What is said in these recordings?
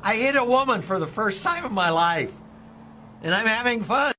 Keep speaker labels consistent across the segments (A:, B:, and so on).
A: I hit a woman for the first time in my life, and I'm having fun.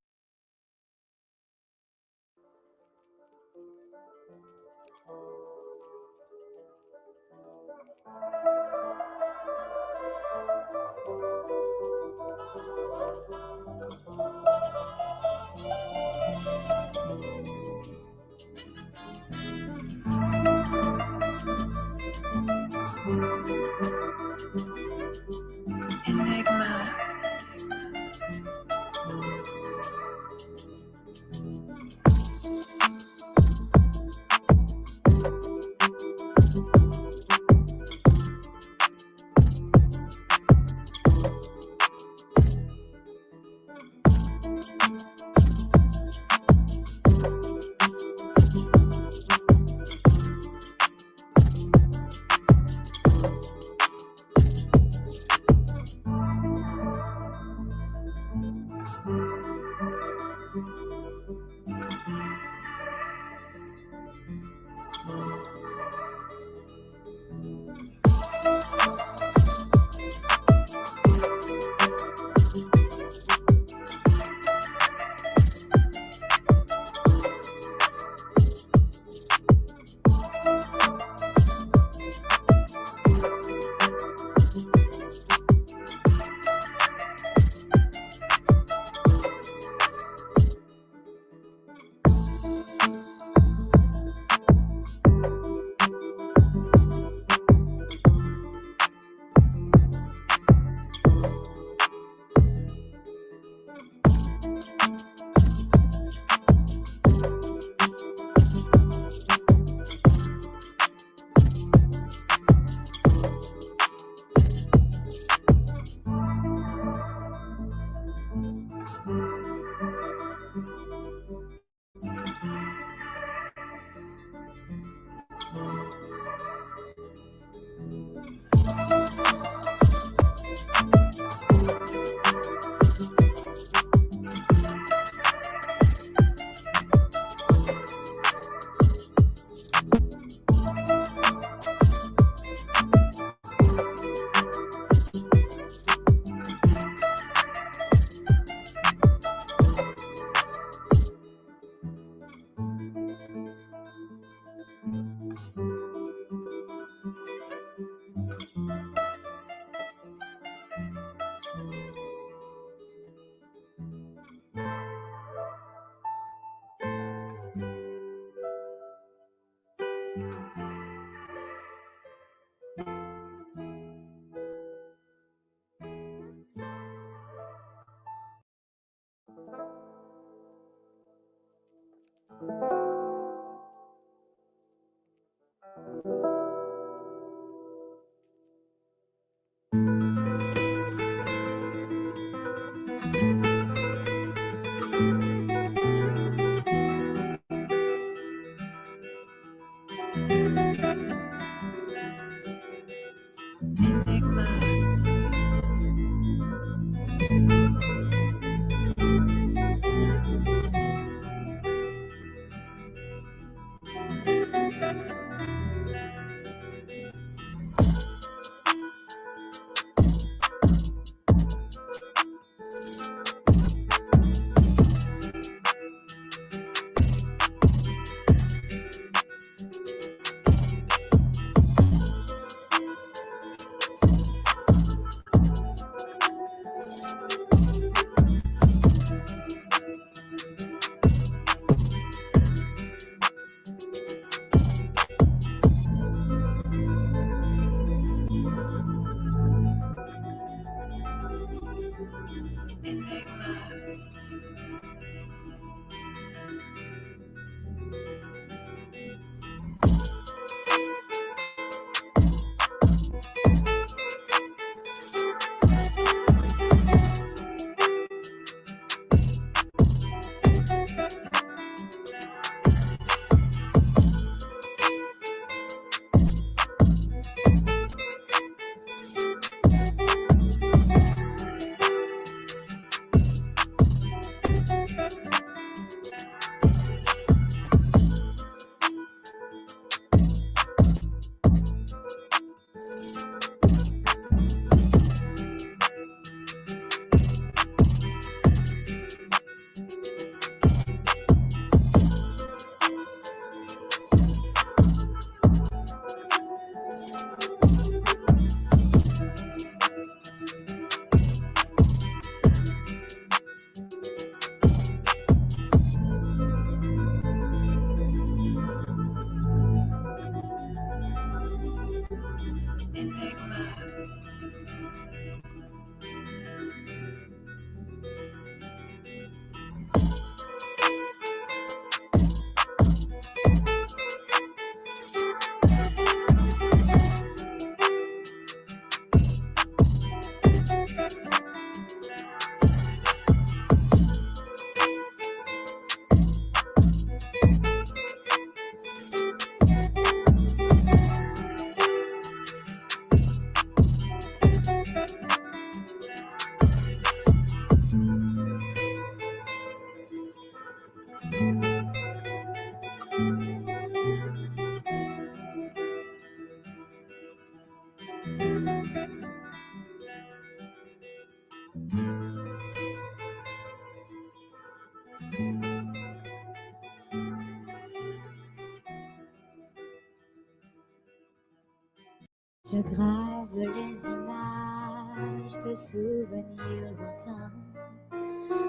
B: Je grave les images de souvenirs lointains,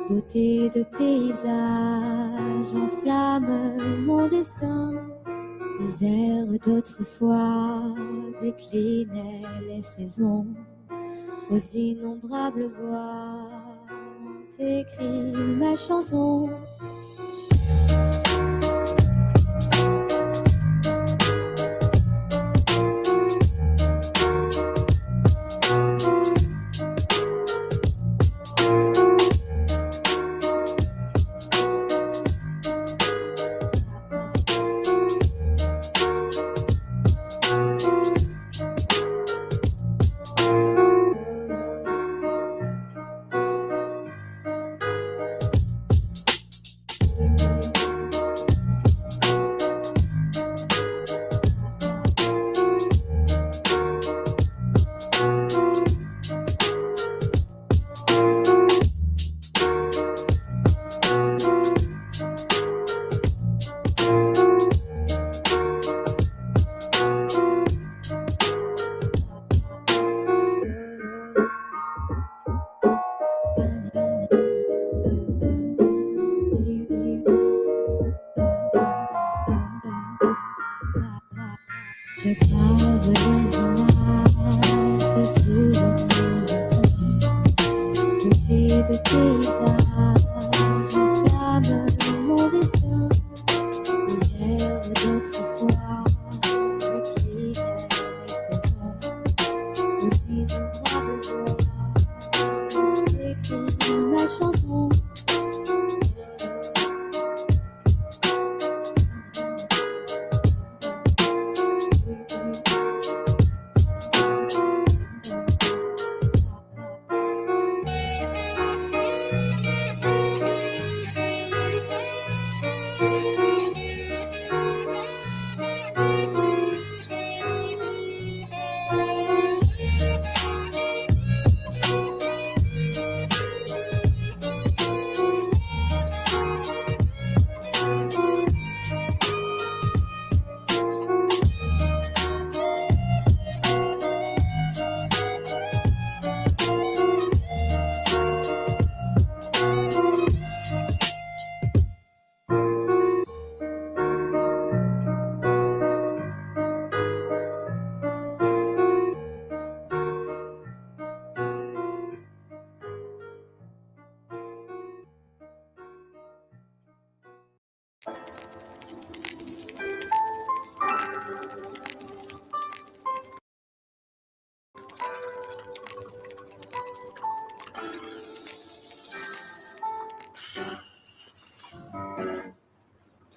B: beauté de paysage enflamme mon destin. Les airs d'autrefois déclinaient les saisons, aux innombrables voix ont écrit ma chanson. Je grave les images de souvenirs lointains, beauté de paysage enflamme mon destin. Les airs d'autrefois déclinaient les saisons, aux innombrables voix ont écrit ma chanson.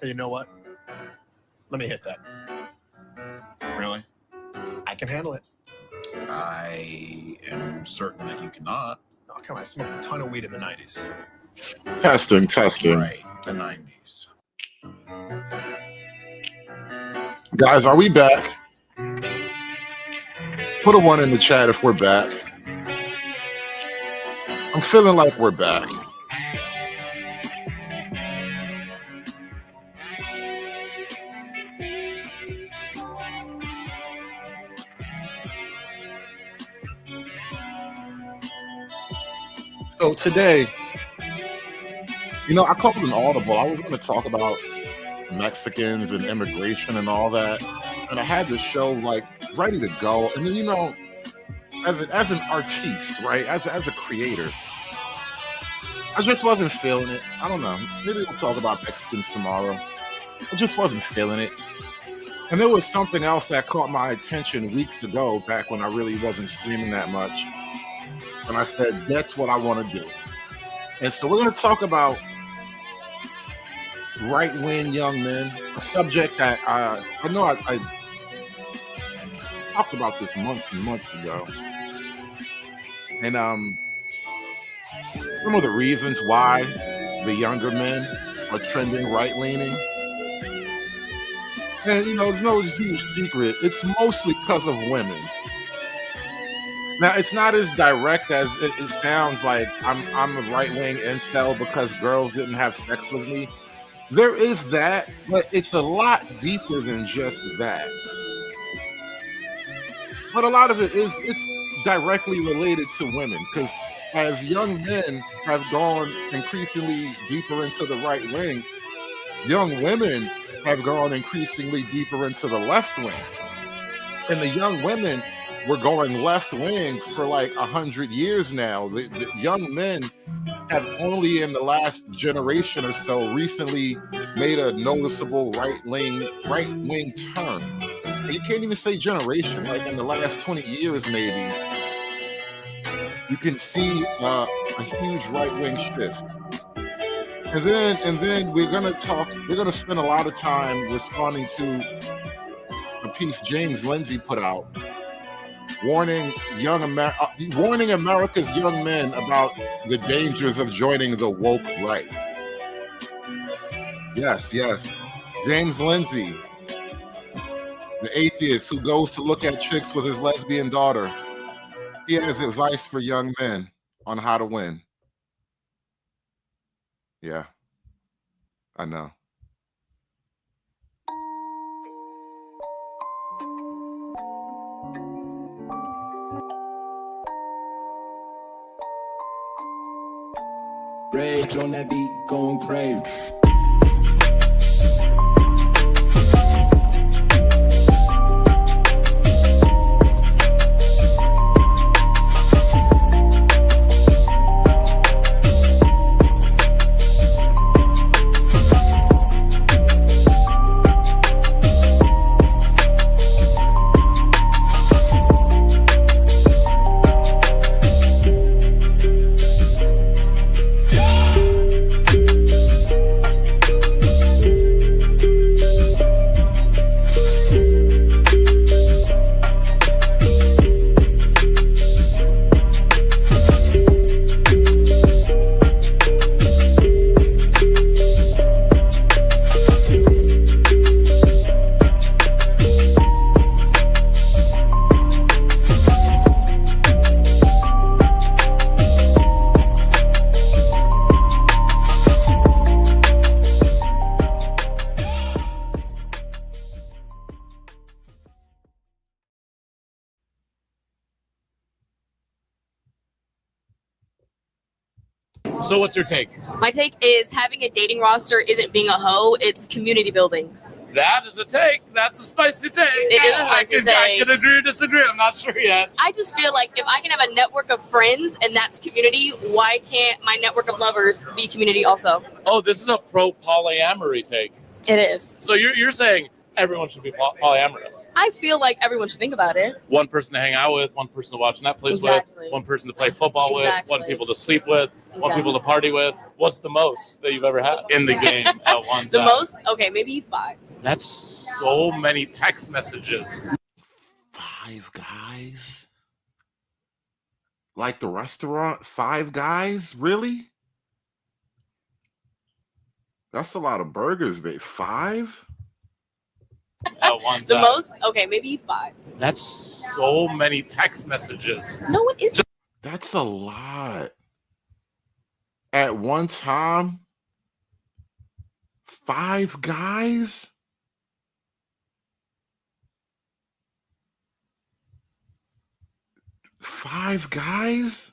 C: Hey, you know what? Let me hit that.
D: Really?
C: I can handle it.
D: I am certain that you cannot.
C: Oh, come on. I smoked a ton of weed in the 90s.
E: Testing.
D: Right, the 90s.
E: Guys, are we back? Put a 1 in the chat if we're back. I'm feeling like we're back. So today, I called an audible. I was going to talk about Mexicans and immigration and all that, and I had this show like ready to go. And then, as an artiste, right, as a creator, I just wasn't feeling it. I don't know. Maybe we'll talk about Mexicans tomorrow. I just wasn't feeling it. And there was something else that caught my attention weeks ago, back when I really wasn't streaming that much. And I said, that's what I want to do. And so we're going to talk about right-wing young men, a subject that I know I talked about this months and months ago. And some of the reasons why the younger men are trending right-leaning, and it's no huge secret. It's mostly because of women. Now, it's not as direct as it sounds like I'm a right-wing incel because girls didn't have sex with me. There is that, but it's a lot deeper than just that. But a lot of it's directly related to women, because as young men have gone increasingly deeper into the right wing, young women have gone increasingly deeper into the left wing. And the young women were going left wing for like 100 years now. The young men have only in the last generation or so recently made a noticeable right wing turn. And you can't even say generation, like in the last 20 years maybe, you can see a huge right wing shift. And then we're gonna spend a lot of time responding to a piece James Lindsay put out, warning America's young men about the dangers of joining the woke right. Yes. James Lindsay, the atheist who goes to look at chicks with his lesbian daughter. He has advice for young men on how to win. Yeah, I know.
F: Rage on that beat, going crazy.
G: So what's your take?
H: My take is having a dating roster isn't being a hoe, it's community building.
G: That is a take. That's a spicy take.
H: It is a spicy take.
G: I can agree or disagree. I'm not sure yet.
H: I just feel like if I can have a network of friends and that's community, why can't my network of lovers be community also?
G: Oh, this is a pro-polyamory take.
H: It is.
G: So you're saying everyone should be polyamorous.
H: I feel like everyone should think about it.
G: One person to hang out with, one person to watch Netflix with, one person to play football with, one people to sleep with, one people to party with. What's the most that you've ever had in the game at one time?
H: The most? Okay, maybe 5.
G: That's so many text messages.
E: 5 guys? Like the restaurant, 5 guys? Really? That's a lot of burgers, babe. 5?
G: At one time.
H: The most? Okay, maybe 5.
G: That's so many text messages.
H: No, it isn't.
E: That's a lot. At one time? 5 guys? Five guys?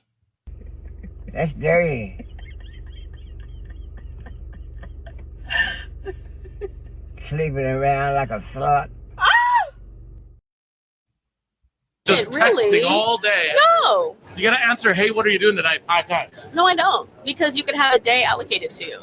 I: That's dirty. Sleeping around like a slut.
G: Just
H: Really?
G: texting all day.
H: No.
G: You gotta answer, hey, what are you doing tonight? 5 times.
H: No, I don't. Because you could have a day allocated to you.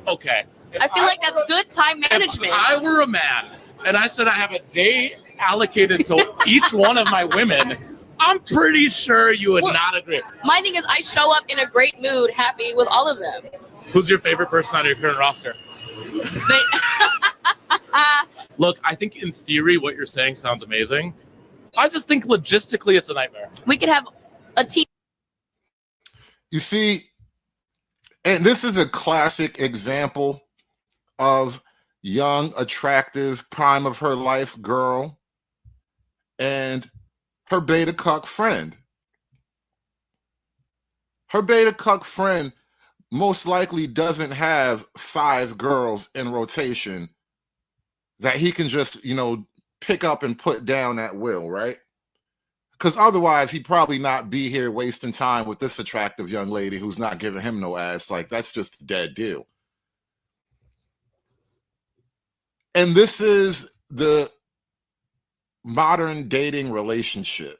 G: Okay.
H: I feel like that's good time management.
G: If I were a man and I said I have a day allocated to each one of my women, I'm pretty sure you would not agree.
H: My thing is I show up in a great mood, happy with all of them.
G: Who's your favorite person on your current roster? Look, I think in theory what you're saying sounds amazing, I just think logistically it's a nightmare.
H: We could have a team.
E: You see, and this is a classic example of young, attractive, prime of her life girl and her beta cuck friend. Her beta cuck friend most likely doesn't have 5 girls in rotation that he can just, pick up and put down at will, right? Because otherwise he'd probably not be here wasting time with this attractive young lady who's not giving him no ass. Like, that's just a dead deal. And this is the modern dating relationship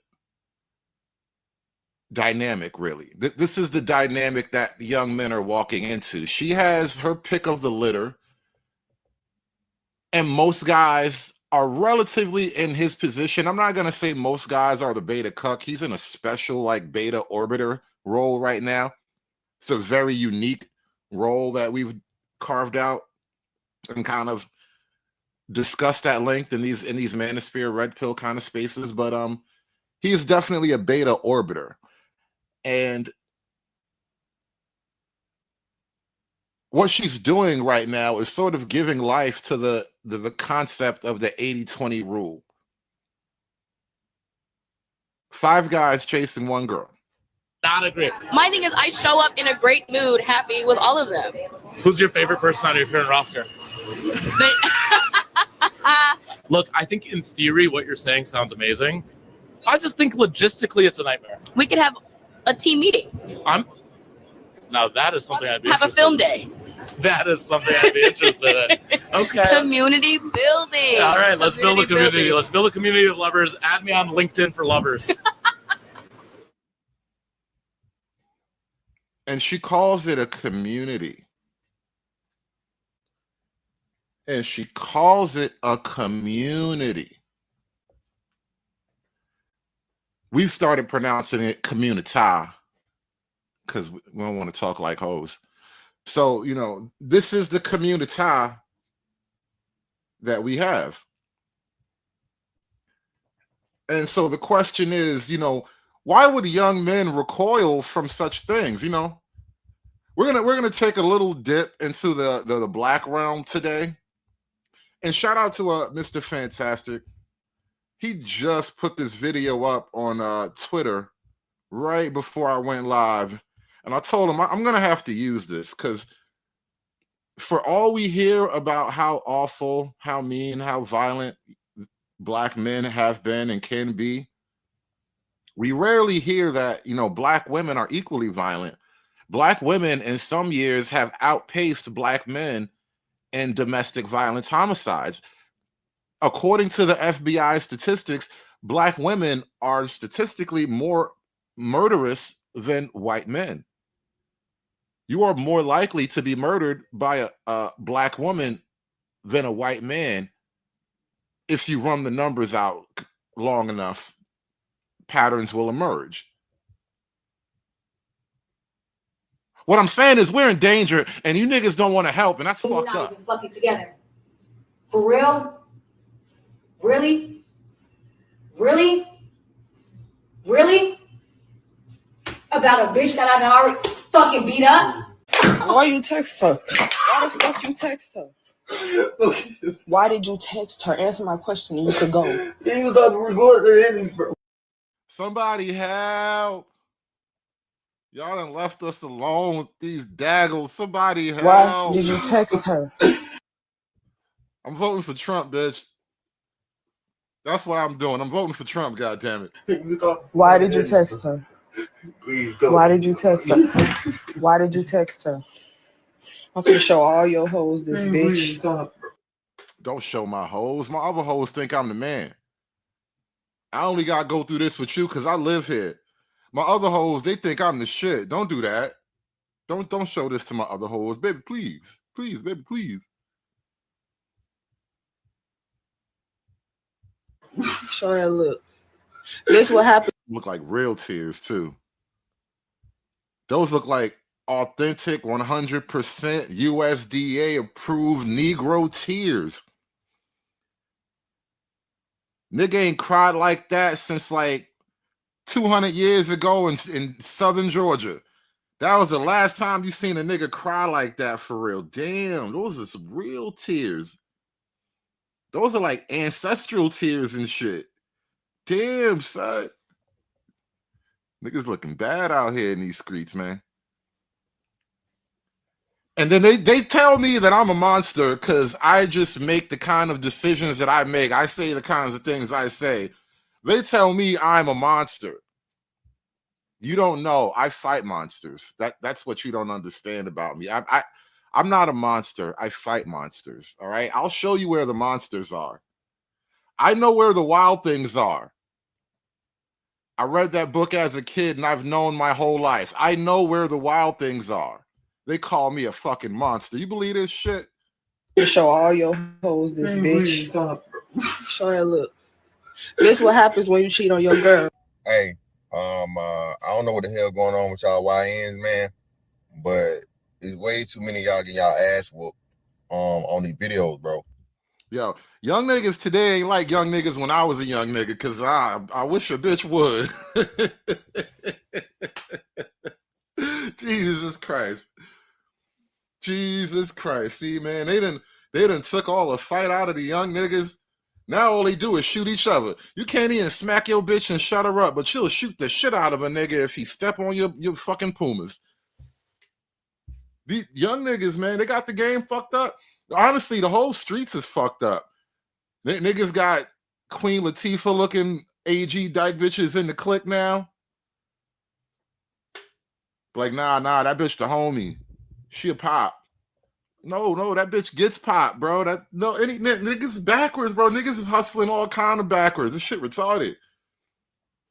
E: dynamic, really. This is the dynamic that young men are walking into. She has her pick of the litter, and most guys are relatively in his position. I'm not going to say most guys are the beta cuck. He's in a special beta orbiter role right now. It's a very unique role that we've carved out and kind of discussed at length in these manosphere red pill kind of spaces. But he is definitely a beta orbiter. And what she's doing right now is sort of giving life to the concept of the 80-20 rule. 5 guys chasing 1 girl.
G: Not agree.
H: My thing is, I show up in a great mood, happy with all of them.
G: Who's your favorite person on your current roster? Look, I think in theory what you're saying sounds amazing. I just think logistically it's a nightmare.
H: We could have a team meeting.
G: Now that is something I'd be
H: have
G: interested
H: a film
G: in.
H: day.
G: That is something I'd be interested in. Okay.
H: Community building.
G: All right, let's build a community.
H: building.
G: Let's build a community of lovers. Add me on LinkedIn for lovers.
E: And she calls it a community. And she calls it a community. We've started pronouncing it communita because we don't want to talk like hoes. So, this is the communita that we have. And so the question is, why would young men recoil from such things? We're gonna take a little dip into the black realm today. And shout out to Mr. Fantastic. He just put this video up on Twitter right before I went live. And I told him I'm going to have to use this because for all we hear about how awful, how mean, how violent black men have been and can be, we rarely hear that, black women are equally violent. Black women in some years have outpaced black men in domestic violence homicides. According to the FBI statistics, black women are statistically more murderous than white men. You are more likely to be murdered by a black woman than a white man if you run the numbers out long enough. Patterns will emerge. What I'm saying is we're in danger and you niggas don't want to help, and that's fucked up.
J: We're not even fucking together. For real? Really? Really? Really? About a bitch that I've already fucking beat up?
K: Why you text her? Why the fuck you text her? Why did you text her? Answer my question and you could go.
L: He was up recording, bro.
E: Somebody help. Y'all done left us alone with these daggles. Somebody help.
K: Why did you text her?
E: I'm voting for Trump, bitch. That's what I'm doing. I'm voting for Trump, goddammit.
K: Why did you text her? Why did you text her? Why did you text her? I'm finna show all your hoes this bitch.
E: Don't show my hoes. My other hoes think I'm the man. I only gotta go through this with you because I live here. My other hoes, they think I'm the shit. Don't do that. Don't show this to my other hoes. Baby, please. Please, baby, please.
K: Show that look. This what happened.
E: Look like real tears, too. Those look like authentic 100% USDA approved Negro tears. Nigga ain't cried like that since like 200 years ago in southern Georgia. That was the last time you seen a nigga cry like that for real. Damn, those are some real tears. Those are like ancestral tears and shit. Damn, son. Niggas looking bad out here in these streets, man. And then they tell me that I'm a monster because I just make the kind of decisions that I make. I say the kinds of things I say. They tell me I'm a monster. You don't know. I fight monsters. That's what you don't understand about me. I'm not a monster. I fight monsters. All right. I'll show you where the monsters are. I know where the wild things are. I read that book as a kid and I've known my whole life. I know where the wild things are. They call me a fucking monster. You believe this shit?
K: You show all your hoes this bitch. Show her look. This what happens when you cheat on your girl.
M: Hey, I don't know what the hell going on with y'all YNs, man, but it's way too many of y'all getting y'all ass whooped on these videos, bro.
E: Yo, young niggas today ain't like young niggas when I was a young nigga, because I wish a bitch would. Jesus Christ. Jesus Christ. See, man, they done took all the fight out of the young niggas. Now all they do is shoot each other. You can't even smack your bitch and shut her up, but she'll shoot the shit out of a nigga if he step on your fucking Pumas. These young niggas, man, they got the game fucked up. Honestly, the whole streets is fucked up. Niggas got Queen Latifah looking AG dyke bitches in the clique now. Like, nah, that bitch the homie. She a pop. No, that bitch gets popped, bro. Any niggas backwards, bro. Niggas is hustling all kind of backwards. This shit retarded.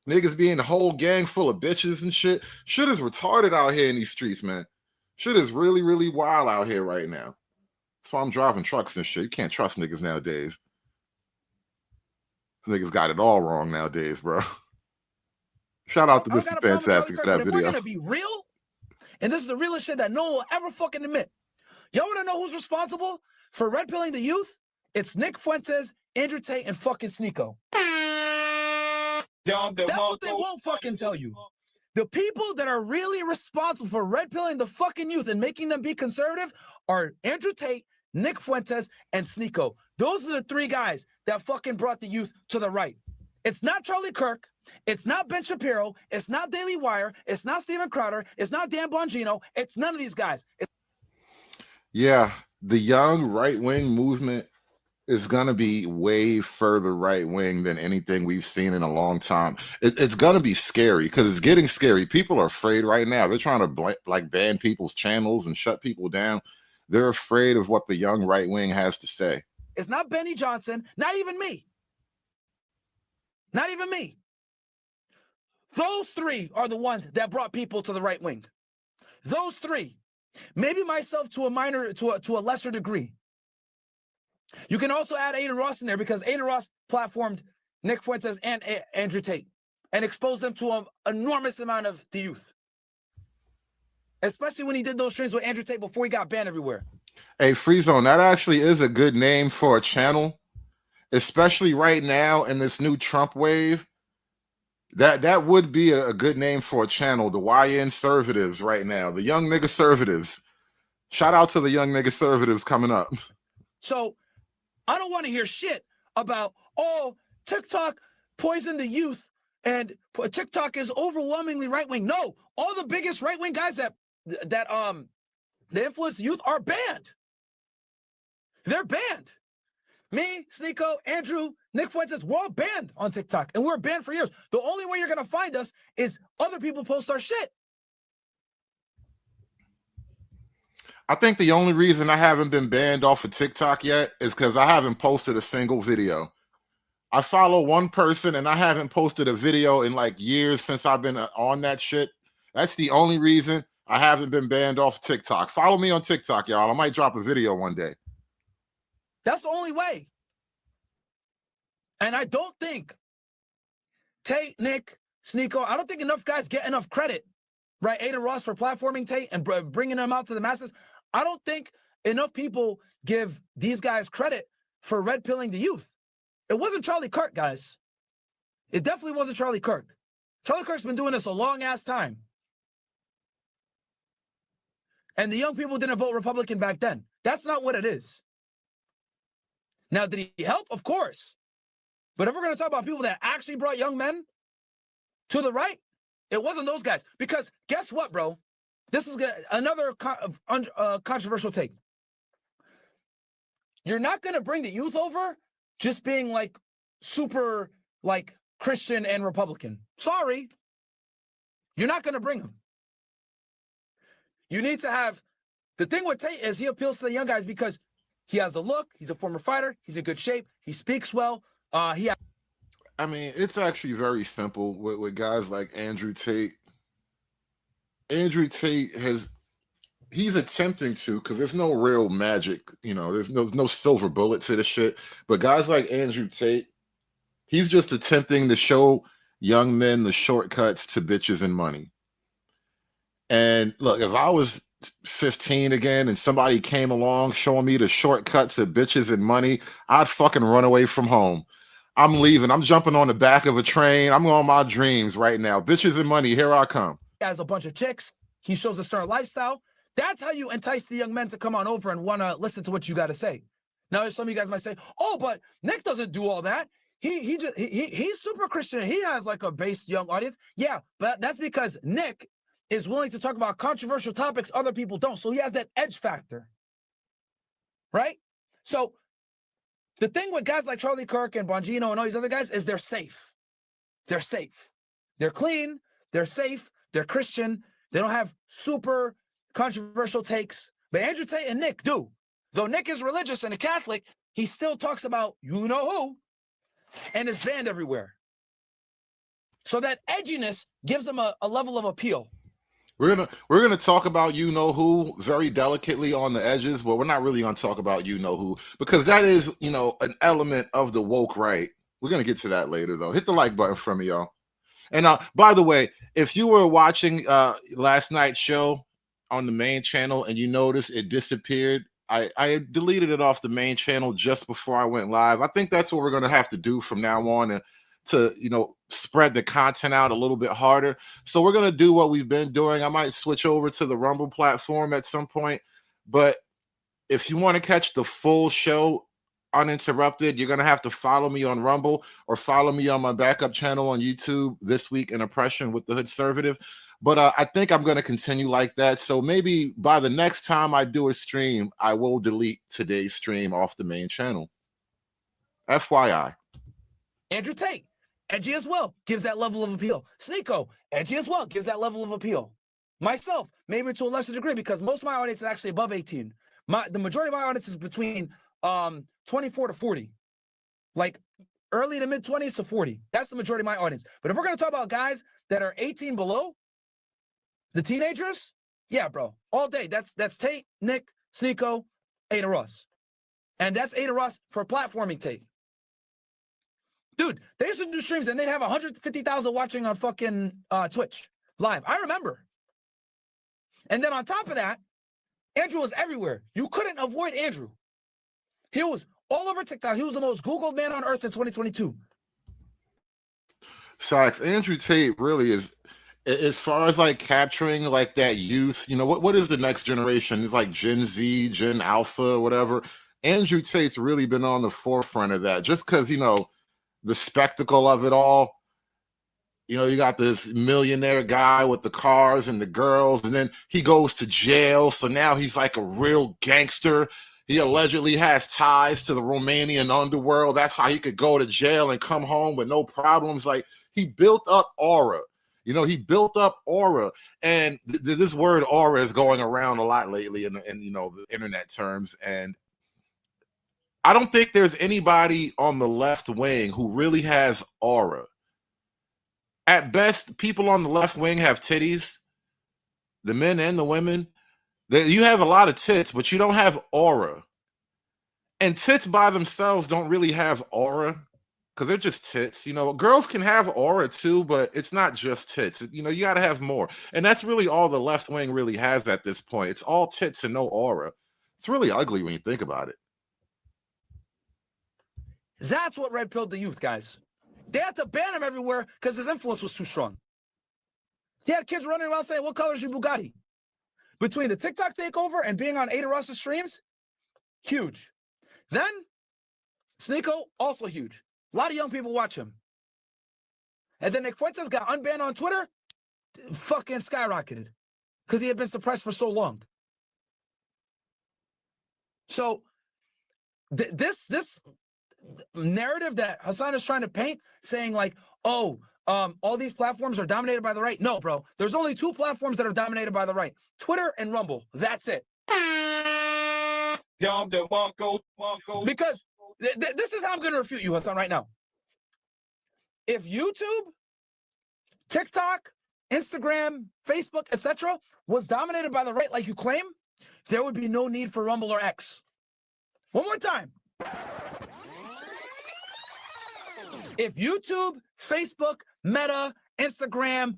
E: Niggas being a whole gang full of bitches and shit. Shit is retarded out here in these streets, man. Shit is really, really wild out here right now. So I'm driving trucks and shit. You can't trust niggas nowadays. Niggas got it all wrong nowadays, bro. Shout out to Mr. Fantastic for that video.
N: We're gonna be real, and this is the realest shit that no one will ever fucking admit. Y'all want to know who's responsible for red pilling the youth? It's Nick Fuentes, Andrew Tate, and fucking Sneeko. That's what they won't fucking tell you. The people that are really responsible for red pilling the fucking youth and making them be conservative are Andrew Tate, Nick Fuentes, and Sneeko. Those are the three guys that fucking brought the youth to the right. It's not Charlie Kirk. It's not Ben Shapiro. It's not Daily Wire. It's not Steven Crowder. It's not Dan Bongino. It's none of these guys.
E: Yeah, the young right-wing movement is going to be way further right-wing than anything we've seen in a long time. It's going to be scary because it's getting scary. People are afraid right now. They're trying to ban people's channels and shut people down. They're afraid of what the young right-wing has to say.
N: It's not Benny Johnson, not even me. Not even me. Those three are the ones that brought people to the right wing. Those three. Maybe myself to a lesser degree. You can also add Aiden Ross in there because Aiden Ross platformed Nick Fuentes and Andrew Tate and exposed them to an enormous amount of the youth. Especially when he did those streams with Andrew Tate before he got banned everywhere.
E: Hey, Free Zone, that actually is a good name for a channel, especially right now in this new Trump wave. That would be a good name for a channel, the YN Conservatives right now, the young nigga conservatives. Shout out to the young nigga conservatives coming up.
N: So I don't want to hear shit about, oh, TikTok poisoned the youth and TikTok is overwhelmingly right-wing. No, all the biggest right-wing guys that influence the youth are banned. They're banned. Me, Sneeko, Andrew, Nick Fuentes, we're all banned on TikTok, and we're banned for years. The only way you're going to find us is other people post our shit.
E: I think the only reason I haven't been banned off of TikTok yet is because I haven't posted a single video. I follow one person, and I haven't posted a video in like years since I've been on that shit. That's the only reason I haven't been banned off TikTok. Follow me on TikTok, y'all. I might drop a video one day.
N: That's the only way. And I don't think Tate, Nick, Sneeko, I don't think enough guys get enough credit, right? Aiden Ross for platforming Tate and bringing them out to the masses. I don't think enough people give these guys credit for red pilling the youth. It wasn't Charlie Kirk, guys. It definitely wasn't Charlie Kirk. Charlie Kirk's been doing this a long ass time. And the young people didn't vote Republican back then. That's not what it is. Now, did he help? Of course. But if we're going to talk about people that actually brought young men to the right, it wasn't those guys. Because guess what, bro? This is another controversial take. You're not going to bring the youth over just being like super like Christian and Republican. Sorry. You're not going to bring them. You need to have, the thing with Tate is he appeals to the young guys because he has the look, he's a former fighter, he's in good shape, he speaks well. I
E: mean, it's actually very simple with guys like Andrew Tate. Andrew Tate he's attempting to, because there's no real magic, you know, there's no silver bullet to the shit. But guys like Andrew Tate, he's just attempting to show young men the shortcuts to bitches and money. And look, if I was 15 again and somebody came along showing me the shortcuts to bitches and money, I'd fucking run away from home. I'm leaving. I'm jumping on the back of a train. I'm on my dreams right now. Bitches and money, here I come.
N: He has a bunch of chicks. He shows a certain lifestyle. That's how you entice the young men to come on over and want to listen to what you got to say. Now, some of you guys might say, oh, but Nick doesn't do all that. He's super Christian. He has like a based young audience. Yeah, but that's because Nick is willing to talk about controversial topics other people don't. So he has that edge factor, right? So the thing with guys like Charlie Kirk and Bongino and all these other guys is they're safe. They're safe. They're clean. They're safe. They're Christian. They don't have super controversial takes. But Andrew Tate and Nick do. Though Nick is religious and a Catholic, he still talks about you know who and is banned everywhere. So that edginess gives him a level of appeal.
E: We're gonna talk about you know who very delicately on the edges, but we're not really gonna talk about you know who, because that is, you know, an element of the woke right. We're gonna get to that later though. Hit the like button for me, y'all. And by the way, if you were watching last night's show on the main channel and you notice it disappeared, I deleted it off the main channel just before I went live. I think that's what we're gonna have to do from now on to you know, spread the content out a little bit harder. So we're going to do what we've been doing. I might switch over to the Rumble platform at some point, but if you want to catch the full show uninterrupted, you're going to have to follow me on Rumble or follow me on my backup channel on YouTube, This Week in Oppression with the Hoodservative. But I think I'm going to continue like that. So maybe by the next time I do a stream, I will delete today's stream off the main channel. FYI.
N: Andrew Tate, edgy as well, gives that level of appeal. Sneeko, edgy as well, gives that level of appeal. Myself, maybe to a lesser degree, because most of my audience is actually above 18. The majority of my audience is between 24 to 40. Like early to mid-20s to 40. That's the majority of my audience. But if we're going to talk about guys that are 18 below, the teenagers, yeah, bro, all day. That's Tate, Nick, Sneeko, Ada Ross. And that's Ada Ross for platforming Tate. Dude, they used to do streams and they'd have 150,000 watching on fucking Twitch live. I remember. And then on top of that, Andrew was everywhere. You couldn't avoid Andrew. He was all over TikTok. He was the most Googled man on earth in 2022.
E: Facts. Andrew Tate really is, as far as like capturing like that youth, you know, what is the next generation? It's like Gen Z, Gen Alpha, whatever. Andrew Tate's really been on the forefront of that just because, you know, the spectacle of it all. You know, you got this millionaire guy with the cars and the girls, and then he goes to jail. So now he's like a real gangster. He allegedly has ties to the Romanian underworld. That's how he could go to jail and come home with no problems. Like, he built up aura. You know, he built up aura. And this word aura is going around a lot lately in you know, the internet terms. And I don't think there's anybody on the left wing who really has aura. At best, people on the left wing have titties, the men and the women. You have a lot of tits, but you don't have aura. And tits by themselves don't really have aura because they're just tits. You know, girls can have aura too, but it's not just tits. You know, you got to have more. And that's really all the left wing really has at this point. It's all tits and no aura. It's really ugly when you think about it.
N: That's what red pilled the youth, guys. They had to ban him everywhere because his influence was too strong. He had kids running around saying, what color is your Bugatti? Between the TikTok takeover and being on Ada Ross's streams, huge. Then, Sneeko, also huge. A lot of young people watch him. And then Nick Fuentes got unbanned on Twitter, fucking skyrocketed because he had been suppressed for so long. So this narrative that Hassan is trying to paint, saying like, oh, all these platforms are dominated by the right. No, bro. There's only two platforms that are dominated by the right: Twitter and Rumble. That's it. Because this is how I'm going to refute you, Hassan, right now. If YouTube, TikTok, Instagram, Facebook, etc. was dominated by the right like you claim, there would be no need for Rumble or X. One more time. If YouTube, Facebook, Meta, Instagram,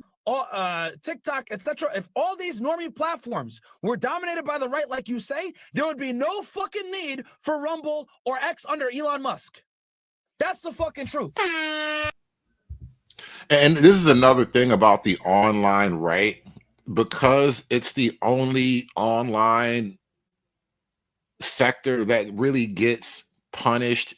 N: TikTok, etc., if all these normie platforms were dominated by the right like you say, there would be no fucking need for Rumble or X under Elon Musk. That's the fucking truth.
E: And this is another thing about the online right, because it's the only online sector that really gets punished.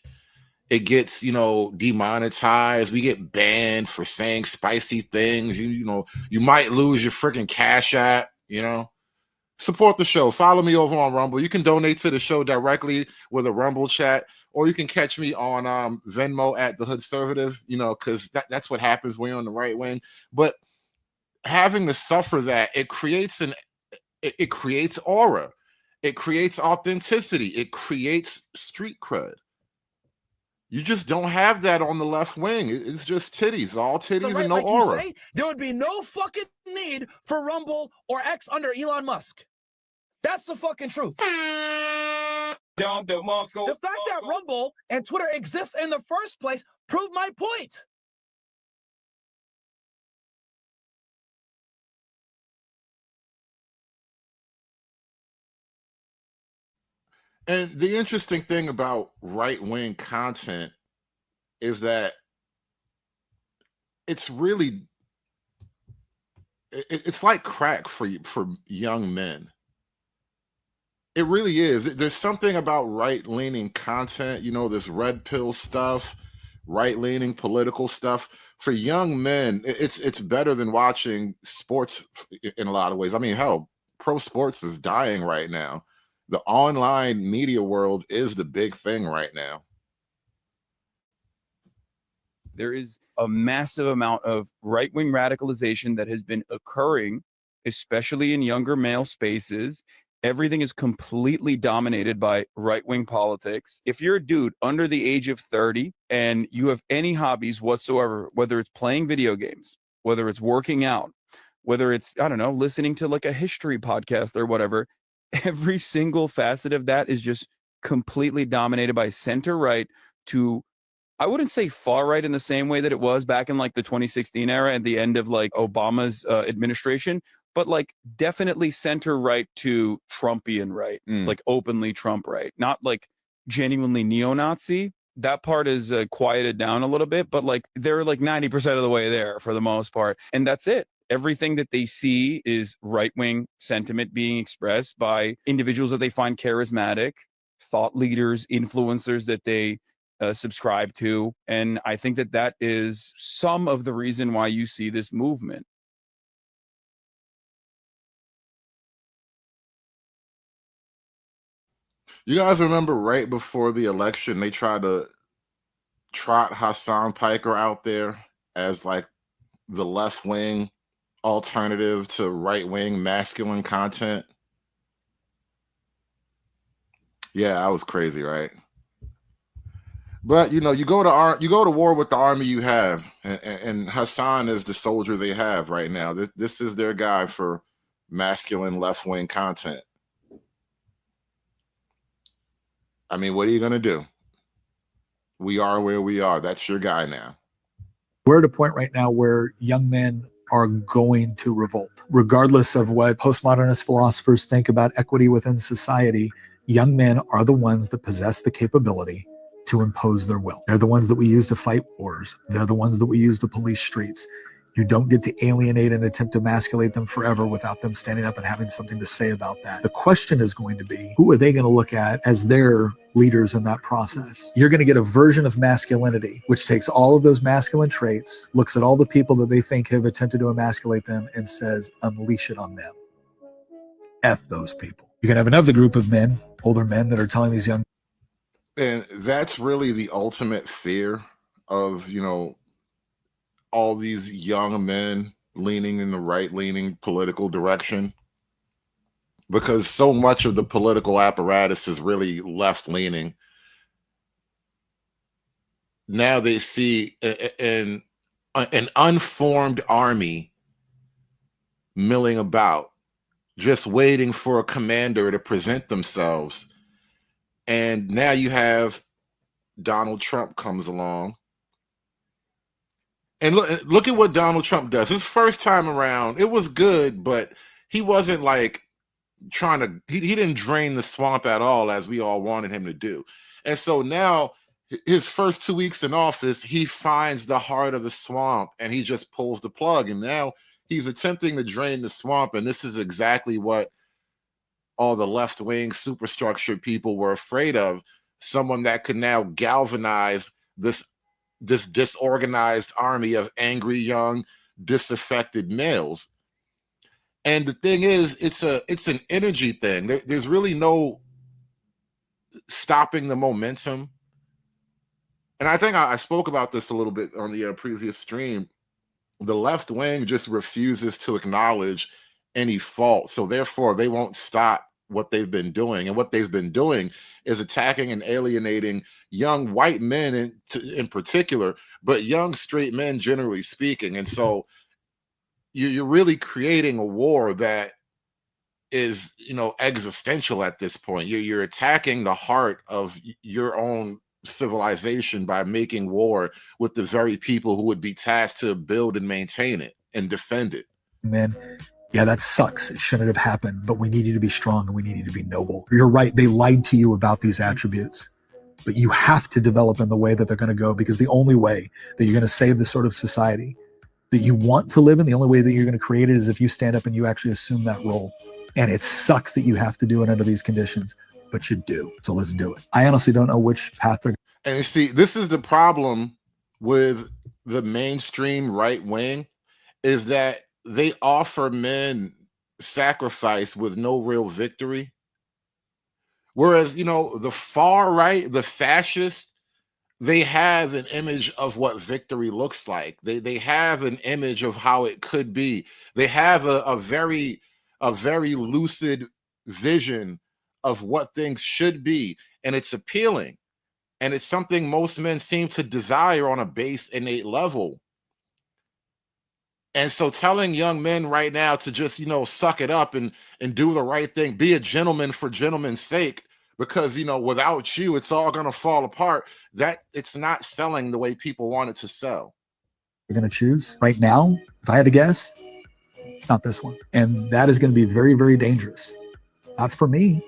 E: It gets, demonetized. We get banned for saying spicy things. You might lose your freaking Cash App, Support the show. Follow me over on Rumble. You can donate to the show directly with a Rumble chat, or you can catch me on Venmo at The Hood Conservative, because that's what happens when you're on the right wing. But having to suffer that, it creates it creates aura. It creates authenticity. It creates street cred. You just don't have that on the left wing. It's just titties, all titties and no aura.
N: Say, there would be no fucking need for Rumble or X under Elon Musk. That's the fucking truth. The fact that Rumble and Twitter exist in the first place proved my point.
E: And the interesting thing about right-wing content is that it's really, it's like crack for young men. It really is. There's something about right-leaning content, this red pill stuff, right-leaning political stuff. For young men, it's better than watching sports in a lot of ways. I mean, hell, pro sports is dying right now. The online media world is the big thing right now.
O: There is a massive amount of right-wing radicalization that has been occurring, especially in younger male spaces. Everything is completely dominated by right-wing politics. If you're a dude under the age of 30 and you have any hobbies whatsoever, whether it's playing video games, whether it's working out, whether it's, I don't know, listening to like a history podcast or whatever, every single facet of that is just completely dominated by center right to, I wouldn't say far right in the same way that it was back in like the 2016 era at the end of like Obama's administration, but like definitely center right to Trumpian right, like openly Trump right, not like genuinely neo-Nazi. That part is quieted down a little bit, but like they're like 90% of the way there for the most part. And that's it. Everything that they see is right-wing sentiment being expressed by individuals that they find charismatic, thought leaders, influencers that they subscribe to. And I think that is some of the reason why you see this movement.
E: You guys remember right before the election, they tried to trot Hassan Piker out there as like the left-wing alternative to right-wing masculine content. Yeah, I was crazy, right? But you go to war with the army you have, and Hassan is the soldier they have right now. This is their guy for masculine left-wing content. I mean, what are you gonna do? We are where we are. That's your guy now.
P: We're at a point right now where young men are going to revolt. Regardless of what postmodernist philosophers think about equity within society, young men are the ones that possess the capability to impose their will. They're the ones that we use to fight wars. They're the ones that we use to police streets. You don't get to alienate and attempt to emasculate them forever without them standing up and having something to say about that. The question is going to be, who are they going to look at as their leaders in that process? You're going to get a version of masculinity, which takes all of those masculine traits, looks at all the people that they think have attempted to emasculate them, and says, unleash it on them. F those people. You can have another group of men, older men, that are telling these young.
E: And that's really the ultimate fear of, all these young men leaning in the right-leaning political direction, because so much of the political apparatus is really left-leaning. Now they see an unformed army milling about, just waiting for a commander to present themselves. And now you have Donald Trump comes along. And look at what Donald Trump does. His first time around, it was good, but he wasn't like he didn't drain the swamp at all, as we all wanted him to do. And so now his first 2 weeks in office, he finds the heart of the swamp and he just pulls the plug. And now he's attempting to drain the swamp. And this is exactly what all the left-wing superstructure people were afraid of. Someone that could now galvanize this disorganized army of angry, young, disaffected males. And the thing is, it's an energy thing. There's really no stopping the momentum. And I think I spoke about this a little bit on the previous stream. The left wing just refuses to acknowledge any fault. So therefore, they won't stop what they've been doing. And what they've been doing is attacking and alienating young white men in particular, but young straight men generally speaking. And so you're really creating a war that is, existential at this point. You're attacking the heart of your own civilization by making war with the very people who would be tasked to build and maintain it and defend it.
P: Man, yeah, that sucks. It shouldn't have happened, but we need you to be strong and we need you to be noble. You're right. They lied to you about these attributes, but you have to develop in the way that they're going to go, because the only way that you're going to save the sort of society that you want to live in, the only way that you're going to create it, is if you stand up and you actually assume that role. And it sucks that you have to do it under these conditions, but you do. So let's do it. I honestly don't know which path they're.
E: And see, this is the problem with the mainstream right wing, is that they offer men sacrifice with no real victory. Whereas, the far right, the fascists, they have an image of what victory looks like. They have an image of how it could be. They have a very lucid vision of what things should be. And it's appealing. And it's something most men seem to desire on a base innate level. And so telling young men right now to just, suck it up and do the right thing, be a gentleman for gentleman's sake, because, without you, it's all going to fall apart. That it's not selling the way people want it to sell.
P: We're going to choose right now. If I had to guess, it's not this one. And that is going to be very, very dangerous. Not for me,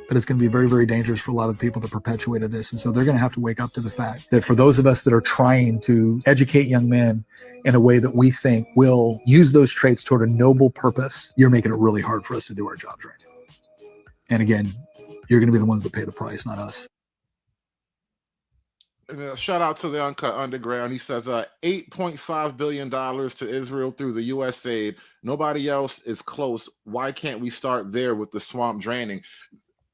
P: but it's going to be very, very dangerous for a lot of people that perpetuated this. And so they're going to have to wake up to the fact that for those of us that are trying to educate young men in a way that we think will use those traits toward a noble purpose, you're making it really hard for us to do our jobs right now. And again, you're going to be the ones that pay the price, not us.
E: And shout out to the Uncut Underground. He says $8.5 billion to Israel through the U.S. aid. Nobody else is close. Why can't we start there with the swamp draining?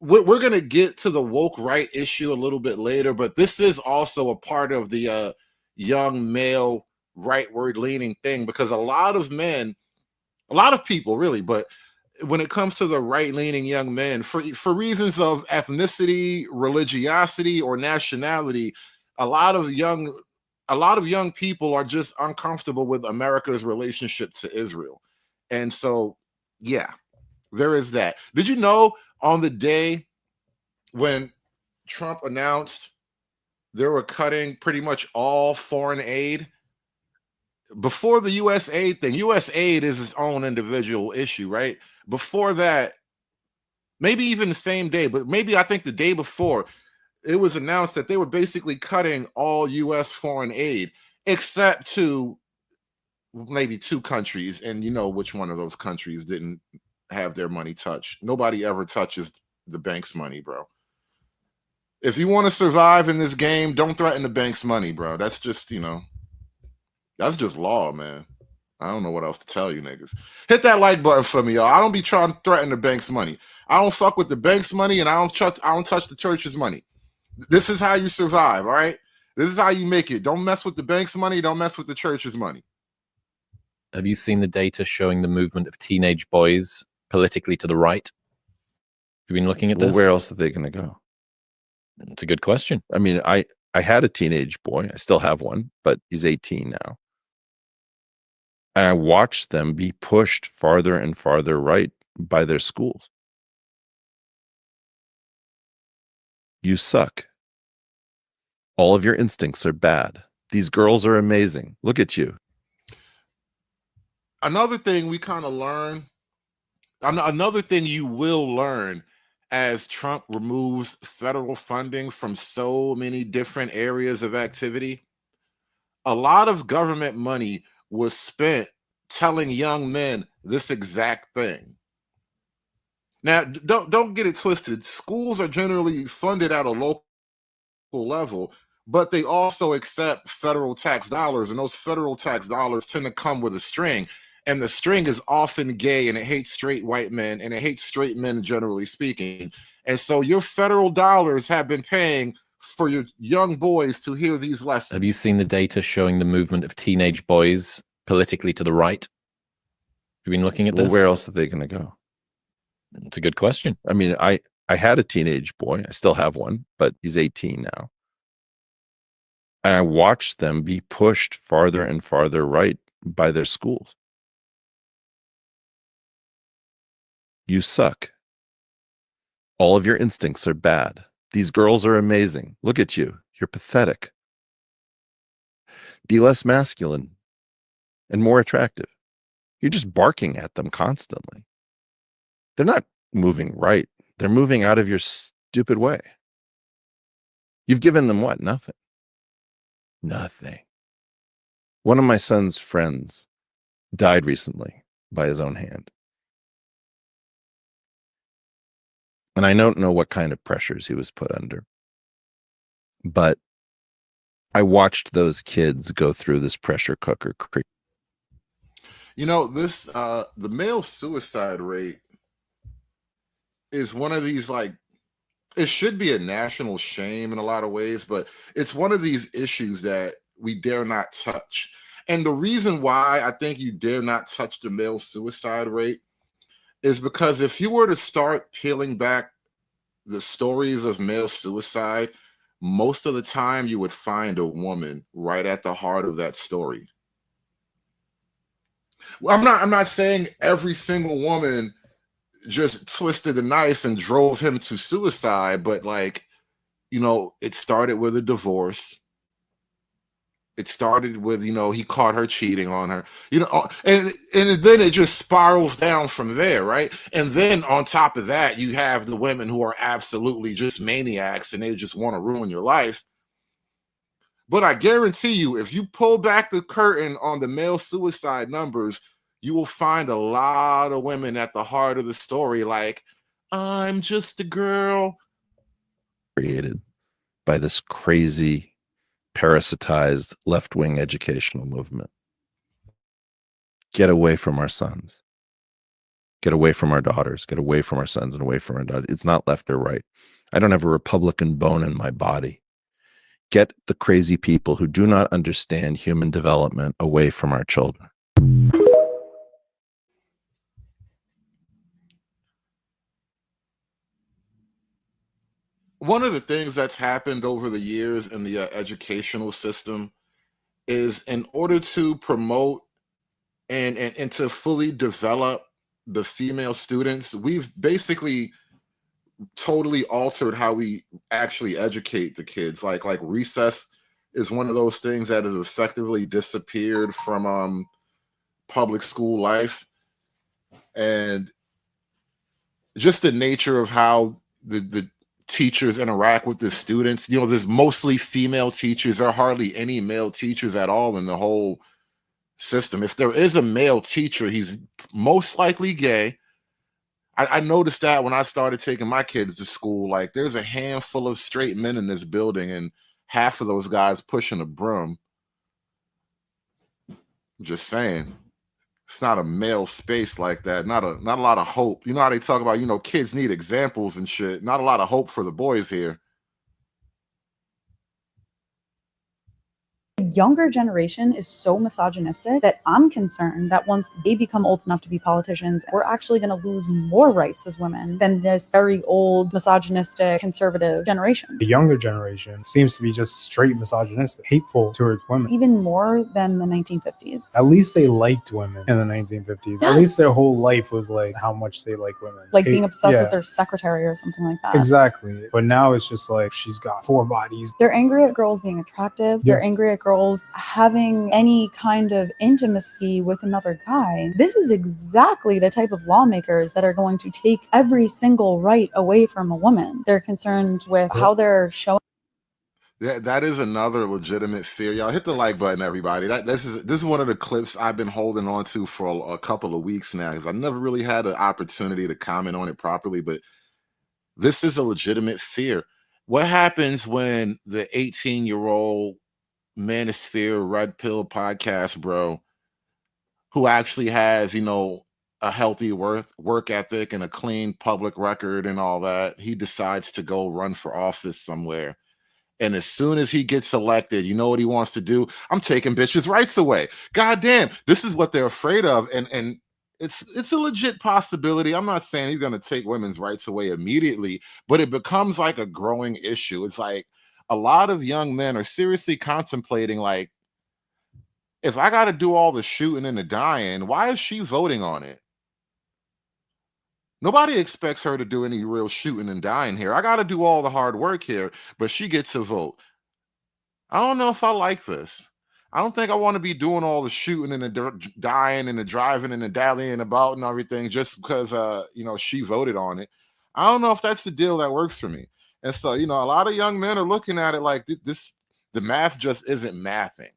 E: We're going to get to the woke right issue a little bit later, but this is also a part of the young male rightward leaning thing, because a lot of people really, but when it comes to the right-leaning young men, for reasons of ethnicity, religiosity, or nationality, a lot of young people are just uncomfortable with America's relationship to Israel. And so, yeah, there is that. Did you know on the day when Trump announced they were cutting pretty much all foreign aid, before the U.S. aid thing, U.S. aid is its own individual issue, right? Before that, maybe even the same day, but maybe I think the day before, it was announced that they were basically cutting all U.S. foreign aid, except to maybe 2 countries. And you know which one of those countries didn't have their money touched. Nobody ever touches the bank's money, bro. If you want to survive in this game, don't threaten the bank's money, bro. That's just, that's just law, man. I don't know what else to tell you niggas. Hit that like button for me, y'all. I don't be trying to threaten the bank's money. I don't fuck with the bank's money, and I don't touch the church's money. This is how you survive, all right? This is how you make it. Don't mess with the bank's money. Don't mess with the church's money.
Q: Have you seen the data showing the movement of teenage boys politically to the right? Have you been looking at this?
R: Well, where else are they going to go?
Q: It's a good question.
R: I mean, I had a teenage boy. I still have one, but he's 18 now. And I watched them be pushed farther and farther right by their schools. You suck. All of your instincts are bad. These girls are amazing. Look at you.
E: Another thing we kind of learn, another thing you will learn as Trump removes federal funding from so many different areas of activity, a lot of government money was spent telling young men this exact thing. Now, don't get it twisted. Schools are generally funded at a local level, but they also accept federal tax dollars, and those federal tax dollars tend to come with a string. And the string is often gay, and it hates straight white men, and it hates straight men, generally speaking. And so your federal dollars have been paying for your young boys to hear these lessons.
Q: Have you seen the data showing the movement of teenage boys politically to the right? Have you been looking at this?
R: Well, where else are they going to go?
Q: It's a good question.
R: I mean, I had a teenage boy. I still have one, but he's 18 now. And I watched them be pushed farther and farther right by their schools. You suck. All of your instincts are bad. These girls are amazing. Look at you. You're pathetic. Be less masculine and more attractive. You're just barking at them constantly. They're not moving right. They're moving out of your stupid way. You've given them what? Nothing. Nothing. One of my son's friends died recently by his own hand. And I don't know what kind of pressures he was put under. But I watched those kids go through this pressure cooker.
E: You know, this the male suicide rate is one of these, like, it should be a national shame in a lot of ways, but it's one of these issues that we dare not touch. And the reason why I think you dare not touch the male suicide rate is because if you were to start peeling back the stories of male suicide, most of the time you would find a woman right at the heart of that story. Well, I'm not saying every single woman just twisted the knife and drove him to suicide, but, like, you know, it started with a divorce. It started with, you know, he caught her cheating on her, you know, and then it just spirals down from there, right? And then on top of that, you have the women who are absolutely just maniacs and they just want to ruin your life. But I guarantee you, if you pull back the curtain on the male suicide numbers, you will find a lot of women at the heart of the story, like, I'm just a girl.
R: Created by this crazy, parasitized left-wing educational movement. Get away from our sons. Get away from our daughters. Get away from our sons and away from our daughters. It's not left or right. I don't have a Republican bone in my body. Get the crazy people who do not understand human development away from our children.
E: One of the things that's happened over the years in the educational system is, in order to promote and to fully develop the female students, we've basically totally altered how we actually educate the kids. Like recess is one of those things that has effectively disappeared from public school life. And just the nature of how the teachers interact with the students. You know, there's mostly female teachers. There are hardly any male teachers at all in the whole system. If there is a male teacher, he's most likely gay. I noticed that when I started taking my kids to school. Like, there's a handful of straight men in this building, and half of those guys pushing a broom. Just saying. It's not a male space like that. Not a lot of hope. You know how they talk about, you know, kids need examples and shit. Not a lot of hope for the boys here.
S: The younger generation is so misogynistic that I'm concerned that once they become old enough to be politicians, we're actually going to lose more rights as women than this very old, misogynistic, conservative generation.
T: The younger generation seems to be just straight misogynistic, hateful towards women.
S: Even more than the 1950s.
T: At least they liked women in the 1950s.
S: Yes.
T: At least their whole life was like how much they like women.
S: Like being obsessed with their secretary or something like that.
T: Exactly. But now it's just like, she's got 4 bodies.
S: They're angry at girls being attractive. They're angry at girls having any kind of intimacy with another guy. This is exactly the type of lawmakers that are going to take every single right away from a woman. They're concerned with how they're showing.
E: That is another legitimate fear. Y'all hit the like button, everybody. This is one of the clips I've been holding on to for a couple of weeks now, because I've never really had an opportunity to comment on it properly. But this is a legitimate fear. What happens when the 18-year-old Manosphere Red Pill podcast bro, who actually has, you know, a healthy work ethic and a clean public record and all that, he decides to go run for office somewhere? And as soon as he gets elected, you know what he wants to do? I'm taking bitches' rights away. God damn, this is what they're afraid of. And it's a legit possibility. I'm not saying he's going to take women's rights away immediately, but it becomes like a growing issue. It's like a lot of young men are seriously contemplating, like, if I got to do all the shooting and the dying, why is she voting on it? Nobody expects her to do any real shooting and dying here. I got to do all the hard work here, but she gets a vote. I don't know if I like this. I don't think I want to be doing all the shooting and the dying and the driving and the dallying about and everything just because, you know, she voted on it. I don't know if that's the deal that works for me. And so, you know, a lot of young men are looking at it like the math just isn't mathing.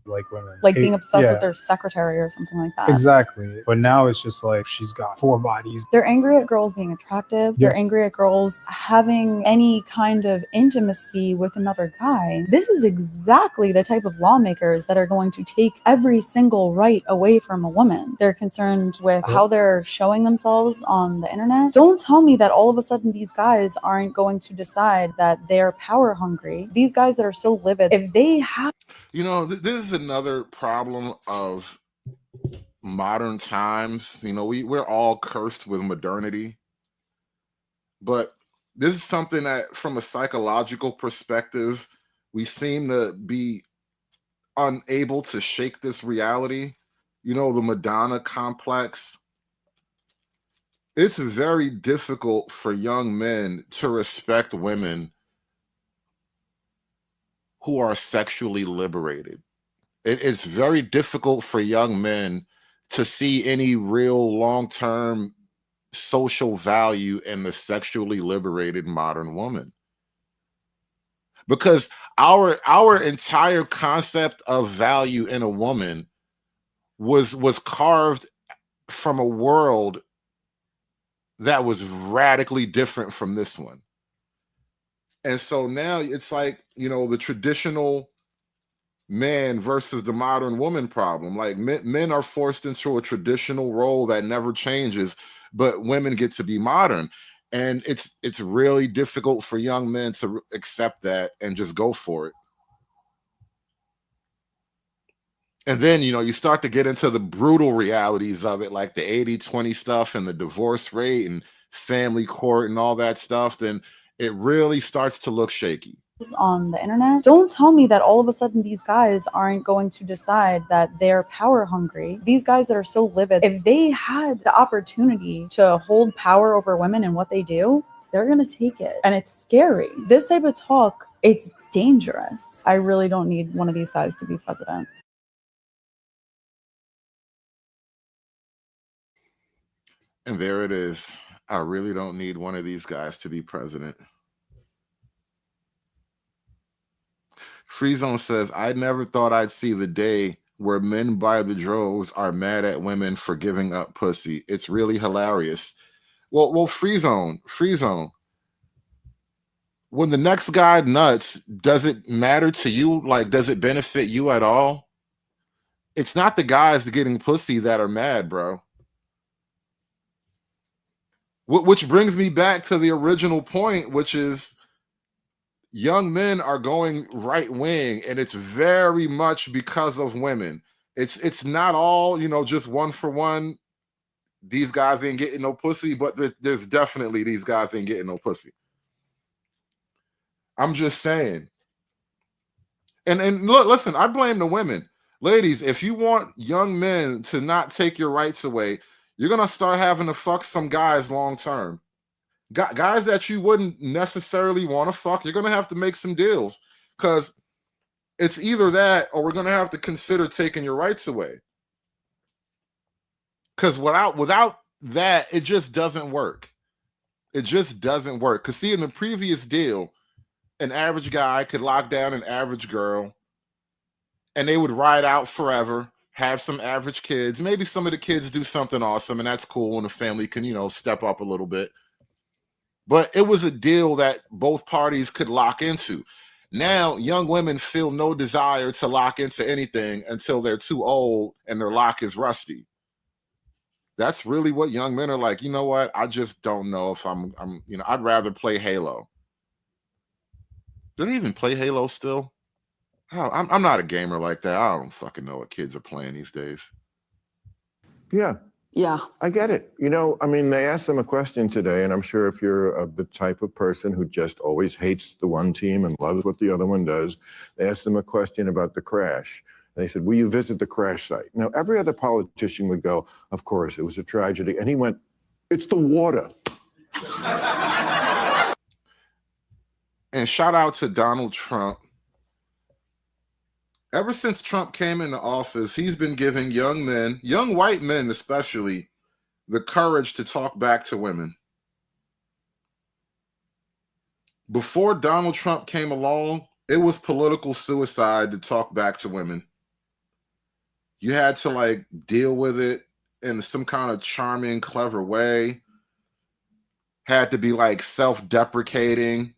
T: Like women.
S: Like being obsessed with their secretary or something like that.
T: Exactly. But now it's just like, she's got 4 bodies.
S: They're angry at girls being attractive. They're angry at girls having any kind of intimacy with another guy. This is exactly the type of lawmakers that are going to take every single right away from a woman. They're concerned with how they're showing themselves on the internet. Don't tell me that all of a sudden these guys aren't going to decide that they're power hungry. These guys that are so livid, if they have...
E: You know, this is another problem of modern times. You know, we're all cursed with modernity, but this is something that, from a psychological perspective, we seem to be unable to shake this reality. You know, the Madonna complex. It's very difficult for young men to respect women who are sexually liberated. It's very difficult for young men to see any real long-term social value in the sexually liberated modern woman. Because our entire concept of value in a woman was carved from a world that was radically different from this one. And so now it's like, you know, the traditional man versus the modern woman problem. Like men are forced into a traditional role that never changes, but women get to be modern. And it's really difficult for young men to accept that and just go for it. And then, you know, you start to get into the brutal realities of it, like the 80-20 stuff and the divorce rate and family court and all that stuff. Then it really starts to look shaky.
S: On the internet. Don't tell me that all of a sudden these guys aren't going to decide that they're power hungry. These guys that are so livid, if they had the opportunity to hold power over women and what they do, they're going to take it. And it's scary. This type of talk, it's dangerous. I really don't need one of these guys to be president.
E: And there it is. I really don't need one of these guys to be president. Free Zone says, I never thought I'd see the day where men by the droves are mad at women for giving up pussy. It's really hilarious. Well, Free Zone. When the next guy nuts, does it matter to you? Like, does it benefit you at all? It's not the guys getting pussy that are mad, bro. Which brings me back to the original point, which is young men are going right wing, and it's very much because of women. It's not all, just one for one. These guys ain't getting no pussy, but there's definitely these guys ain't getting no pussy. I'm just saying. And look, listen, I blame the women. Ladies, if you want young men to not take your rights away, you're going to start having to fuck some guys long term. Guys that you wouldn't necessarily want to fuck, you're going to have to make some deals, because it's either that or we're going to have to consider taking your rights away. Because without that, it just doesn't work. It just doesn't work. Because see, in the previous deal, an average guy could lock down an average girl, and they would ride out forever, have some average kids. Maybe some of the kids do something awesome, and that's cool, and the family can, step up a little bit. But it was a deal that both parties could lock into. Now, young women feel no desire to lock into anything until they're too old and their lock is rusty. That's really what young men are like. You know what? I just don't know if I'd rather play Halo. Do they even play Halo still? I'm not a gamer like that. I don't fucking know what kids are playing these days.
U: Yeah.
V: Yeah.
U: I get it. They asked them a question today, and I'm sure if you're the type of person who just always hates the one team and loves what the other one does, they asked them a question about the crash. They said, will you visit the crash site? Now, every other politician would go, of course, it was a tragedy. And he went, it's the water.
E: And shout out to Donald Trump. Ever since Trump came into office, he's been giving young men, young white men especially, the courage to talk back to women. Before Donald Trump came along, it was political suicide to talk back to women. You had to deal with it in some kind of charming, clever way. Had to be self-deprecating.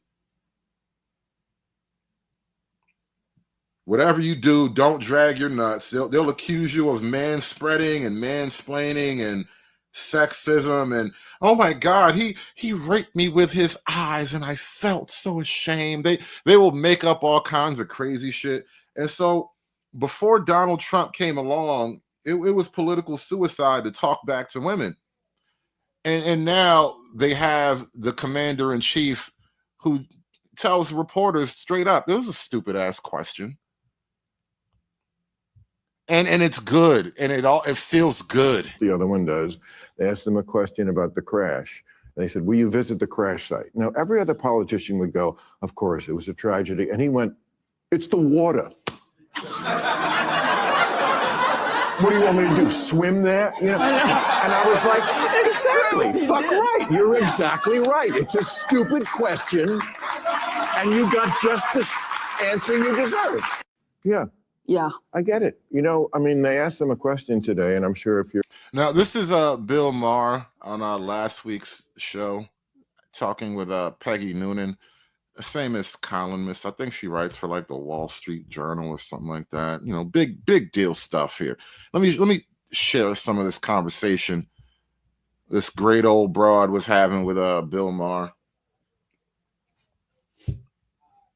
E: Whatever you do, don't drag your nuts. They'll accuse you of manspreading and mansplaining and sexism and, oh my God, he raped me with his eyes and I felt so ashamed. They will make up all kinds of crazy shit. And so before Donald Trump came along, it was political suicide to talk back to women. And now they have the commander-in-chief who tells reporters straight up, it was a stupid ass question. And it's good, and it feels good.
U: The other one does. They asked them a question about the crash. They said, will you visit the crash site? Now, every other politician would go, of course, it was a tragedy. And he went, it's the water. What do you want me to do, swim there? And I was like, exactly, fuck right. You're exactly right. It's a stupid question, and you got just the answer you deserve. Yeah.
V: Yeah.
U: I get it. They asked them a question today, and I'm sure if you're...
E: Now, this is Bill Maher on last week's show, talking with Peggy Noonan, a famous columnist. I think she writes for the Wall Street Journal or something like that. Big deal stuff here. Let me share some of this conversation this great old broad was having with Bill Maher.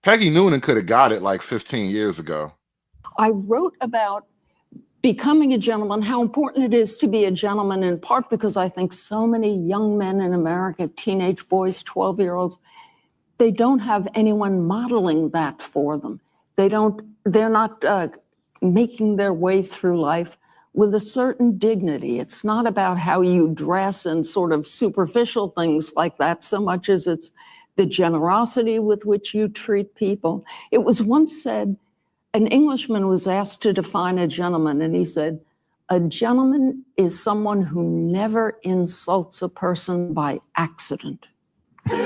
E: Peggy Noonan could have got it 15 years ago.
V: I wrote about becoming a gentleman, how important it is to be a gentleman, in part because I think so many young men in America, teenage boys, 12-year-olds, they don't have anyone modeling that for them. They're not making their way through life with a certain dignity. It's not about how you dress and sort of superficial things like that so much as it's the generosity with which you treat people. It was once said, an Englishman was asked to define a gentleman, and he said, A gentleman is someone who never insults a person by accident. A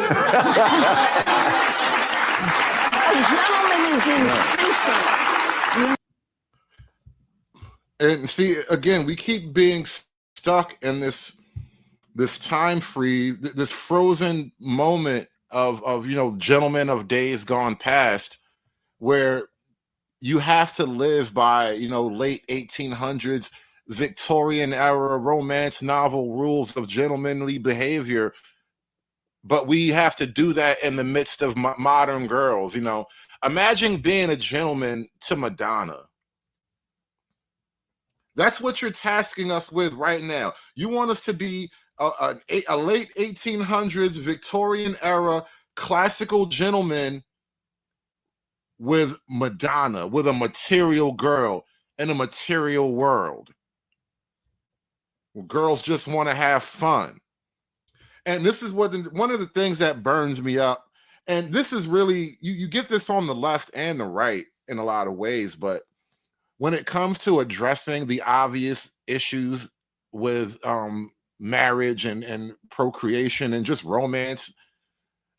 V: gentleman is intentional.
E: And see, again, we keep being stuck in this time freeze, this frozen moment of gentlemen of days gone past, where you have to live by late 1800s Victorian era romance novel rules of gentlemanly behavior, but we have to do that in the midst of modern girls. Imagine being a gentleman to Madonna. That's what you're tasking us with right now. You want us to be a late 1800s Victorian era classical gentleman with Madonna, with a material girl in a material world. Well, girls just want to have fun. And this is one of the things that burns me up. And this is really, you get this on the left and the right in a lot of ways, but when it comes to addressing the obvious issues with marriage and procreation and just romance,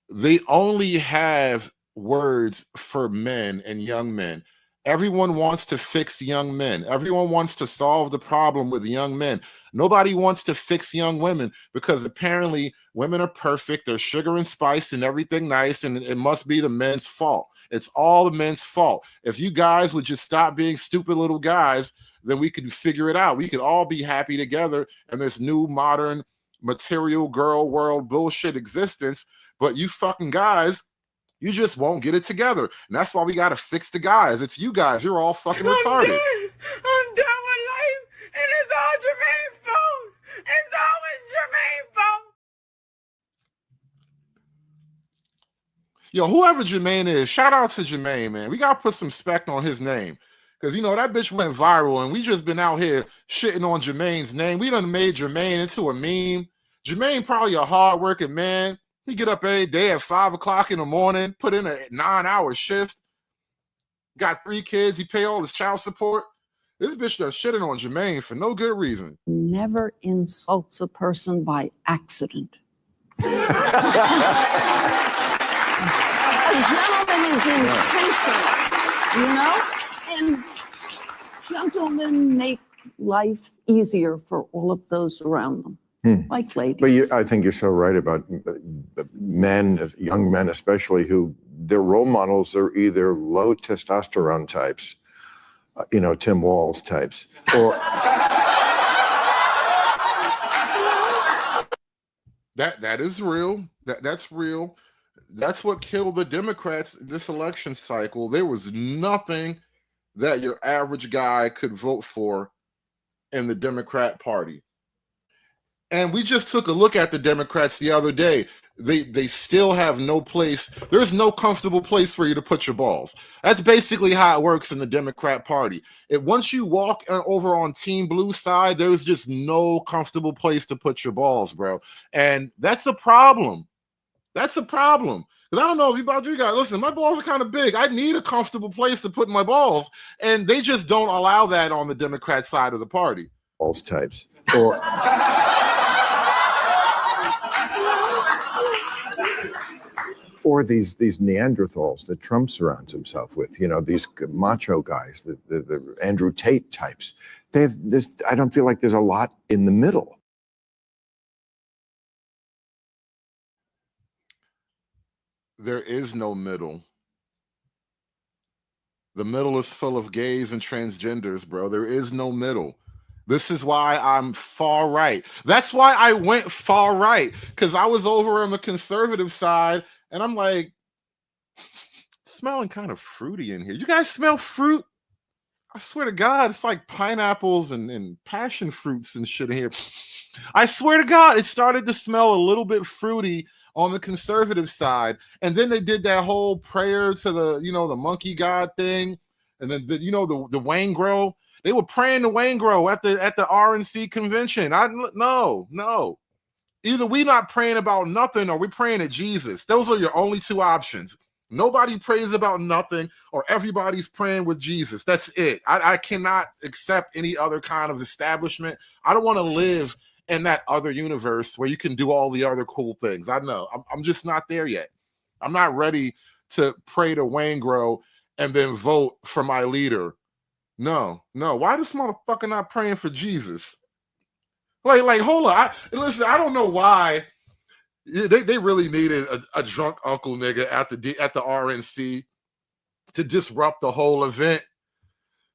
E: they only have words for men and young men. Everyone wants to fix young men. Everyone wants to solve the problem with young men. Nobody wants to fix young women, because apparently women are perfect. They're sugar and spice and everything nice, and it must be the men's fault. It's all the men's fault. If you guys would just stop being stupid little guys, then we could figure it out. We could all be happy together in this new modern material girl world bullshit existence. But you fucking guys, you just won't get it together. And that's why we got to fix the guys. It's you guys. You're all fucking retarded.
K: I'm done with life, and it's all Jermaine's fault. It's always Jermaine's fault.
E: Yo, whoever Jermaine is, shout out to Jermaine, man. We got to put some respect on his name. Because, that bitch went viral, and we just been out here shitting on Jermaine's name. We done made Jermaine into a meme. Jermaine probably a hardworking man. He get up every day at 5 o'clock in the morning, put in a 9-hour shift, got 3 kids, he pay all his child support. This bitch done shitting on Jermaine for no good reason.
V: Never insults a person by accident. A gentleman is intentional, and gentlemen make life easier for all of those around them. Like ladies.
U: But I think you're so right about men, young men especially, who their role models are either low testosterone types, Tim Walz types, or
E: that is real. That's real. That's what killed the Democrats this election cycle. There was nothing that your average guy could vote for in the Democrat Party. And we just took a look at the Democrats the other day. They still have no place. There's no comfortable place for you to put your balls. That's basically how it works in the Democrat Party. Once you walk over on Team Blue side, there's just no comfortable place to put your balls, bro. And that's a problem. That's a problem. Because I don't know if you guys, listen, my balls are kind of big. I need a comfortable place to put my balls. And they just don't allow that on the Democrat side of the party.
U: Balls types. Or these Neanderthals that Trump surrounds himself with, these macho guys, the Andrew Tate types. I don't feel like there's a lot in the middle.
E: There is no middle. The middle is full of gays and transgenders, bro. There is no middle. This is why I'm far right. That's why I went far right, because I was over on the conservative side, and I'm like, smelling kind of fruity in here. You guys smell fruit? I swear to God, it's like pineapples and passion fruits and shit in here. I swear to God, it started to smell a little bit fruity on the conservative side. And then they did that whole prayer to the, the monkey god thing. And then, the Wayne Grow. They were praying to Wayne Grow at the RNC convention. No. Either we not praying about nothing or we praying to Jesus. Those are your only two options. Nobody prays about nothing, or everybody's praying with Jesus. That's it. I cannot accept any other kind of establishment. I don't want to live in that other universe where you can do all the other cool things. I know. I'm just not there yet. I'm not ready to pray to Wayne Grow and then vote for my leader. No. Why this motherfucker not praying for Jesus? Like, hold on. Listen, I don't know why. They really needed a drunk uncle nigga at the RNC to disrupt the whole event.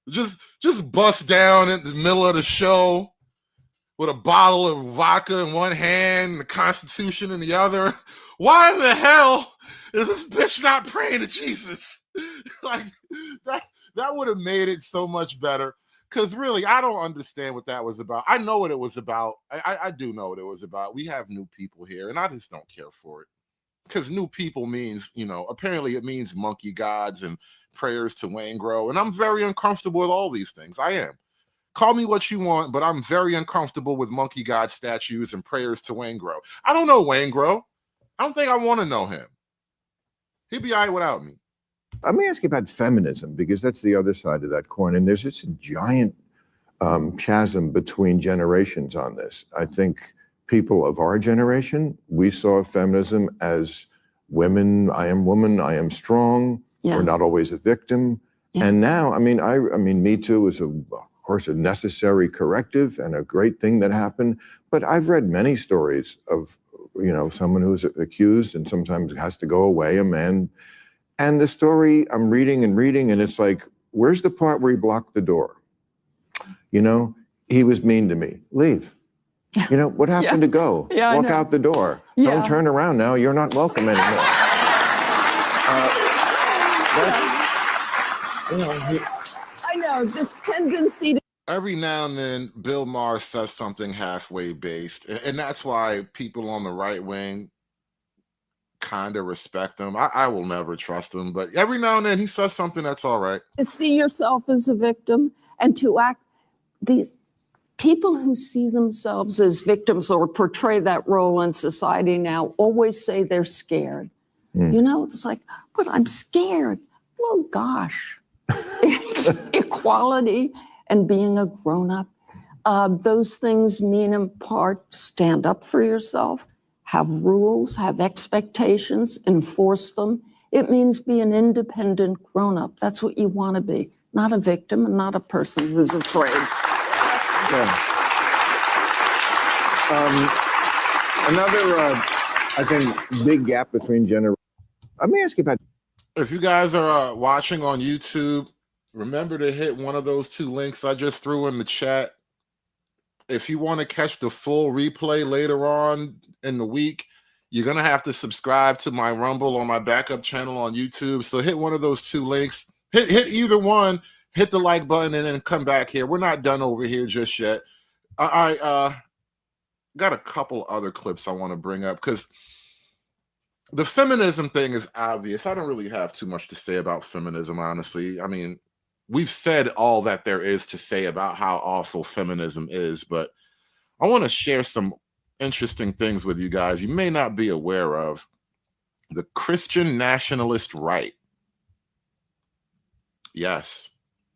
E: Just bust down in the middle of the show with a bottle of vodka in one hand and the Constitution in the other. Why in the hell is this bitch not praying to Jesus? Like that would have made it so much better. Because really, I don't understand what that was about. I know what it was about. I do know what it was about. We have new people here, and I just don't care for it. Because new people means, apparently it means monkey gods and prayers to Wayne Grow. And I'm very uncomfortable with all these things. I am. Call me what you want, but I'm very uncomfortable with monkey god statues and prayers to Wayne Grow. I don't know Wayne Grow. I don't think I want to know him. He'd be all right without me.
U: Let me ask you about feminism, because that's the other side of that coin. And there's just a giant chasm between generations on this. I think people of our generation, we saw feminism as women, I am woman, I am strong.
V: Yeah.
U: We're not always a victim.
V: Yeah.
U: And now, I mean, Me Too is, of course, a necessary corrective and a great thing that happened. But I've read many stories of, someone who's accused and sometimes has to go away, a man. And the story I'm reading, and it's like, where's the part where he blocked the door? He was mean to me. Leave. What happened to go?
V: Yeah,
U: Walk out the door.
V: Yeah.
U: Don't turn around now. You're not welcome anymore.
V: I know this tendency to.
E: Every now and then, Bill Maher says something halfway based. And that's why people on the right wing kind of respect him. I will never trust him, but every now and then he says something that's all right.
V: To see yourself as a victim and to act, these people who see themselves as victims or portray that role in society now always say they're scared. It's like, but I'm scared. Well, gosh, equality and being a grown-up, those things mean in part stand up for yourself, have rules, have expectations, enforce them. It means be an independent grown-up. That's what you want to be, not a victim and not a person who's afraid.
U: Yeah. Another, I think, big gap between generations. Let me ask you about.
E: If you guys are watching on YouTube, remember to hit one of those two links I just threw in the chat. If you want to catch the full replay later on in the week, you're going to have to subscribe to my Rumble on my backup channel on YouTube. So hit one of those two links. Hit either one. Hit the like button and then come back here. We're not done over here just yet. I got a couple other clips I want to bring up because the feminism thing is obvious. I don't really have too much to say about feminism, honestly. I mean, we've said all that there is to say about how awful feminism is, but I want to share some interesting things with you guys you may not be aware of. The Christian nationalist right. Yes.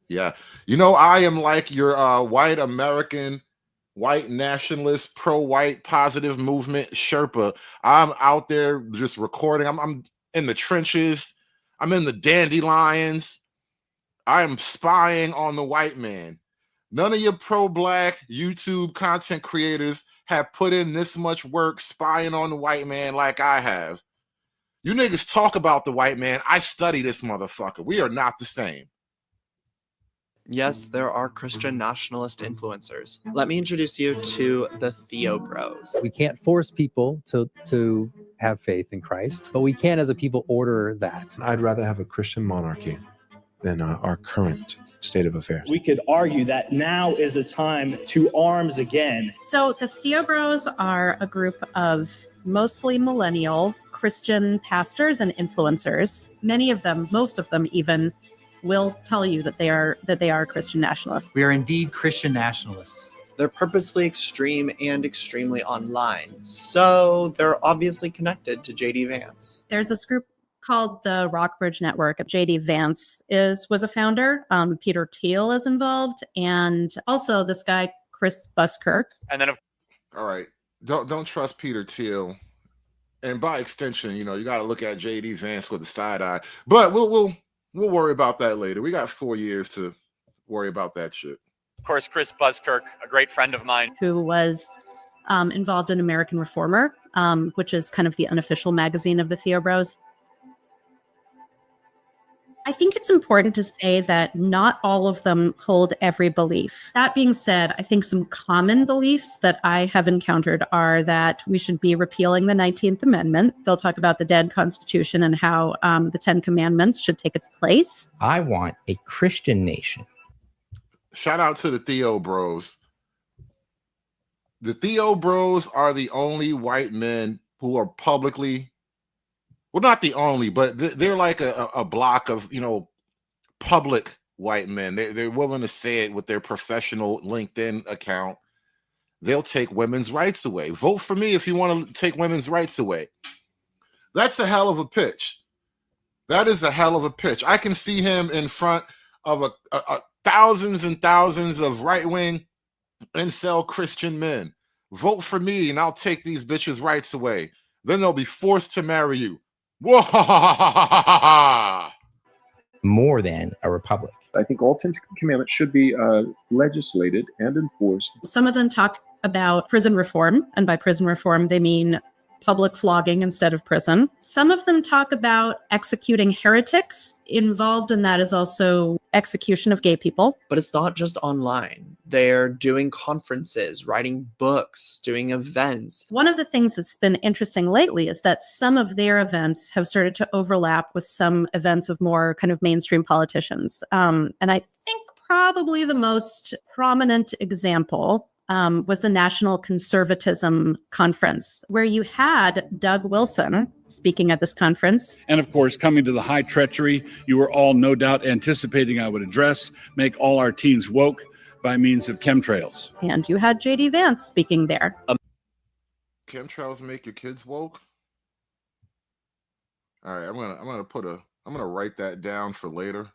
E: Yeah. I am like your white American, white nationalist, pro-white positive movement Sherpa. I'm out there just recording. I'm in the trenches. I'm in the dandelions. I am spying on the white man. None of your pro-black YouTube content creators have put in this much work spying on the white man like I have. You niggas talk about the white man. I study this motherfucker. We are not the same.
A: Yes, there are Christian nationalist influencers. Let me introduce you to the Theo Bros.
B: We can't force people to have faith in Christ, but we can as a people order that.
W: I'd rather have a Christian monarchy than our current state of affairs.
X: We could argue that now is a time to arms again.
Y: So the Theo Bros are a group of mostly millennial Christian pastors and influencers. Many of them, most of them even, will tell you that they are Christian nationalists.
Z: We are indeed Christian nationalists.
A: They're purposely extreme and extremely online, so they're obviously connected to J.D. Vance.
Y: There's this group called the Rockbridge Network. J.D. Vance was a founder. Peter Thiel is involved, and also this guy Chris Buskirk.
C: And then,
E: all right, don't trust Peter Thiel, and by extension, you got to look at J.D. Vance with the side eye. But we'll worry about that later. We got 4 years to worry about that shit.
C: of course, Chris Buskirk, a great friend of mine,
Y: who was involved in American Reformer, which is kind of the unofficial magazine of the Theo Bros. I think it's important to say that not all of them hold every belief. That being said, I think some common beliefs that I have encountered are that we should be repealing the 19th Amendment. They'll talk about the dead Constitution and how the 10 Commandments should take its place.
D: I want a Christian nation.
E: Shout out to the Theo Bros. The Theo Bros are the only white men who are publicly, well, not the only, but they're like a block of, public white men. They're willing to say it with their professional LinkedIn account. They'll take women's rights away. Vote for me if you want to take women's rights away. That's a hell of a pitch. That is a hell of a pitch. I can see him in front of thousands and thousands of right-wing incel Christian men. Vote for me and I'll take these bitches' rights away. Then they'll be forced to marry you.
D: More than a republic.
F: I think all 10 commandments should be legislated and enforced.
Y: Some of them talk about prison reform, and by prison reform, they mean public flogging instead of prison. Some of them talk about executing heretics. Involved in that is also execution of gay people.
A: But it's not just online. They're doing conferences, writing books, doing events.
Y: One of the things that's been interesting lately is that some of their events have started to overlap with some events of more kind of mainstream politicians. And I think probably the most prominent example was the National Conservatism Conference, where you had Doug Wilson speaking at this conference.
G: And of course, coming to the high treachery, you were all no doubt anticipating I would address, make all our teens woke by means of chemtrails.
Y: And you had J.D. Vance speaking there.
E: Chemtrails make your kids woke? All right, I'm gonna write that down for later.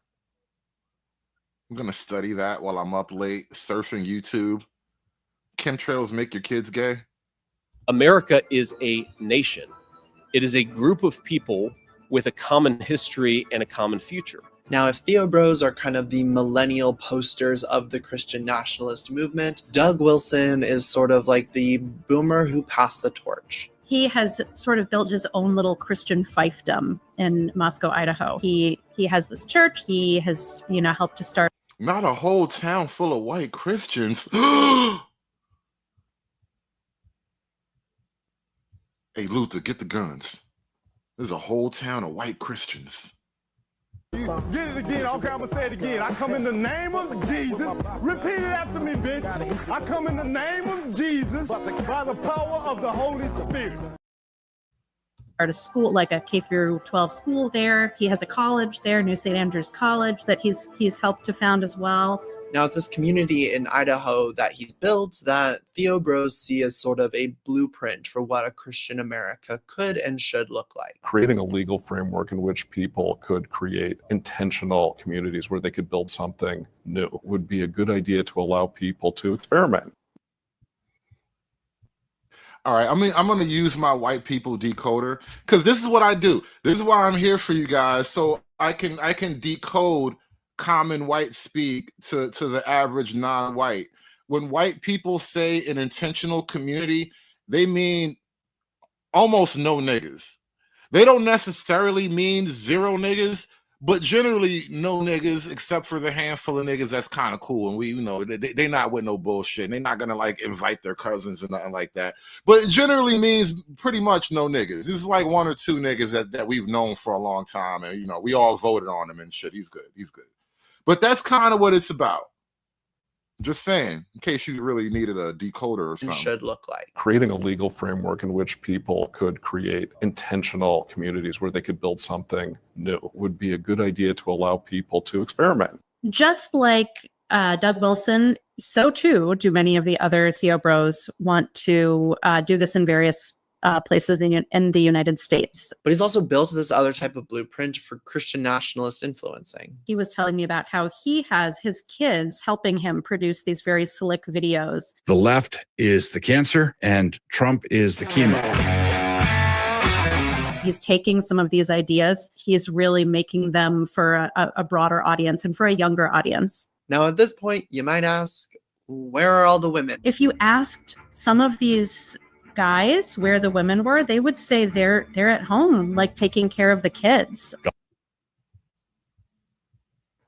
E: I'm gonna study that while I'm up late surfing YouTube. Chemtrails make your kids gay?
Q: America is a nation. It is a group of people with a common history and a common future.
A: Now, if Theo Bros are kind of the millennial posters of the Christian nationalist movement, Doug Wilson is sort of like the boomer who passed the torch.
Y: He has sort of built his own little Christian fiefdom in Moscow, Idaho. He has this church. He has, helped to start.
E: Not a whole town full of white Christians. Hey, Luther, get the guns. There's a whole town of white Christians.
H: Get it again. Okay, I'm gonna say it again. I come in the name of Jesus. Repeat it after me, bitch. I come in the name of Jesus by the power of the Holy Spirit.
Y: Start a school, like a K through 12 school there. He has a college there, New St. Andrews College, that he's helped to found as well.
A: Now, it's this community in Idaho that he's built that Theo Bros see as sort of a blueprint for what a Christian America could and should look like.
I: Creating a legal framework in which people could create intentional communities where they could build something new would be a good idea to allow people to experiment.
E: All right, I'm going to use my white people decoder because this is what I do. This is why I'm here for you guys, so I can decode common white speak to the average non-white. When white people say an intentional community, they mean almost no niggas. They don't necessarily mean zero niggas, but generally no niggas except for the handful of niggas that's kind of cool. And we, they not with no bullshit. They're not gonna like invite their cousins or nothing like that. But it generally means pretty much no niggas. This is like one or two niggas that we've known for a long time, and we all voted on him and shit. He's good. But that's kind of what it's about. Just saying, in case you really needed a decoder or something.
A: It should look like.
I: Creating a legal framework in which people could create intentional communities where they could build something new would be a good idea to allow people to experiment.
Y: Just like Doug Wilson, so too do many of the other Theo Bros want to do this in various places in the United States.
A: But he's also built this other type of blueprint for Christian nationalist influencing.
Y: He was telling me about how he has his kids helping him produce these very slick videos.
G: The left is the cancer and Trump is the chemo.
Y: He's taking some of these ideas, he's really making them for a broader audience and for a younger audience.
A: Now, at this point, you might ask, where are all the women?
Y: If you asked some of these guys where the women were, they would say they're at home, like taking care of the kids.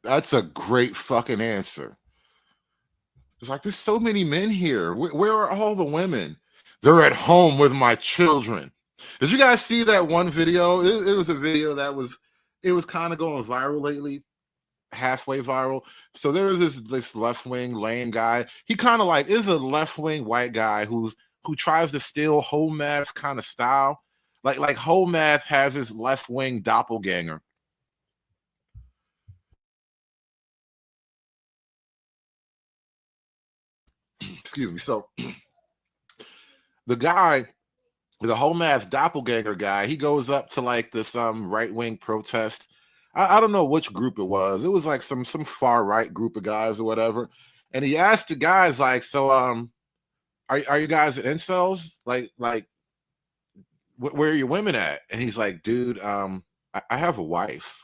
E: That's a great fucking answer. It's like, there's so many men here. Where are all the women? They're at home with my children. Did you guys see that one video? It was a video that was kind of going viral lately, halfway viral. So there was this left-wing lame guy. He kind of like is a left-wing white guy who tries to steal whole math's kind of style. Like whole math has his left-wing doppelganger. Excuse me. So the guy, the whole math doppelganger guy, he goes up to like this right-wing protest. I don't know which group it was. It was like some far right group of guys or whatever. And he asked the guys like, so are you guys at incels? Like where are your women at? And he's like, dude, I have a wife.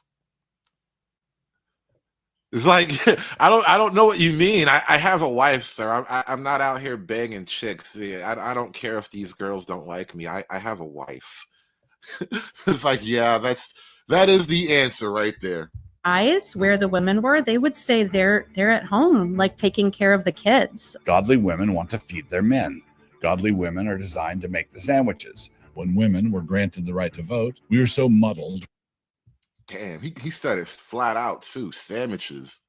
E: It's like, I don't know what you mean. I have a wife, sir. I'm not out here begging chicks. I don't care if these girls don't like me. I have a wife. It's like, yeah, that is the answer right there.
Y: Guys where the women were, they would say they're at home, like taking care of the kids.
G: Godly women want to feed their men. Godly women are designed to make the sandwiches. When women were granted the right to vote, we were so muddled.
E: Damn, he said it flat out too. Sandwiches.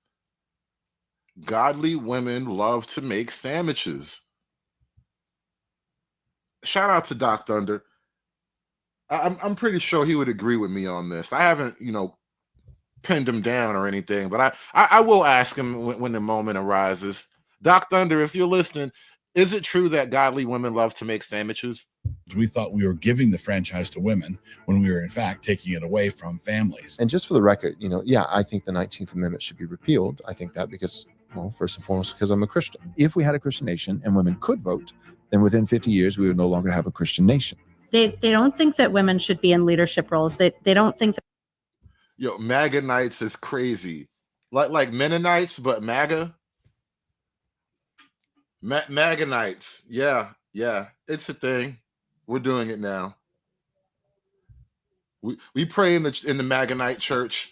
E: Godly women love to make sandwiches. Shout out to Doc Thunder. I'm pretty sure he would agree with me on this. I haven't, pinned him down or anything, but I will ask him when the moment arises. Doc Thunder, if you're listening, is it true that godly women love to make sandwiches?
G: We thought we were giving the franchise to women when we were in fact taking it away from families.
W: And just for the record, yeah, I think the 19th Amendment should be repealed. I think that because, well, first and foremost, because I'm a Christian. If we had a Christian nation and women could vote, then within 50 years, we would no longer have a Christian nation.
Y: They don't think that women should be in leadership roles. They don't think that.
E: Yo, MAGA Knights is crazy. Like Mennonites, but MAGA. MAGA Knights. Yeah, it's a thing. We're doing it now. We pray in the MAGA Knight church.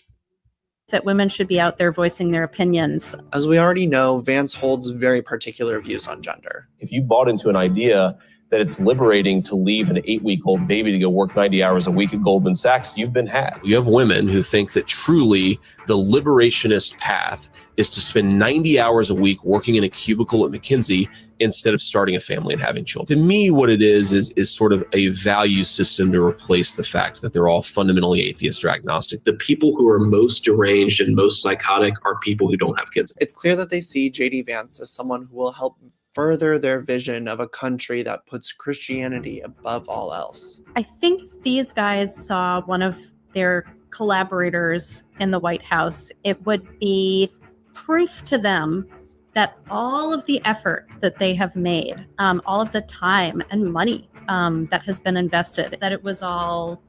Y: That women should be out there voicing their opinions.
A: As we already know, Vance holds very particular views on gender.
J: If you bought into an idea that it's liberating to leave an 8-week-old baby to go work 90 hours a week at Goldman Sachs, you've been had.
L: You have women who think that truly the liberationist path is to spend 90 hours a week working in a cubicle at McKinsey instead of starting a family and having children. To me, what it is sort of a value system to replace the fact that they're all fundamentally atheist or agnostic. The people who are most deranged and most psychotic are people who don't have kids.
A: It's clear that they see J.D. Vance as someone who will help further their vision of a country that puts Christianity above all else.
Y: I think if these guys saw one of their collaborators in the White House, it would be proof to them that all of the effort that they have made, all of the time and money that has been invested, that it was all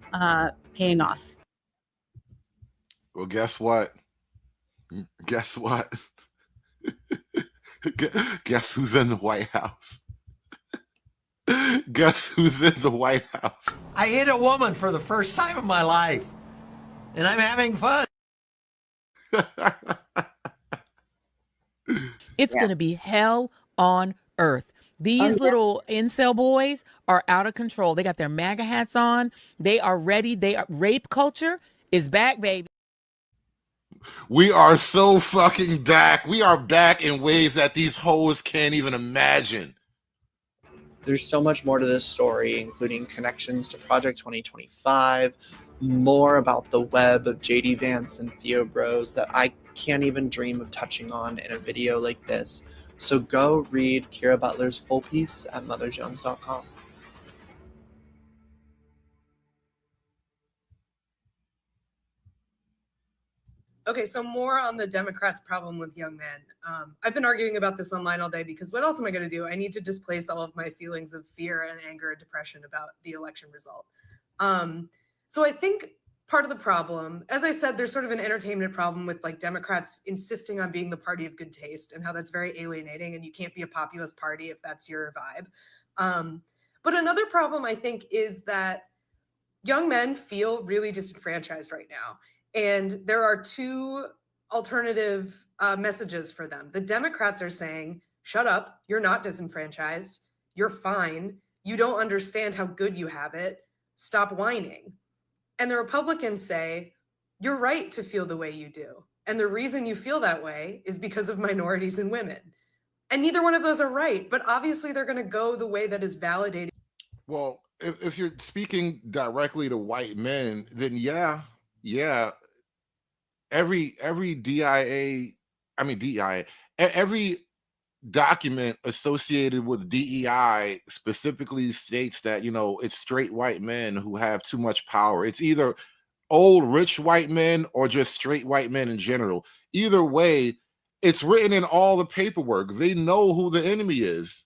Y: paying off.
E: Well, guess what? Guess what? Guess who's in the White House? Guess who's in the White House?
M: I hit a woman for the first time in my life, and I'm having fun.
N: It's going to be hell on earth. These little incel boys are out of control. They got their MAGA hats on. They are ready. Rape culture is back, baby.
E: We are so fucking back. We are back in ways that these hoes can't even imagine.
A: There's so much more to this story, including connections to Project 2025, more about the web of J.D. Vance and Theo Bros that I can't even dream of touching on in a video like this. So go read Kira Butler's full piece at motherjones.com.
K: Okay, so more on the Democrats' problem with young men. I've been arguing about this online all day because what else am I going to do? I need to displace all of my feelings of fear and anger and depression about the election result. So I think part of the problem, as I said, there's sort of an entertainment problem with like Democrats insisting on being the party of good taste and how that's very alienating, and you can't be a populist party if that's your vibe. But another problem, I think, is that young men feel really disenfranchised right now. And there are two alternative messages for them. The Democrats are saying, shut up, you're not disenfranchised, you're fine, you don't understand how good you have it, stop whining. And the Republicans say, you're right to feel the way you do. And the reason you feel that way is because of minorities and women. And neither one of those are right, but obviously they're going to go the way that is validated.
E: Well, if you're speaking directly to white men, then yeah, every every document associated with DEI specifically states that, you know, it's straight white men who have too much power. It's either old rich white men or just straight white men in general. Either way, it's written in all the paperwork. They know who the enemy is,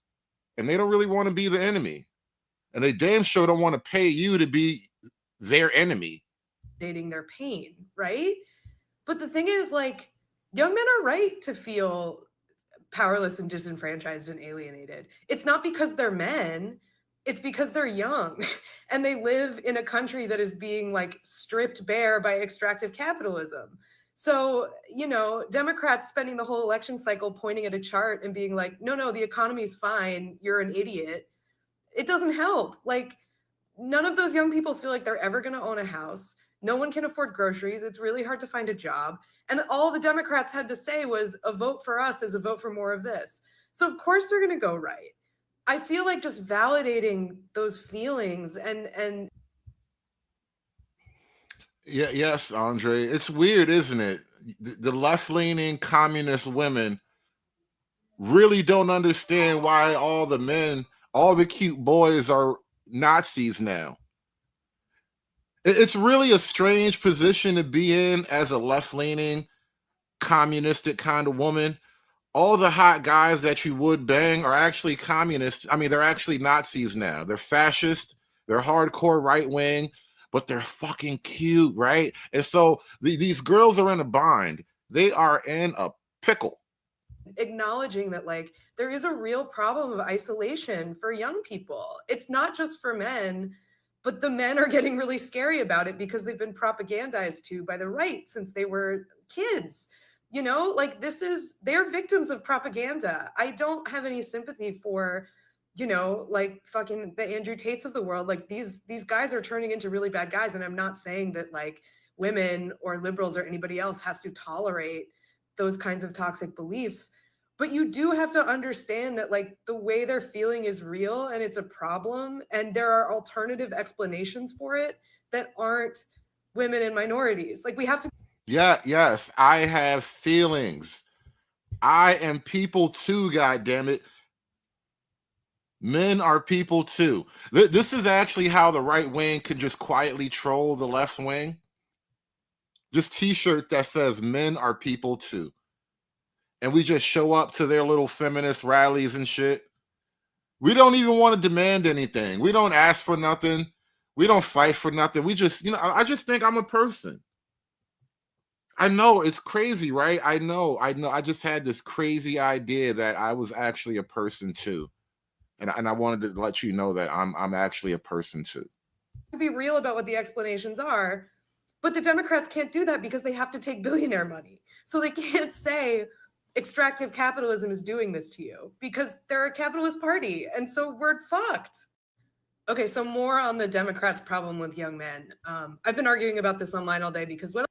E: and they don't really want to be the enemy. And they damn sure don't want to pay you to be their enemy.
K: Dating their pain, right? But the thing is, like, young men are right to feel powerless and disenfranchised and alienated. It's not because they're men, it's because they're young and they live in a country that is being like stripped bare by extractive capitalism. So, you know, Democrats spending the whole election cycle pointing at a chart and being like, no, the economy's fine, you're an idiot. It doesn't help. Like, none of those young people feel like they're ever going to own a house. No one can afford groceries. It's really hard to find a job. And all the Democrats had to say was a vote for us is a vote for more of this. So of course they're going to go right. I feel like just validating those feelings and
E: Yes, Andre. It's weird, isn't it? The left-leaning communist women really don't understand why all the men, all the cute boys are Nazis now. It's really a strange position to be in as a left-leaning, communistic kind of woman. All the hot guys that you would bang are actually communists. I mean, they're actually Nazis now. They're fascist. They're hardcore right-wing, but they're fucking cute, right? And so these girls are in a bind. They are in a pickle.
K: acknowledging that like there is a real problem of isolation for young people. It's not just for men, but the men are getting really scary about it because they've been propagandized to by the right since they were kids. You know, like they're victims of propaganda. I don't have any sympathy for, you know, like fucking the Andrew Tates of the world. Like these guys are turning into really bad guys. And I'm not saying that like women or liberals or anybody else has to tolerate those kinds of toxic beliefs. But you do have to understand that like the way they're feeling is real and it's a problem. And there are alternative explanations for it that aren't women and minorities. Like we have to.
E: Yeah, yes, I have feelings. I am people too, goddammit. Men are people too. This is actually how the right wing can just quietly troll the left wing. Just t-shirt that says men are people too. And we just show up to their little feminist rallies and shit. We don't even want to demand anything. We don't ask for nothing. We don't fight for nothing. We just, you know, I just think I'm a person. I know it's crazy, right? I know. I just had this crazy idea that I was actually a person too. And I wanted to let you know that I'm actually a person too.
K: To be real about what the explanations are, but the Democrats can't do that because they have to take billionaire money. So they can't say extractive capitalism is doing this to you because they're a capitalist party. And so we're fucked. Okay, so more on the Democrats' problem with young men. I've been arguing about this online all day because what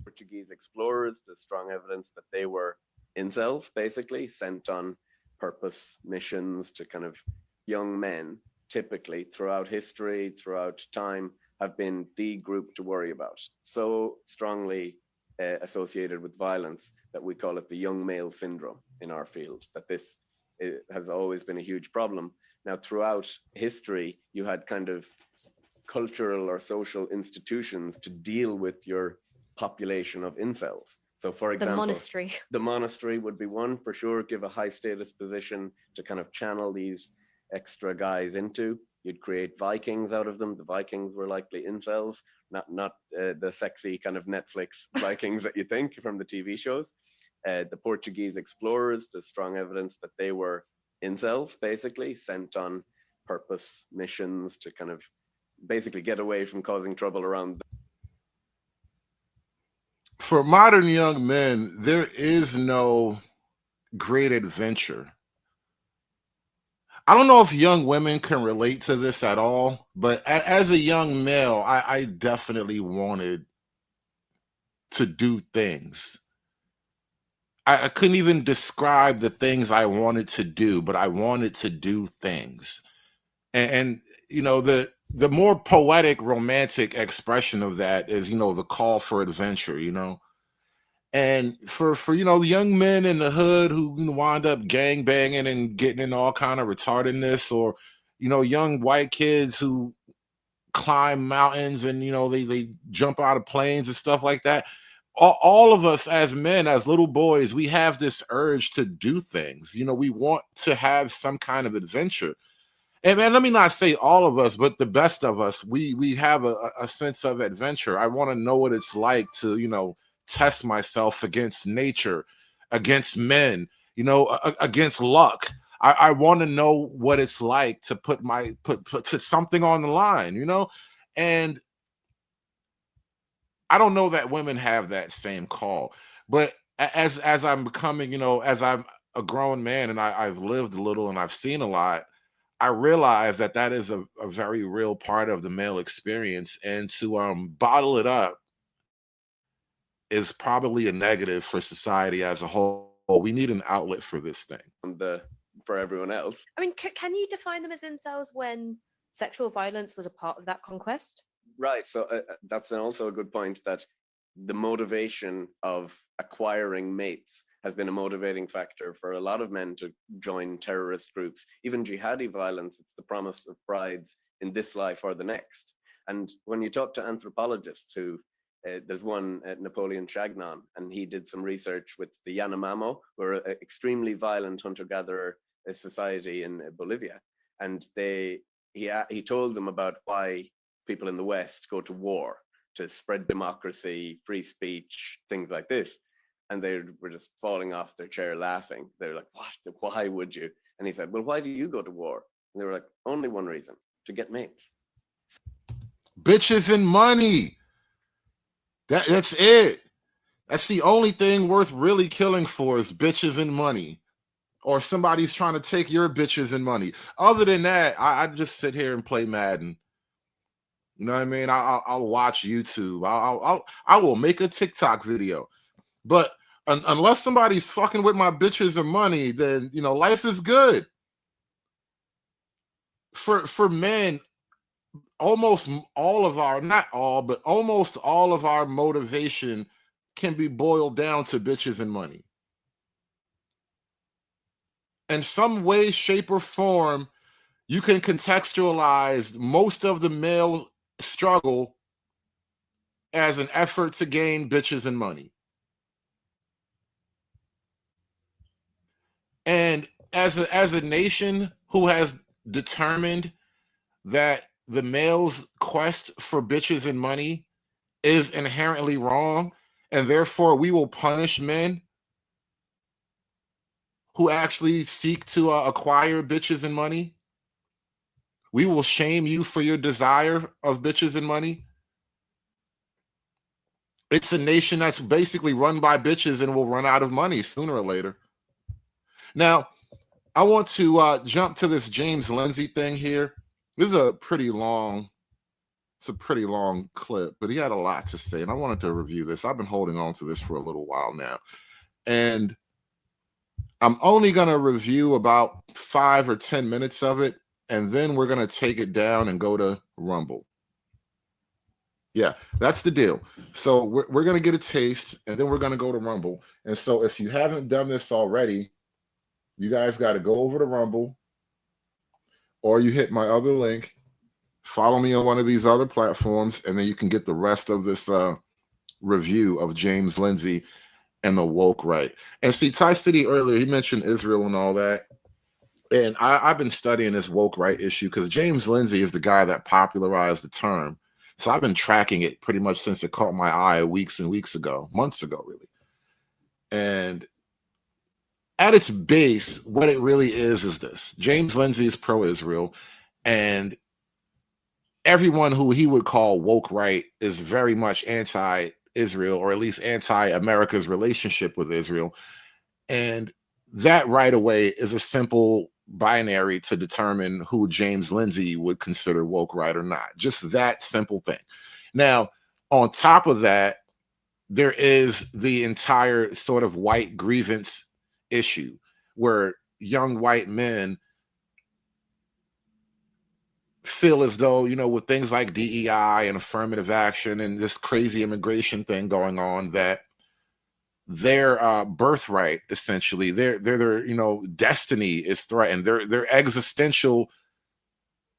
O: Portuguese explorers, there's strong evidence that they were incels, basically sent on purpose missions to kind of young men, typically throughout history, throughout time, have been the group to worry about. So strongly associated with violence that we call it the young male syndrome in our field, that this has always been a huge problem. Now, throughout history, you had kind of cultural or social institutions to deal with your population of incels. So for example, the monastery would be one for sure, give a high status position to kind of channel these extra guys into. You'd create Vikings out of them. The Vikings were likely incels, not the sexy kind of Netflix Vikings that you think from the TV shows. The Portuguese explorers, there's strong evidence that they were incels, basically sent on purpose missions to kind of basically get away from causing trouble around.
E: For modern young men, there is no great adventure. I don't know if young women can relate to this at all, but as a young male, I definitely wanted to do things. I couldn't even describe the things I wanted to do, but I wanted to do things. And you know, the more poetic, romantic expression of that is, you know, the call for adventure, you know. And for you know, the young men in the hood who wind up gang banging and getting in all kind of retardedness, or you know, young white kids who climb mountains and you know they jump out of planes and stuff like that. All of us as men, as little boys, we have this urge to do things. You know, we want to have some kind of adventure. And man, let me not say all of us, but the best of us, we have a sense of adventure. I want to know what it's like to, you know, test myself against nature, against men, you know, against luck. I want to know what it's like to put something on the line, you know. And I don't know that women have that same call, but as I'm becoming, you know, as I'm a grown man and I've lived a little and I've seen a lot, I realize that that is a very real part of the male experience, and to bottle it up is probably a negative for society as a whole. We need an outlet for this thing.
O: For everyone else.
P: I mean, can you define them as incels when sexual violence was a part of that conquest?
O: Right. So that's also a good point, that the motivation of acquiring mates has been a motivating factor for a lot of men to join terrorist groups. Even jihadi violence, it's the promise of brides in this life or the next. And when you talk to anthropologists who, there's one, Napoleon Chagnon, and he did some research with the Yanomamo, who are an extremely violent hunter-gatherer society in Bolivia. And he told them about why people in the West go to war, to spread democracy, free speech, things like this. And they were just falling off their chair laughing. They were like, what? Why would you? And he said, well, why do you go to war? And they were like, only one reason, to get mates.
E: Bitches and money. That's it. That's the only thing worth really killing for, is bitches and money. Or somebody's trying to take your bitches and money. Other than that, I just sit here and play Madden. You know what I mean? I'll watch YouTube. I will make a TikTok video. But unless somebody's fucking with my bitches or money, then you know, life is good. For men, almost all of our, not all, but almost all of our motivation can be boiled down to bitches and money. In some way, shape, or form, you can contextualize most of the male struggle as an effort to gain bitches and money. And as a nation who has determined that the male's quest for bitches and money is inherently wrong, and therefore we will punish men who actually seek to acquire bitches and money. We will shame you for your desire of bitches and money. It's a nation that's basically run by bitches and will run out of money sooner or later. Now, I want to jump to this James Lindsay thing here. This is a pretty long clip, but he had a lot to say, and I wanted to review this. I've been holding on to this for a little while now, and I'm only going to review about 5 or 10 minutes of it, and then we're going to take it down and go to Rumble. Yeah, that's the deal. So we're going to get a taste, and then we're going to go to Rumble. And so if you haven't done this already, you guys got to go over to Rumble, or you hit my other link, follow me on one of these other platforms, and then you can get the rest of this review of James Lindsay and the woke right. And see, Ty City earlier, he mentioned Israel and all that. And I've been studying this woke right issue because James Lindsay is the guy that popularized the term. So I've been tracking it pretty much since it caught my eye weeks and weeks ago, months ago, really. And at its base, what it really is this. James Lindsay is pro-Israel, and everyone who he would call woke right is very much anti-Israel, or at least anti-America's relationship with Israel. And that right away is a simple binary to determine who James Lindsay would consider woke right or not. Just that simple thing. Now, on top of that, there is the entire sort of white grievance issue where young white men feel as though, you know, with things like DEI and affirmative action and this crazy immigration thing going on, that their birthright, essentially, their you know, destiny is threatened. Their existential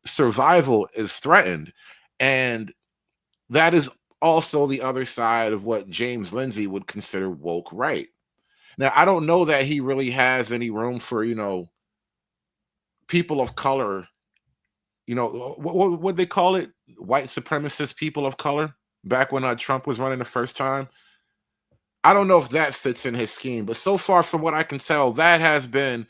E: survival is threatened. And that is also the other side of what James Lindsay would consider woke right. Now, I don't know that he really has any room for, you know, people of color, you know, what they call it? White supremacist people of color, back when Trump was running the first time. I don't know if that fits in his scheme, but so far from what I can tell, that has been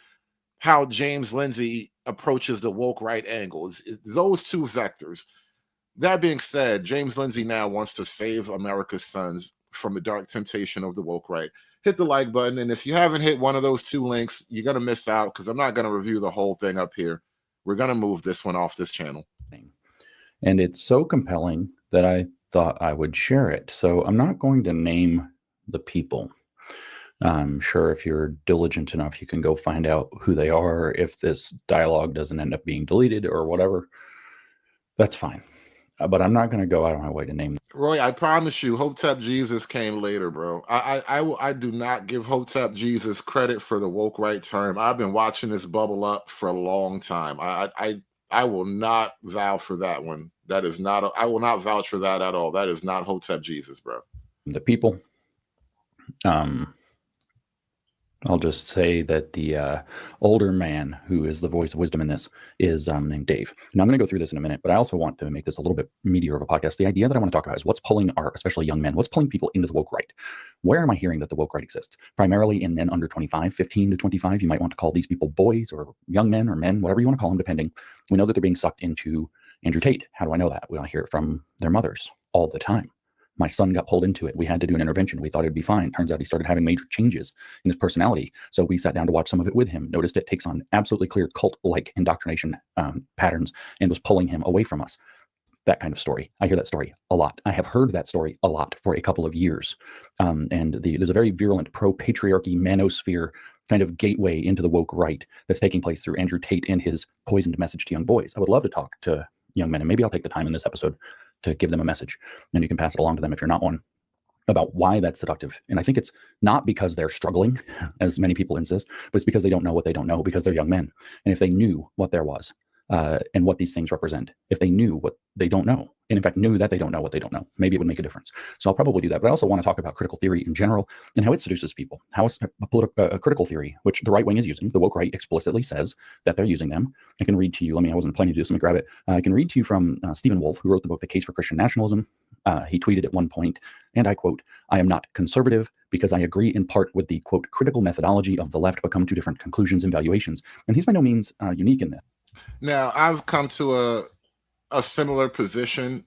E: how James Lindsay approaches the woke right angle, is those two vectors. That being said, James Lindsay now wants to save America's sons from the dark temptation of the woke right. Hit the like button, and if you haven't hit one of those two links, you're going to miss out, because I'm not going to review the whole thing up here. We're going to move this one off this channel.
B: And it's so compelling that I thought I would share it. So I'm not going to name the people. I'm sure if you're diligent enough, you can go find out who they are. If this dialogue doesn't end up being deleted or whatever, that's fine. But I'm not going to go out of my way to name them.
E: Roy, I promise you, Hotep Jesus came later, bro. I do not give Hotep Jesus credit for the woke right term. I've been watching this bubble up for a long time. I will not vow for that one. That is not. I will not vouch for that at all. That is not Hotep Jesus, bro.
B: The people. I'll just say that the older man who is the voice of wisdom in this is named Dave. Now, I'm going to go through this in a minute, but I also want to make this a little bit meatier of a podcast. The idea that I want to talk about is what's pulling our, especially young men, what's pulling people into the woke right? Where am I hearing that the woke right exists? Primarily in men under 25, 15 to 25. You might want to call these people boys or young men or men, whatever you want to call them, depending. We know that they're being sucked into Andrew Tate. How do I know that? Well, I hear it from their mothers all the time. My son got pulled into it. We had to do an intervention. We thought it'd be fine. Turns out he started having major changes in his personality. So we sat down to watch some of it with him. Noticed it takes on absolutely clear cult-like indoctrination patterns and was pulling him away from us. That kind of story. I hear that story a lot. I have heard that story a lot for a couple of years. There's a very virulent pro-patriarchy manosphere kind of gateway into the woke right that's taking place through Andrew Tate and his poisoned message to young boys. I would love to talk to young men, and maybe I'll take the time in this episode to give them a message, and you can pass it along to them if you're not one, about why that's seductive. And I think it's not because they're struggling, as many people insist, but it's because they don't know what they don't know, because they're young men. And if they knew what there was and what these things represent, if they knew what they don't know, and in fact knew that they don't know what they don't know, maybe it would make a difference. So I'll probably do that. But I also want to talk about critical theory in general and how it seduces people, how it's a critical theory, which the right wing is using. The woke right explicitly says that they're using them. I can read to you. I wasn't planning to do this. Let me grab it. I can read to you from Stephen Wolfe, who wrote the book, The Case for Christian Nationalism. He tweeted at one point, and I quote, "I am not conservative because I agree in part with the, quote, critical methodology of the left, but come to different conclusions and valuations." And he's by no means unique in this.
E: Now, I've come to a similar position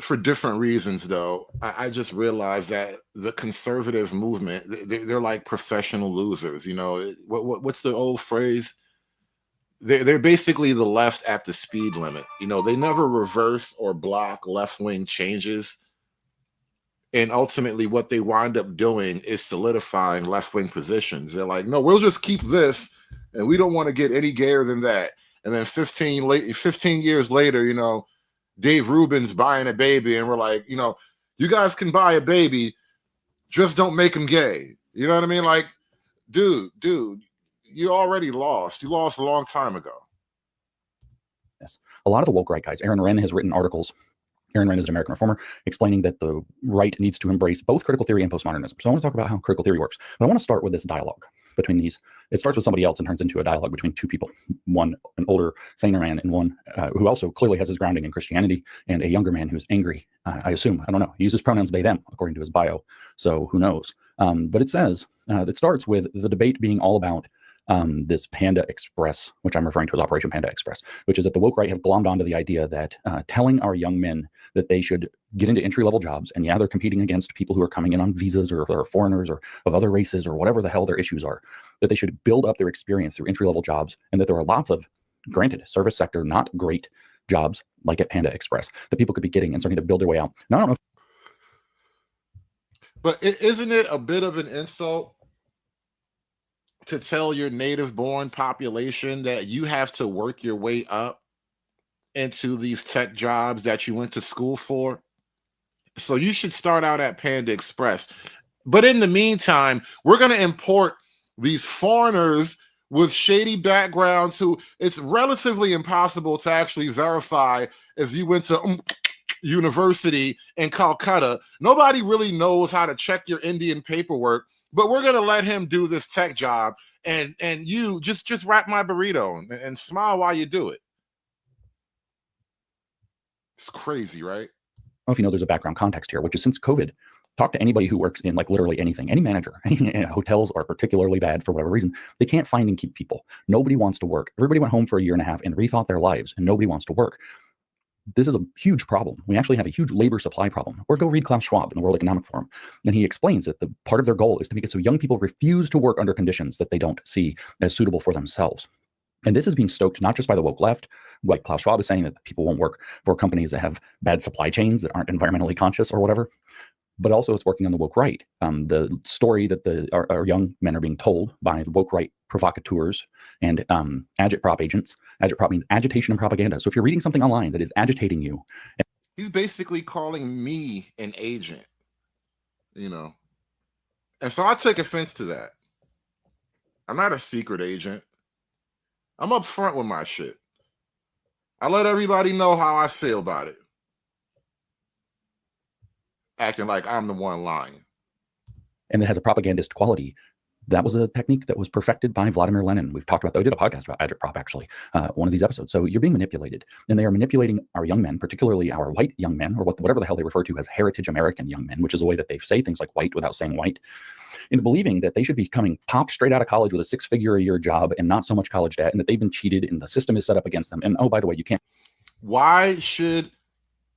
E: for different reasons, though. I just realized that the conservative movement, they're like professional losers. You know, what's the old phrase? They're basically the left at the speed limit. You know, they never reverse or block left-wing changes. And ultimately what they wind up doing is solidifying left-wing positions. They're like, no, we'll just keep this, and we don't want to get any gayer than that. And then 15 years later, you know, Dave Rubin's buying a baby, and we're like, you know, you guys can buy a baby, just don't make him gay. You know what I mean? Like, dude, you already lost. You lost a long time ago.
B: this. A lot of the woke right guys, Aaron Wren has written articles. Aaron Wren is an American reformer explaining that the right needs to embrace both critical theory and postmodernism. So I want to talk about how critical theory works. But I want to start with this dialogue between these. It starts with somebody else and turns into a dialogue between two people, one an older, saner man and one who also clearly has his grounding in Christianity, and a younger man who's angry, I assume. I don't know. He uses pronouns they, them, according to his bio. So who knows? But it says, it starts with the debate being all about this Panda Express, which I'm referring to as Operation Panda Express, which is that the woke right have glommed onto the idea that telling our young men that they should get into entry-level jobs, and yeah, they're competing against people who are coming in on visas or foreigners or of other races or whatever the hell their issues are, that they should build up their experience through entry-level jobs, and that there are lots of, granted, service sector, not great jobs like at Panda Express that people could be getting and starting to build their way out. Now, I don't know.
E: But isn't it a bit of an insult to tell your native-born population that you have to work your way up into these tech jobs that you went to school for? So you should start out at Panda Express. But in the meantime, we're going to import these foreigners with shady backgrounds who it's relatively impossible to actually verify if you went to university in Calcutta. Nobody really knows how to check your Indian paperwork, but we're going to let him do this tech job, and you just wrap my burrito and smile while you do it. It's crazy, right?
B: I don't know if you know there's a background context here, which is since COVID, talk to anybody who works in like literally anything, any manager. Hotels are particularly bad for whatever reason. They can't find and keep people. Nobody wants to work. Everybody went home for a year and a half and rethought their lives, and nobody wants to work. This is a huge problem. We actually have a huge labor supply problem. Or go read Klaus Schwab in the World Economic Forum. And he explains that the part of their goal is to make it so young people refuse to work under conditions that they don't see as suitable for themselves. And this is being stoked not just by the woke left, like Klaus Schwab is saying that people won't work for companies that have bad supply chains that aren't environmentally conscious or whatever, but also it's working on the woke right. The story that our young men are being told by the woke right provocateurs and agitprop agents. Agitprop means agitation and propaganda. So if you're reading something online that is agitating you.
E: He's basically calling me an agent, you know. And so I take offense to that. I'm not a secret agent. I'm upfront with my shit. I let everybody know how I feel about it. Acting like I'm the one lying.
B: And it has a propagandist quality. That was a technique that was perfected by Vladimir Lenin. We've talked about that. We did a podcast about agitprop, actually, one of these episodes. So you're being manipulated. And they are manipulating our young men, particularly our white young men, or whatever the hell they refer to as heritage American young men, which is a way that they say things like white without saying white, into believing that they should be coming popped straight out of college with a 6-figure-a-year job and not so much college debt, and that they've been cheated and the system is set up against them. And oh, by the way, you can't.
E: Why should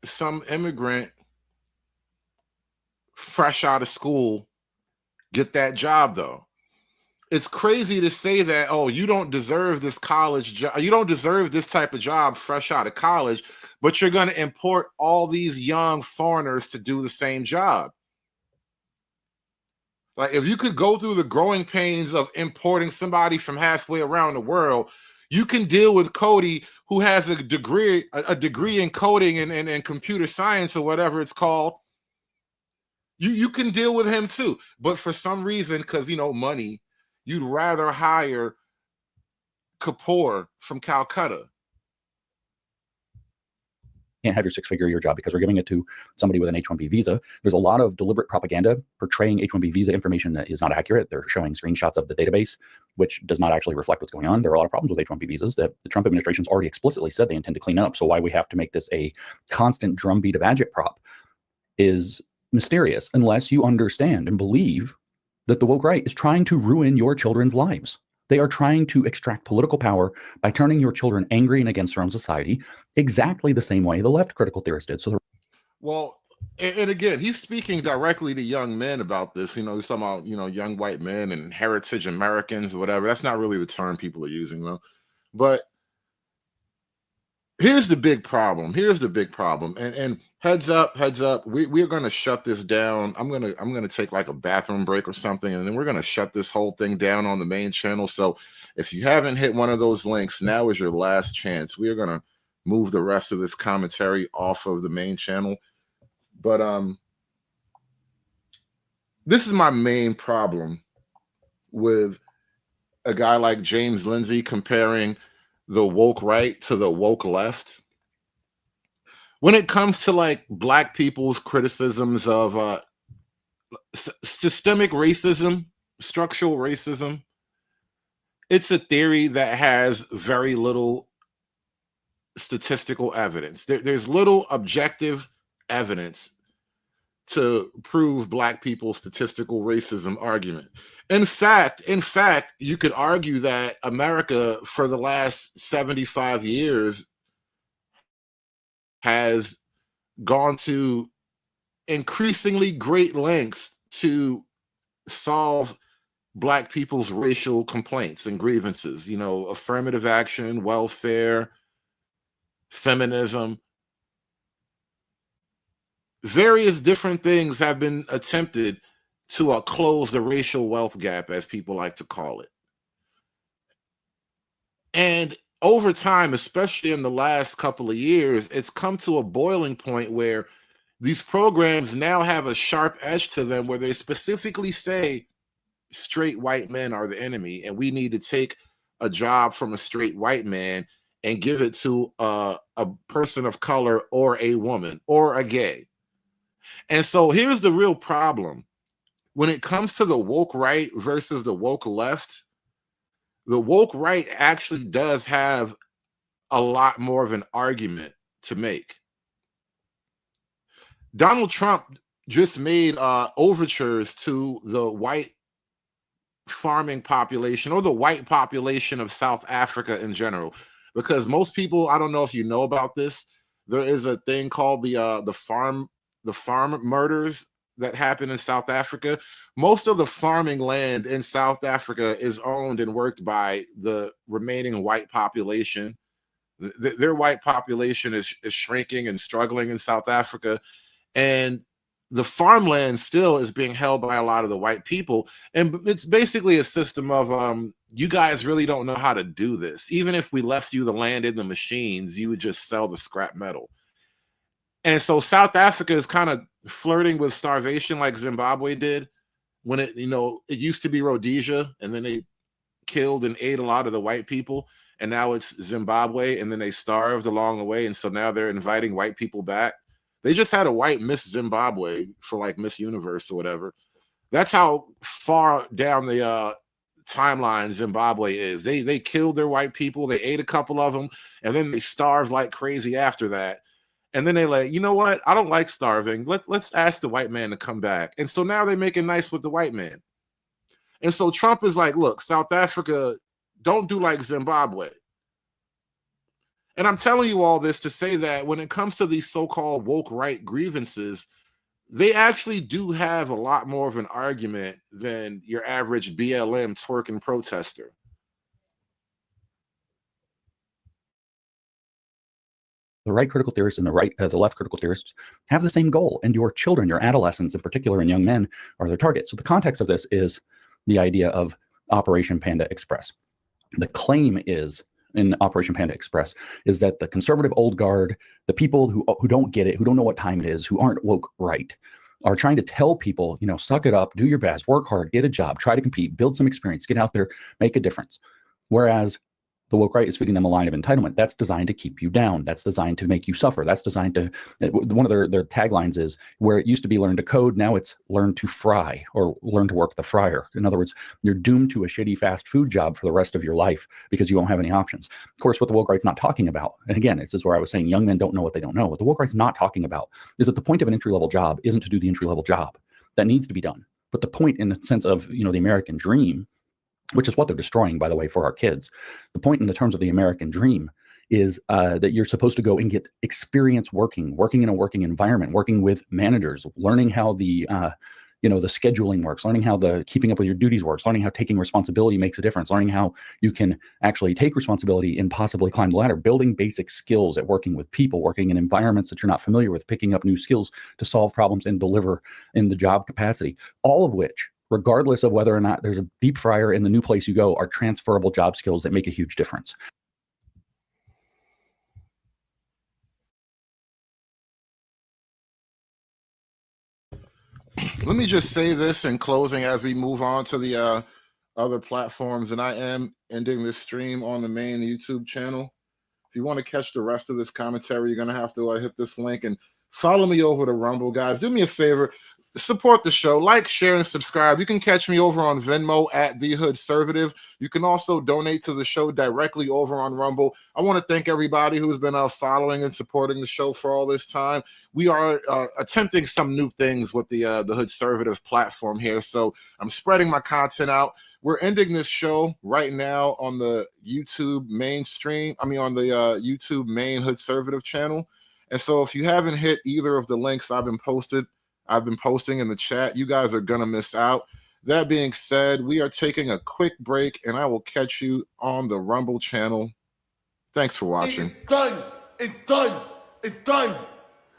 E: some immigrant fresh out of school get that job, though? It's crazy to say that, oh, you don't deserve this college job. You don't deserve this type of job fresh out of college, but you're going to import all these young foreigners to do the same job. Like, if you could go through the growing pains of importing somebody from halfway around the world, you can deal with Cody, who has a degree in coding and computer science or whatever it's called. You can deal with him too. But for some reason, because, you know, money, you'd rather hire Kapoor from Calcutta.
B: Can't have your 6-figure-a-year job because we're giving it to somebody with an H-1B visa. There's a lot of deliberate propaganda portraying H-1B visa information that is not accurate. They're showing screenshots of the database, which does not actually reflect what's going on. There are a lot of problems with H-1B visas that the Trump administration's already explicitly said they intend to clean up. So why we have to make this a constant drumbeat of agitprop is mysterious, unless you understand and believe that the woke right is trying to ruin your children's lives. They are trying to extract political power by turning your children angry and against their own society, exactly the same way the left critical theorists did. So,
E: well, and again, he's speaking directly to young men about this. You know, he's talking about, you know, young white men and heritage Americans or whatever. That's not really the term people are using, though. But here's the big problem. And heads up, we're going to shut this down. I'm going to take like a bathroom break or something, and then we're going to shut this whole thing down on the main channel. So if you haven't hit one of those links, now is your last chance. We are going to move the rest of this commentary off of the main channel. But this is my main problem with a guy like James Lindsay comparing the woke right to the woke left. When it comes to like Black people's criticisms of systemic racism, structural racism, it's a theory that has very little statistical evidence. There's little objective evidence to prove Black people's statistical racism argument. In fact, you could argue that America for the last 75 years has gone to increasingly great lengths to solve Black people's racial complaints and grievances, you know, affirmative action, welfare, feminism. Various different things have been attempted to close the racial wealth gap, as people like to call it. And over time, especially in the last couple of years, it's come to a boiling point where these programs now have a sharp edge to them where they specifically say straight white men are the enemy, and we need to take a job from a straight white man and give it to a person of color or a woman or a gay. And so here's the real problem. When it comes to the woke right versus the woke left, the woke right actually does have a lot more of an argument to make. Donald Trump just made overtures to the white farming population or the white population of South Africa in general, because most people, I don't know if you know about this, there is a thing called the farm murders that happen in South Africa. Most of the farming land in South Africa is owned and worked by the remaining white population. Their white population is shrinking and struggling in South Africa, and the farmland still is being held by a lot of the white people. And it's basically a system of you guys really don't know how to do this. Even if we left you the land in the machines, you would just sell the scrap metal. And so South Africa is kind of flirting with starvation like Zimbabwe did when it used to be Rhodesia, and then they killed and ate a lot of the white people, and now it's Zimbabwe, and then they starved along the way, and so now they're inviting white people back. They just had a white Miss Zimbabwe for like Miss Universe or whatever. That's how far down the timeline Zimbabwe is. They killed their white people, they ate a couple of them, and then they starved like crazy after that. And then they like, you know what? I don't like starving. Let's ask the white man to come back. And so now they make it nice with the white man. And so Trump is like, look, South Africa, don't do like Zimbabwe. And I'm telling you all this to say that when it comes to these so-called woke right grievances, they actually do have a lot more of an argument than your average BLM twerking protester.
B: The right critical theorists and the left critical theorists have the same goal, and your children, your adolescents in particular, and young men are their target. So the context of this is the idea of Operation Panda Express. The claim is in Operation Panda Express is that the conservative old guard, the people who don't get it, who don't know what time it is, who aren't woke right, are trying to tell people, suck it up, do your best, work hard, get a job, try to compete, build some experience, get out there, make a difference. Whereas the woke right is feeding them a line of entitlement. That's designed to keep you down. That's designed to make you suffer. That's designed to, one of their taglines is, where it used to be learn to code, now it's learn to fry or learn to work the fryer. In other words, you're doomed to a shitty fast food job for the rest of your life because you won't have any options. Of course, what the woke right's not talking about, and again, this is where I was saying young men don't know what they don't know. What the woke right's not talking about is that the point of an entry-level job isn't to do the entry-level job. That needs to be done. But the point in the sense of, the American dream, which is what they're destroying, by the way, for our kids. The point in the terms of the American dream is that you're supposed to go and get experience working in a working environment, working with managers, learning how the scheduling works, learning how the keeping up with your duties works, learning how taking responsibility makes a difference, learning how you can actually take responsibility and possibly climb the ladder, building basic skills at working with people, working in environments that you're not familiar with, picking up new skills to solve problems and deliver in the job capacity, all of which, regardless of whether or not there's a deep fryer in the new place you go, are transferable job skills that make a huge difference.
E: Let me just say this in closing as we move on to the other platforms, and I am ending this stream on the main YouTube channel. If you want to catch the rest of this commentary, you're going to have to hit this link and follow me over to Rumble, guys. Do me a favor. Support the show, like, share, and subscribe. You can catch me over on Venmo at The Hood Conservative. You can also donate to the show directly over on Rumble. I want to thank everybody who's been following and supporting the show for all this time. We are attempting some new things with the Hood Conservative platform here, so I'm spreading my content out. We're ending this show right now on the YouTube mainstream. I mean, on the YouTube main Hood Conservative channel. And so if you haven't hit either of the links I've been posting in the chat, you guys are gonna miss out. That being said, we are taking a quick break, and I will catch you on the Rumble channel. Thanks for watching.
H: It's done. It's done. It's done.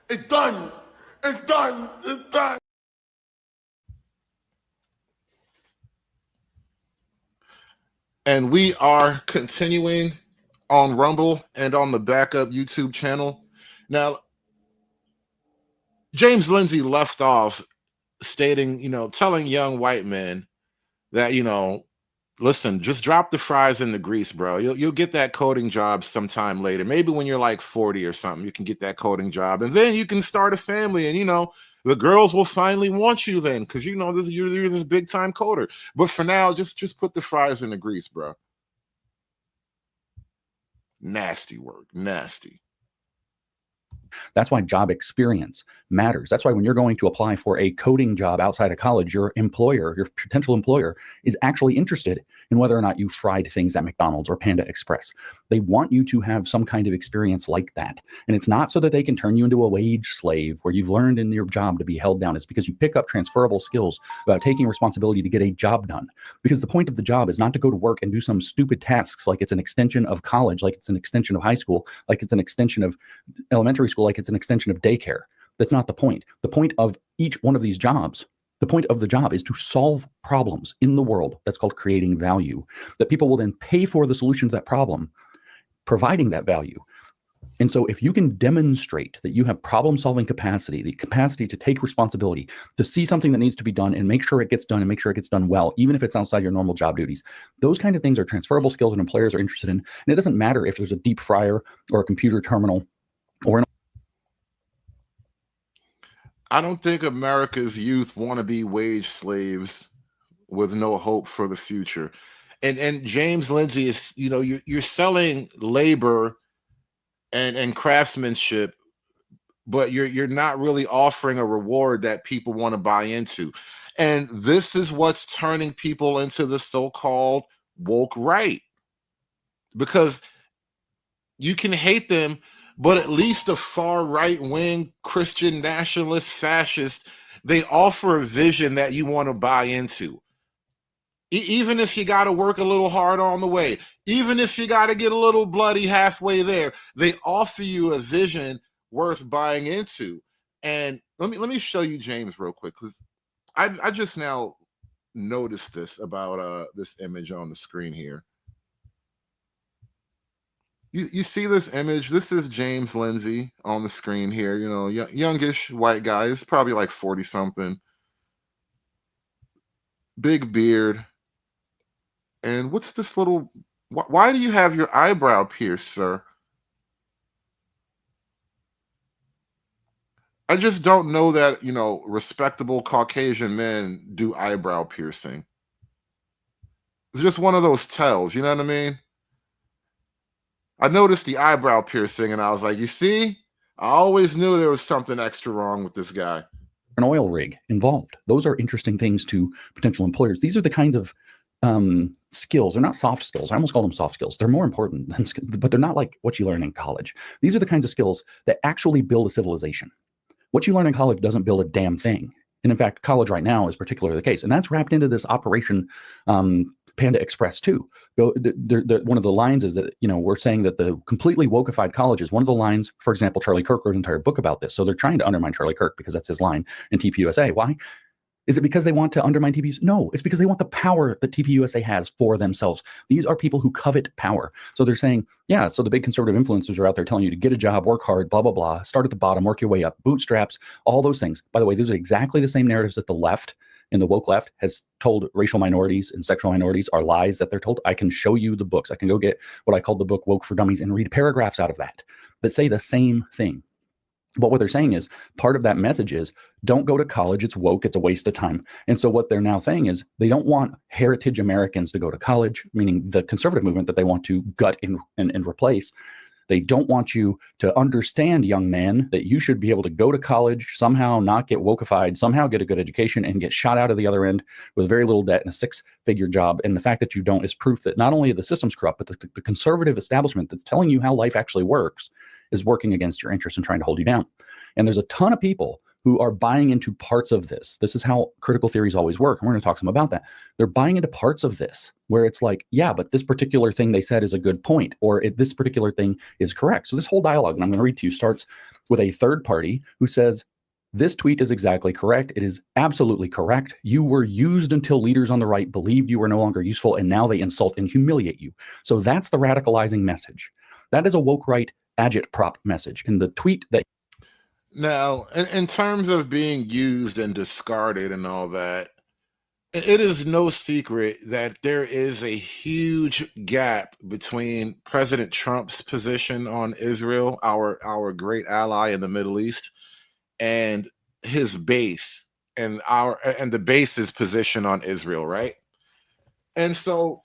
H: It's done. It's done. It's done.
E: And we are continuing on Rumble and on the backup YouTube channel. Now, James Lindsay left off stating, telling young white men that, listen, just drop the fries in the grease, bro. You'll get that coding job sometime later. Maybe when you're like 40 or something, you can get that coding job, and then you can start a family, and the girls will finally want you then, because you're this big time coder. But for now, just put the fries in the grease, bro. Nasty work, nasty.
B: That's why job experience matters. That's why when you're going to apply for a coding job outside of college, your employer, your potential employer, is actually interested in whether or not you fried things at McDonald's or Panda Express. They want you to have some kind of experience like that. And it's not so that they can turn you into a wage slave where you've learned in your job to be held down. It's because you pick up transferable skills about taking responsibility to get a job done. Because the point of the job is not to go to work and do some stupid tasks like it's an extension of college, like it's an extension of high school, like it's an extension of elementary school, like it's an extension of daycare. That's not the point. The point of each one of these jobs, the point of the job is to solve problems in the world. That's called creating value, that people will then pay for the solutions to that problem, providing that value. And so if you can demonstrate that you have problem-solving capacity, the capacity to take responsibility, to see something that needs to be done and make sure it gets done and make sure it gets done well, even if it's outside your normal job duties, those kind of things are transferable skills and employers are interested in. And it doesn't matter if there's a deep fryer or a computer terminal or an
E: I don't think America's youth want to be wage slaves with no hope for the future. And James Lindsay is, you're selling labor and craftsmanship, but you're not really offering a reward that people want to buy into. And this is what's turning people into the so-called woke right. Because you can hate them, but at least the far right-wing Christian nationalist fascist, they offer a vision that you want to buy into. Even if you got to work a little hard on the way, even if you got to get a little bloody halfway there, they offer you a vision worth buying into. And let me show you James real quick, because I just now noticed this about this image on the screen here. You see this image? This is James Lindsay on the screen here. Youngish white guy. He's probably like 40 something. Big beard. And what's this little? Why do you have your eyebrow pierced, sir? I just don't know that respectable Caucasian men do eyebrow piercing. It's just one of those tells. You know what I mean? I noticed the eyebrow piercing and I was like, you see, I always knew there was something extra wrong with this guy.
B: An oil rig involved. Those are interesting things to potential employers. These are the kinds of skills. They're not soft skills. I almost call them soft skills. They're more important than, but they're not like what you learn in college. These are the kinds of skills that actually build a civilization. What you learn in college doesn't build a damn thing. And in fact, college right now is particularly the case. And that's wrapped into this Operation Panda Express too. One of the lines is that, we're saying that the completely wokeified colleges, one of the lines, for example, Charlie Kirk wrote an entire book about this. So they're trying to undermine Charlie Kirk because that's his line in TPUSA. Why? Is it because they want to undermine TPUSA? No, it's because they want the power that TPUSA has for themselves. These are people who covet power. So they're saying, yeah, so the big conservative influencers are out there telling you to get a job, work hard, blah, blah, blah, start at the bottom, work your way up, bootstraps, all those things. By the way, those are exactly the same narratives that the left and the woke left has told racial minorities and sexual minorities are lies that they're told, I can show you the books. I can go get what I call the book Woke for Dummies and read paragraphs out of that say the same thing. But what they're saying is part of that message is don't go to college. It's woke. It's a waste of time. And so what they're now saying is they don't want heritage Americans to go to college, meaning the conservative movement that they want to gut and replace. They don't want you to understand, young man, that you should be able to go to college, somehow not get wokeified, somehow get a good education and get shot out of the other end with very little debt and a 6-figure job. And the fact that you don't is proof that not only the system's corrupt, but the conservative establishment that's telling you how life actually works is working against your interests and trying to hold you down. And there's a ton of people who are buying into parts of this. This is how critical theories always work. And we're going to talk some about that. They're buying into parts of this where it's like, yeah, but this particular thing they said is a good point, or this particular thing is correct. So this whole dialogue, and I'm going to read to you, starts with a third party who says, this tweet is exactly correct. It is absolutely correct. You were used until leaders on the right believed you were no longer useful, and now they insult and humiliate you. So that's the radicalizing message. That is a woke right agitprop message. In the tweet that
E: now, in terms of being used and discarded and all that, it is no secret that there is a huge gap between President Trump's position on Israel, our great ally in the Middle East, and his base and the base's position on Israel, right? And so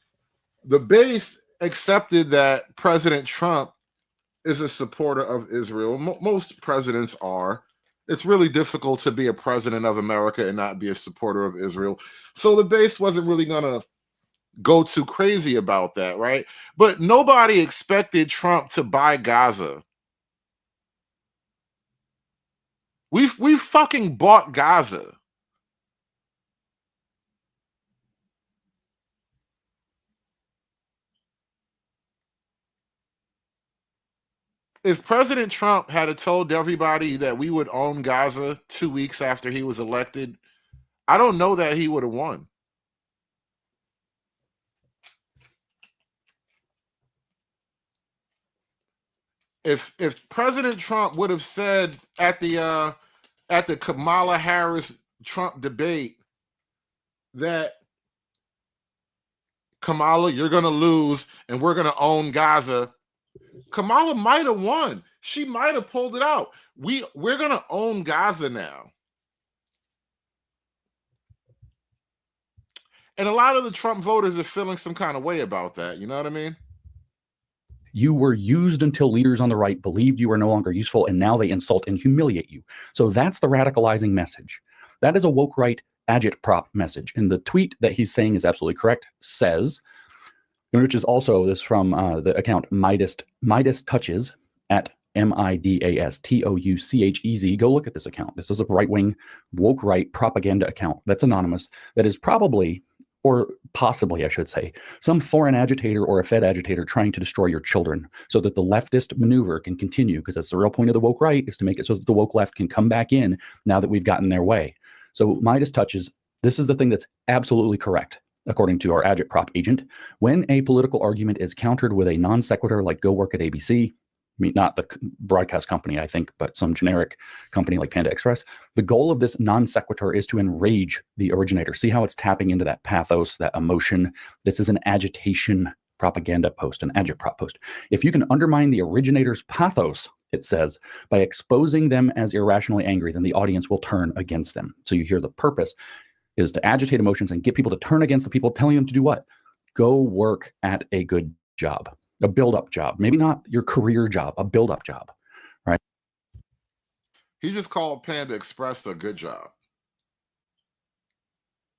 E: the base accepted that President Trump is a supporter of Israel. Most presidents are. It's really difficult to be a president of America and not be a supporter of Israel. So the base wasn't really going to go too crazy about that, right? But nobody expected Trump to buy Gaza. We fucking bought Gaza. If President Trump had told everybody that we would own Gaza 2 weeks after he was elected, I don't know that he would have won. If President Trump would have said at the Kamala Harris Trump debate that Kamala, you're going to lose and we're going to own Gaza, Kamala might have won. She might have pulled it out. We're going to own Gaza now. And a lot of the Trump voters are feeling some kind of way about that. You know what I mean?
B: you were used until leaders on the right believed you were no longer useful, and now they insult and humiliate you. So that's the radicalizing message. That is a woke right agitprop message. And the tweet that he's saying is absolutely correct says, which is also this from the account Midas Touches at MIDASTOUCHEZ. Go look at this account. This is a right-wing woke right propaganda account that's anonymous, that is probably, or possibly I should say, some foreign agitator or a Fed agitator trying to destroy your children so that the leftist maneuver can continue, because that's the real point of the woke right, is to make it so that the woke left can come back in now that we've gotten their way. So Midas Touches, this is the thing that's absolutely correct. According to our agitprop agent, when a political argument is countered with a non sequitur like go work at ABC, I mean, not the broadcast company, I think, but some generic company like Panda Express, the goal of this non sequitur is to enrage the originator. See how it's tapping into that pathos, that emotion. This is an agitation propaganda post, an agitprop post. If you can undermine the originator's pathos, it says, by exposing them as irrationally angry, then the audience will turn against them. So you hear the purpose is to agitate emotions and get people to turn against the people telling them to do what? Go work at a good job, a build-up job. Maybe not your career job, a build-up job, right?
E: He just called Panda Express a good job.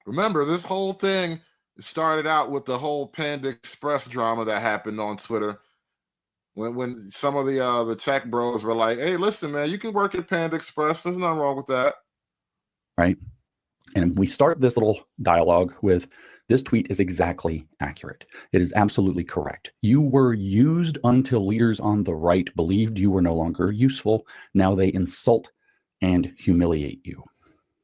E: Remember, this whole thing started out with the whole Panda Express drama that happened on Twitter when some of the tech bros were like, hey, listen, man, you can work at Panda Express. There's nothing wrong with that.
B: Right. And we start this little dialogue with, this tweet is exactly accurate. It is absolutely correct. You were used until leaders on the right believed you were no longer useful. Now they insult and humiliate you.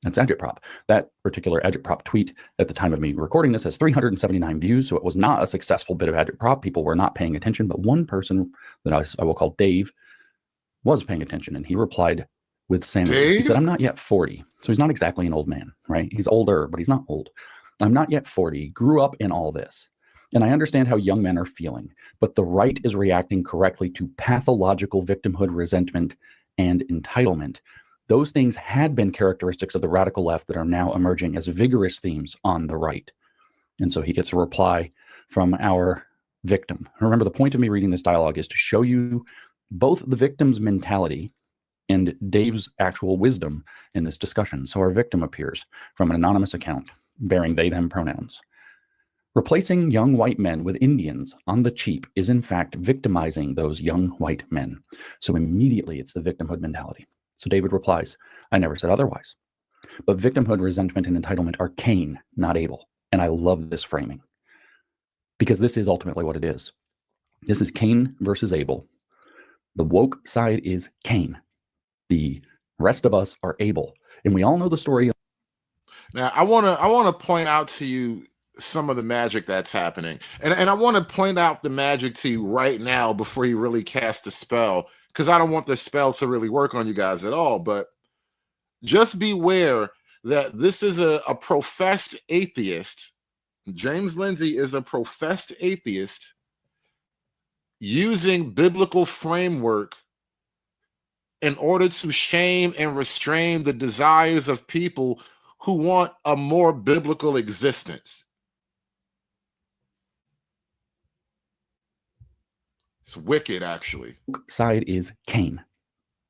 B: That's agitprop. That particular agitprop tweet at the time of me recording this has 379 views. So it was not a successful bit of agitprop. People were not paying attention, but one person that I will call Dave was paying attention, and he replied with sanity. He
E: Dave?
B: said, I'm not yet 40. So he's not exactly an old man, right? He's older, but he's not old. I'm not yet 40, grew up in all this. And I understand how young men are feeling, but the right is reacting correctly to pathological victimhood, resentment, and entitlement. Those things had been characteristics of the radical left that are now emerging as vigorous themes on the right. And so he gets a reply from our victim. Remember, the point of me reading this dialogue is to show you both the victim's mentality and Dave's actual wisdom in this discussion. So our victim appears from an anonymous account bearing they, them pronouns. Replacing young white men with Indians on the cheap is in fact victimizing those young white men. So immediately it's the victimhood mentality. So David replies, I never said otherwise. But victimhood, resentment, and entitlement are Cain, not Abel. And I love this framing because this is ultimately what it is. This is Cain versus Abel. The woke side is Cain. The rest of us are Abel. And we all know the story.
E: Now, I want to point out to you some of the magic that's happening. And I want to point out the magic to you right now before you really cast the spell, because I don't want the spell to really work on you guys at all. But just beware that this is a professed atheist. James Lindsay is a professed atheist using biblical framework in order to shame and restrain the desires of people who want a more biblical existence. It's wicked, actually.
B: Side is Cain.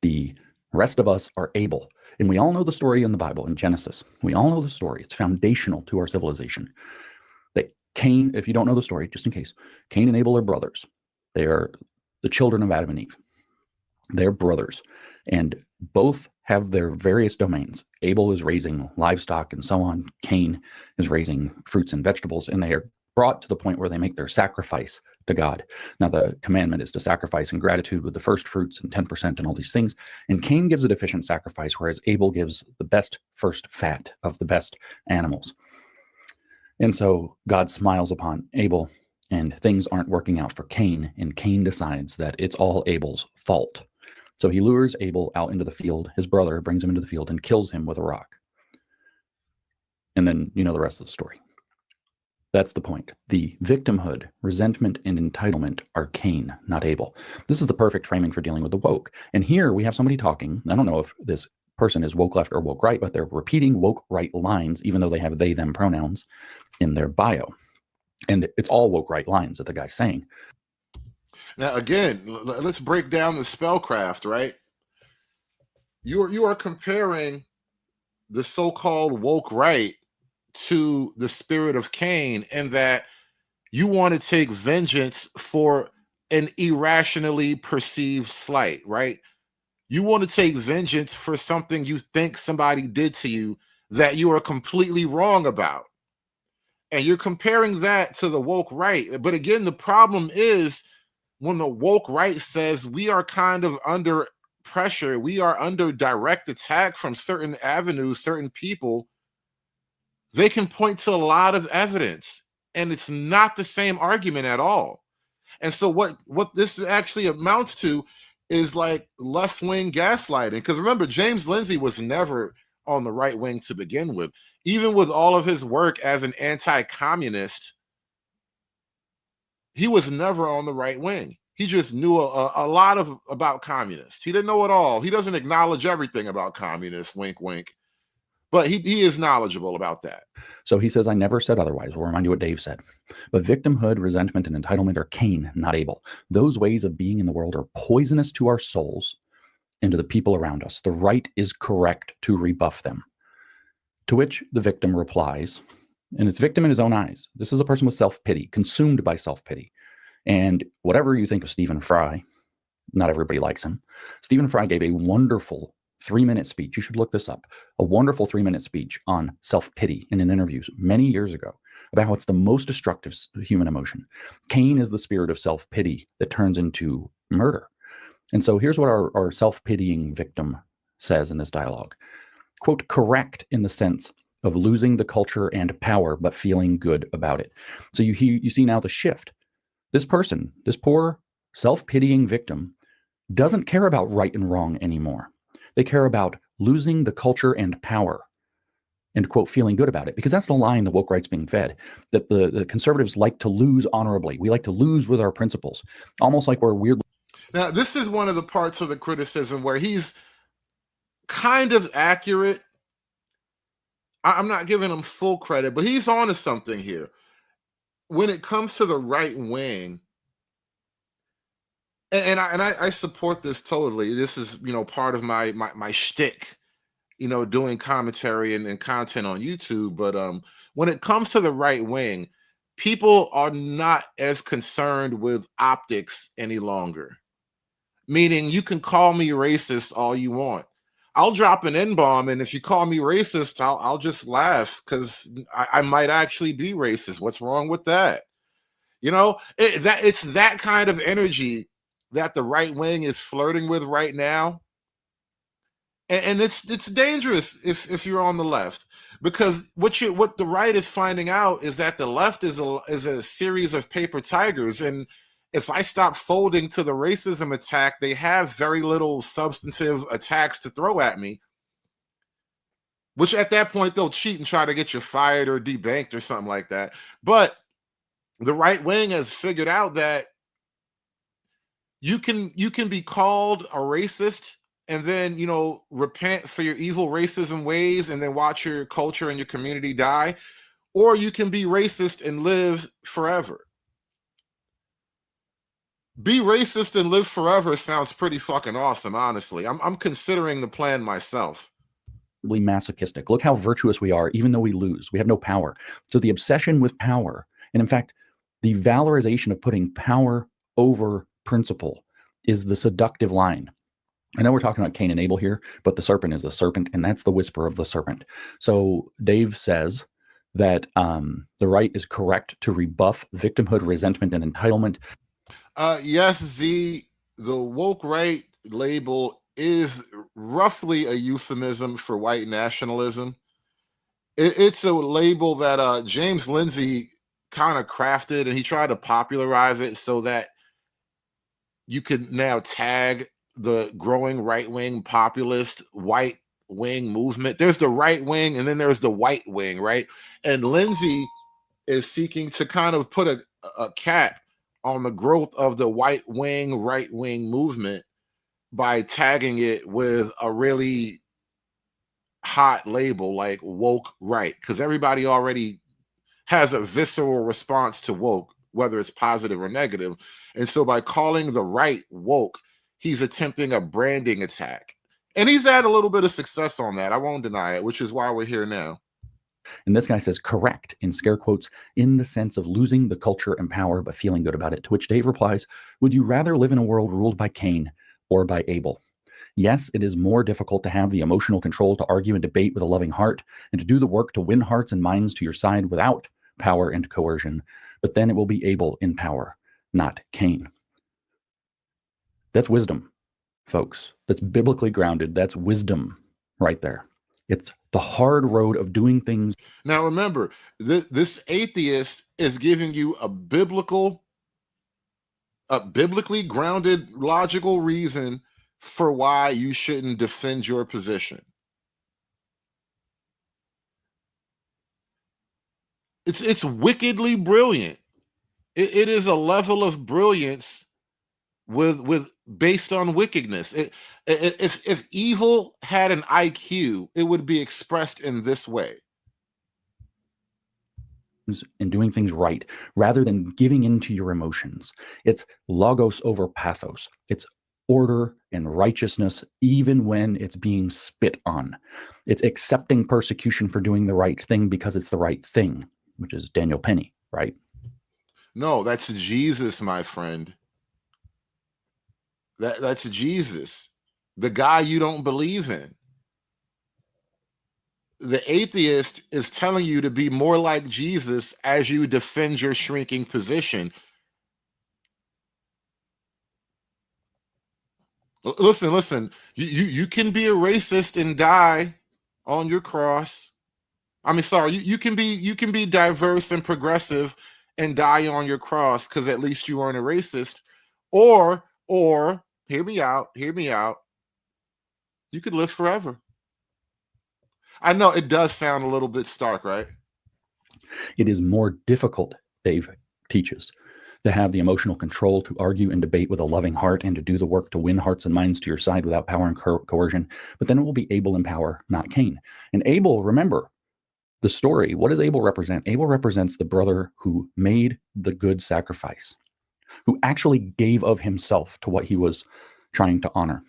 B: The rest of us are Abel. And we all know the story in the Bible, in Genesis. We all know the story. It's foundational to our civilization. That Cain, if you don't know the story, just in case, Cain and Abel are brothers. They are the children of Adam and Eve. They're brothers. And both have their various domains. Abel is raising livestock and so on. Cain is raising fruits and vegetables. And they are brought to the point where they make their sacrifice to God. Now, the commandment is to sacrifice in gratitude with the first fruits and 10% and all these things. And Cain gives a deficient sacrifice, whereas Abel gives the best first fat of the best animals. And so God smiles upon Abel, and things aren't working out for Cain. And Cain decides that it's all Abel's fault. So he lures Abel out into the field. His brother brings him into the field and kills him with a rock. And then you know the rest of the story. That's the point. The victimhood, resentment, and entitlement are Cain, not Abel. This is the perfect framing for dealing with the woke. And here we have somebody talking. I don't know if this person is woke left or woke right, but they're repeating woke right lines, even though they have they, them pronouns in their bio. And it's all woke right lines that the guy's saying.
E: Now, again, let's break down the spellcraft, right? You are comparing the so-called woke right to the spirit of Cain, and that you want to take vengeance for an irrationally perceived slight, right? You want to take vengeance for something you think somebody did to you that you are completely wrong about. And you're comparing that to the woke right. But again, the problem is when the woke right says we are kind of under pressure, we are under direct attack from certain avenues, certain people, they can point to a lot of evidence, and it's not the same argument at all. And so what this actually amounts to is like left-wing gaslighting. Because remember, James Lindsay was never on the right wing to begin with. Even with all of his work as an anti-communist, he was never on the right wing. He just knew a lot about communists. He didn't know it all. He doesn't acknowledge everything about communists, wink, wink. But he is knowledgeable about that.
B: So he says, I never said otherwise. We'll remind you what Dave said. But victimhood, resentment, and entitlement are Cain, not Abel. Those ways of being in the world are poisonous to our souls and to the people around us. The right is correct to rebuff them. To which the victim replies, and it's victim in his own eyes. This is a person with self-pity, consumed by self-pity. And whatever you think of Stephen Fry, not everybody likes him. Stephen Fry gave a wonderful 3-minute speech. You should look this up. A wonderful 3-minute speech on self-pity in an interview many years ago about how it's the most destructive human emotion. Cain is the spirit of self-pity that turns into murder. And so here's what our self-pitying victim says in this dialogue. Quote, correct in the sense of losing the culture and power, but feeling good about it. So you see now the shift. This person, this poor self-pitying victim, doesn't care about right and wrong anymore. They care about losing the culture and power and, quote, feeling good about it. Because that's the line the woke right's being fed, that the conservatives like to lose honorably. We like to lose with our principles, almost like we're weirdly.
E: Now, this is one of the parts of the criticism where he's kind of accurate. I'm not giving him full credit, but he's onto something here. When it comes to the right wing, and I support this totally. This is, you know, part of my shtick, you know, doing commentary and content on YouTube. But when it comes to the right wing, people are not as concerned with optics any longer. Meaning, you can call me racist all you want. I'll drop an N-bomb, and if you call me racist, I'll just laugh because I might actually be racist. What's wrong with that? You know, it's that kind of energy that the right wing is flirting with right now, and it's dangerous if you're on the left, because what the right is finding out is that the left is a series of paper tigers, and if I stop folding to the racism attack, they have very little substantive attacks to throw at me, which at that point they'll cheat and try to get you fired or debanked or something like that. But the right wing has figured out that you can be called a racist and then, you know, repent for your evil racism ways and then watch your culture and your community die, or you can be racist and live forever. Be racist and live forever sounds pretty fucking awesome, honestly. I'm considering the plan myself.
B: Masochistic. Look how virtuous we are, even though we lose. We have no power. So the obsession with power, and in fact, the valorization of putting power over principle, is the seductive line. I know we're talking about Cain and Abel here, but the serpent is the serpent, and that's the whisper of the serpent. So Dave says that the right is correct to rebuff victimhood, resentment, and entitlement.
E: Yes, the woke right label is roughly a euphemism for white nationalism. It's a label that James Lindsay kind of crafted, and he tried to popularize it so that you could now tag the growing right-wing populist white wing movement. There's the right wing, and then there's the white wing, right? And Lindsay is seeking to kind of put a cap on the growth of the white wing, right wing movement by tagging it with a really hot label like woke right, because everybody already has a visceral response to woke, whether it's positive or negative. And so by calling the right woke, he's attempting a branding attack. And he's had a little bit of success on that. I won't deny it, which is why we're here now.
B: And this guy says correct in scare quotes, in the sense of losing the culture and power, but feeling good about it. To which Dave replies, would you rather live in a world ruled by Cain or by Abel? Yes, it is more difficult to have the emotional control to argue and debate with a loving heart and to do the work to win hearts and minds to your side without power and coercion. But then it will be Abel in power, not Cain. That's wisdom, folks. That's biblically grounded. That's wisdom right there. It's the hard road of doing things.
E: Now, remember, this atheist is giving you a biblically grounded, logical reason for why you shouldn't defend your position. It's wickedly brilliant. It is a level of brilliance with based on wickedness. If evil had an IQ, it would be expressed in this way.
B: And doing things right rather than giving into your emotions. It's logos over pathos. It's order and righteousness even when it's being spit on. It's accepting persecution for doing the right thing because it's the right thing, which is Daniel Penny, right?
E: No, that's Jesus, my friend. That's Jesus, the guy you don't believe in. The atheist is telling you to be more like Jesus as you defend your shrinking position. Listen, you can be a racist and die on your cross. I mean, sorry, you can be diverse and progressive and die on your cross because at least you aren't a racist. Or hear me out. You could live forever. I know it does sound a little bit stark, right?
B: It is more difficult, Dave teaches, to have the emotional control to argue and debate with a loving heart and to do the work to win hearts and minds to your side without power and coercion. But then it will be Abel in power, not Cain. And Abel, remember the story. What does Abel represent? Abel represents the brother who made the good sacrifice, who actually gave of himself to what he was trying to honor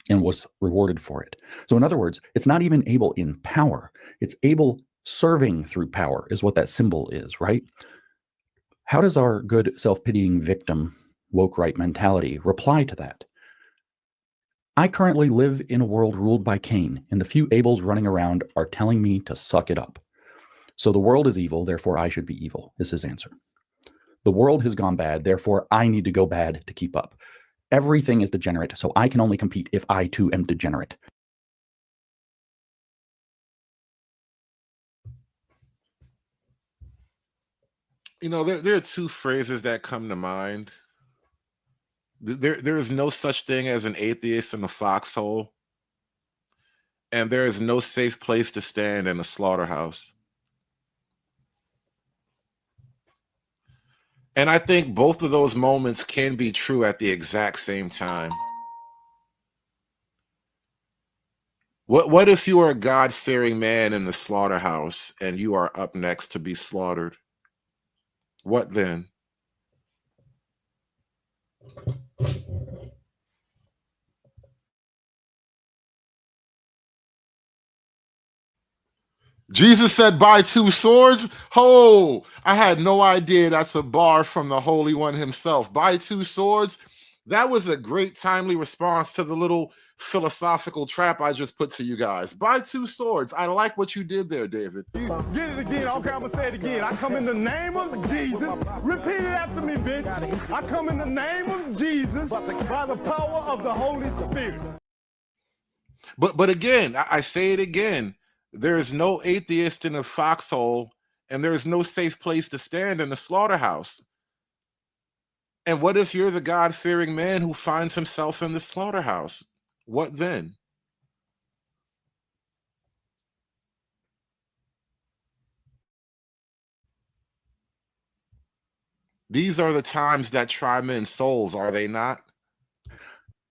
B: and was rewarded for it. So in other words, it's not even Abel in power. It's Abel serving through power is what that symbol is, right? How does our good self-pitying victim woke right mentality reply to that? I currently live in a world ruled by Cain, and the few Abels running around are telling me to suck it up. So the world is evil, therefore I should be evil, is his answer. The world has gone bad, therefore I need to go bad to keep up. Everything is degenerate, so I can only compete if I too am degenerate.
E: You know, there are two phrases that come to mind. There is no such thing as an atheist in a foxhole, and there is no safe place to stand in a slaughterhouse. And I think both of those moments can be true at the exact same time. What if you are a God-fearing man in the slaughterhouse and you are up next to be slaughtered? What then? Jesus said, buy two swords. Oh, I had no idea that's a bar from the Holy One himself. Buy two swords. That was a great timely response to the little philosophical trap I just put to you guys. Buy two swords. I like what you did there, David.
H: Get it again. Okay, I'm going to say it again. I come in the name of Jesus. Repeat it after me, bitch. I come in the name of Jesus by the power of the Holy Spirit.
E: But again, I say it again. There is no atheist in a foxhole, and there is no safe place to stand in a slaughterhouse. And what if you're the God-fearing man who finds himself in the slaughterhouse? What then? These are the times that try men's souls, are they not?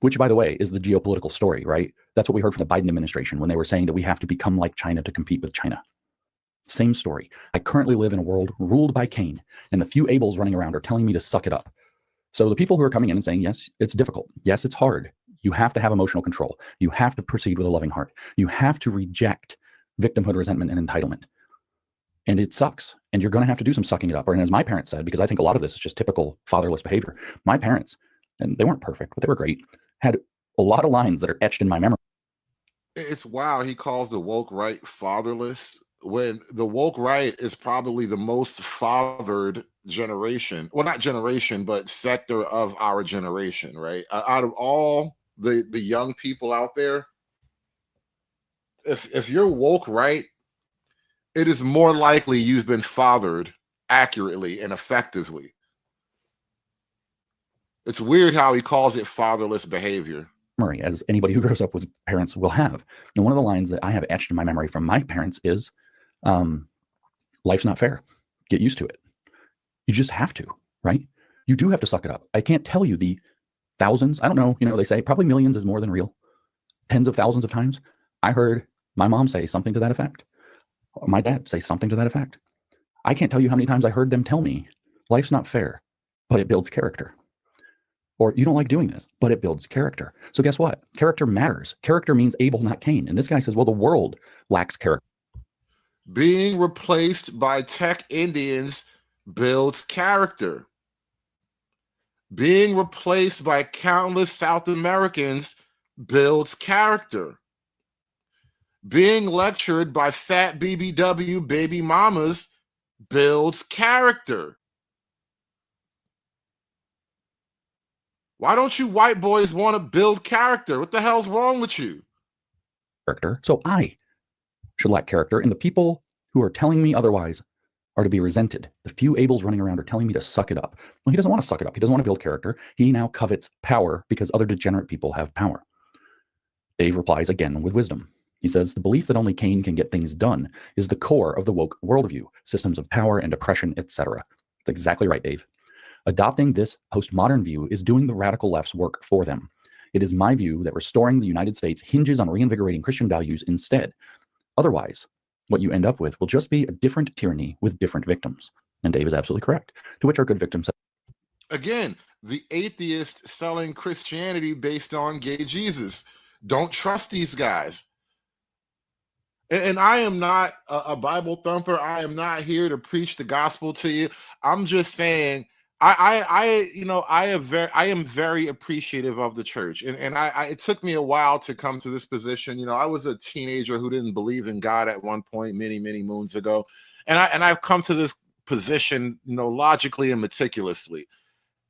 B: Which, by the way, is the geopolitical story, right? That's what we heard from the Biden administration when they were saying that we have to become like China to compete with China. Same story. I currently live in a world ruled by Cain, and the few Abels running around are telling me to suck it up. So the people who are coming in and saying, yes, it's difficult. Yes, it's hard. You have to have emotional control. You have to proceed with a loving heart. You have to reject victimhood, resentment, and entitlement. And it sucks. And you're going to have to do some sucking it up. And as my parents said, because I think a lot of this is just typical fatherless behavior, my parents, and they weren't perfect, but they were great, had a lot of lines that are etched in my memory.
E: It's wow. He calls the woke right fatherless, when the woke right is probably the most fathered generation. Well, not generation, but sector of our generation, right? Out of all the young people out there, if you're woke right, it is more likely you've been fathered accurately and effectively. It's weird how he calls it fatherless behavior.
B: As anybody who grows up with parents will have. And one of the lines that I have etched in my memory from my parents is, life's not fair. Get used to it. You just have to, right? You do have to suck it up. I can't tell you the thousands. I don't know. They say probably millions is more than real. Tens of thousands of times. I heard my mom say something to that effect. My dad say something to that effect. I can't tell you how many times I heard them tell me, life's not fair, but it builds character. Or you don't like doing this, but it builds character. So guess what? Character matters. Character means Abel, not Cain. And this guy says, well, the world lacks character.
E: Being replaced by tech Indians builds character. Being replaced by countless South Americans builds character. Being lectured by fat BBW baby mamas builds character. Why don't you white boys want to build character? What the hell's wrong with you?
B: Character. So I should lack character, and the people who are telling me otherwise are to be resented. The few Abels running around are telling me to suck it up. Well, he doesn't want to suck it up. He doesn't want to build character. He now covets power because other degenerate people have power. Dave replies again with wisdom. He says, the belief that only Cain can get things done is the core of the woke worldview, systems of power and oppression, etc. That's exactly right, Dave. Adopting this postmodern view is doing the radical left's work for them. It is my view that restoring the United States hinges on reinvigorating Christian values instead. Otherwise, what you end up with will just be a different tyranny with different victims. And Dave is absolutely correct. To which our good victim said,
E: Again, the atheist selling Christianity based on gay Jesus. Don't trust these guys. And I am not a Bible thumper. I am not here to preach the gospel to you. I'm just saying, I am very appreciative of the church. And it took me a while to come to this position. You know, I was a teenager who didn't believe in God at one point, many, many moons ago. And I've come to this position, you know, logically and meticulously.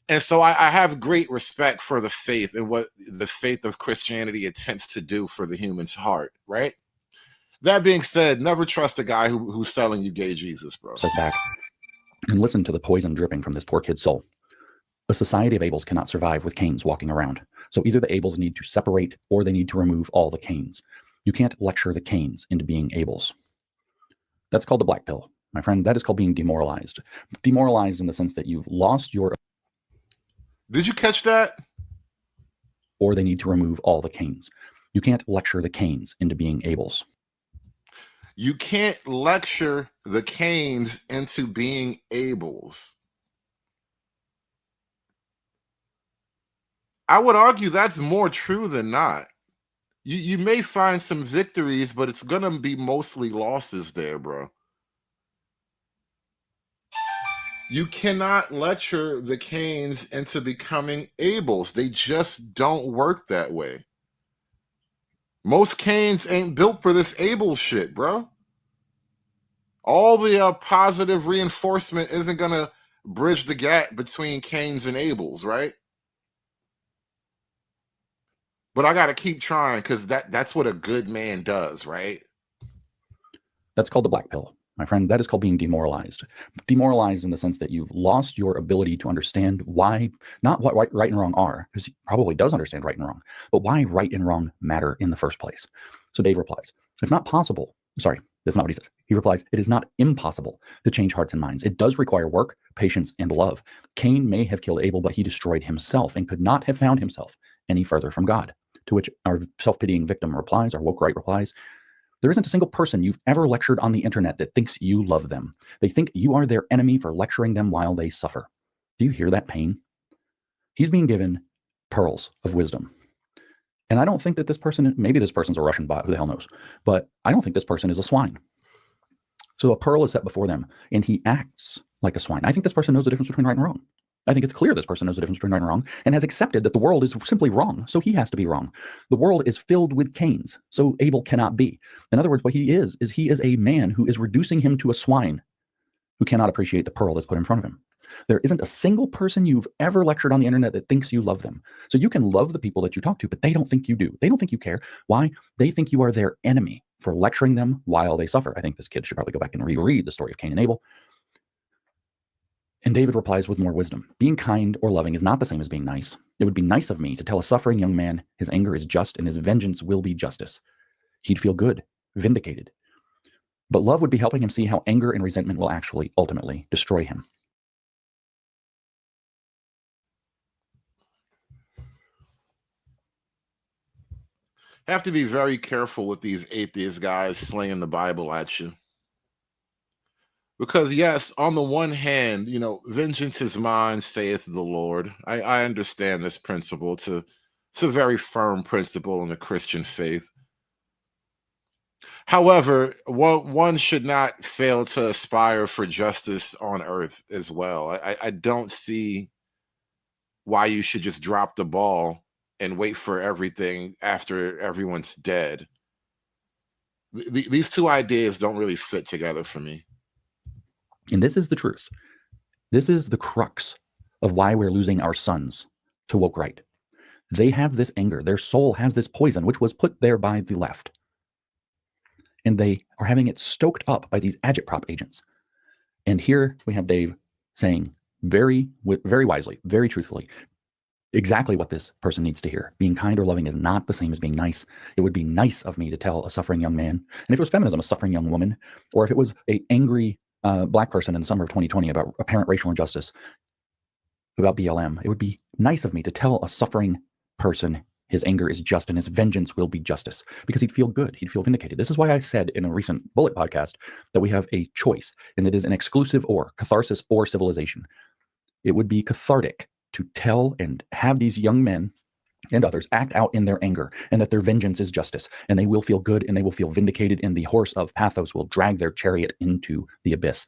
E: And so I have great respect for the faith and what the faith of Christianity attempts to do for the human's heart, right? That being said, never trust a guy who's selling you gay Jesus, bro.
B: Says back, and listen to the poison dripping from this poor kid's soul. A society of Abels cannot survive with Cains walking around. So either the Abels need to separate or they need to remove all the Cains. You can't lecture the Cains into being Abels. That's called the black pill, my friend. That is called being demoralized. Demoralized in the sense that you've lost your...
E: Did you catch that?
B: Or they need to remove all the Cains. You can't lecture the Cains into being Abels.
E: You can't lecture the Cains into being Abels. I would argue that's more true than not. You may find some victories, but it's going to be mostly losses there, bro. You cannot lecture the Cains into becoming Abels. They just don't work that way. Most Cains ain't built for this Abel shit, bro. All the positive reinforcement isn't going to bridge the gap between Cains and Abels, right? But I got to keep trying because that's what a good man does, right?
B: That's called the black pill, my friend. That is called being demoralized. Demoralized in the sense that you've lost your ability to understand why, not what right and wrong are, because he probably does understand right and wrong, but why right and wrong matter in the first place. So Dave replies, it's not possible. Sorry, that's not what he says. He replies, it is not impossible to change hearts and minds. It does require work, patience, and love. Cain may have killed Abel, but he destroyed himself and could not have found himself any further from God. To which our self-pitying victim replies, our woke right replies, there isn't a single person you've ever lectured on the internet that thinks you love them. They think you are their enemy for lecturing them while they suffer. Do you hear that pain? He's being given pearls of wisdom. And I don't think that this person, maybe this person's a Russian bot, who the hell knows, but I don't think this person is a swine. So a pearl is set before them and he acts like a swine. I think this person knows the difference between right and wrong. I think it's clear this person knows the difference between right and wrong and has accepted that the world is simply wrong, so he has to be wrong. The world is filled with Cains, so Abel cannot be. In other words, what he is he is a man who is reducing him to a swine who cannot appreciate the pearl that's put in front of him. There isn't a single person you've ever lectured on the internet that thinks you love them. So you can love the people that you talk to, but they don't think you do. They don't think you care. Why? They think you are their enemy for lecturing them while they suffer. I think this kid should probably go back and reread the story of Cain and Abel. And David replies with more wisdom. Being kind or loving is not the same as being nice. It would be nice of me to tell a suffering young man his anger is just and his vengeance will be justice. He'd feel good, vindicated. But love would be helping him see how anger and resentment will actually ultimately destroy him.
E: Have to be very careful with these atheist guys slinging the Bible at you. Because yes, on the one hand, you know, vengeance is mine, saith the Lord. I understand this principle. It's a very firm principle in the Christian faith. However, one should not fail to aspire for justice on earth as well. I don't see why you should just drop the ball and wait for everything after everyone's dead. These two ideas don't really fit together for me.
B: And this is the truth. This is the crux of why we're losing our sons to woke right. They have this anger. Their soul has this poison, which was put there by the left. And they are having it stoked up by these agitprop agents. And here we have Dave saying very wisely, very truthfully, exactly what this person needs to hear. Being kind or loving is not the same as being nice. It would be nice of me to tell a suffering young man, and if it was feminism, a suffering young woman, or if it was a angry black person in the summer of 2020 about apparent racial injustice, about BLM, it would be nice of me to tell a suffering person his anger is just and his vengeance will be justice, because he'd feel good. He'd feel vindicated. This is why I said in a recent Bullet podcast that we have a choice, and it is an exclusive or catharsis or civilization. It would be cathartic to tell and have these young men and others act out in their anger, and that their vengeance is justice, and they will feel good and they will feel vindicated, and the horse of pathos will drag their chariot into the abyss.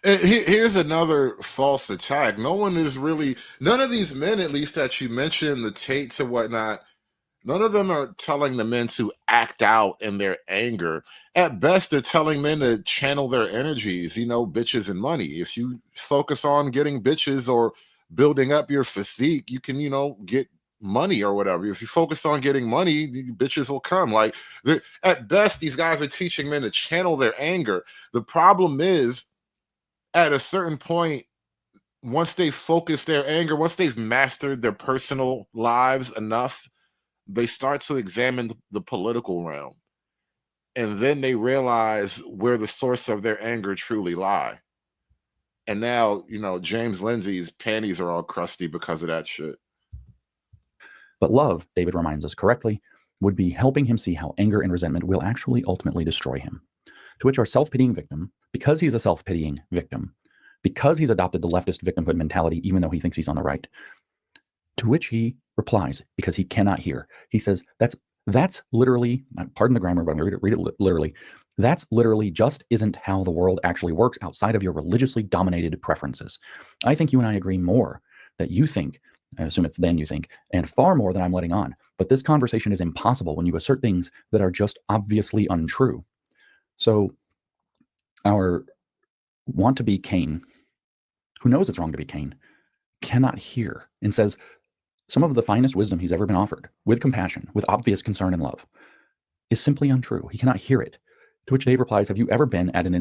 E: Here's another false attack. None of these men, at least that you mentioned, the Tates or whatnot, none of them are telling the men to act out in their anger. At best, they're telling men to channel their energies, bitches and money. If you focus on getting bitches or building up your physique, you can, get money or whatever. If you focus on getting money, bitches will come. Like, at best, these guys are teaching men to channel their anger. The problem is, at a certain point, once they focus their anger, once they've mastered their personal lives enough, they start to examine the political realm. And then they realize where the source of their anger truly lie. And now, James Lindsay's panties are all crusty because of that shit.
B: But love, David reminds us correctly, would be helping him see how anger and resentment will actually ultimately destroy him. To which our self-pitying victim, because he's a self-pitying victim, because he's adopted the leftist victimhood mentality, even though he thinks he's on the right, to which he replies, because he cannot hear. He says, that's literally, pardon the grammar, but I'm going to read it literally. That's literally just isn't how the world actually works outside of your religiously dominated preferences. I think you and I agree more that you think, I assume it's then you think, and far more than I'm letting on. But this conversation is impossible when you assert things that are just obviously untrue. So our want to be Cain, who knows it's wrong to be Cain, cannot hear and says some of the finest wisdom he's ever been offered, with compassion, with obvious concern and love, is simply untrue. He cannot hear it. To which Dave replies, have you ever been at an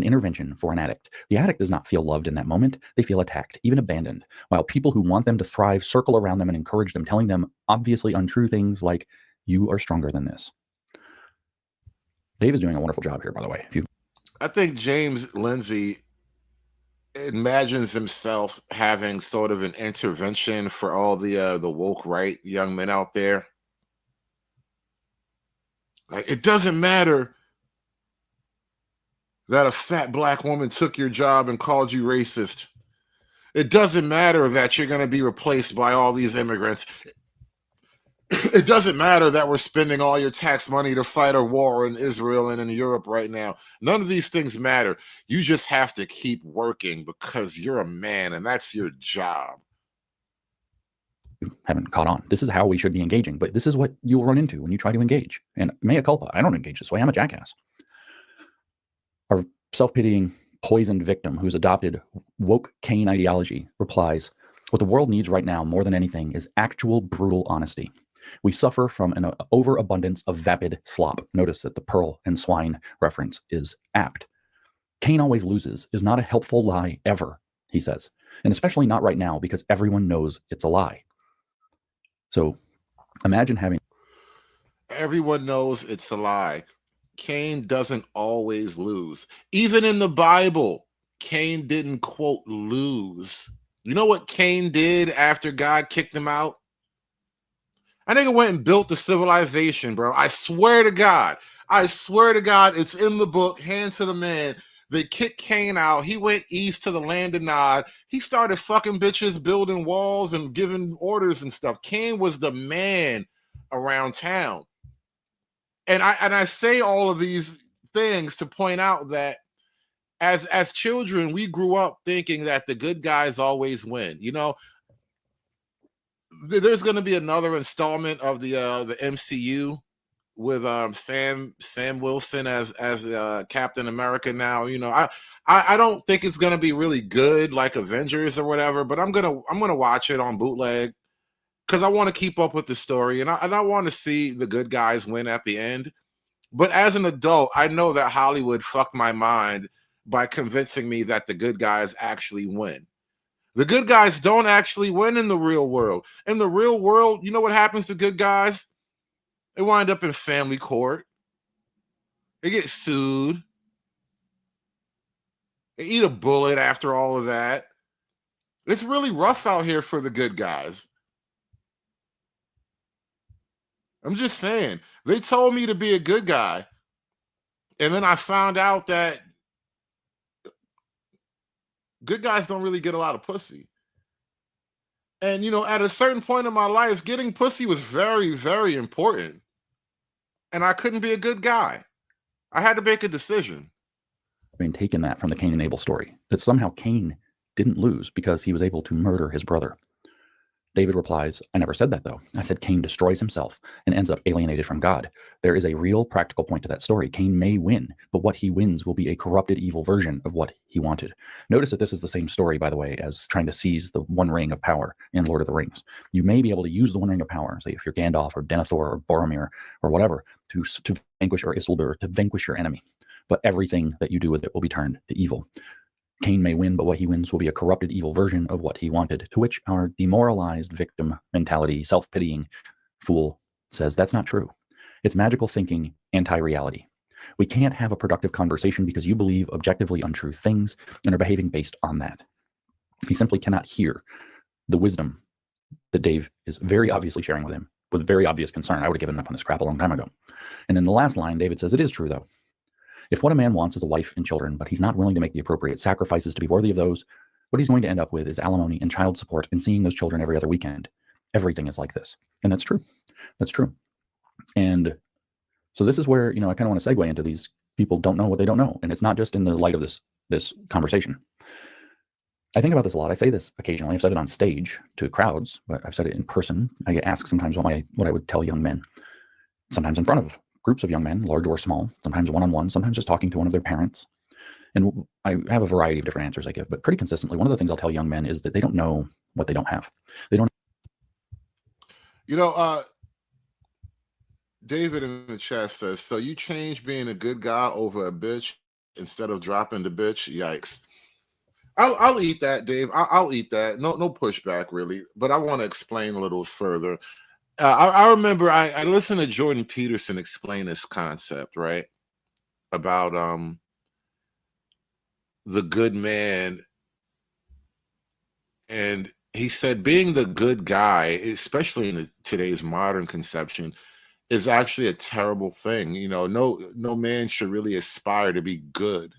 B: intervention for an addict? The addict does not feel loved in that moment. They feel attacked, even abandoned, while people who want them to thrive circle around them and encourage them, telling them obviously untrue things like, you are stronger than this. Dave is doing a wonderful job here, by the way.
E: I think James Lindsay imagines himself having sort of an intervention for all the woke right young men out there. Like, it doesn't matter that a fat black woman took your job and called you racist. It doesn't matter that you're going to be replaced by all these immigrants. It doesn't matter that we're spending all your tax money to fight a war in Israel and in Europe right now. None of these things matter. You just have to keep working because you're a man and that's your job.
B: Haven't caught on. This is how we should be engaging, but this is what you'll run into when you try to engage. And mea culpa, I don't engage this way. I'm a jackass. Our self-pitying, poisoned victim who's adopted woke Cain ideology replies, what the world needs right now more than anything is actual brutal honesty. We suffer from an overabundance of vapid slop. Notice that the pearl and swine reference is apt. Cain always loses is not a helpful lie ever, he says, and especially not right now because everyone knows it's a lie. So imagine having...
E: Everyone knows it's a lie. Cain doesn't always lose. Even in the Bible, Cain didn't, quote, lose. You know what Cain did after God kicked him out? I think it went and built the civilization, bro. I swear to God, it's in the book, hand to the man. They kicked Cain out. He went east to the land of Nod. He started fucking bitches, building walls and giving orders and stuff. Cain was the man around town. And I say all of these things to point out that as children, we grew up thinking that the good guys always win. You know, there's going to be another installment of the MCU with Sam Wilson as Captain America now. You know, I don't think it's going to be really good like Avengers or whatever, but I'm gonna watch it on bootleg because I want to keep up with the story and I want to see the good guys win at the end. But as an adult, I know that Hollywood fucked my mind by convincing me that the good guys actually win. The good guys don't actually win in the real world. In the real world, you know what happens to good guys? They wind up in family court. They get sued. They eat a bullet after all of that. It's really rough out here for the good guys. I'm just saying. They told me to be a good guy. And then I found out that good guys don't really get a lot of pussy. And, at a certain point in my life, getting pussy was very, very important. And I couldn't be a good guy. I had to make a decision.
B: Taken that from the Cain and Abel story, that somehow Cain didn't lose because he was able to murder his brother. David replies, I never said that though. I said Cain destroys himself and ends up alienated from God. There is a real practical point to that story. Cain may win, but what he wins will be a corrupted evil version of what he wanted. Notice that this is the same story, by the way, as trying to seize the one ring of power in Lord of the Rings. You may be able to use the one ring of power, say if you're Gandalf or Denethor or Boromir or whatever, to vanquish, or Isildur, to vanquish your enemy. But everything that you do with it will be turned to evil. Cain may win, but what he wins will be a corrupted evil version of what he wanted, to which our demoralized victim mentality, self-pitying fool says that's not true. It's magical thinking, anti-reality. We can't have a productive conversation because you believe objectively untrue things and are behaving based on that. He simply cannot hear the wisdom that Dave is very obviously sharing with him with very obvious concern. I would have given up on this crap a long time ago. And in the last line, David says, it is true though. If what a man wants is a wife and children, but he's not willing to make the appropriate sacrifices to be worthy of those, what he's going to end up with is alimony and child support and seeing those children every other weekend. Everything is like this. And that's true. That's true. And so this is where, I kind of want to segue into these people don't know what they don't know. And it's not just in the light of this conversation. I think about this a lot. I say this occasionally. I've said it on stage to crowds, but I've said it in person. I get asked sometimes what I would tell young men, sometimes in front of groups of young men, large or small, sometimes one-on-one, sometimes just talking to one of their parents. And I have a variety of different answers I give, but pretty consistently, one of the things I'll tell young men is that they don't know what they don't have. They don't.
E: David in the chat says, so you change being a good guy over a bitch instead of dropping the bitch? Yikes. I'll eat that, Dave. I'll eat that. No pushback really, but I want to explain a little further. I remember I listened to Jordan Peterson explain this concept, right? About the good man. And he said being the good guy, especially in today's modern conception, is actually a terrible thing. No man should really aspire to be good.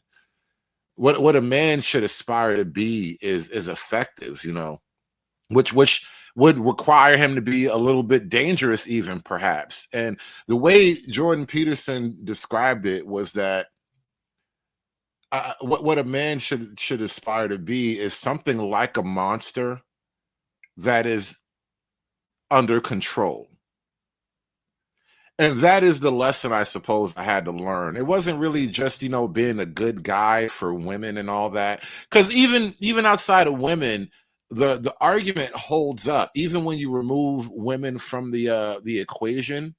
E: What a man should aspire to be is effective, which would require him to be a little bit dangerous even, perhaps. And the way Jordan Peterson described it was that what a man should aspire to be is something like a monster that is under control. And that is the lesson I suppose I had to learn. It wasn't really just, being a good guy for women and all that. Because even outside of women, the argument holds up. Even when you remove women from the equation,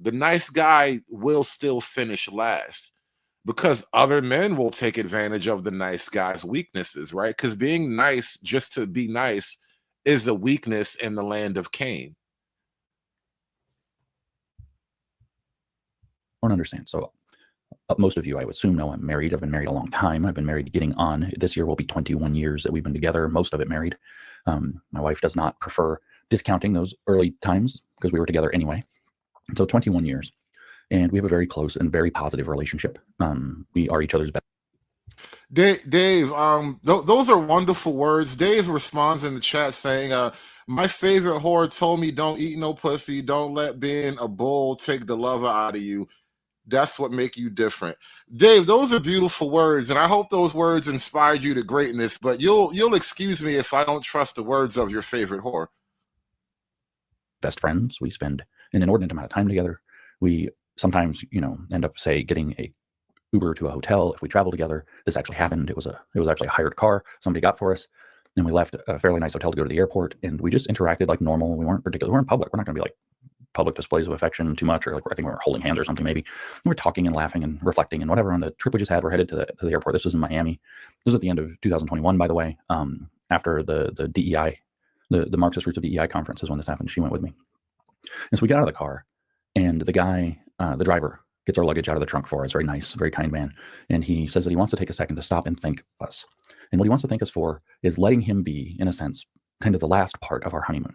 E: the nice guy will still finish last because other men will take advantage of the nice guy's weaknesses, right? Because being nice just to be nice is a weakness in the land of Cain.
B: I don't understand. So most of you, I would assume, know I'm married. I've been married a long time. I've been married getting on. This year will be 21 years that we've been together, most of it married. My wife does not prefer discounting those early times because we were together anyway. So 21 years. And we have a very close and very positive relationship. We are each other's best.
E: Dave, those are wonderful words. Dave responds in the chat saying, my favorite whore told me don't eat no pussy. Don't let being a bull take the lover out of you. That's what make you different. Dave, those are beautiful words, and I hope those words inspired you to greatness, but you'll excuse me if I don't trust the words of your favorite whore.
B: Best friends. We spend an inordinate amount of time together. We sometimes, end up, say, getting a Uber to a hotel if we travel together. This actually happened. It was actually a hired car somebody got for us. And we left a fairly nice hotel to go to the airport, and we just interacted like normal. We weren't public. We're not going to be like public displays of affection too much, or like I think we were holding hands or something maybe. We were talking and laughing and reflecting and whatever on the trip we just had. We're headed to the airport. This was in Miami. This was at the end of 2021, by the way. after the DEI, the Marxist Roots of DEI conference is when this happened. She went with me. And so we get out of the car, and the guy, the driver, gets our luggage out of the trunk for us. Very nice, very kind man. And he says that he wants to take a second to stop and thank us. And what he wants to thank us for is letting him be, in a sense, kind of the last part of our honeymoon.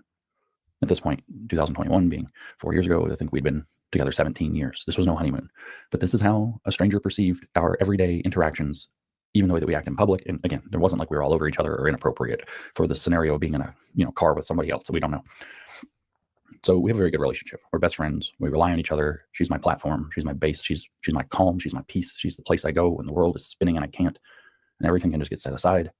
B: At this point, 2021 being 4 years ago, I think we'd been together 17 years. This was no honeymoon. But this is how a stranger perceived our everyday interactions, even the way that we act in public. And again, there wasn't like we were all over each other or inappropriate for the scenario of being in a car with somebody else that we don't know. So we have a very good relationship. We're best friends. We rely on each other. She's my platform. She's my base. She's my calm. She's my peace. She's the place I go when the world is spinning and I can't. And everything can just get set aside.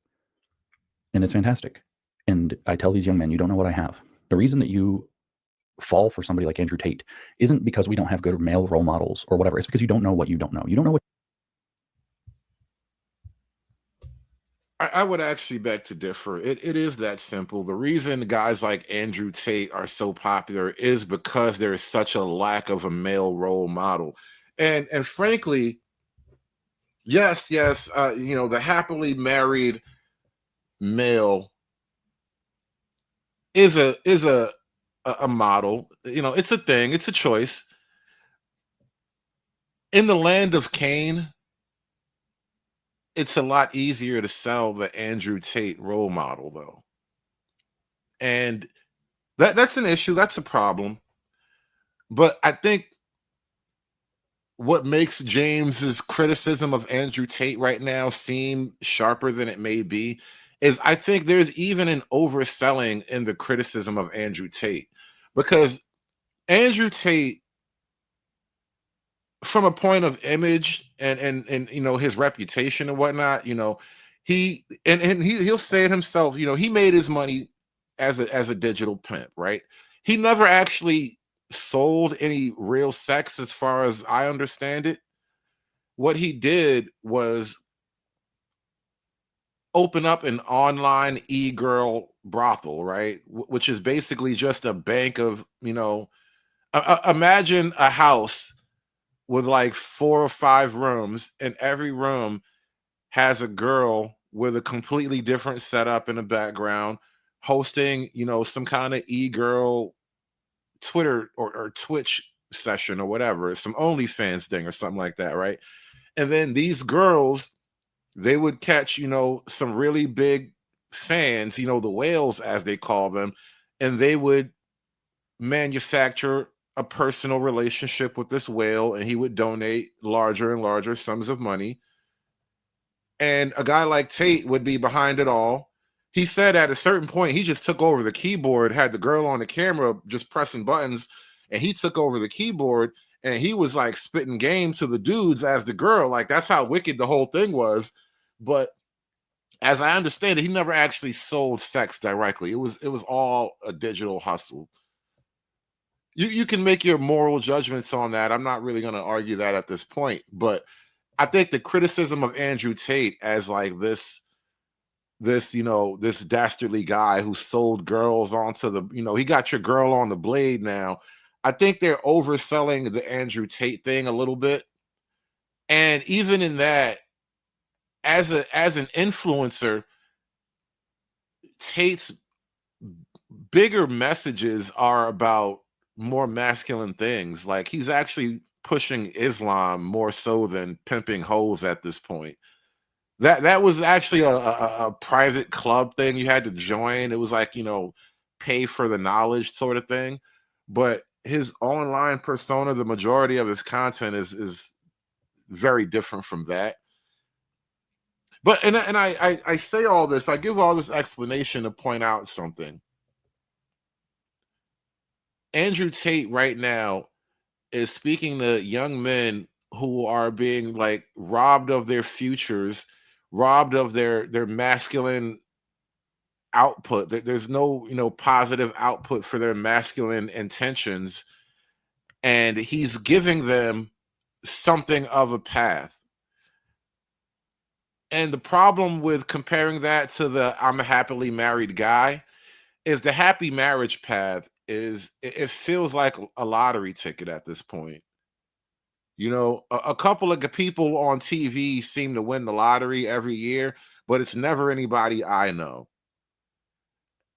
B: And it's fantastic. And I tell these young men, you don't know what I have. The reason that you fall for somebody like Andrew Tate isn't because we don't have good male role models or whatever. It's because you don't know what you don't know. You don't know what.
E: I would actually beg to differ. It is that simple. The reason guys like Andrew Tate are so popular is because there is such a lack of a male role model. And frankly, yes, the happily married male is a model. It's a thing, it's a choice. In the land of Cain, it's a lot easier to sell the Andrew Tate role model, though. And that's an issue. That's a problem. But I think what makes James's criticism of Andrew Tate right now seem sharper than it may be is I think there's even an overselling in the criticism of Andrew Tate. Because Andrew Tate, from a point of image and his reputation and whatnot, he'll say it himself, he made his money as a digital pimp, right? He never actually sold any real sex as far as I understand it. What he did was open up an online e-girl brothel, right? Which is basically just a bank of, imagine a house with like 4 or 5 rooms, and every room has a girl with a completely different setup in the background, hosting, some kind of e-girl Twitter or Twitch session or whatever, some OnlyFans thing or something like that, right? And then these girls, they would catch, some really big fans, the whales as they call them, and they would manufacture a personal relationship with this whale, and he would donate larger and larger sums of money. And a guy like Tate would be behind it all. He said at a certain point, he just took over the keyboard, had the girl on the camera just pressing buttons, and he took over the keyboard, and he was like spitting game to the dudes as the girl. Like, that's how wicked the whole thing was. But as I understand it, he never actually sold sex directly. It was all a digital hustle. You can make your moral judgments on that. I'm not really going to argue that at this point, but I think the criticism of Andrew Tate as like this dastardly guy who sold girls onto the, he got your girl on the blade now. I think they're overselling the Andrew Tate thing a little bit. And even in that, as an influencer, Tate's bigger messages are about more masculine things. Like, he's actually pushing Islam more so than pimping hoes at this point. That was actually a private club thing you had to join. It was like, pay for the knowledge sort of thing. But his online persona, the majority of his content is very different from that. But and I say all this, I give all this explanation to point out something. Andrew Tate right now is speaking to young men who are being like robbed of their futures, robbed of their masculine output. There's no, positive output for their masculine intentions. And he's giving them something of a path. And the problem with comparing that to the I'm a happily married guy is the happy marriage path it feels like a lottery ticket at this point. A couple of people on TV seem to win the lottery every year, but it's never anybody I know.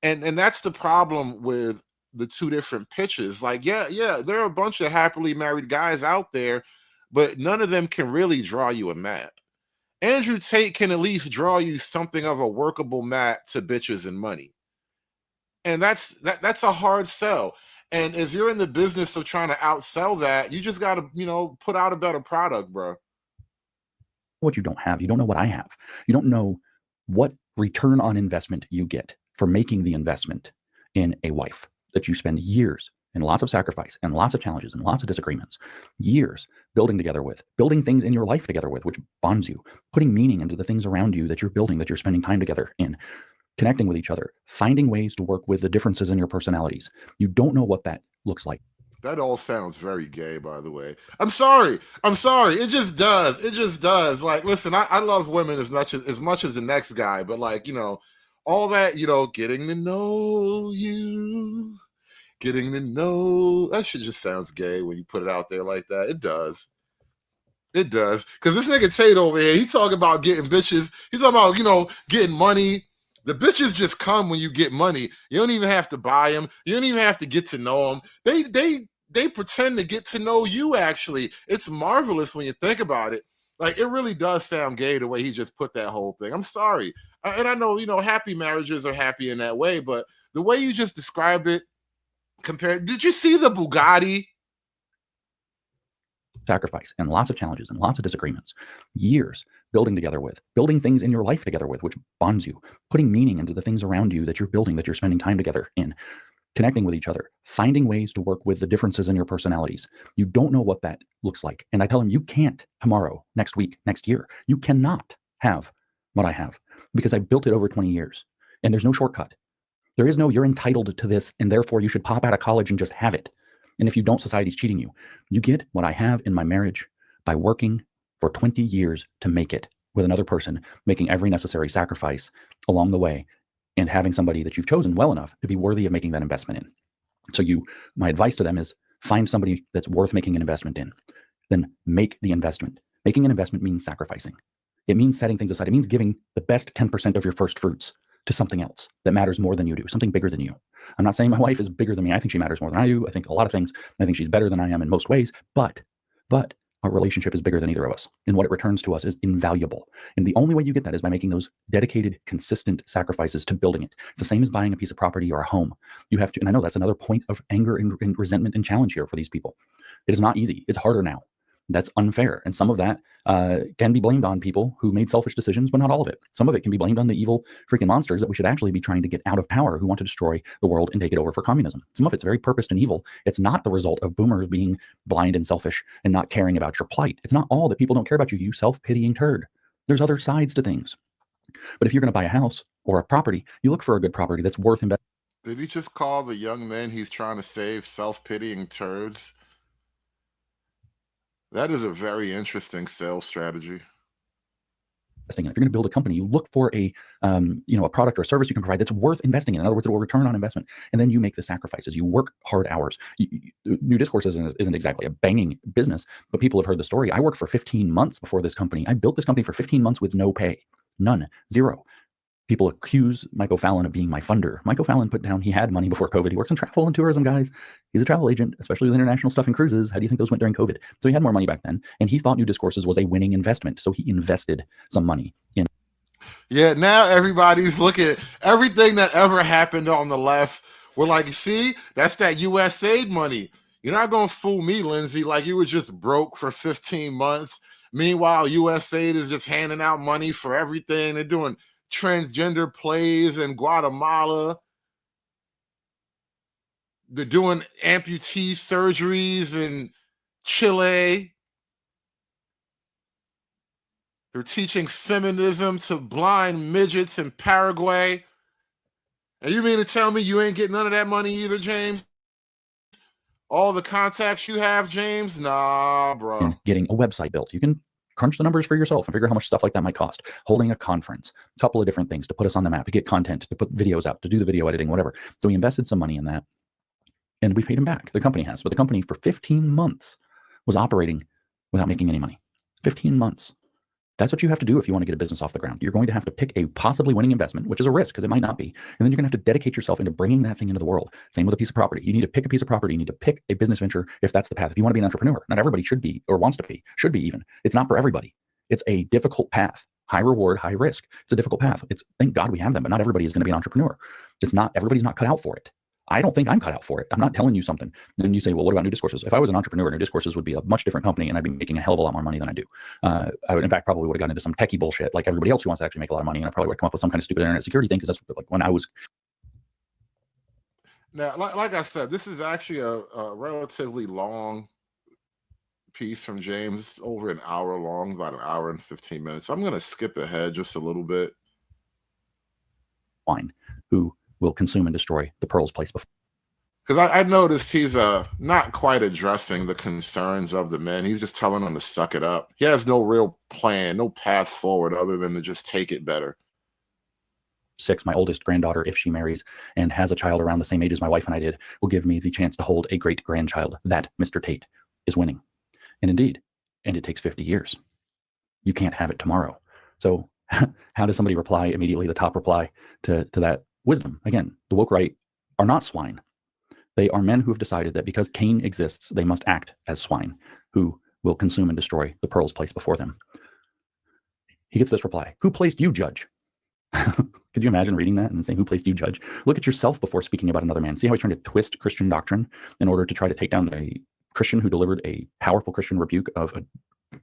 E: And that's the problem with the two different pitches. Like, yeah, there are a bunch of happily married guys out there, but none of them can really draw you a map. Andrew Tate can at least draw you something of a workable map to bitches and money. And that's a hard sell. And if you're in the business of trying to outsell that, you just got to, put out a better product, bro.
B: What you don't have, you don't know what I have. You don't know what return on investment you get for making the investment in a wife that you spend years and lots of sacrifice and lots of challenges and lots of disagreements, years building together with, building things in your life together with, which bonds you, putting meaning into the things around you that you're building, that you're spending time together in, connecting with each other, finding ways to work with the differences in your personalities. You don't know what that looks like.
E: That all sounds very gay, by the way. I'm sorry. It just does. Like, listen, I love women as much as the next guy, but like, all that, getting to know you, that shit just sounds gay when you put it out there like that. It does. Because this nigga Tate over here, he talking about getting bitches. He's talking about, getting money. The bitches just come when you get money. You don't even have to buy them. You don't even have to get to know them. They pretend to get to know you, actually. It's marvelous when you think about it. Like, it really does sound gay the way he just put that whole thing. I'm sorry. And I know, happy marriages are happy in that way, but the way you just described it, did you see the Bugatti?
B: Sacrifice and lots of challenges and lots of disagreements, years building together with, building things in your life together with, which bonds you, putting meaning into the things around you that you're building, that you're spending time together in, connecting with each other, finding ways to work with the differences in your personalities. You don't know what that looks like. And I tell him, you can't tomorrow, next week, next year. You cannot have what I have because I built it over 20 years and there's no shortcut. There is no, you're entitled to this and therefore you should pop out of college and just have it. And if you don't, society's cheating you. You get what I have in my marriage by working for 20 years to make it with another person, making every necessary sacrifice along the way, and having somebody that you've chosen well enough to be worthy of making that investment in. So my advice to them is find somebody that's worth making an investment in, then make the investment. Making an investment means sacrificing. It means setting things aside. It means giving the best 10% of your first fruits to something else that matters more than you do, something bigger than you. I'm not saying my wife is bigger than me. I think she matters more than I do. I think a lot of things. I think she's better than I am in most ways, but our relationship is bigger than either of us. And what it returns to us is invaluable. And the only way you get that is by making those dedicated, consistent sacrifices to building it. It's the same as buying a piece of property or a home. You have to, and I know that's another point of anger and resentment and challenge here for these people. It is not easy. It's harder now. That's unfair. And some of that can be blamed on people who made selfish decisions, but not all of it. Some of it can be blamed on the evil freaking monsters that we should actually be trying to get out of power, who want to destroy the world and take it over for communism. Some of it's very purposed and evil. It's not the result of boomers being blind and selfish and not caring about your plight. It's not all that people don't care about you, you self-pitying turd. There's other sides to things. But if you're going to buy a house or a property, you look for a good property that's worth investing.
E: Did he just call the young men he's trying to save self-pitying turds? That is a very interesting sales strategy.
B: If you're going to build a company, you look for a product or a service you can provide that's worth investing in. In other words, it will return on investment. And then you make the sacrifices. You work hard hours. New Discourse isn't exactly a banging business, but people have heard the story. I worked for 15 months before this company. I built this company for 15 months with no pay. None. Zero. People accuse Mike O'Fallon of being my funder. Mike O'Fallon put down, he had money before COVID. He works in travel and tourism, guys. He's a travel agent, especially with international stuff and cruises. How do you think those went during COVID? So he had more money back then. And he thought New Discourses was a winning investment. So he invested some money in.
E: Yeah, now everybody's looking at everything that ever happened on the left. We're like, see, that's that USAID money. You're not going to fool me, Lindsay, like you were just broke for 15 months. Meanwhile, USAID is just handing out money for everything. They're doing transgender plays in Guatemala. They're doing amputee surgeries in Chile. They're teaching feminism to blind midgets in Paraguay. And you mean to tell me you ain't getting none of that money either, James? All the contacts you have, James? Nah, bro.
B: And getting a website built. You can crunch the numbers for yourself and figure out how much stuff like that might cost. Holding a conference, a couple of different things to put us on the map, to get content, to put videos out, to do the video editing, whatever. So we invested some money in that and we paid him back. The company has, but the company for 15 months was operating without making any money. 15 months. That's what you have to do if you want to get a business off the ground. You're going to have to pick a possibly winning investment, which is a risk because it might not be. And then you're going to have to dedicate yourself into bringing that thing into the world. Same with a piece of property. You need to pick a piece of property. You need to pick a business venture if that's the path. If you want to be an entrepreneur, not everybody should be or wants to be, should be even. It's not for everybody. It's a difficult path. High reward, high risk. It's a difficult path. Thank God we have them, but not everybody is going to be an entrepreneur. Everybody's not cut out for it. I don't think I'm cut out for it. I'm not telling you something. Then you say, well, what about New Discourses? If I was an entrepreneur, New Discourses would be a much different company and I'd be making a hell of a lot more money than I do. I would, in fact, probably would have gotten into some techie bullshit like everybody else who wants to actually make a lot of money. And I probably would come up with some kind of stupid internet security thing because that's like when I was.
E: Now, like I said, this is actually a relatively long piece from James. It's over an hour long, about an hour and 15 minutes. I'm going to skip ahead just a little bit.
B: Wine, who will consume and destroy the pearls placed before.
E: Because I noticed he's not quite addressing the concerns of the men. He's just telling them to suck it up. He has no real plan, no path forward other than to just take it better.
B: 6, my oldest granddaughter, if she marries and has a child around the same age as my wife and I did, will give me the chance to hold a great grandchild. That, Mr. Tate, is winning. And indeed, and it takes 50 years. You can't have it tomorrow. So how does somebody reply immediately, the top reply to that wisdom? Again, the woke right are not swine. They are men who have decided that because Cain exists, they must act as swine who will consume and destroy the pearls placed before them. He gets this reply: who placed you judge? Could you imagine reading that and saying, who placed you judge? Look at yourself before speaking about another man. See how he's trying to twist Christian doctrine in order to try to take down a Christian who delivered a powerful Christian rebuke of a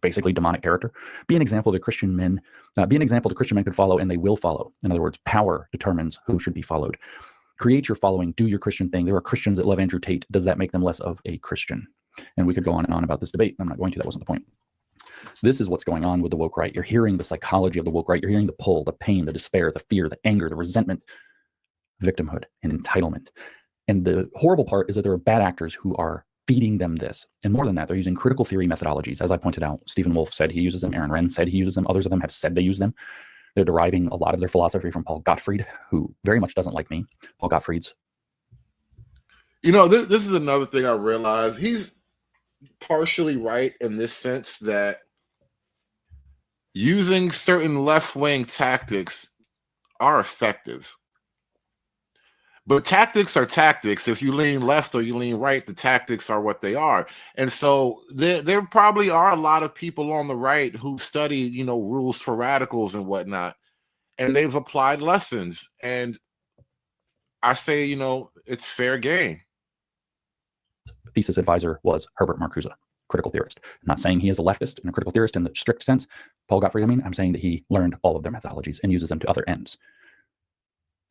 B: basically demonic character. Be an example to Christian men. Be an example to Christian men could follow, and they will follow. In other words, power determines who should be followed. Create your following. Do your Christian thing. There are Christians that love Andrew Tate. Does that make them less of a Christian? And we could go on and on about this debate. I'm not going to. That wasn't the point. This is what's going on with the woke right. You're hearing the psychology of the woke right. You're hearing the pull, the pain, the despair, the fear, the anger, the resentment, victimhood, and entitlement. And the horrible part is that there are bad actors who are feeding them this. And more than that, they're using critical theory methodologies. As I pointed out, Stephen Wolfe said he uses them. Aaron Renn said he uses them. Others of them have said they use them. They're deriving a lot of their philosophy from Paul Gottfried, who very much doesn't like me. Paul Gottfried's.
E: You know, this is another thing I realized. He's partially right in this sense that using certain left-wing tactics are effective. But tactics are tactics. If you lean left or you lean right, the tactics are what they are. And so there probably are a lot of people on the right who study, you know, rules for radicals and whatnot, and they've applied lessons. And I say, you know, it's fair game.
B: Thesis advisor was Herbert Marcuse, critical theorist. I'm not saying he is a leftist and a critical theorist in the strict sense. Paul Gottfried, I'm saying that he learned all of their methodologies and uses them to other ends.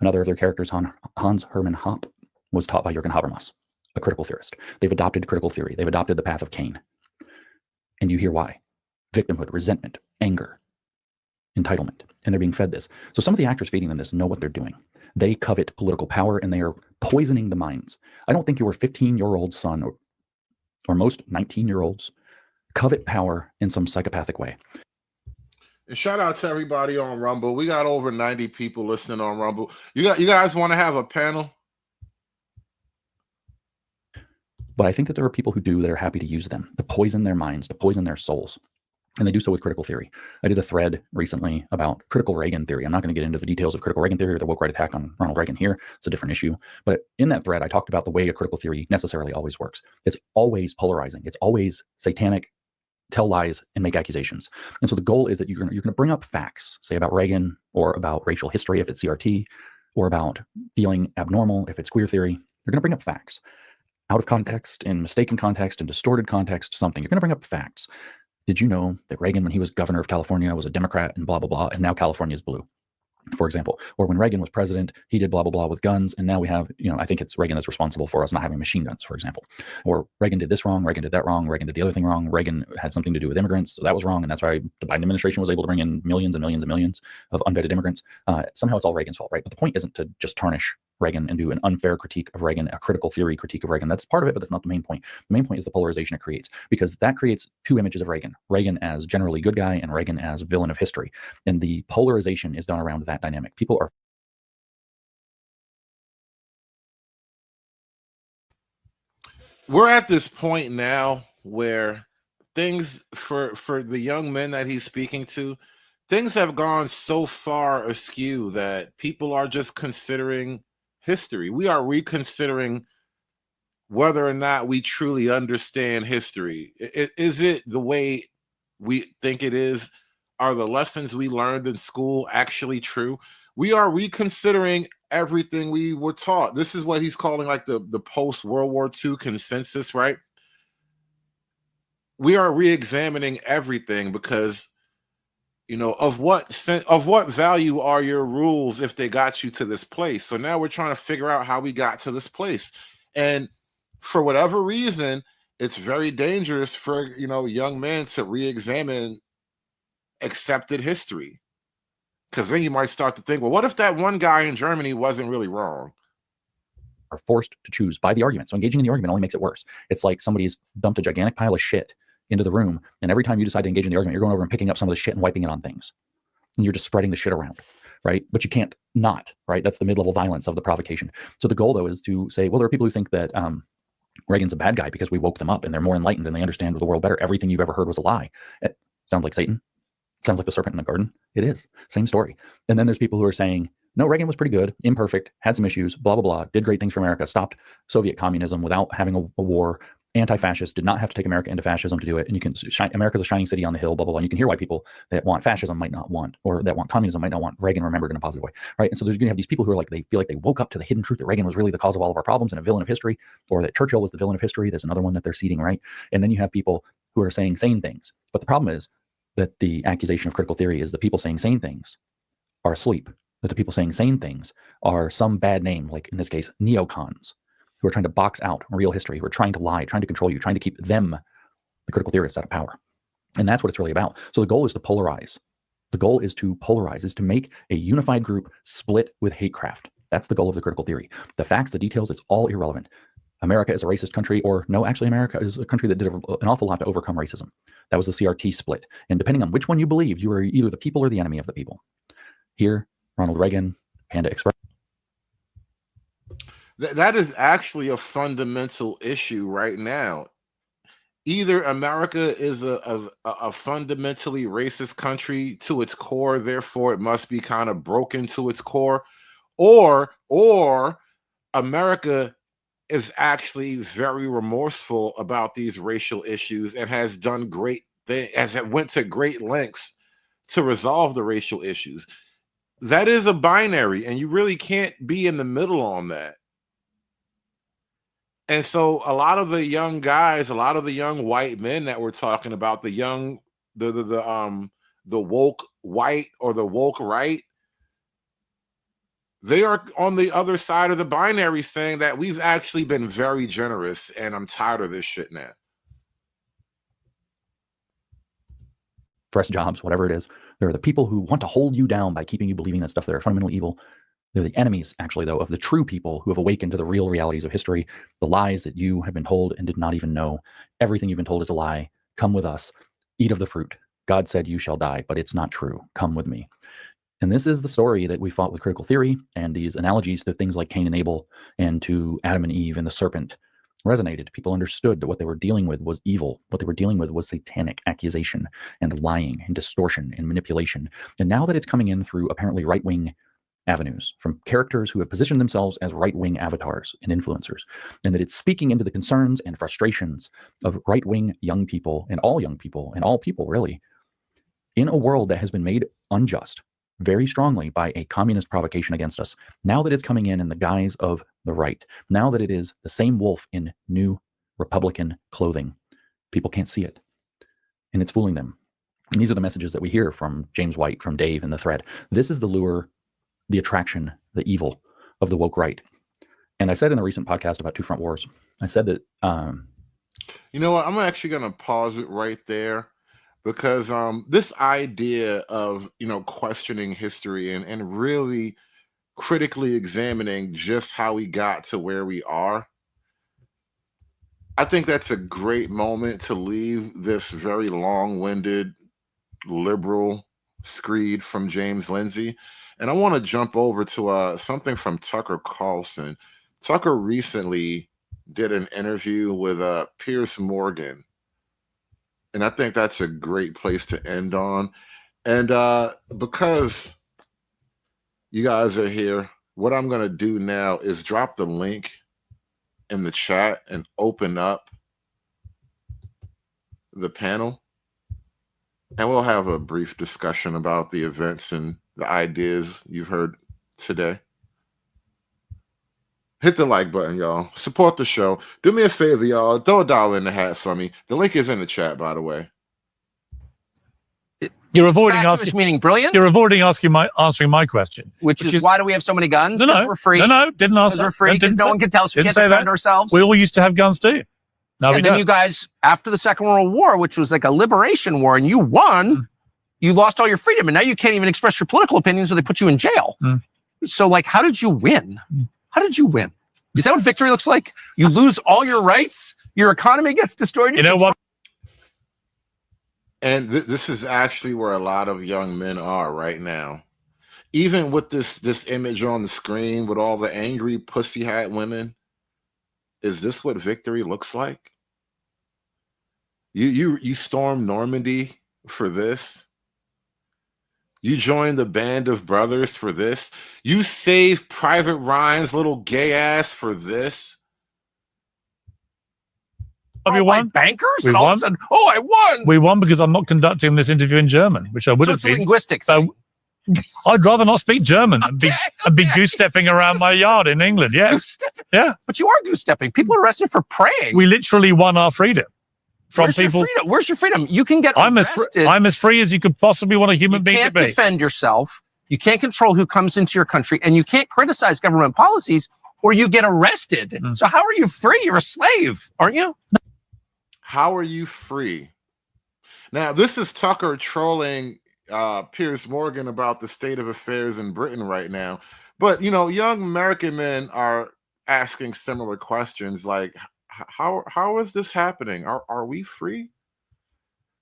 B: Another of their characters, Hans Hermann Hoppe, was taught by Jürgen Habermas, a critical theorist. They've adopted critical theory. They've adopted the path of Cain. And you hear why. Victimhood, resentment, anger, entitlement. And they're being fed this. So some of the actors feeding them this know what they're doing. They covet political power and they are poisoning the minds. I don't think your 15-year-old son or most 19-year-olds covet power in some psychopathic way.
E: And shout out to everybody on Rumble. We got over 90 people listening on Rumble. You guys want to have a panel?
B: But I think that there are people who do that are happy to use them, to poison their minds, to poison their souls. And they do so with critical theory. I did a thread recently about critical Reagan theory. I'm not going to get into the details of critical Reagan theory or the woke right attack on Ronald Reagan here. It's a different issue. But in that thread, I talked about the way a critical theory necessarily always works. It's always polarizing. It's always satanic, tell lies, and make accusations. And so the goal is that you're going to bring up facts, say about Reagan, or about racial history if it's CRT, or about feeling abnormal if it's queer theory. You're going to bring up facts. Out of context, in mistaken context, in distorted context, something. You're going to bring up facts. Did you know that Reagan, when he was governor of California, was a Democrat and blah, blah, blah, and now California is blue, for example? Or when Reagan was president, he did blah, blah, blah with guns, and now we have, I think it's Reagan that's responsible for us not having machine guns, for example. Or Reagan did this wrong, Reagan did that wrong, Reagan did the other thing wrong, Reagan had something to do with immigrants, so that was wrong, and that's why the Biden administration was able to bring in millions and millions and millions of unvetted immigrants. Somehow it's all Reagan's fault, right? But the point isn't to just tarnish Reagan and do an unfair critique of Reagan, a critical theory critique of Reagan. That's part of it, but that's not the main point. The main point is the polarization it creates, because that creates two images of Reagan. Reagan as generally good guy and Reagan as villain of history. And the polarization is done around that dynamic. People are
E: We're at this point now where things for the young men that he's speaking to, things have gone so far askew that people are just considering history. We are reconsidering whether or not we truly understand history. Is it the way we think it is? Are the lessons we learned in school actually true? We are reconsidering everything we were taught. This is what he's calling like the post-World War II consensus, right? We are re-examining everything because, you know, of what value are your rules if they got you to this place? So now we're trying to figure out how we got to this place. And for whatever reason, it's very dangerous for, you know, young men to re-examine accepted history. Because then you might start to think, well, what if that one guy in Germany wasn't really wrong?
B: Are forced to choose by the argument. So engaging in the argument only makes it worse. It's like somebody's dumped a gigantic pile of shit into the room, and every time you decide to engage in the argument, you're going over and picking up some of the shit and wiping it on things. And you're just spreading the shit around, right? But you can't not, right? That's the mid-level violence of the provocation. So the goal, though, is to say, well, there are people who think that Reagan's a bad guy because we woke them up and they're more enlightened and they understand the world better. Everything you've ever heard was a lie. It sounds like Satan. Sounds like the serpent in the garden. It is. Same story. And then there's people who are saying, no, Reagan was pretty good, imperfect, had some issues, blah, blah, blah, did great things for America, stopped Soviet communism without having a war, anti-fascist, did not have to take America into fascism to do it. And you can America's a shining city on the hill, blah, blah, blah. And you can hear why people that want fascism might not want, or that want communism might not want Reagan remembered in a positive way, right? And so there's going to have these people who are like, they feel like they woke up to the hidden truth that Reagan was really the cause of all of our problems and a villain of history, or that Churchill was the villain of history. There's another one that they're seeding, right? And then you have people who are saying sane things. But the problem is that the accusation of critical theory is the people saying sane things are asleep, that the people saying sane things are some bad name, like in this case, neocons, who are trying to box out real history, who are trying to lie, trying to control you, trying to keep them, the critical theorists, out of power. And that's what it's really about. So the goal is to polarize. The goal is to polarize, is to make a unified group split with hatecraft. That's the goal of the critical theory. The facts, the details, it's all irrelevant. America is a racist country, or no, actually America is a country that did an awful lot to overcome racism. That was the CRT split. And depending on which one you believed, you were either the people or the enemy of the people. Here, Ronald Reagan, Panda Express.
E: That is actually a fundamental issue right now. Either America is a fundamentally racist country to its core, therefore it must be kind of broken to its core, or America is actually very remorseful about these racial issues and has done great things, as it went to great lengths to resolve the racial issues. That is a binary, and you really can't be in the middle on that. And so a lot of the young guys, a lot of the young white men that we're talking about, the woke white or the woke right, they are on the other side of the binary saying that we've actually been very generous and I'm tired of this shit now.
B: Press jobs, whatever it is. There are the people who want to hold you down by keeping you believing that stuff that are fundamentally evil. They're the enemies, actually, though, of the true people who have awakened to the real realities of history, the lies that you have been told and did not even know. Everything you've been told is a lie. Come with us. Eat of the fruit. God said you shall die, but it's not true. Come with me. And this is the story that we fought with critical theory, and these analogies to things like Cain and Abel and to Adam and Eve and the serpent resonated. People understood that what they were dealing with was evil. What they were dealing with was satanic accusation and lying and distortion and manipulation. And now that it's coming in through apparently right-wing avenues from characters who have positioned themselves as right-wing avatars and influencers, and that it's speaking into the concerns and frustrations of right-wing young people and all people really, in a world that has been made unjust very strongly by a communist provocation against us. Now that it's coming in the guise of the right, now that it is the same wolf in new Republican clothing, people can't see it, and it's fooling them. And these are the messages that we hear from James White, from Dave in the thread. This is the lure, the attraction, the evil of the woke right. And I said in a recent podcast about Two Front Wars, I said that
E: you know what, I'm actually going to pause it right there, because this idea of, you know, questioning history and really critically examining just how we got to where we are, I think that's a great moment to leave this very long-winded liberal screed from James Lindsay. And I want to jump over to something from Tucker Carlson. Tucker recently did an interview with Piers Morgan, and I think that's a great place to end on. And because you guys are here, what I'm going to do now is drop the link in the chat and open up the panel. And we'll have a brief discussion about the events and the ideas you've heard today. Hit the like button, y'all. Support the show. Do me a favor, y'all. Throw $1 in the hat for me. The link is in the chat, by the way.
R: You're avoiding
S: Fatuous
R: asking,
S: meaning brilliant,
R: you're avoiding answering my question,
S: which is why do we have so many guns?
R: No,
S: Because
R: no,
S: we're free.
R: No, didn't ask
S: Because
R: that.
S: we're free. Because
R: Didn't
S: no
R: say-
S: one can tell us we
R: didn't
S: can't
R: say
S: defend
R: that.
S: ourselves.
R: We all used to have guns too. No, we
S: and then
R: don't.
S: you guys, after the Second World War, which was like a liberation war, and you won, you lost all your freedom, and now you can't even express your political opinions, or they put you in jail. So, like, how did you win? How did you win? Is that what victory looks like? You lose all your rights, your economy gets destroyed.
R: You know what?
E: And this is actually where a lot of young men are right now. Even with this image on the screen with all the angry pussy hat women, is this what victory looks like? You stormed Normandy for this? You joined the band of brothers for this? You saved Private Ryan's little gay ass for this?
R: We won.
S: Bankers?
R: We
S: And all of a
R: won.
S: sudden, oh, I won.
R: We won because I'm not conducting this interview in German, which I would
S: So
R: have
S: it's a
R: been.
S: linguistic
R: So I'd rather not speak German and be goose stepping around my yard in England. Yeah,
S: Goose-stepping.
R: yeah.
S: But you are goose stepping. People are arrested for praying.
R: We literally won our freedom from
S: Where's
R: people.
S: Your freedom? Where's your freedom? You can get
R: I'm
S: arrested.
R: as free as you could possibly want a human being to
S: can't
R: be.
S: defend yourself. You can't control who comes into your country, and you can't criticize government policies, or you get arrested. So how are you free? You're a slave, aren't you?
E: How are you free? Now, this is Tucker trolling Piers Morgan about the state of affairs in Britain right now. But, you know, young American men are asking similar questions like, how is this happening? Are we free?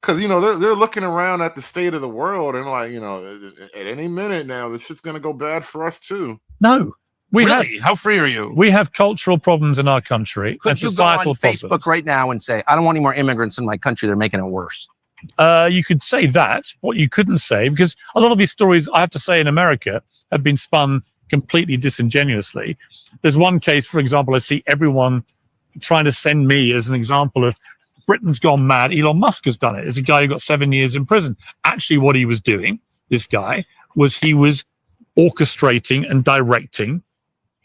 E: Because, you know, they're looking around at the state of the world and like, you know, at any minute now, this shit's going to go bad for us too.
R: No.
S: Really? How free are you?
R: We have cultural problems in our country
S: Could
R: and
S: you go
R: societal
S: on Facebook
R: problems.
S: right now and say, I don't want any more immigrants in my country. They're making it worse.
R: You could say that. What you couldn't say, because a lot of these stories, I have to say, in America have been spun completely disingenuously. There's one case, for example, I see everyone trying to send me as an example of Britain's gone mad. Elon Musk has done it. There's a guy who got 7 years in prison. Actually, what he was doing, this guy, was he was orchestrating and directing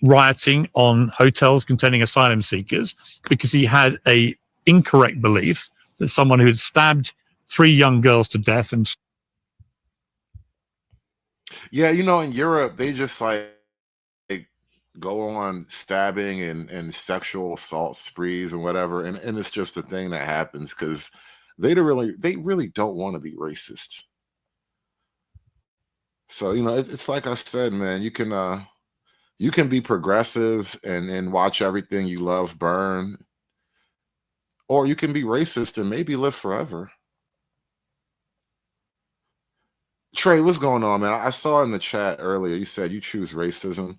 R: rioting on hotels containing asylum seekers because he had a incorrect belief that someone who had stabbed 3 young girls to death and
E: Yeah, you know, in Europe, they just like go on stabbing and sexual assault sprees and whatever, and it's just a thing that happens because they really don't want to be racist. So, you know, it's like I said, man, you can be progressive and watch everything you love burn, or you can be racist and maybe live forever. Trey, what's going on, man? I saw in the chat earlier you said you choose racism.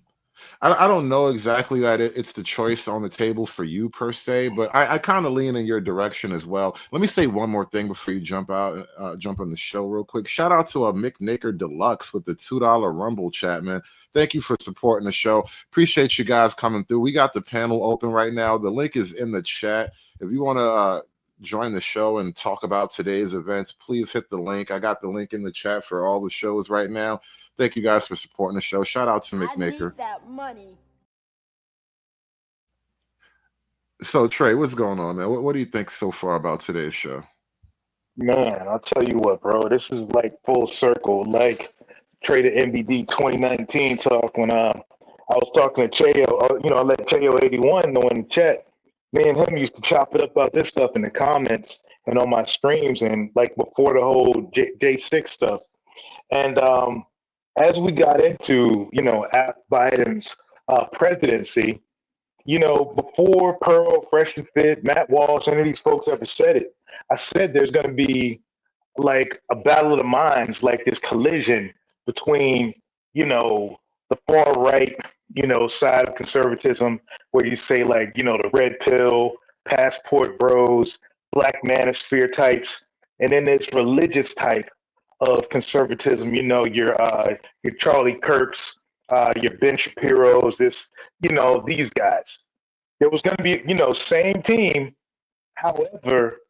E: I don't know exactly that it's the choice on the table for you per se, but I kind of lean in your direction as well. Let me say one more thing before you jump on the show real quick. Shout out to a Mick Naker Deluxe with the $2 Rumble chat, man. Thank you for supporting the show. Appreciate you guys coming through. We got the panel open right now. The link is in the chat. If you want to join the show and talk about today's events, please hit the link. I got the link in the chat for all the shows right now. Thank you guys for supporting the show. Shout out to Mick Naker.
T: That money.
E: So Trey, what's going on, man? What do you think so far about today's show?
U: Man, I'll tell you what, bro. This is like full circle, like Trey the MBD 2019 talk when I was talking to Chayo. I let Chayo 81 know in the chat. Me and him used to chop it up about this stuff in the comments and on my streams and like before the whole J6 stuff. And as we got into, Biden's presidency, before Pearl, Fresh and Fit, Matt Walsh, any of these folks ever said it, I said there's going to be like a battle of the minds, like this collision between, the far right, side of conservatism, where you say like, the red pill, passport bros, black manosphere types, and then this religious type of conservatism. You know, your Charlie Kirks, your Ben Shapiro's, these guys. There was going to be, same team. However,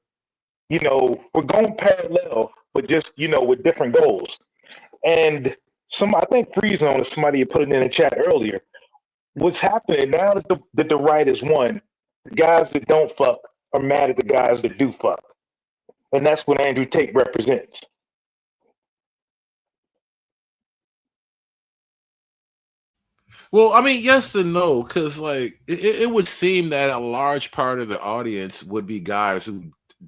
U: we're going parallel, but just, with different goals. And I think Free Zone is somebody who put it in the chat earlier. What's happening now that the right is won, the guys that don't fuck are mad at the guys that do fuck. And that's what Andrew Tate represents.
E: Well, I mean, yes and no, because like it would seem that a large part of the audience would be guys who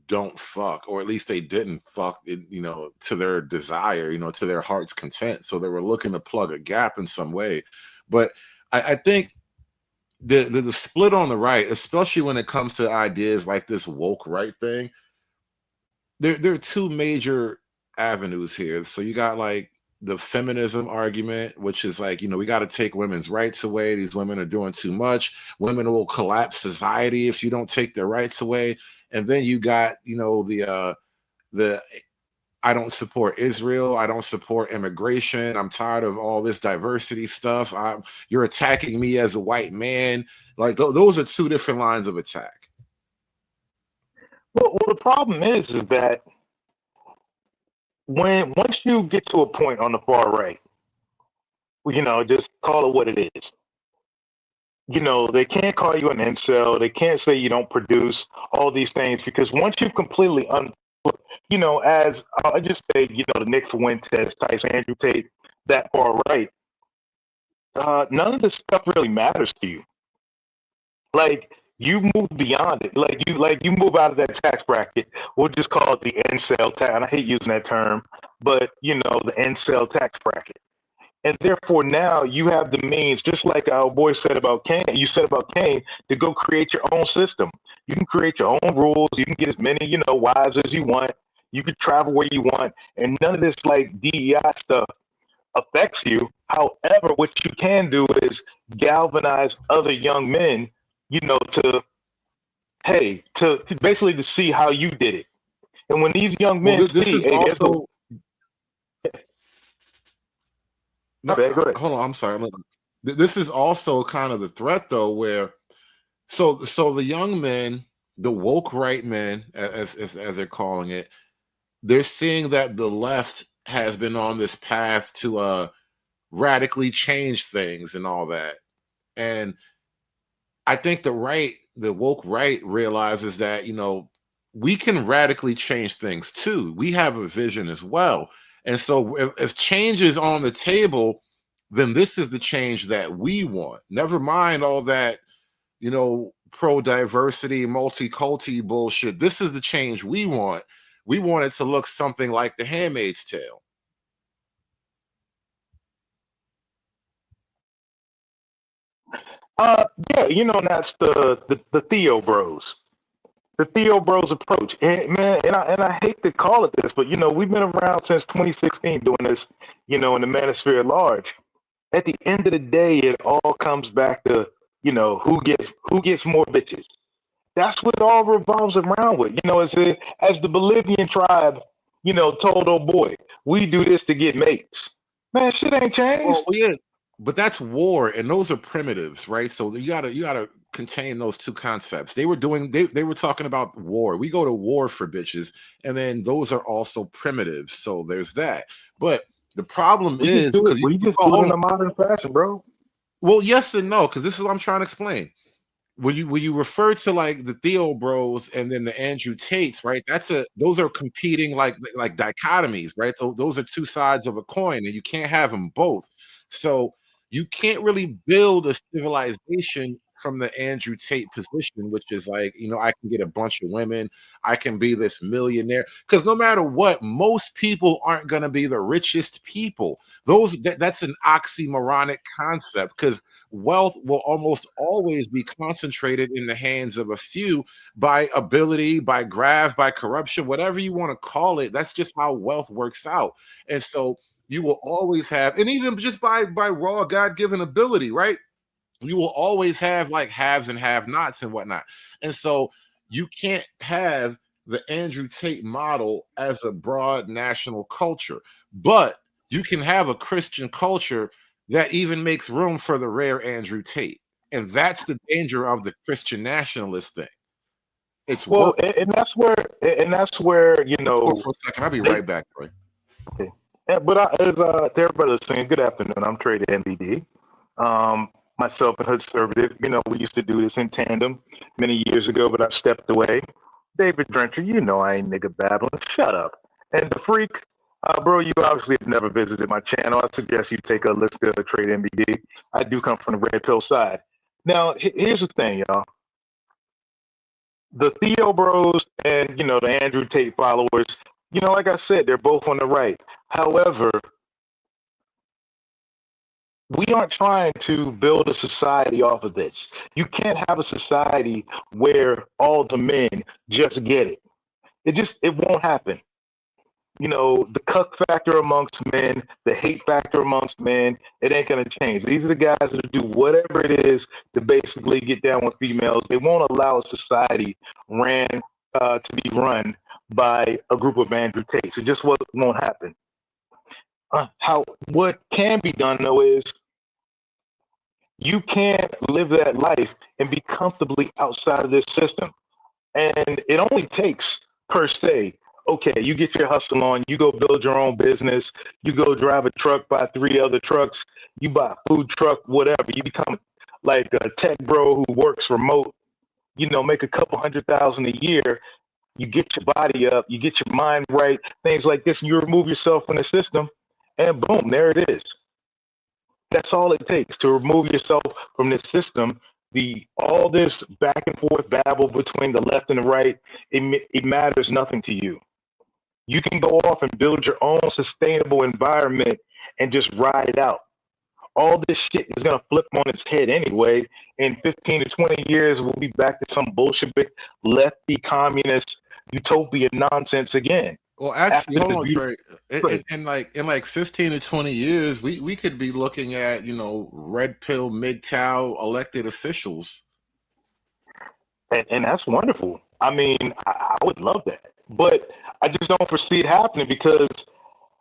E: don't fuck, or at least they didn't fuck, to their desire, to their heart's content. So they were looking to plug a gap in some way. But I think the split on the right, especially when it comes to ideas like this woke right thing, there are two major avenues here. So you got like the feminism argument, which is like, we got to take women's rights away. These women are doing too much. Women will collapse society if you don't take their rights away. And then you got, the I don't support Israel. I don't support immigration. I'm tired of all this diversity stuff. You're attacking me as a white man. Like those are two different lines of attack.
U: Well, the problem is that once you get to a point on the far right, just call it what it is. They can't call you an incel. They can't say you don't produce all these things, because once you've completely as I just say, the Nick Fuentes types, Andrew Tate, that far right, none of this stuff really matters to you. Like, you move beyond it. Like you move out of that tax bracket. We'll just call it the incel tax. And I hate using that term, but the incel tax bracket. And therefore now you have the means, just like our boy said about Cain, to go create your own system. You can create your own rules. You can get as many, wives as you want. You can travel where you want. And none of this like DEI stuff affects you. However, what you can do is galvanize other young men, to basically to see how you did it. And when these young men
E: Hold on, I'm sorry. This is also kind of the threat, though, where so the young men, the woke right men, as they're calling it, they're seeing that the left has been on this path to radically change things and all that. And I think the woke right realizes that, we can radically change things too. We have a vision as well. And so if change is on the table, then this is the change that we want. Never mind all that, pro-diversity, multi-culti bullshit. This is the change we want. We want it to look something like The Handmaid's Tale.
U: That's the Theo Bros. The Theo Bros approach. And man, and I hate to call it this, but we've been around since 2016 doing this, in the manosphere at large. At the end of the day, it all comes back to, who gets more bitches. That's what it all revolves around with. As the Bolivian tribe, told old boy, we do this to get mates. Man, shit ain't changed.
E: Well, yeah, but that's war, and those are primitives, right? So you gotta contain those two concepts. They were talking about war. We go to war for bitches, and then those are also primitives. So there's that. But the problem is because
U: we just do it in a modern fashion, bro.
E: Well, yes and no, because this is what I'm trying to explain. When you refer to like the Theo Bros and then the Andrew Tates, right? Those are competing like dichotomies, right? So those are two sides of a coin, and you can't have them both. So you can't really build a civilization from the Andrew Tate position, which is like, I can get a bunch of women, I can be this millionaire. Because no matter what, most people aren't going to be the richest people. That's an oxymoronic concept, because wealth will almost always be concentrated in the hands of a few by ability, by graft, by corruption, whatever you want to call it. That's just how wealth works out. And so you will always have, and even just by raw God-given ability, right? You will always have like haves and have-nots and whatnot. And so you can't have the Andrew Tate model as a broad national culture. But you can have a Christian culture that even makes room for the rare Andrew Tate. And that's the danger of the Christian nationalist thing. It's
U: well, and that's where you
E: Let's go
U: know.
E: for a second. I'll be right back, Troy.
U: Okay. Yeah, but as to everybody listening, good afternoon. I'm Trey the MBD. Myself and Hood Conservative, you know, we used to do this in tandem many years ago, but I've stepped away. David Drencher, you know I ain't nigga babbling. Shut up. And the freak, bro, you obviously have never visited my channel. I suggest you take a listen to Trade MBD. I do come from the red pill side. Now, here's the thing, y'all. The Theo Bros and, you know, the Andrew Tate followers, you know, like I said, they're both on the right. However, we aren't trying to build a society off of this. You can't have a society where all the men just get it. It won't happen. You know, the cuck factor amongst men, the hate factor amongst men, it ain't gonna change. These are the guys that do whatever it is to basically get down with females. They won't allow a society to be run by a group of Andrew Tates. It just won't happen. What can be done though is you can't live that life and be comfortably outside of this system. And it only takes, per se, okay, you get your hustle on, you go build your own business, you go drive a truck, buy 3 other trucks, you buy a food truck, whatever. You become like a tech bro who works remote, you know, make a couple $100,000 a year. You get your body up, you get your mind right, things like this, and you remove yourself from the system, and boom, there it is. That's all it takes to remove yourself from this system. All this back and forth babble between the left and the right, it matters nothing to you. You can go off and build your own sustainable environment and just ride it out. All this shit is going to flip on its head anyway. In 15 to 20 years, we'll be back to some Bolshevik, lefty, communist, utopia nonsense again.
E: Well, actually, hold on, Trey. In like 15 to 20 years, we could be looking at, you know, red pill MGTOW elected officials.
U: And that's wonderful. I mean, I would love that. But I just don't foresee it happening because,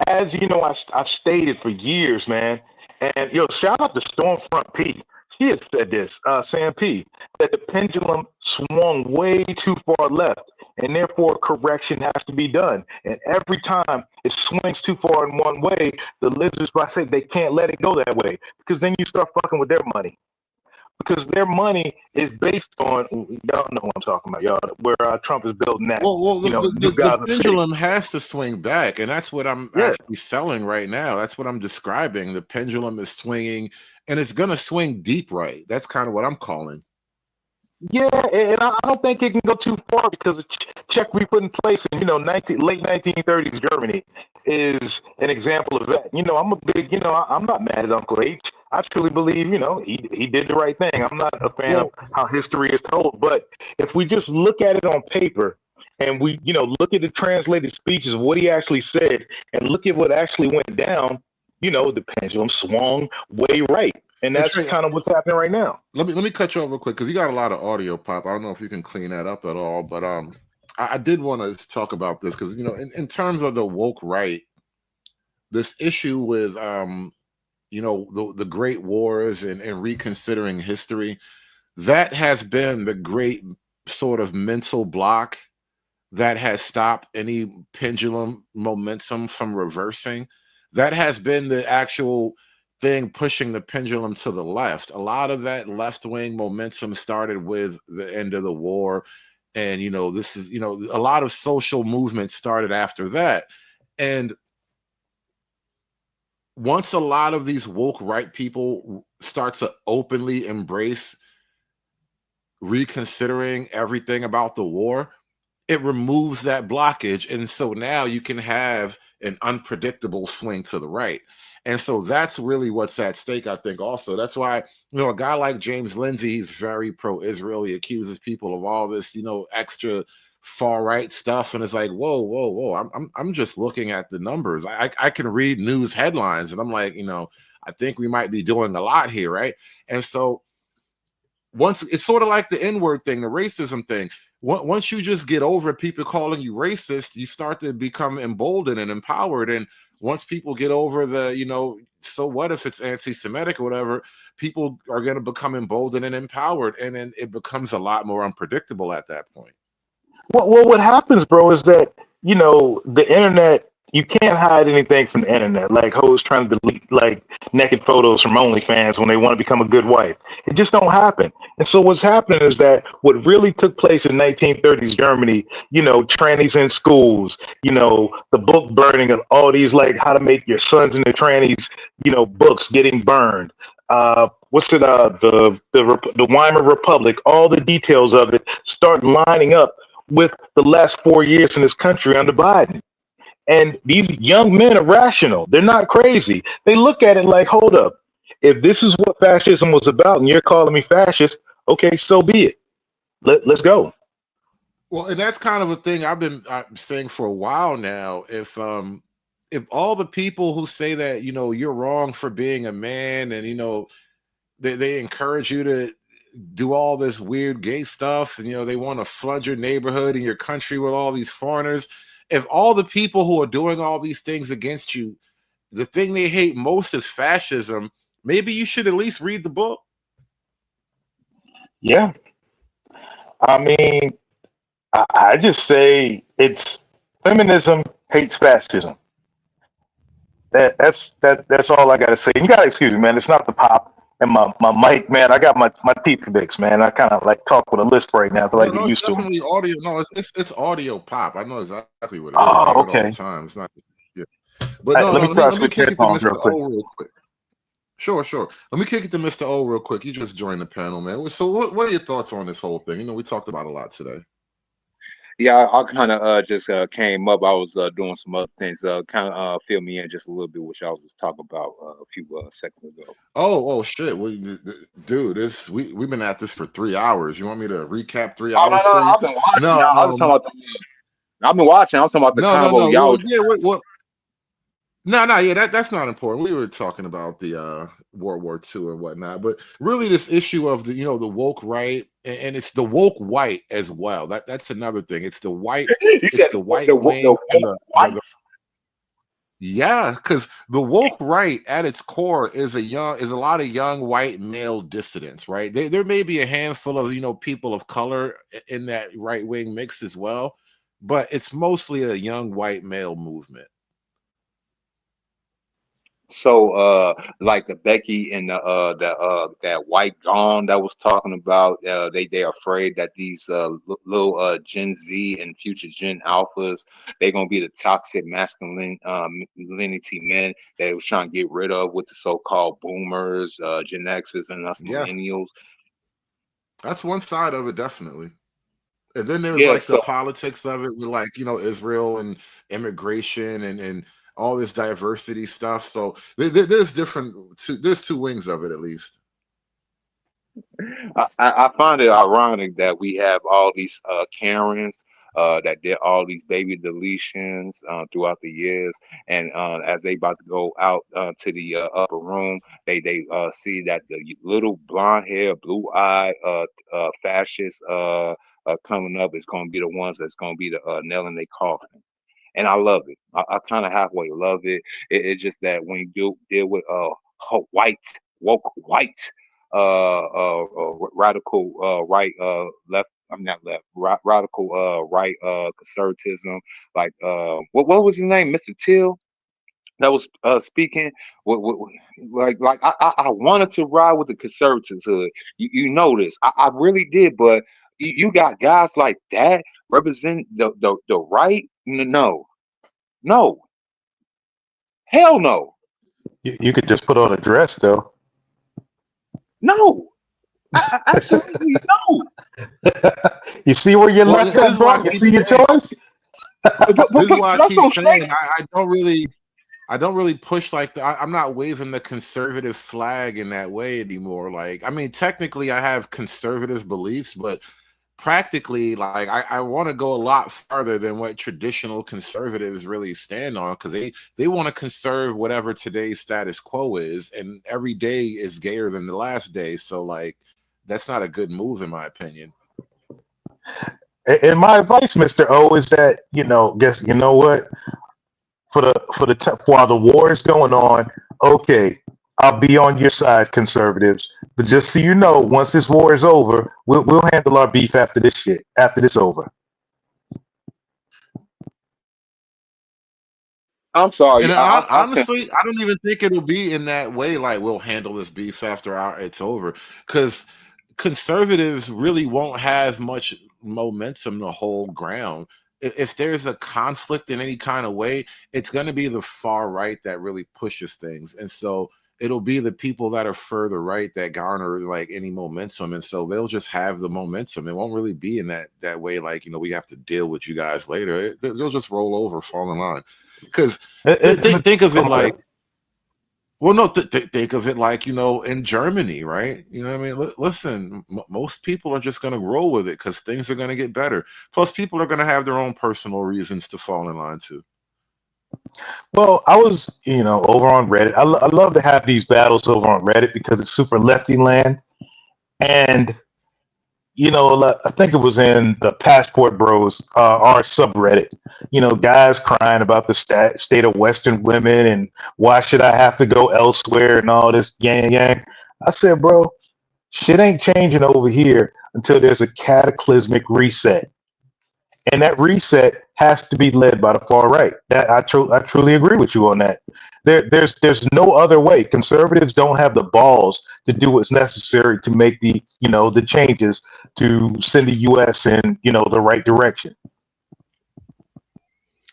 U: as you know, I've stated for years, man. And yo, shout out to Stormfront P. She has said this, Sam P, that the pendulum swung way too far left, and therefore correction has to be done. And every time it swings too far in one way, the lizards, I say, they can't let it go that way because then you start fucking with their money. Because their money is based on, y'all know what I'm talking about, y'all, where Trump is building that.
E: Well, the pendulum has to swing back, and that's what I'm actually selling right now. That's what I'm describing. The pendulum is swinging, and it's going to swing deep right. That's kind of what I'm calling.
U: Yeah, and I don't think it can go too far because the check we put in place in, you know, late 1930s Germany is an example of that. You know, I'm a big, you know, I'm not mad at Uncle H. I truly believe, you know, he did the right thing. I'm not a fan of how history is told, but if we just look at it on paper and we, you know, look at the translated speeches of what he actually said and look at what actually went down, you know, the pendulum swung way right. And that's kind of what's happening right now.
E: Let me cut you off real quick because you got a lot of audio pop. I don't know if you can clean that up at all, but I did want to talk about this because, you know, in terms of the woke right, this issue with you know, the great wars and reconsidering history, that has been the great sort of mental block that has stopped any pendulum momentum from reversing. That has been the actual thing pushing the pendulum to the left. A lot of that left-wing momentum started with the end of the war. And, you know, this is, you know, a lot of social movements started after that. And once a lot of these woke right people start to openly embrace reconsidering everything about the war, it removes that blockage. And so now you can have an unpredictable swing to the right. And so that's really what's at stake, I think, also. That's why, you know, a guy like James Lindsay, he's very pro-Israel. He accuses people of all this, you know, extra far-right stuff. And it's like, whoa. I'm just looking at the numbers. I can read news headlines, and I'm like, you know, I think we might be doing a lot here, right? And so once it's sort of like the N-word thing, the racism thing. once you just get over people calling you racist, you start to become emboldened and empowered. And once people get over the, so what if it's anti-Semitic or whatever, people are going to become emboldened and empowered. And then it becomes a lot more unpredictable at that point.
U: Well, what happens, bro, is that, the internet, you can't hide anything from the internet. Like hoes trying to delete like naked photos from OnlyFans when they want to become a good wife. It just don't happen. And so what's happening is that what really took place in 1930s Germany, trannies in schools, the book burning of all these, like how to make your sons and the trannies, books getting burned. The Weimar Republic, all the details of it start lining up with the last 4 years in this country under Biden. And these young men are rational. They're not crazy. They look at it like, hold up. If this is what fascism was about and you're calling me fascist, okay, so be it. Let's go.
E: Well, and that's kind of a thing I've been saying for a while now. If all the people who say that, you're wrong for being a man and, they encourage you to do all this weird gay stuff and, they want to flood your neighborhood and your country with all these foreigners. If all the people who are doing all these things against you, the thing they hate most is fascism, maybe you should at least read the book.
U: Yeah. I mean, I just say it's feminism hates fascism. That's all I gotta say. You gotta excuse me, man. It's not the pop and my mic, man. I got my teeth fixed, man. I kind of like talk with a lisp right now, so I get used to it.
E: Definitely audio. No, it's audio pop. I know exactly what it is.
U: Oh,
E: I hear it all
U: okay.
E: the time. It's not. Yeah. But no,
U: let me
E: kick it to
U: headphones
E: Mr. O real quick. Sure. Let me kick it to Mr. O real quick. You just joined the panel, man. So what are your thoughts on this whole thing? We talked about a lot today.
C: Yeah, I kind of just came up. I was doing some other things. Kind of fill me in just a little bit, which I was just talking about a few seconds ago.
E: Oh shit! Well, dude, we've been at this for 3 hours. You want me to recap 3 hours?
C: No, I've been watching. I was talking about I've been watching. I'm talking about the combo. Y'all.
E: Yeah, that's not important. We were talking about the World War II and whatnot, but really this issue of the the woke right, and it's the woke white as well. That's another thing. It's the white. It's the white wing. Yeah, because the woke right at its core is a lot of young white male dissidents, right? There may be a handful of people of color in that right wing mix as well, but it's mostly a young white male movement.
C: So, like the Becky and that white Dawn that was talking about, they're afraid that these little Gen Z and future Gen Alphas, they're gonna be the toxic masculinity men that they was trying to get rid of with the so-called boomers, Gen X's, and us millennials.
E: That's one side of it, definitely. And then there's the politics of it with Israel and immigration and all this diversity stuff. So there's two wings of it at least.
C: I find it ironic that we have all these Karens that did all these baby deletions throughout the years, and as they about to go out to the upper room, they see that the little blonde hair, blue eye fascists coming up is going to be the ones that's going to be the nail in their coffin. And I love it. I kind of halfway love it. It's just that when you deal with white, woke white, radical right, left. I'm not left. Radical right, conservatism. Like what was his name, Mr. Till, that was speaking. Like I wanted to ride with the conservatives hood. You know this. I really did, but you got guys like that represent the right. No, hell no.
U: You could just put on a dress, though.
C: No, absolutely no.
U: You see where you left that, bro? You see your choice?
E: This is why I keep saying I don't really push I'm not waving the conservative flag in that way anymore. Like, I mean, technically I have conservative beliefs, but practically, like, I want to go a lot farther than what traditional conservatives really stand on, because they want to conserve whatever today's status quo is, and every day is gayer than the last day. So, like, that's not a good move in my opinion.
U: And my advice, Mr. O, is that you know what, while the war is going on, okay, I'll be on your side, conservatives. But just so you know, once this war is over, we'll handle our beef after this shit. After this over.
C: I'm sorry.
E: And
C: I can.
E: honestly, I don't even think it'll be in that way. Like we'll handle this beef after it's over, because conservatives really won't have much momentum to hold ground. If there's a conflict in any kind of way, it's going to be the far right that really pushes things, and so it'll be the people that are further right that garner like any momentum, and so they'll just have the momentum. It won't really be in that way. Like we have to deal with you guys later. They'll just roll over, fall in line. Because think of it like, well, no, think of it like, in Germany, right? You know what I mean? Listen, most people are just going to roll with it because things are going to get better. Plus, people are going to have their own personal reasons to fall in line too.
U: Well, I was, over on Reddit. I love to have these battles over on Reddit because it's super lefty land. And, I think it was in the Passport Bros, our subreddit, guys crying about the state of Western women and why should I have to go elsewhere and all this gang. I said, bro, shit ain't changing over here until there's a cataclysmic reset. And that reset has to be led by the far right. That I truly agree with you on that. There's no other way. Conservatives don't have the balls to do what's necessary to make the changes to send the U.S. in the right direction.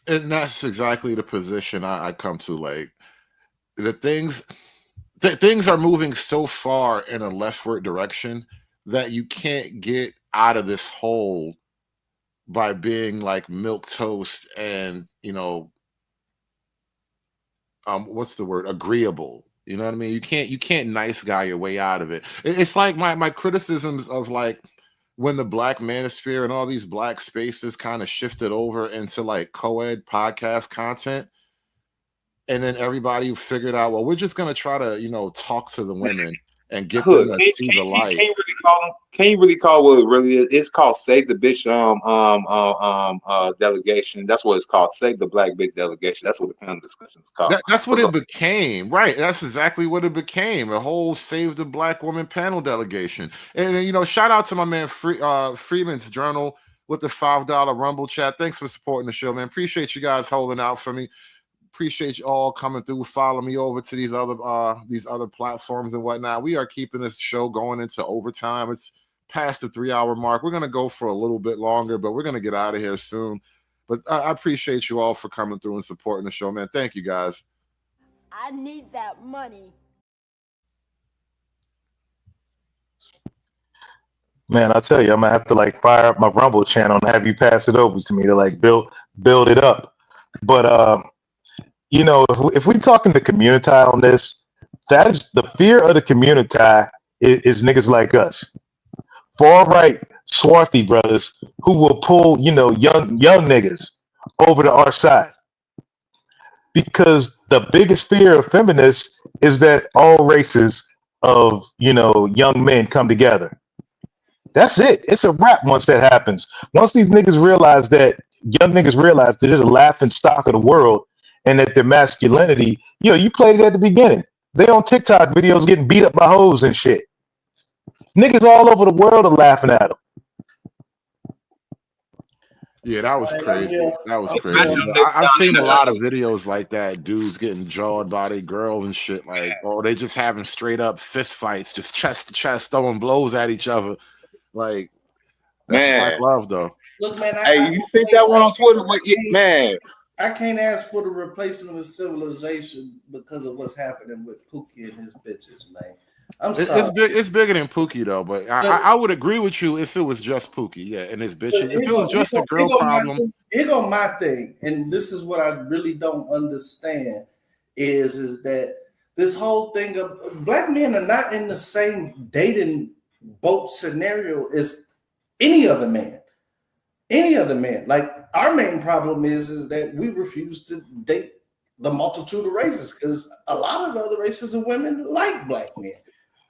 E: And that's exactly the position I come to. Like the things are moving so far in a leftward direction that you can't get out of this hole by being like milk toast and what's the word, agreeable. You know what I mean? You can't nice guy your way out of it. It's like my criticisms of like when the Black Manosphere and all these Black spaces kind of shifted over into like co-ed podcast content, and then everybody figured out, well, we're just gonna try to talk to the women and get them to see the light.
C: Can you really call what it really is? It's called Save the Bitch delegation. That's what it's called. Save the Black Bitch delegation. That's what the panel discussion is called.
E: That's what it became, right? That's exactly what it became. A whole Save the Black Woman panel delegation. And shout out to my man Freeman's Journal with the $5 Rumble chat. Thanks for supporting the show, man. Appreciate you guys holding out for me. Appreciate you all coming through. Follow me over to these other platforms and whatnot. We are keeping this show going into overtime. It's past the 3-hour mark. We're gonna go for a little bit longer, but we're gonna get out of here soon. But I appreciate you all for coming through and supporting the show, man. Thank you guys.
D: I need that money.
U: Man, I tell you, I'm gonna have to like fire up my Rumble channel and have you pass it over to me to like build it up. But if we're talking the community on this, that is the fear of the community is niggas like us, far right swarthy brothers who will pull young niggas over to our side, because the biggest fear of feminists is that all races of young men come together. That's it. It's a wrap once that happens. Once these niggas realize that young niggas realize that they're the laughing stock of the world. And that their masculinity, you played it at the beginning. They on TikTok videos getting beat up by hoes and shit. Niggas all over the world are laughing at them.
E: Yeah, that was crazy. That was crazy. I've seen a lot of videos like that, dudes getting jawed by their girls and shit. Like, they just having straight up fist fights, just chest to chest, throwing blows at each other. Like, that's Black love, though.
F: Look, man,
C: you think that one on Twitter? Man,
F: I can't ask for the replacement of civilization because of what's happening with Pookie and his bitches, man. I'm sorry.
E: It's bigger than Pookie though, but I would agree with you if it was just Pookie, yeah, and his bitches. If it was just a girl problem.
F: Here go my thing, and this is what I really don't understand is that this whole thing of Black men are not in the same dating boat scenario as any other man. Any other man. Like, our main problem is that we refuse to date the multitude of races because a lot of other races of women like Black men.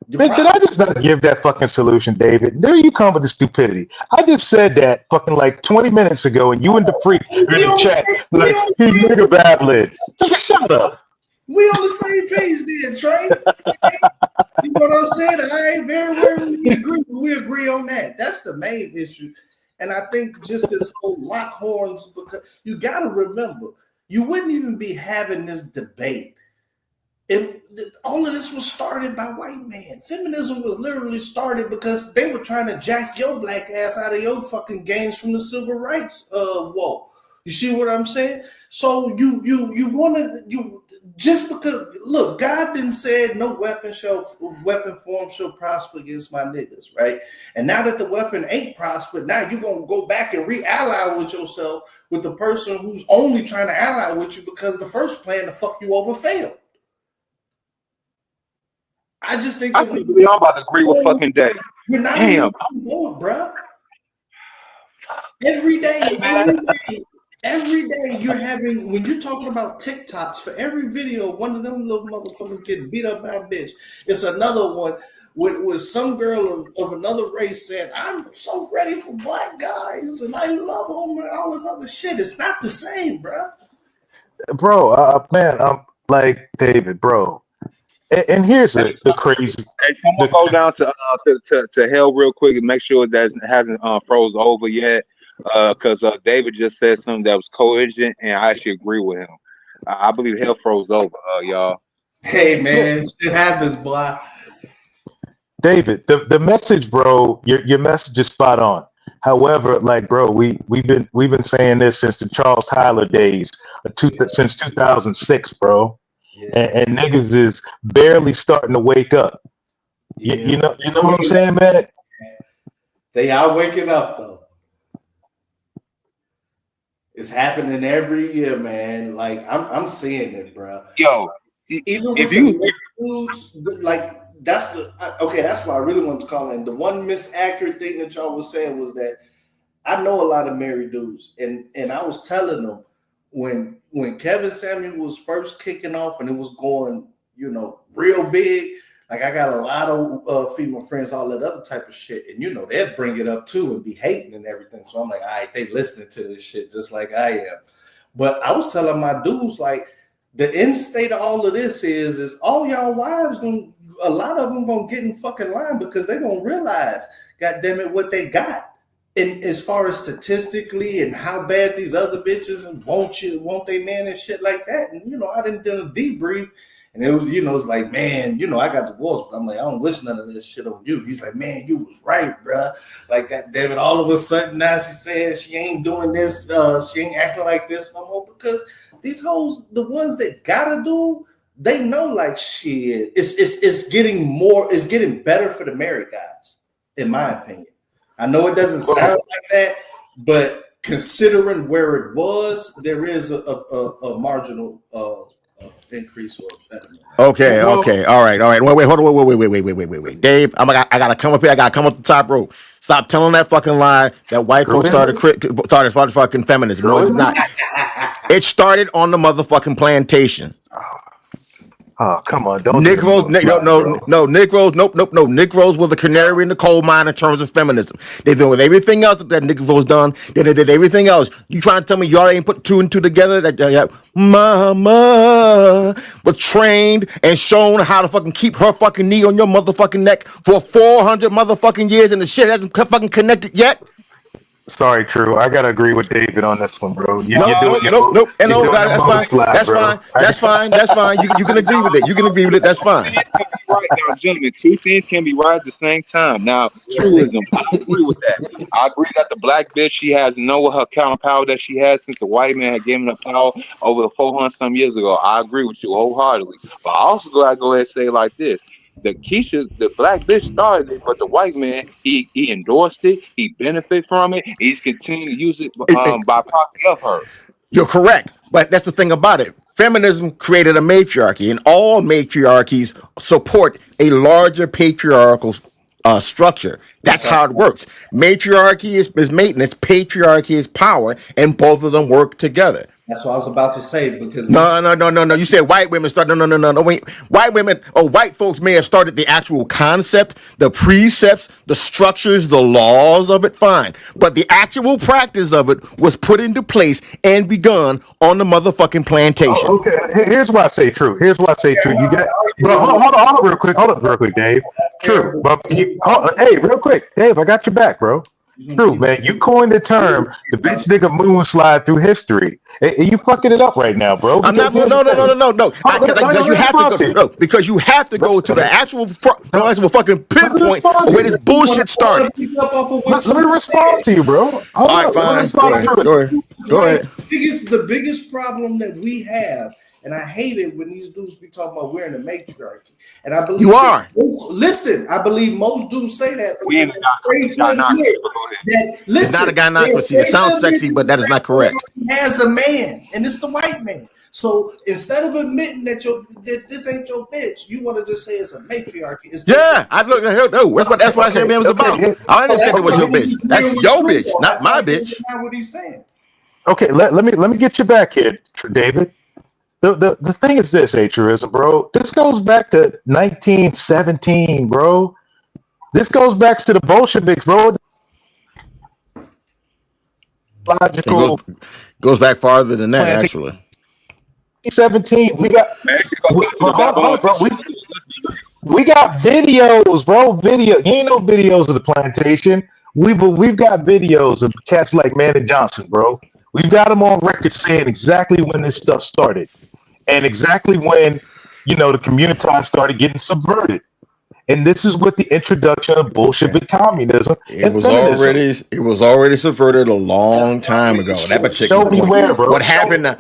U: Did I just not give that fucking solution, David? There you come with the stupidity. I just said that fucking like 20 minutes ago, and you and the freak in the chat like he's nigga babbling. Shut up.
F: We on the same page then, Trey. You know what I'm saying? I ain't very rarely we agree, but we agree on that. That's the main issue. And I think just this whole lock horns, because you got to remember, you wouldn't even be having this debate if all of this was started by white men. Feminism was literally started because they were trying to jack your black ass out of your fucking gains from the civil rights war. You see what I'm saying? So you want to just because, look, God didn't say no weapon form shall prosper against my niggas, right? And now that the weapon ain't prospered, now you're gonna go back and re-ally with yourself with the person who's only trying to ally with you because the first plan to fuck you over failed. I just think that
C: we all about to agree with fucking Dave.
F: We're not in the same boat, bro. Every day you're having, when you're talking about TikToks, for every video, one of them little motherfuckers get beat up by a bitch. It's another one with some girl of another race saying, I'm so ready for black guys and I love them and all this other shit. It's not the same, bro.
U: Bro, man, I'm like David, bro. And here's the crazy.
C: Hey, someone go down to hell real quick and make sure that it hasn't froze over yet. Because David just said something that was cogent, and I actually agree with him. I believe hell froze over, y'all.
F: Hey man, shit happens, boy.
U: David, the message, bro, your message is spot on. However, like, bro, we've been saying this since the Charles Tyler days, since 2006, bro. Yeah. And niggas is barely starting to wake up. Yeah. You know what I'm saying, man?
F: They are waking up though. It's happening every year, man. Like I'm seeing it, bro.
C: Yo,
F: even with the dudes, like that's why I really wanted to call in. The one misaccurate thing that y'all was saying was that I know a lot of married dudes, and I was telling them when Kevin Samuel was first kicking off and it was going, real big. Like I got a lot of female friends, all that other type of shit, and they'd bring it up too and be hating and everything. So I'm like, all right, they listening to this shit just like I am. But I was telling my dudes, like, the end state of all of this is all y'all wives a lot of them gonna get in fucking line because they gonna realize, God damn it, what they got. And as far as statistically and how bad these other bitches and want they man and shit like that. And I didn't do a debrief. And it was, it's like, man, I got divorced, but I'm like, I don't wish none of this shit on you. He's like, man, you was right, bro. Like, God damn it, all of a sudden now she says she ain't doing this, she ain't acting like this no more because these hoes, the ones that gotta do, they know like shit. It's getting better for the married guys, in my opinion. I know it doesn't sound like that, but considering where it was, there is a marginal increase or betterment.
I: Okay, all right. Wait, hold on, wait. Dave, I gotta come up here. I gotta come up the top rope. Stop telling that fucking lie that white folks started fucking feminism. No, it's not. It started on the motherfucking plantation.
U: Oh, come on. Don't
I: Negroes, Negroes, nope. Negroes were the canary in the coal mine in terms of feminism. They did with everything else that Negroes done. They did everything else. You trying to tell me y'all ain't put two and two together? That mama was trained and shown how to fucking keep her fucking knee on your motherfucking neck for 400 motherfucking years and the shit hasn't fucking connected yet?
U: Sorry, True. I gotta agree with David on this one, bro. That's fine. You can agree with it. That's fine.
C: Right now, gentlemen, two things can be right at the same time. Now, truism, I agree with that. I agree that the black bitch, she has her counter power that she has since the white man had given her power over the 400 some years ago. I agree with you wholeheartedly. But I also gotta go ahead and say it like this. The black bitch started it, but the white man, he endorsed it, he benefited from it, he's continuing to use it by proxy of her.
I: You're correct, but that's the thing about it. Feminism created a matriarchy, and all matriarchies support a larger patriarchal structure. That's how it works. Matriarchy is maintenance, patriarchy is power, and both of them work together.
F: That's what I was about to say because
I: No. You said white women started. No. Wait. White women or white folks may have started the actual concept, the precepts, the structures, the laws of it. Fine, but the actual practice of it was put into place and begun on the motherfucking plantation.
U: Oh, okay, here's why I say true. You got, bro. Hold on, real quick, Dave. True, but hey, real quick, Dave. I got your back, bro. True, man. You coined the term the bitch nigga moon slide through history. And you fucking it up right now, bro.
I: I'm not. No. Because you have to go. No, because you have to go to the actual fucking pinpoint of where this bullshit started.
U: Let me respond to you, bro.
I: All right, fine. Go ahead.
F: The biggest problem that we have, and I hate it when these dudes be talking about we're in a matriarchy. And I believe
I: you are.
F: Listen, I believe most dudes say that.
I: It's not a gynocracy. It sounds sexy, but that is not correct.
F: As a man, and it's the white man. So instead of admitting that this ain't your bitch, you want to just say it's a matriarchy.
I: That's what I said man was about. I didn't say it was your bitch. That's your bitch, not my bitch.
F: That's not what he's saying.
U: Okay, let me get you back here, David. The thing is this, atheism, bro. This goes back to 1917, bro. This goes back to the Bolsheviks, bro. Logical.
I: Goes back farther than that, actually.
U: 17. We got videos, bro. You ain't no videos of the plantation. We've got videos of cats like Manny Johnson, bro. We've got them on record saying exactly when this stuff started. And exactly when, the community started getting subverted. And this is with the introduction of Bolshevik communism.
I: It was already subverted a long time ago. That particular
U: Show me
I: point.
U: where, bro.
I: What happened? I'm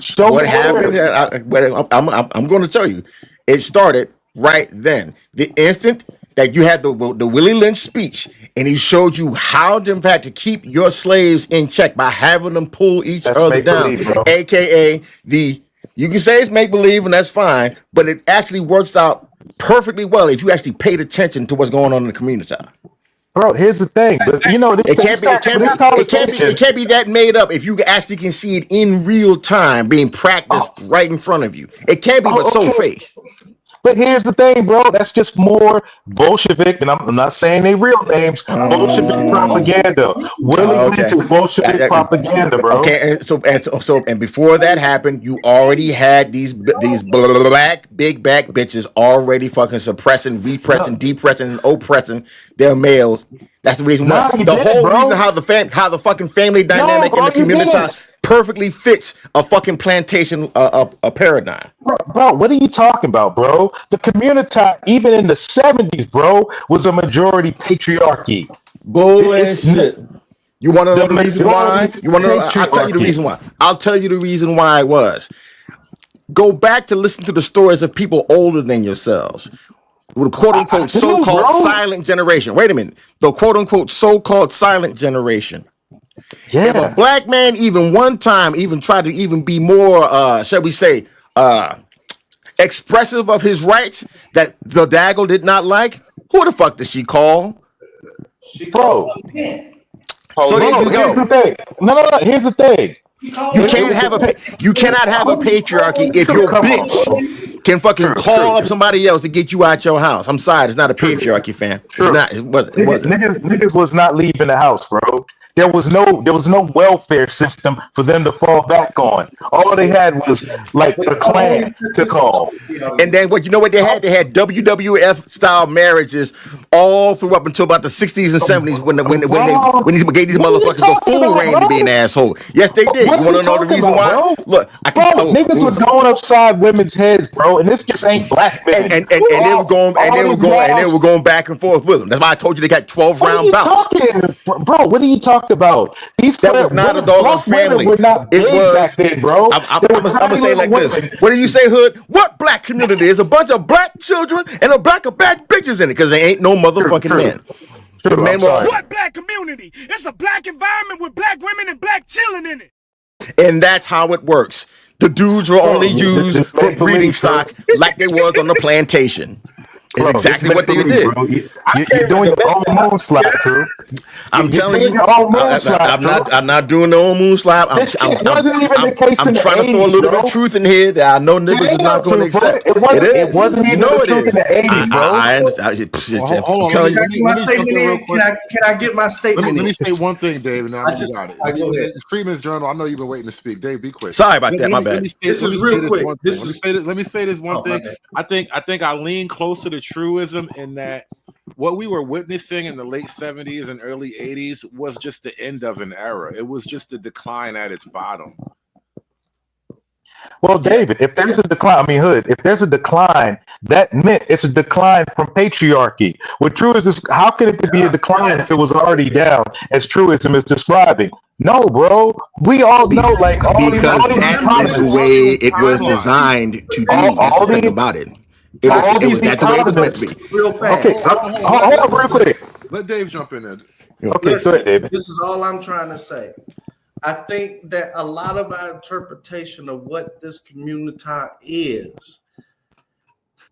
I: going to tell you. It started right then. The instant that you had the Willie Lynch speech, and he showed you how, in fact, to keep your slaves in check by having them pull each other down, aka you can say it's make believe, and that's fine, but it actually works out perfectly well if you actually paid attention to what's going on in the community.
U: Bro, here's the thing, but it
I: can't be that made up if you actually can see it in real time being practiced right in front of you. It can't be, but so fake.
U: But here's the thing, bro. That's just more Bolshevik, and I'm not saying they real names. Bolshevik propaganda. Bolshevik propaganda, bro.
I: Okay, and before that happened, you already had these black big back bitches already fucking suppressing, repressing, depressing, and oppressing their males. That's the reason why. Reason how the fucking family dynamic in the community perfectly fits a fucking plantation a paradigm.
U: Bro, what are you talking about, bro? The community, even in the 70s, bro, was a majority patriarchy.
I: Bullshit. You want to know the reason why? I'll tell you the reason why. I'll tell you the reason why it was. Go back to listen to the stories of people older than yourselves. The quote-unquote so-called silent generation. Wait a minute. The quote-unquote so-called silent generation. Yeah. If a black man even one time even tried to even be more, shall we say, expressive of his rights that the Daggle did not like, who the fuck did she call?
U: Bro.
I: So there you go.
U: Here's the thing. No. Here's the thing.
I: You cannot have a patriarchy if your bitch can fucking call up somebody else to get you out your house. I'm sorry, it's not a patriarchy, fam. It's not. It wasn't.
U: Niggas was not leaving the house, bro. There was no welfare system for them to fall back on. All they had was like a clan to call.
I: And then what they had? They had WWF style marriages all through up until about the 60s and 70s when they gave these motherfuckers the full reign to be an asshole. Yes, they did. You want to know the reason why?
U: Bro?
I: Look, I can tell
U: niggas were going upside women's heads, bro, and this just ain't black men.
I: And they were going back and forth with them. That's why I told you they got 12-round bouts.
U: Bro, what are you talking about?
I: That was not a dog family.
U: Were not big back then, bro.
I: I'm gonna say it like this. What do you say, Hood? What black community is a bunch of black children and a black of black bitches in it? Because they ain't no motherfucking men. The men were
G: what black community? It's a black environment with black women and black children in it.
I: And that's how it works. The dudes were only used for breeding stock like they was on the plantation. It's exactly what they did.
U: You're doing your own moon slap, True.
I: I'm telling you,
U: your own moon slap,
I: I'm not doing no moon slap. I'm trying to throw a little bit of truth in here that I know niggas is not going to accept.
U: It wasn't even the truth in the 80s, bro.
I: I understand.
E: Hold on.
I: Telling you.
F: Can I get my statement?
E: Let me say one thing, Dave, and I you got it. Freeman's Journal. I know you've been waiting to speak. Dave, be quick.
I: Sorry about that. My bad.
F: This is real quick.
E: Let me say this one thing. I think I lean close to the truism in that what we were witnessing in the late 70s and early 80s was just the end of an era. It was just a decline at its bottom.
U: Well, David, if there's a decline, Hood, if there's a decline, that meant it's a decline from patriarchy. What truism is, how can it be a decline if it was already down, as truism is describing? No, bro. We all know, like,
I: because that's the way it was designed to do. That's the thing about it. That's the way it was meant to be.
F: Real fast.
U: Okay, hold on real quick.
E: Let Dave jump in there.
U: Okay, go ahead, David.
F: This is all I'm trying to say. I think that a lot of our interpretation of what this community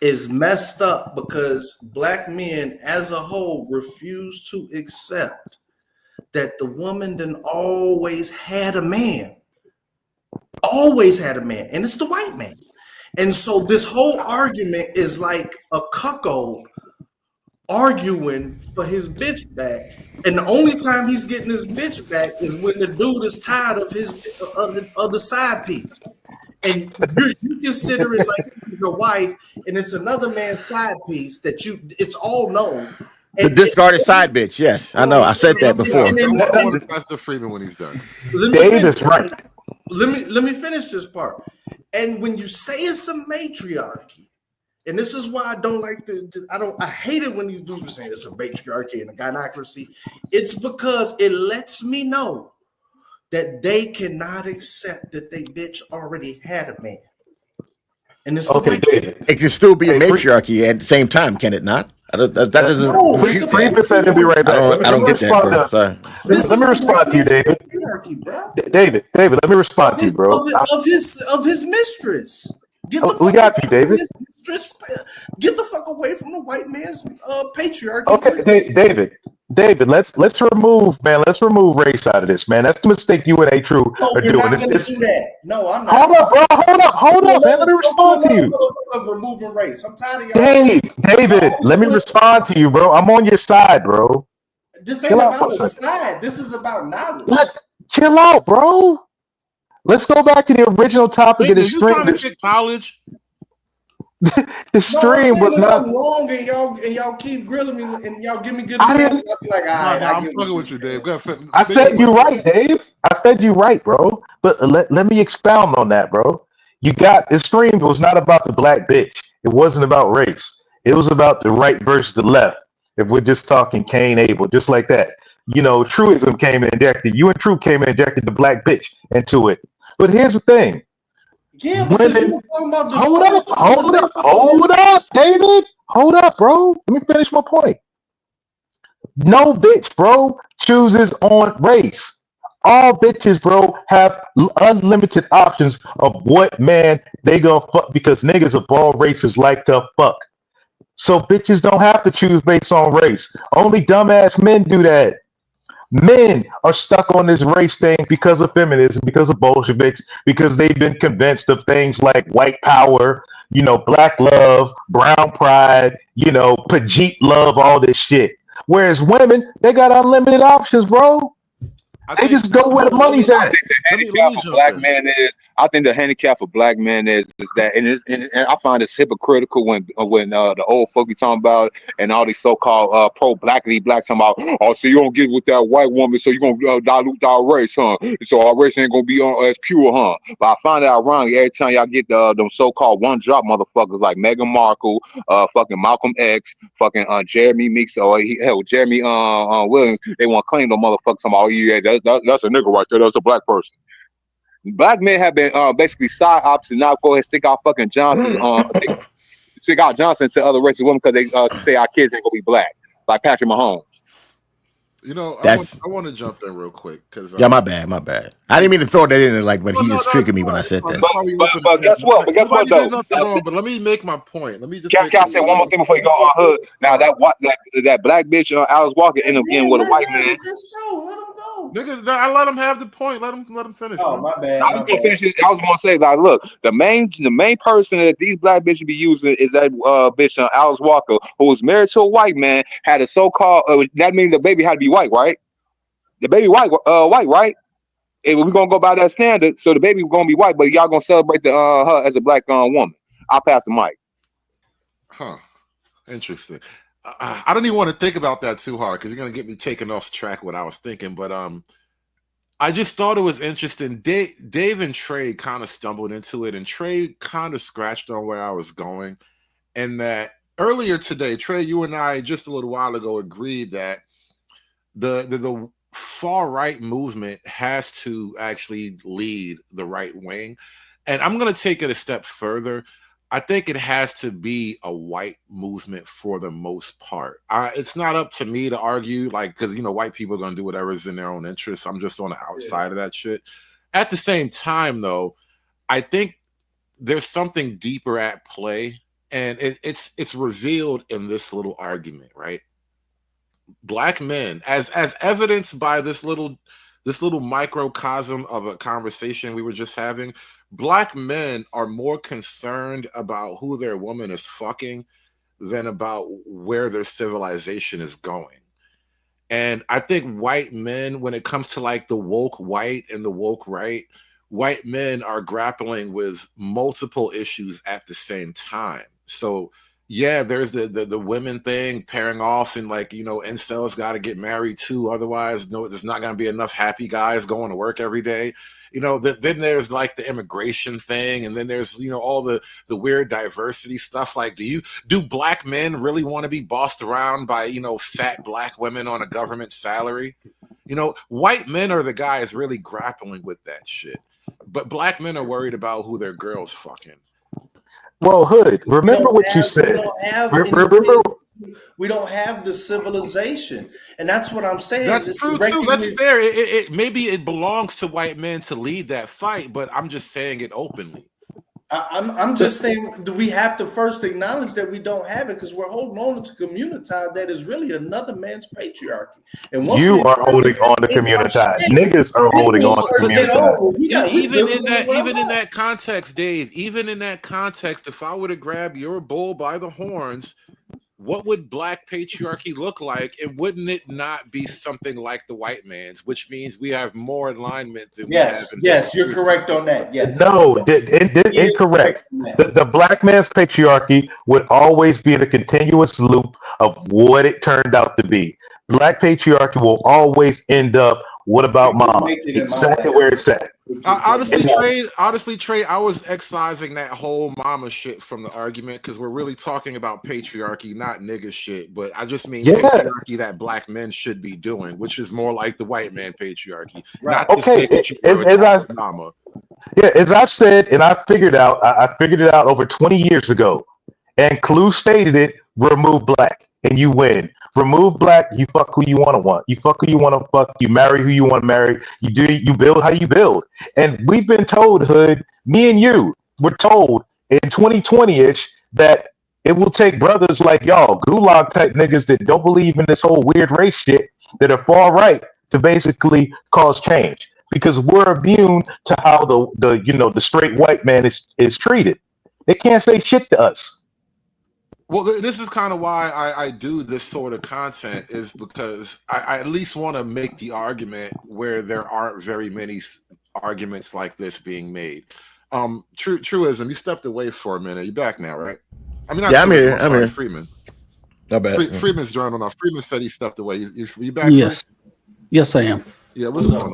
F: is messed up because Black men as a whole refuse to accept that the woman then always had a man. Always had a man, and it's the white man. And so this whole argument is like a cuckold arguing for his bitch back. And the only time he's getting his bitch back is when the dude is tired of his other side piece. And you consider it like your wife, and it's another man's side piece that it's all known.
I: The discarded side bitch. Yes, I know. I said that before.
E: That's the Freeman when he's done.
U: Dave is right.
F: Let me finish this part. And when you say it's a matriarchy, and this is why I don't like I hate it when these dudes are saying it's a matriarchy and a gynocracy. It's because it lets me know that they cannot accept that they bitch already had a man. And it's
U: okay, David.
I: It can still be a matriarchy at the same time, can it not? That doesn't.
U: Freeman said to be right back.
I: I don't get that, bro. Sorry.
U: Let me respond to you, David. David, let me respond to you, bro.
F: Of his mistress.
U: We got you, David.
F: Get the fuck away from the white man's patriarchy.
U: Okay, David, let's remove race out of this, man. That's the mistake you and A True are doing.
F: Not gonna do that. No, I'm not.
U: Hold up, bro. Hold up, man. Let me respond to you.
F: Removing race. I'm tired of y'all.
U: David, let me respond to you, bro. I'm on your side, bro.
F: This ain't about the side. This is about knowledge.
U: Chill out, bro. Let's go back to the original topic of the stream.
E: Trying to get knowledge?
U: The stream was not
F: long, and y'all keep grilling me, and y'all give me good examples. I'll be like, all right,
E: I'm fucking with you, Dave.
U: I said you right, Dave. I said you right, bro. But let me expound on that, bro. You got the stream was not about the black bitch. It wasn't about race. It was about the right versus the left. If we're just talking Cain, Abel, just like that. You know, truism came and injected. You and True came and injected the black bitch into it. But here's the thing.
F: Yeah, because you were talking about
U: hold up, David. Hold up, bro. Let me finish my point. No bitch, bro, chooses on race. All bitches, bro, have unlimited options of what man they gonna fuck because niggas of all races like to fuck. So bitches don't have to choose based on race. Only dumbass men do that. Men are stuck on this race thing because of feminism, because of Bolsheviks, because they've been convinced of things like white power, you know, black love, brown pride, you know, Pajit love, all this shit. Whereas women, they got unlimited options, bro. They just go where the money's at.
C: I think the handicap for black men is that, and I find it's hypocritical when the old folk be talking about and all these so-called pro-blackity blacks talking about, oh, so you don't get with that white woman, so you're gonna dilute our race, huh? So our race ain't gonna be as pure, huh? But I find it ironic every time y'all get them so-called one-drop motherfuckers like Meghan Markle, fucking Malcolm X, fucking Jeremy Meeks, or Jeremy Williams, they want to claim the motherfuckers. Oh yeah, that's a nigga right there. That's a black person. Black men have been basically side options. Now go ahead and stick out fucking Johnson, stick out Johnson to other racist women because they say our kids ain't gonna be black, like Patrick Mahomes.
E: You know,
I: That's
E: I want to jump in real quick because
I: yeah, my bad. I didn't mean to throw that in there, like, but he just triggered me when I said that.
E: That's why we open
C: But guess what? But guess what
E: Nobody did
C: though?
E: nothing wrong. But let me make my point. Let me just
C: Can I say one more thing before you go on hood? Now that black bitch, Alice Walker, ended up getting with a white man.
F: It's his show. Let him go.
E: Nigga, no, I let him have the point. Let him finish.
F: Oh,
E: man.
F: my bad.
C: I was gonna finish it. I was gonna say, like, look, the main person that these black bitches be using is that bitch Alice Walker, who was married to a white man, had a so-called. That means the baby had to be white, right? The baby white, right? And we're gonna go by that standard, so the baby gonna be white, but y'all gonna celebrate her as a black woman. I'll pass the mic.
E: Huh. Interesting. I don't even want to think about that too hard because you're gonna get me taken off track what I was thinking. But I just thought it was interesting. Dave and Trey kind of stumbled into it, and Trey kind of scratched on where I was going. And that earlier today, Trey, you and I just a little while ago agreed that the far right movement has to actually lead the right wing. And I'm going to take it a step further. I think it has to be a white movement for the most part. It's not up to me to argue, like, because, you know, white people are going to do whatever's in their own interest. I'm just on the outside of that shit. At the same time, though, I think there's something deeper at play, and it's revealed in this little argument, right? Black men, as evidenced by this little microcosm of a conversation we were just having, black men are more concerned about who their woman is fucking than about where their civilization is going. And I think white men, when it comes to like the woke white and the woke right, white men are grappling with multiple issues at the same time. So yeah, there's the women thing pairing off, and like, you know, incels got to get married too, otherwise no, there's not going to be enough happy guys going to work every day. You know, then there's like the immigration thing, and then there's, you know, all the weird diversity stuff. Like, do black men really want to be bossed around by, you know, fat black women on a government salary? You know, white men are the guys really grappling with that shit, but black men are worried about who their girls fucking.
U: Well, Hood, remember what you said.
F: We don't have the civilization, and that's what I'm saying.
E: That's true too. That's fair. It maybe it belongs to white men to lead that fight, but I'm just saying it openly.
F: I'm just saying, do we have to first acknowledge that we don't have it, because we're holding on to community that is really another man's patriarchy. And
U: You are holding on to community. Niggas are holding on to community.
E: Even in that context, Dave, even in that context, if I were to grab your bull by the horns, what would black patriarchy look like? And wouldn't it not be something like the white man's, which means we have more alignment than we have in
F: Yes, you're correct on that. Yes.
U: No, incorrect. The black man's patriarchy would always be in a continuous loop of what it turned out to be. Black patriarchy will always end up, what about mama? Exactly where it's at.
E: Honestly, Trey, I was excising that whole mama shit from the argument because we're really talking about patriarchy, not nigga shit. But I just mean patriarchy that black men should be doing, which is more like the white man patriarchy. Right. Not this mama.
U: Yeah, as I've said, and I figured it out over 20 years ago. And Clue stated it: remove black, and you win. Remove black, you fuck who you want. You fuck who you want to fuck. You marry who you want to marry. You build how you build. And we've been told, Hood, me and you, we're told in 2020-ish that it will take brothers like y'all, gulag type niggas that don't believe in this whole weird race shit, that are far right, to basically cause change. Because we're immune to how the straight white man is treated. They can't say shit to us.
E: Well, this is kind of why I do this sort of content, is because I at least want to make the argument where there aren't very many arguments like this being made. Truism, you stepped away for a minute. You're back now, right? I mean,
I: I'm here. I'm here.
E: Freeman.
I: Not bad.
E: Freeman's joining off. Freeman said he stepped away. You back?
Q: Yes. Yes, I am.
E: Yeah, what's going on?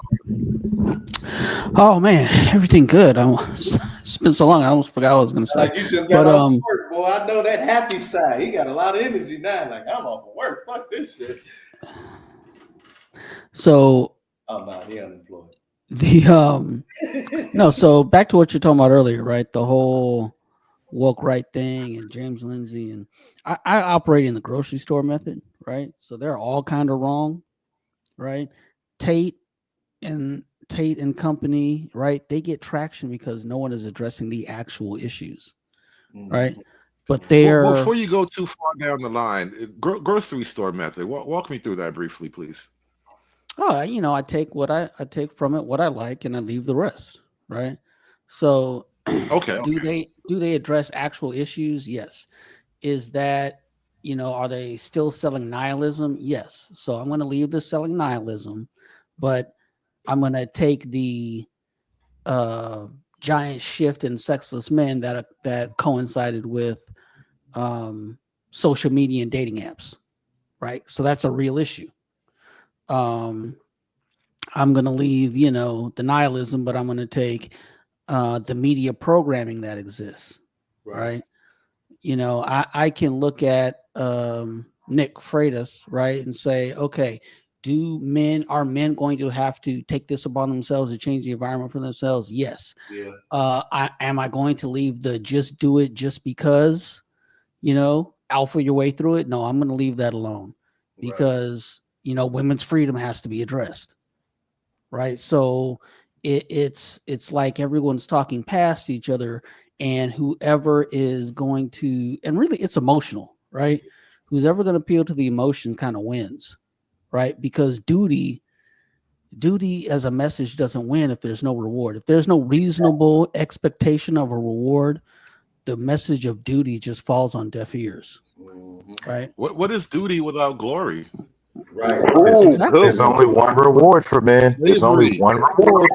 Q: Oh man, everything good. It's been so long, I almost forgot what I was going to say.
F: You just got off work. Boy, I know that happy side. He got a lot of energy now. Like, I'm off of work. Fuck this shit.
Q: So.
F: Oh no, he unemployed.
Q: No. So back to what you're talking about earlier, right? The whole woke right thing and James Lindsay, and I operate in the grocery store method, right? So they're all kind of wrong. right? Tate and company, right? They get traction because no one is addressing the actual issues, right? But they're
E: Well, before you go too far down the line, grocery store method. Walk me through that briefly, please.
Q: I take what I take from it, what I like, and I leave the rest, right? So
E: Okay.
Q: do they address actual issues? Yes. Is that, are they still selling nihilism? Yes. So I'm going to leave the selling nihilism, but I'm going to take the giant shift in sexless men that coincided with social media and dating apps, right? So that's a real issue. I'm going to leave, the nihilism, but I'm going to take the media programming that exists, right? I can look at Nick Freitas, right, and say, okay, are men going to have to take this upon themselves to change the environment for themselves? Yes.
F: Yeah.
Q: Am I going to leave the just do it just because, alpha your way through it? No, I'm going to leave that alone because, women's freedom has to be addressed. Right. So it's like everyone's talking past each other, and whoever is going to, and really it's emotional, right? Who's ever going to appeal to the emotions kind of wins, right? Because duty as a message doesn't win if there's no reward. If there's no reasonable expectation of a reward, the message of duty just falls on deaf ears, right?
E: What is duty without glory?
F: Right.
Q: Exactly.
U: There's only one reward for men. There's only one reward.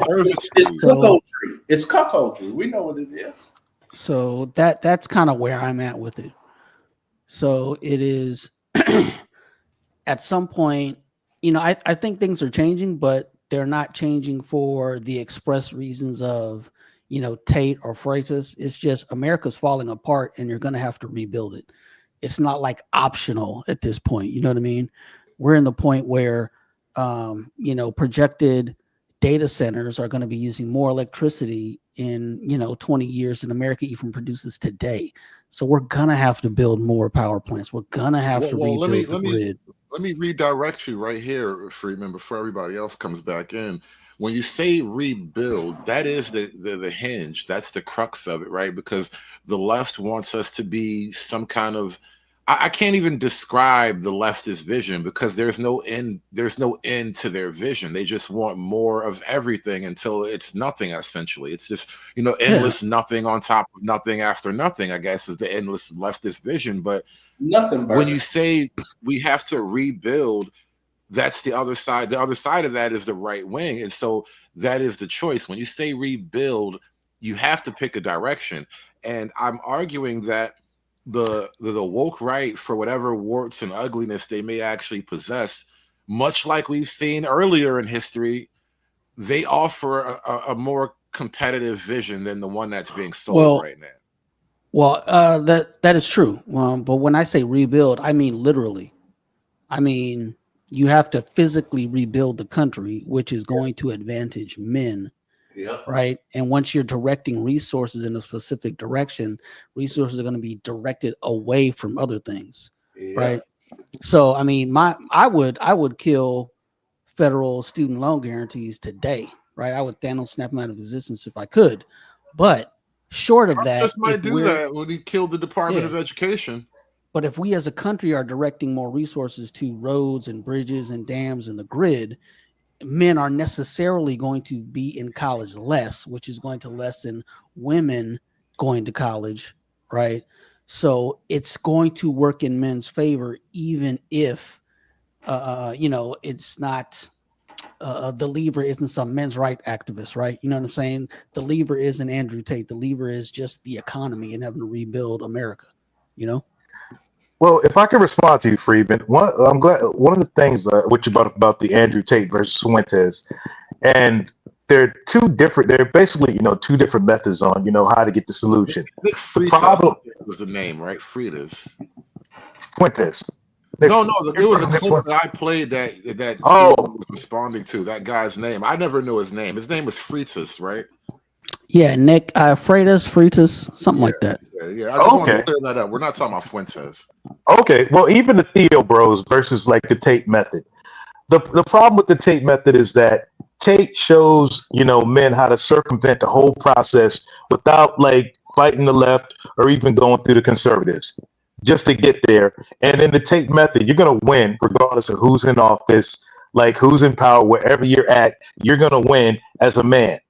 F: It's cuckoldry. It's cuckoldry. We know what it is.
Q: So that's kind of where I'm at with it. So it is at some point, I think things are changing, but they're not changing for the express reasons of, Tate or Freitas. It's just America's falling apart and you're going to have to rebuild it. It's not like optional at this point. You know what I mean? We're in the point where, projected data centers are going to be using more electricity in, 20 years than America even produces today. So we're going to have to build more power plants. We're going to have to rebuild the grid.
E: Let me redirect you right here, Freeman, before everybody else comes back in. When you say rebuild, that is the hinge. That's the crux of it, right? Because the left wants us to be some kind of, I can't even describe the leftist vision because there's no end to their vision. They just want more of everything until it's nothing, essentially. It's just, endless nothing on top of nothing after nothing, I guess, is the endless leftist vision. But
F: nothing.
E: When you say we have to rebuild, that's the other side. The other side of that is the right wing. And so that is the choice. When you say rebuild, you have to pick a direction. And I'm arguing that the woke right, for whatever warts and ugliness they may actually possess, much like we've seen earlier in history, they offer a more competitive vision than the one that's being sold right now.
Q: Well, that is true. But when I say rebuild, I mean literally. I mean, you have to physically rebuild the country, which is going to advantage men.
F: Yeah.
Q: Right. And once you're directing resources in a specific direction, resources are going to be directed away from other things.
F: Yeah.
Q: Right. So, I mean, I would kill federal student loan guarantees today. Right. I would Thanos snap them out of existence if I could. But short of that,
E: just might do that when he killed the Department of Education.
Q: But if we as a country are directing more resources to roads and bridges and dams and the grid, men are necessarily going to be in college less, which is going to lessen women going to college, right? So it's going to work in men's favor, even if, it's not, the lever isn't some men's right activist, right? You know what I'm saying? The lever isn't Andrew Tate. The lever is just the economy and having to rebuild America,
U: Well, if I can respond to you, Friedman, I'm glad one of the things what you brought up about the Andrew Tate versus Fuentes, and they're basically two different methods on how to get the solution.
E: Nick Freitas was the name, right? Freitas.
U: Fuentes.
E: No, it was a clip that I played that was responding to that guy's name. I never knew his name. His name was Freitas, right?
Q: Yeah, Nick Freitas, something like that.
E: Yeah. I just want to clear that up. We're not talking about Fuentes.
U: Okay, well, even the Theo Bros versus like the Tate method. The problem with the Tate method is that Tate shows, men how to circumvent the whole process without like fighting the left or even going through the conservatives just to get there. And in the Tate method, you're going to win regardless of who's in office, like who's in power, wherever you're at, you're going to win as a man.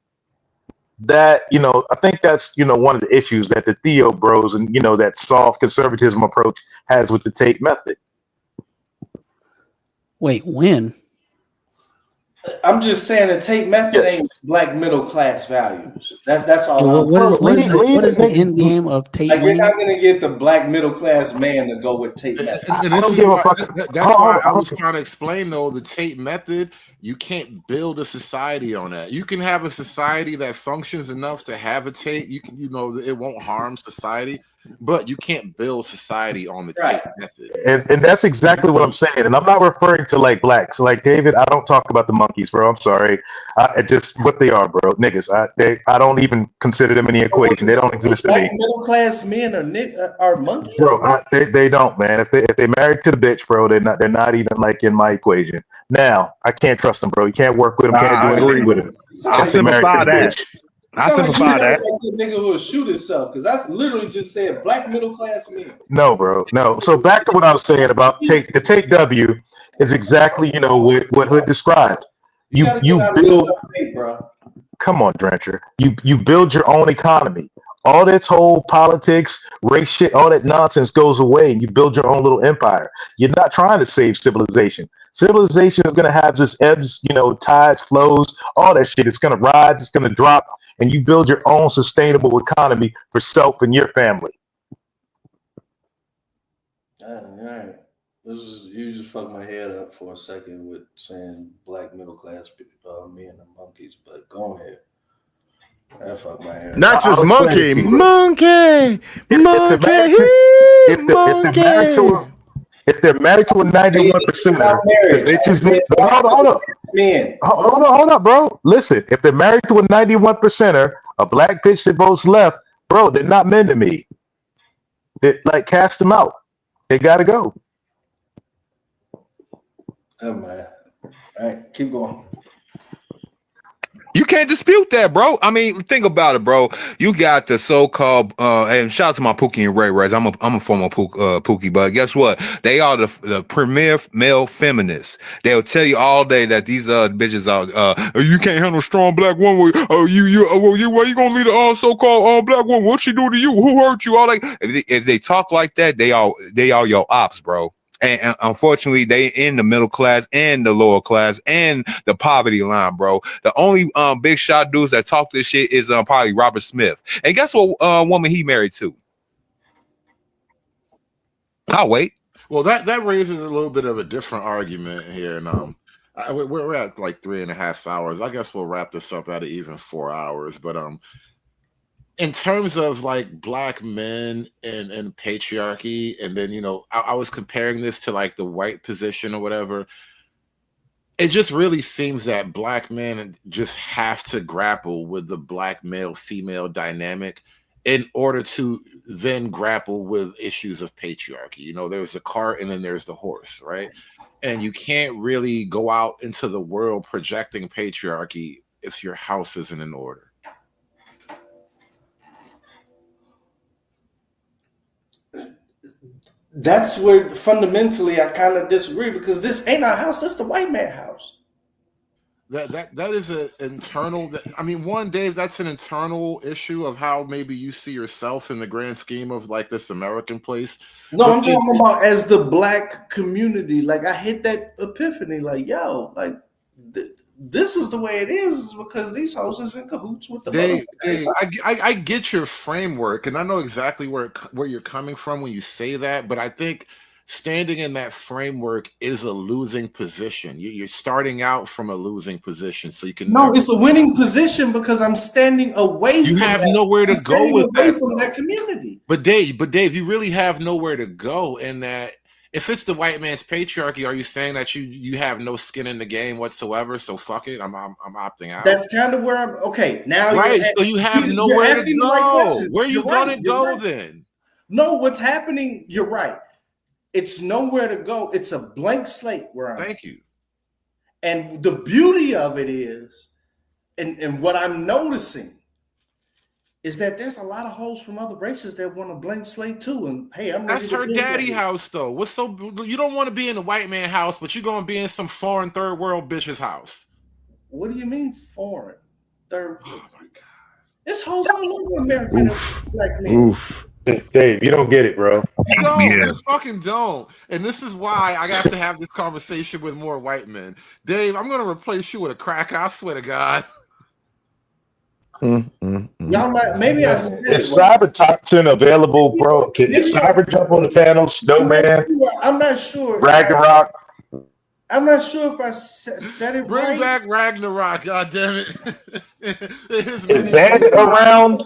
U: That, I think that's, one of the issues that the Theo Bros and, that soft conservatism approach has with the Tate method.
Q: Wait, when?
F: I'm just saying the Tate method ain't black middle class values. That's all.
Q: What is the end game of Tate?
F: Like, you're not gonna get the black middle class man to go with Tate method.
E: And this is why, that's why I was trying to explain though the Tate method. You can't build a society on that. You can have a society that functions enough to have a Tate. You can, it won't harm society, but you can't build society on the Tate method.
U: And that's exactly what I'm saying. And I'm not referring to like blacks. Like David, I don't talk about the monkeys, bro. I'm sorry. Just what they are, bro. Niggas. I don't even consider them in the equation. They don't exist to me.
F: Middle class men are monkeys,
U: bro. They don't, man. If they married to the bitch, bro, they're not even like in my equation. Now I can't trust them, bro. You can't work with them. Can't do anything with them.
C: I simplify that. I simplify that.
F: Like the nigga who will shoot himself, because that's literally just saying black middle class men.
U: No, bro, no. So back to what I was saying about the Tate W is exactly what Hood described. You build. Come on, Drencher. You build your own economy. All this whole politics, race shit, all that nonsense goes away, and you build your own little empire. You're not trying to save civilization. Civilization is going to have this ebbs, tides, flows, all that shit. It's going to rise, it's going to drop, and you build your own sustainable economy for self and your family.
F: All right. You just fucked my head up for a second with saying black middle class men are monkeys, but go ahead. That fucked my head.
I: Not just monkey.
U: If they're married to a 91%, hold up, bro. Listen, if they're married to a 91%er, a black bitch that votes left, bro, they're not men to me. They cast them out. They gotta go.
F: Oh man. All right, keep going.
C: You can't dispute that, bro. I mean, think about it, bro. You got the so-called and shout out to my Pookie and Ray Rays. I'm a former Pookie, but guess what? They are the premier male feminists. They'll tell you all day that these bitches are you can't handle a strong black woman. Why you gonna leave the so-called black woman? What she do to you? Who hurt you? All like if they talk like that, they are your ops, bro. And unfortunately, they in the middle class and the lower class and the poverty line, bro. The only big shot dudes that talk this shit is probably Robert Smith. And guess what woman he married to? I'll wait.
E: Well, that raises a little bit of a different argument here, and we're at like 3.5 hours. I guess we'll wrap this up at even 4 hours, but in terms of like black men and patriarchy, and then I was comparing this to like the white position or whatever. It just really seems that black men just have to grapple with the black male female dynamic in order to then grapple with issues of patriarchy. There's the cart and then there's the horse, right? And you can't really go out into the world projecting patriarchy if your house isn't in order.
F: That's where fundamentally I kind of disagree, because this ain't our house. This the white man house.
E: That is an internal. I mean, Dave, that's an internal issue of how maybe you see yourself in the grand scheme of like this American place.
F: No, I'm talking about as the black community. Like I hit that epiphany. Like this is the way it is because these houses in cahoots with the.
E: Dave, I get your framework, and I know exactly where you're coming from when you say that, but I think standing in that framework is a losing position. You're starting out from a losing position, so you can.
F: No, it's a winning position because I'm standing away.
E: You have nowhere to go with
F: that. From that community.
E: But Dave, you really have nowhere to go in that. If it's the white man's patriarchy, are you saying that you have no skin in the game whatsoever? So fuck it, I'm opting out.
F: That's kind of where I'm. Okay, now
E: right. So you have nowhere to go. Where are you gonna go then?
F: No, what's happening? You're right. It's nowhere to go. It's a blank slate where I'm.
E: Thank you.
F: And the beauty of it is, and what I'm noticing is that there's a lot of hoes from other races that want a blank slate too. And hey, I'm ready
J: That's
F: to
J: her
F: build
J: daddy
F: that.
J: house, though. What's so you don't want to be in the white man house, but you're gonna be in some foreign third world bitch's house.
F: What do you mean foreign? Third. Oh my god. It's hoes all over America. And black men.
I: Oof.
U: Dave, you don't get it, bro.
J: You don't.
U: Yeah.
J: You fucking don't. And this is why I have to have this conversation with more white men. Dave, I'm gonna replace you with a cracker. I swear to God.
F: Y'all might, maybe I said
U: Is cybertoxin available, bro? Can cyber jump on the panel? Snowman,
F: I'm not sure.
U: Ragnarok.
F: I'm not sure if I said it
J: Bring
F: right.
J: back Ragnarok, God damn it.
U: Is Bandit around?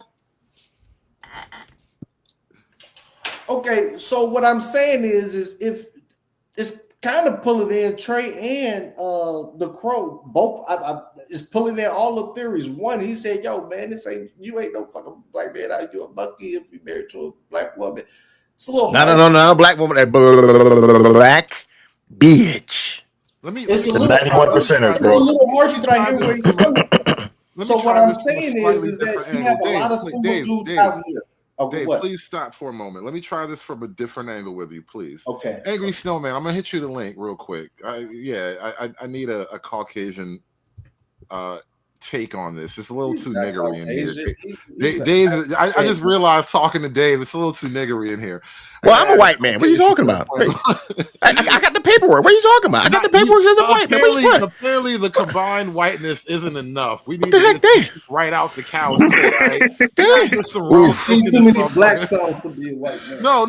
F: Okay, so what I'm saying is if it's kind of pulling in Trey and the Crow, both is pulling in all the theories. One, he said, "Yo, man, you ain't no fucking black man. You a monkey if you married to a black woman." It's a little
I: No, black woman, that black bitch.
F: It's a little harsh, but I hear where he's coming from. So what I'm saying is that you have a lot of single dudes out here.
J: Dave, please stop for a moment. Let me try this from a different angle with you, please.
F: Okay.
J: Angry Snowman, I'm gonna hit you the link real quick. I need a Caucasian take on this. It's a little too niggery in here. Dave, I just realized talking to Dave, it's a little too niggery in here.
I: Well, I'm a white man. What are you talking about? I got the paperwork. What are you talking about? I got the paperwork as a white man.
J: Apparently, the combined whiteness isn't enough. We need to get right out the cows, right?
F: Too many black songs to be a white man.
J: No.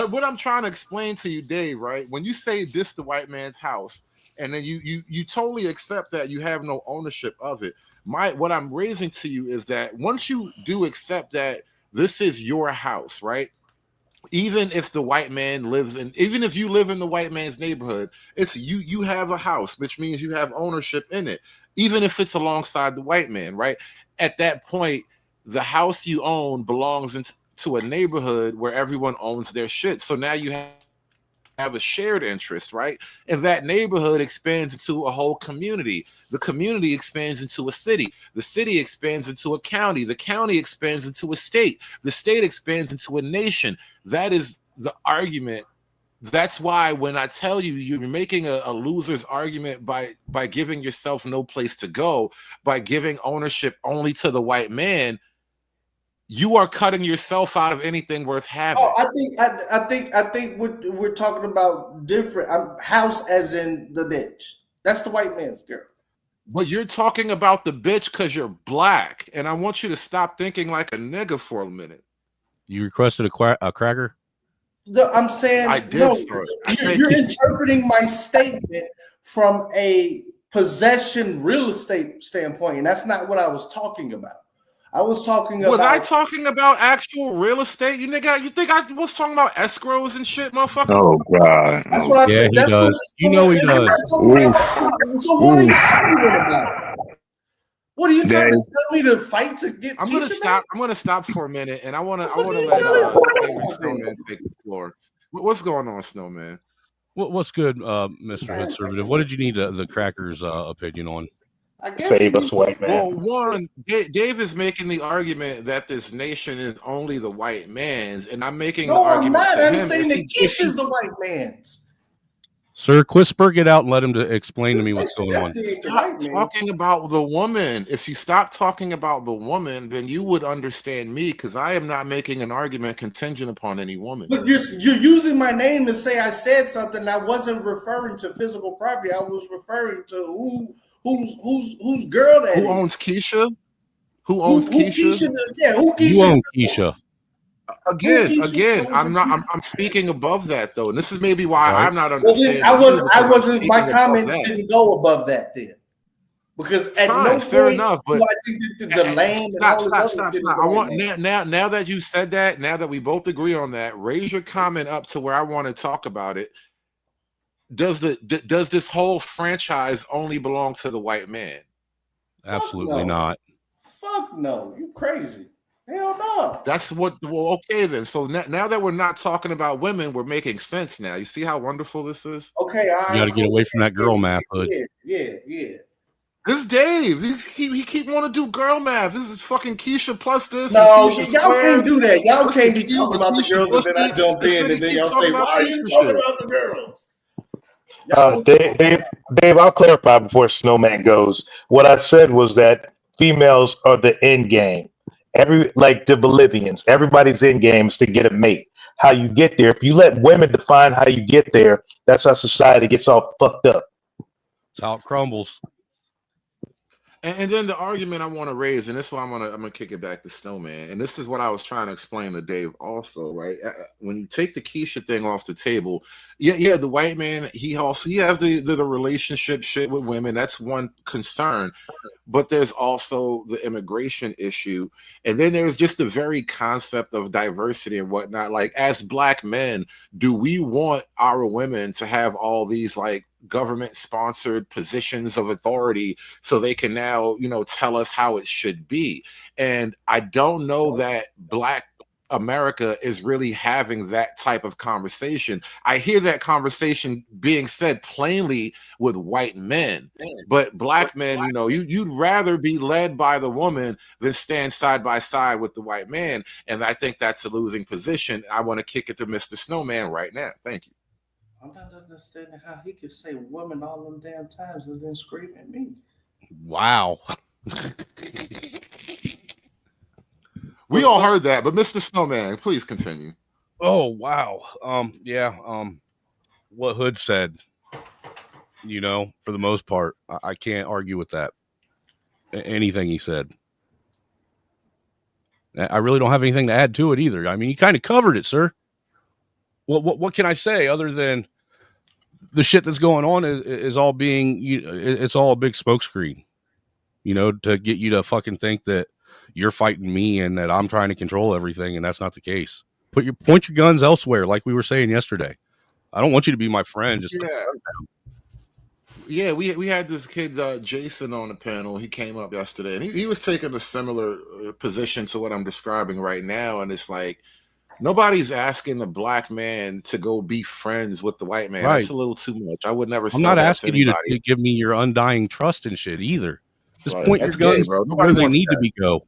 J: What I'm trying to explain to you, Dave, right? When you say this the white man's house, and then you totally accept that you have no ownership of it. What I'm raising to you is that once you do accept that this is your house, right? Even if the white man even if you live in the white man's neighborhood, it's you have a house, which means you have ownership in it, even if it's alongside the white man, right? At that point, the house you own belongs to a neighborhood where everyone owns their shit. So now you have a shared interest, right? And that neighborhood expands into a whole community. The community expands into a city. The city expands into a county. The county expands into a state. The state expands into a nation. That is the argument. That's why when I tell you you're making a loser's argument by giving yourself no place to go, by giving ownership only to the white man, you are cutting yourself out of anything worth having.
F: Oh, I think we're talking about different house as in the bitch. That's the white man's girl.
J: But you're talking about the bitch because you're black, and I want you to stop thinking like a nigga for a minute.
T: You requested a cracker?
F: No, I'm saying
J: I did.
F: No. You're interpreting my statement from a possession real estate standpoint, and that's not what I was talking about. I was talking about.
J: Was I talking about actual real estate? You think I was talking about escrows and shit, motherfucker?
U: Oh God!
F: That's what I think.
T: He does. You know he does.
F: So what are you talking about? What are you trying to tell me to fight to get?
J: I'm gonna stop for a minute, and I wanna let Snowman take the floor. What's going on, Snowman?
T: What's good, Mr. Conservative? What did you need the crackers' opinion on?
U: Save us, white man.
J: Well, one, Dave is making the argument that this nation is only the white man's, and I'm making the argument.
F: No, I'm not. I'm
J: him,
F: saying that Kish is the white man's.
T: Sir, Quisper, get out and let him to explain to me what's going on.
J: Stop talking about the woman. If you stop talking about the woman, then you would understand me, because I am not making an argument contingent upon any woman.
F: But you're using my name to say I said something. I wasn't referring to physical property. I was referring to whose girl that
J: Who owns Keisha? Who owns Keisha?
F: Who Keisha?
T: You own Keisha.
J: Again, I'm speaking above that though, and this is maybe why I'm not understanding.
F: I wasn't. My comment didn't go above that then, because at no
J: fair
F: point
J: enough. But
F: do I think the land and all this other shit.
J: I want now that you said that, now that we both agree on that, raise your comment up to where I want to talk about it. Does this whole franchise only belong to the white man?
T: Absolutely not.
F: Fuck no, you crazy. Hell no.
J: That's what. Well, okay then. So now that we're not talking about women, we're making sense now. You see how wonderful this is?
F: Okay, all right.
T: You got to get away from that girl math, Hood.
F: Yeah.
J: This Dave. He keep want to do girl math. This is fucking Keisha plus this.
F: No,
J: and Keisha
F: y'all
J: squared.
F: can't do that. Y'all
J: What's
F: can't
J: the
F: be
J: cube
F: talking
J: of
F: about the
J: Keisha
F: girls and then I
J: pussy?
F: jump
J: This
F: in
J: nigga
F: and then
J: keep
F: y'all
J: talking
F: say,
J: about
F: why are you
J: Keisha
F: talking
J: shit.
F: about the girls?
U: Dave, I'll clarify before Snowman goes. What I said was that females are the end game. Like the Bolivians, everybody's end game is to get a mate. How you get there, if you let women define how you get there, that's how society gets all fucked up.
T: That's how it crumbles.
J: And then the argument I want to raise, and this is why I'm gonna kick it back to Snowman, and this is what I was trying to explain to Dave also, right? When you take the Keisha thing off the table, yeah, the white man, he has the relationship shit with women. That's one concern. But there's also the immigration issue. And then there's just the very concept of diversity and whatnot. Like, as Black men, do we want our women to have all these like government sponsored positions of authority so they can now, tell us how it should be? And I don't know that Black America is really having that type of conversation. I hear that conversation being said plainly with white men, but Black men, you'd rather be led by the woman than stand side by side with the white man. And I think that's a losing position. I want to kick it to Mr. Snowman right now. Thank you.
F: I'm not understanding how he could say woman all them damn times and then scream at me.
T: Wow.
J: We all heard that, but Mr. Snowman, please continue.
T: Oh wow. What Hood said, for the most part, I can't argue with that. Anything he said. I really don't have anything to add to it either. I mean, you kind of covered it, sir. What can I say other than the shit that's going on is all being, it's all a big smokescreen, to get you to fucking think that you're fighting me and that I'm trying to control everything, and that's not the case. Point your guns elsewhere, like we were saying yesterday. I don't want you to be my friend.
J: Yeah, we had this kid Jason on the panel. He came up yesterday, and he was taking a similar position to what I'm describing right now. And it's like nobody's asking the Black man to go be friends with the white man.
T: Right.
J: That's a little too much. I would never.
T: I'm not asking you to give me your undying trust and shit either. Just point your guns where they need to be go.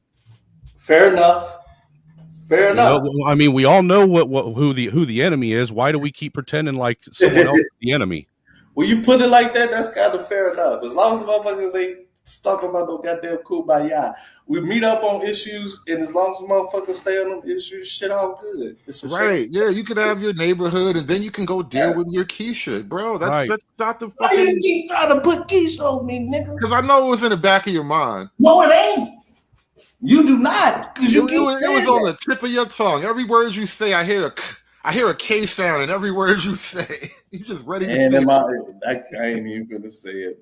F: Fair enough. Fair enough.
T: I mean, we all know who the enemy is. Why do we keep pretending like someone else is the enemy?
F: When you put it like that, that's kind of fair enough. As long as motherfuckers ain't talking about no goddamn kumbaya. We meet up on issues, and as long as motherfuckers stay on them issues, shit all good.
J: Right. Yeah, you can have your neighborhood, and then you can go deal with your Keisha, bro. That's not the fucking...
F: Why you keep trying to put Keisha on me, nigga?
J: Because I know it was in the back of your mind.
F: No, it ain't. You do not. Because
J: it was on the tip of your tongue. Every word you say, I hear a K sound in every word you say. You just ready to say
F: it. I ain't even gonna say it.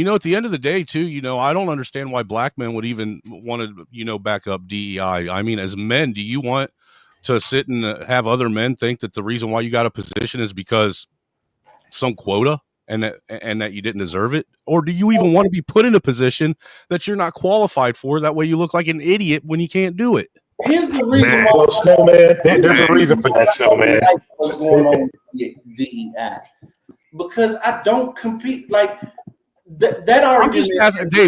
T: At the end of the day, too, I don't understand why Black men would even want to, back up DEI. I mean, as men, do you want to sit and have other men think that the reason why you got a position is because some quota and that you didn't deserve it? Or do you even want to be put in a position that you're not qualified for? That way you look like an idiot when you can't do it.
F: Here's the reason
U: why. Snowman, there's a reason for that, Snowman.
F: What's going on with DEI? Because I don't compete like that argument.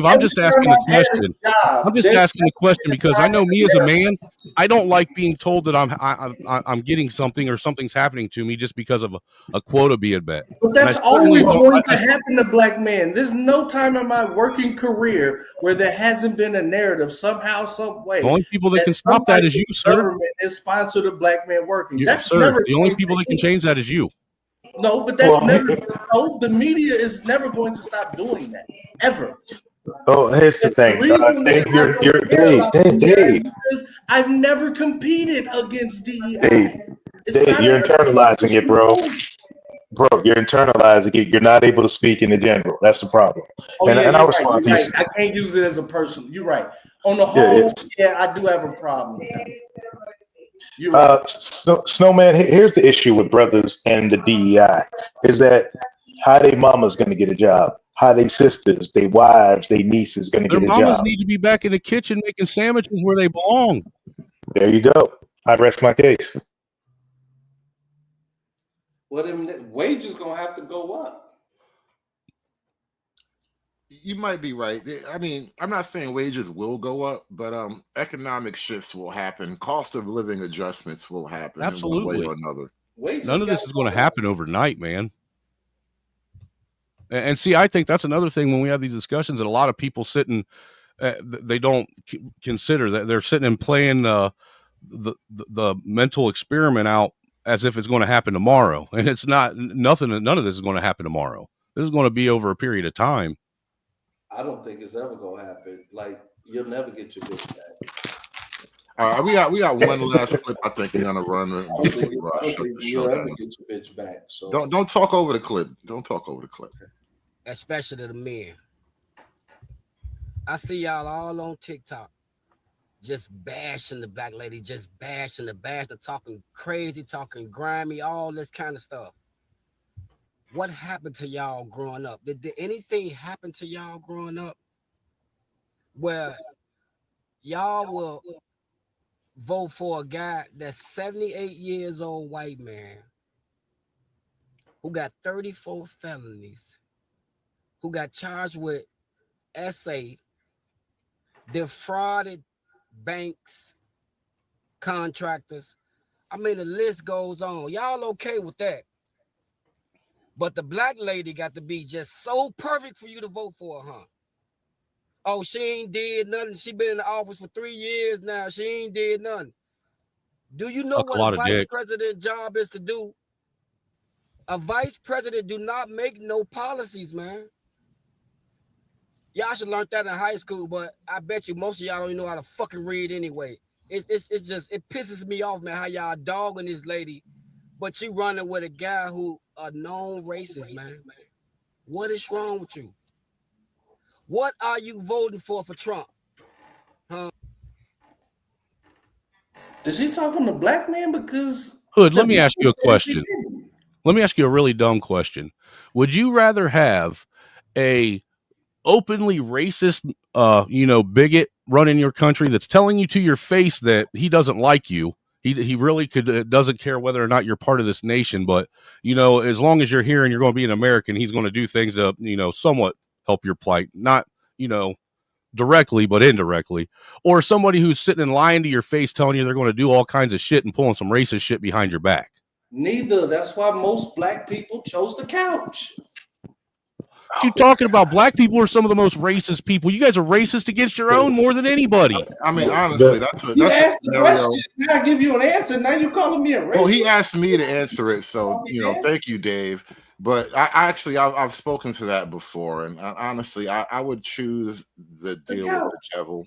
T: I'm just asking the question. I'm just asking the question because I know me as a man, I don't like being told that I'm getting something or something's happening to me just because of a quota being met.
F: But that's always going to happen to Black men. There's no time in my working career where there hasn't been a narrative somehow, some way.
T: The only people that can stop that is you, sir.
F: Government is sponsored a Black man working. That's
T: sir,
F: never
T: the only people that can change that is you.
F: No, but that's never. No, the media is never going to stop doing that ever.
U: Oh, here's the thing. Dave.
F: Because I've never competed against DEI.
U: Dave, you're internalizing it, bro. Bro, you're internalizing it. You're not able to speak in the general. That's the problem. And I respond to you.
F: I can't use it as a person. You're right. On the whole, I do have a problem with that.
U: Snowman, here's the issue with brothers and the DEI is that how they mama's going to get a job, how they sisters, they wives, they nieces going to get a job.
T: Their mamas need to be back in the kitchen making sandwiches where they belong.
U: There you go. I rest my case.
F: Well, them wages gonna have to go up.
J: You might be right. I mean, I'm not saying wages will go up, but economic shifts will happen. Cost of living adjustments will happen in one way
T: Absolutely.
J: or another.
T: None of this is going to happen overnight, man. And see, I think that's another thing when we have these discussions that a lot of people sitting, they don't consider that they're sitting and playing the mental experiment out as if it's going to happen tomorrow. And it's not. None of this is going to happen tomorrow. This is going to be over a period of time.
F: I don't think it's ever gonna happen. Like, you'll never get your bitch back.
J: All right, we got one last clip. I think we're gonna run.
F: I don't think you'll ever get your bitch back. So
J: Don't talk over the clip. Don't talk over the clip.
L: Especially the men. I see y'all all on TikTok just bashing the black lady, just bashing, talking crazy, talking grimy, all this kind of stuff. What happened to y'all growing up? Did anything happen to y'all growing up where y'all will vote for a guy that's 78 years old, white man, who got 34 felonies, who got charged with SA, defrauded banks, contractors? I mean, the list goes on. Y'all okay with that? But the black lady got to be just so perfect for you to vote for, huh? Oh, she ain't did nothing. She been in the office for 3 years now. She ain't did nothing. Do you know what a vice president job is to do? A vice president do not make no policies, man. Y'all should learn that in high school, but I bet you most of y'all don't even know how to fucking read anyway. It's just, it pisses me off, man, how y'all dogging this lady, but you running with a guy who a known racist, man. What is wrong with you? What are you voting for Trump? Huh?
F: Is he talking to black men? Because
T: Hood, let me ask you a question. Let me ask you a really dumb question. Would you rather have a openly racist, bigot running your country that's telling you to your face that he doesn't like you? He really doesn't care whether or not you're part of this nation, but as long as you're here and you're going to be an American, he's going to do things to somewhat help your plight, not directly but indirectly. Or somebody who's sitting and lying to your face, telling you they're going to do all kinds of shit and pulling some racist shit behind your back.
F: Neither. That's why most black people chose the couch.
T: What you talking about? Black people are some of the most racist people. You guys are racist against your own more than anybody.
J: I mean, honestly, that's
F: You asked the question. Now I give you an answer. Now you're calling me a racist.
J: Well, he asked me to answer it, so thank you, Dave. But I've spoken to that before, and honestly, I would choose the deal with the devil.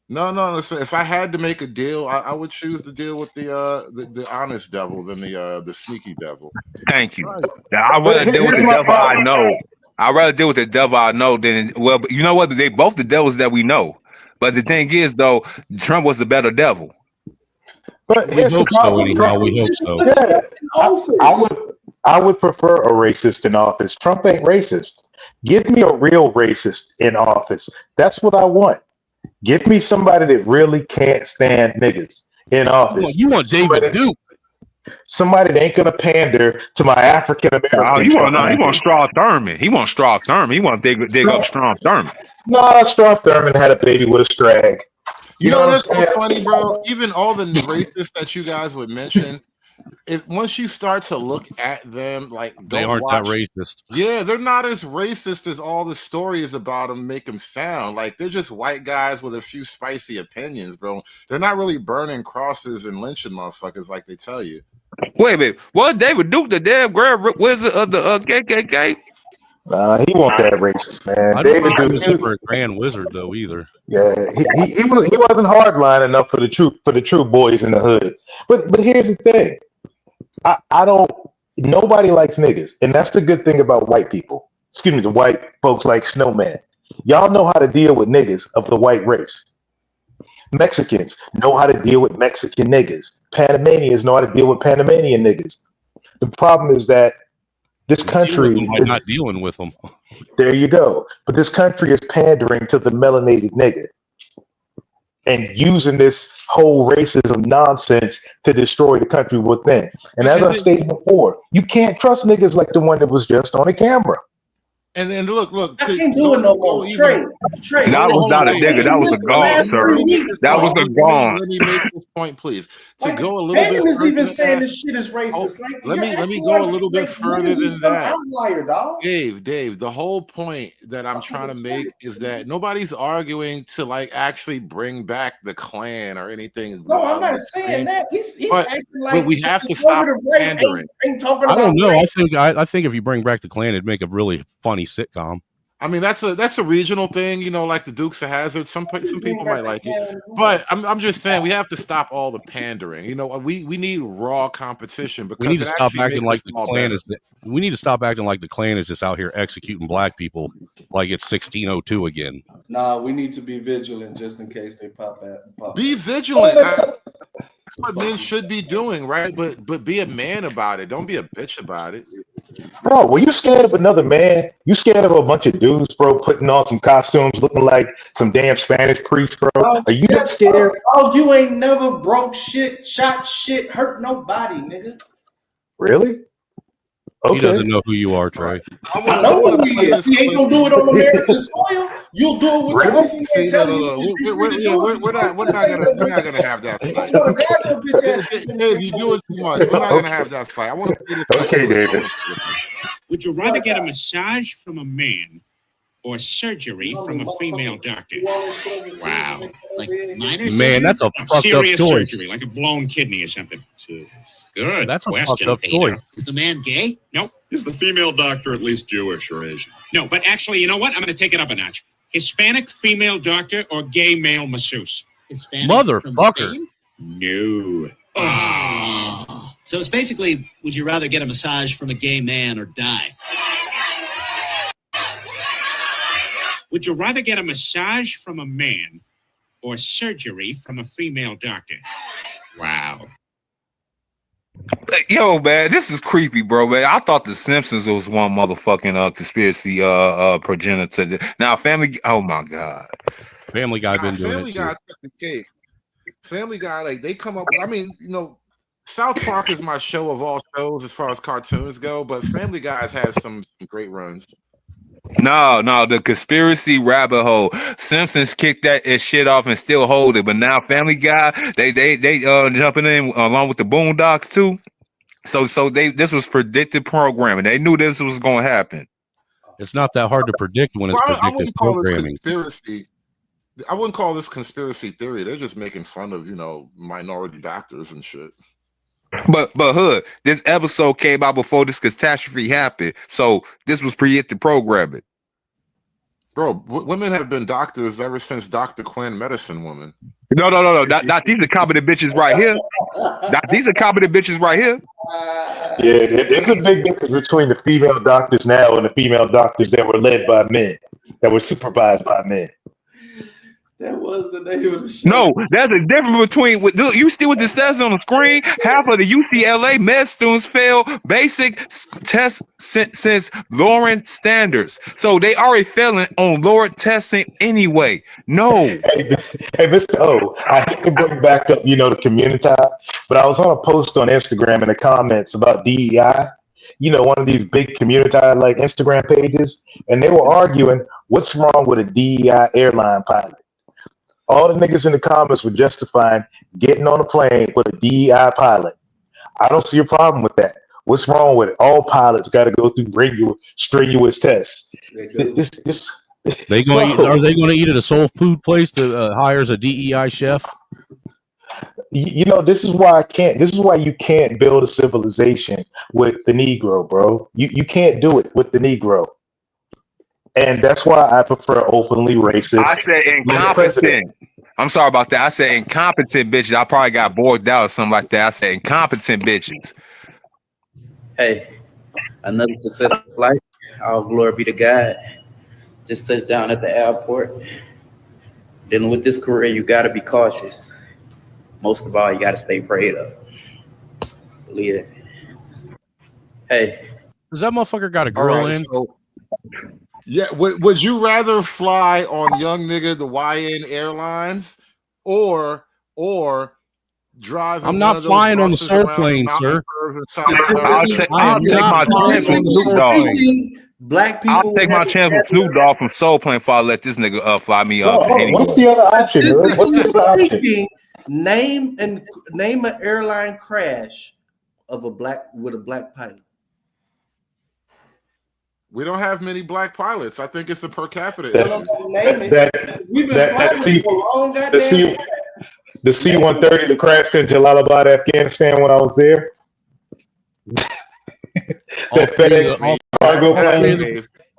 J: No. Listen, if I had to make a deal, I would choose the deal with the honest devil than the sneaky devil.
C: Thank you. I'd rather deal with the devil I know. I'd rather deal with the devil I know than but you know what? They both the devils that we know. But the thing is, though, Trump was the better devil.
U: But
T: we hope so. Anyhow, we hope so.
U: Yeah, I would prefer a racist in office. Trump ain't racist. Give me a real racist in office. That's what I want. Give me somebody that really can't stand niggas in office.
T: You want David Duke.
U: Somebody that ain't gonna pander to my African American.
C: He want Strom Thurmond. He want Strom Thurmond. He want to dig up Strom Thurmond.
U: No, Strom Thurmond had a baby with a strag.
J: You know that's so funny, bro. Even all the racists that you guys would mention, once you start to look at them, like
T: they aren't that racist.
J: Yeah, they're not as racist as all the stories about them make them sound. Like they're just white guys with a few spicy opinions, bro. They're not really burning crosses and lynching motherfuckers like they tell you.
C: Wait a minute. What, David Duke, the damn grand wizard of the KKK?
U: He wasn't that racist, man.
T: I don't think he was ever a grand wizard though either.
U: Yeah, he wasn't hardline enough for the true boys in the hood. But here's the thing. I don't. Nobody likes niggas, and that's the good thing about white people. Excuse me, the white folks like Snowman. Y'all know how to deal with niggas of the white race. Mexicans know how to deal with Mexican niggas. Panamanians know how to deal with Panamanian niggas. The problem is that this country
T: is not dealing with them.
U: There you go. But this country is pandering to the melanated nigga. and using this whole racism nonsense to destroy the country within. And as I've stated before, you can't trust niggas like the one that was just on the camera.
J: And then look,
F: I can't do it no more. Trey,
C: That was not a nigga. That was a gong, sir. That was a gong.
J: Let me make this point, please. To go a little
F: Hammond
J: bit
F: is
J: further
F: even
J: than
F: saying
J: that,
F: this shit is racist. Like,
J: let me go a little bit further than that.
F: Outlier, dog.
J: Dave, the whole point that I'm trying to make is that nobody's arguing to like actually bring back the Klan or anything.
F: No, I'm not saying that. He's acting like.
J: But we have to stop pandering.
F: Ain't talking
T: I
F: about
T: don't know.
F: race.
T: I think if you bring back the Klan, it'd make a really funny sitcom.
J: I mean, that's a regional thing, you know, like the Dukes of Hazzard. Some people might like it, but I'm just saying we have to stop all the pandering. You know, we need raw competition because
T: We need to
J: it
T: stop
J: actually
T: acting
J: makes
T: like
J: us
T: the
J: all
T: Klan
J: better.
T: is. We need to stop acting like the Klan is just out here executing black people like it's 1602 again.
F: Nah, we need to be vigilant just in case they pop out.
J: Be vigilant. That's what men should be doing, right? But be a man about it. Don't be a bitch about it.
U: Bro, were you scared of another man? You scared of a bunch of dudes, bro, putting on some costumes, looking like some damn Spanish priests, bro? Are you not scared?
F: Oh, you ain't never broke shit, shot shit, hurt nobody, nigga.
U: Really?
T: He doesn't know who you are, Trey.
F: I know who he is. He ain't gonna do it on American soil. You'll do it with your uncle man telling you.
J: We're not gonna have that fight. Dave, you're doing too much. We're not gonna have that fight. I want to see this.
U: Okay, David.
M: Would you rather get a massage from a man or surgery from a female doctor? Wow. Like minor
T: Man,
M: surgery?
T: that's a fucked up
M: serious
T: choice.
M: surgery, like a blown kidney or something. Good
T: That's a
M: question,
T: fucked up
M: Peter.
T: choice.
M: Is the man gay? Nope. Is the female doctor at least Jewish or Asian? No, but actually, you know what? I'm going to take it up a notch. Hispanic female doctor or gay male masseuse? Hispanic
T: Motherfucker.
M: No.
V: Oh. So it's basically, would you rather get a massage from a gay man or die?
M: Would you rather get a massage from a man or surgery from a female doctor? Wow.
C: Yo, man, this is creepy, bro. Man, I thought the Simpsons was one motherfucking conspiracy progenitor. Now, Family. Oh my god,
T: Family Guy been doing
J: Family
T: it
J: Guy
T: too.
J: took the cake. Family Guy, like they come up. I mean, you know, South Park is my show of all shows as far as cartoons go, but Family Guy has had some great runs.
C: no, the conspiracy rabbit hole. Simpsons kicked that shit off and still hold it, but now Family Guy, they jumping in along with the Boondocks too. So this was predicted programming. They knew this was going to happen.
T: It's not that hard to predict when it's
J: I
T: predictive
J: wouldn't call this
T: programming.
J: conspiracy. I wouldn't call this conspiracy theory. They're just making fun of, you know, minority doctors and shit.
C: But Hood, this episode came out before this catastrophe happened. So this was predicted programming.
J: Bro, women have been doctors ever since Dr. Quinn Medicine Woman.
C: No. Not these are competent bitches right here. These are competent bitches right here.
U: Yeah, there's a big difference between the female doctors now and the female doctors that were led by men, that were supervised by men.
F: That was the name of the show.
C: No, there's a difference between. Look, you see what this says on the screen? Half of the UCLA med students fail basic tests since lowering standards. So they already failing on lower testing anyway. No.
U: Hey, Mr. O, I hate to bring back up, you know, the community, but I was on a post on Instagram in the comments about DEI. You know, one of these big community like Instagram pages, and they were arguing what's wrong with a DEI airline pilot. All the niggas in the comments were justifying getting on a plane with a DEI pilot. I don't see a problem with that. What's wrong with it? All pilots got to go through strenuous tests.
T: Are they going to eat at a soul food place that hires a DEI chef?
U: You know, this is why you can't build a civilization with the Negro, bro. You can't do it with the Negro. And that's why I prefer openly racist.
C: I said incompetent. I'm sorry about that. I said incompetent bitches. I probably got bored out or something like that. I said incompetent bitches.
W: Hey, another successful flight. All glory be to God. Just touched down at the airport. Dealing with this career, you got to be cautious. Most of all, you got to stay prayed up. Believe it. Hey.
T: Does that motherfucker got a grill in?
J: So, yeah, would you rather fly on young nigga the YN Airlines or driving.
T: I'm not flying on the soul plane, sir.
C: I'll take my chance with Snoop Dogg.
F: Black people.
C: I'll take my chance with Snoop Dogg from Soul Plane before I let this nigga fly me up to anywhere.
U: What's the other option? What's the other option?
F: Name an airline crash with a black pilot.
J: We don't have many black pilots. I think it's a per capita
F: We've been flying for a long goddamn time.
U: The C-130 that crashed in Jalalabad, Afghanistan when I was there.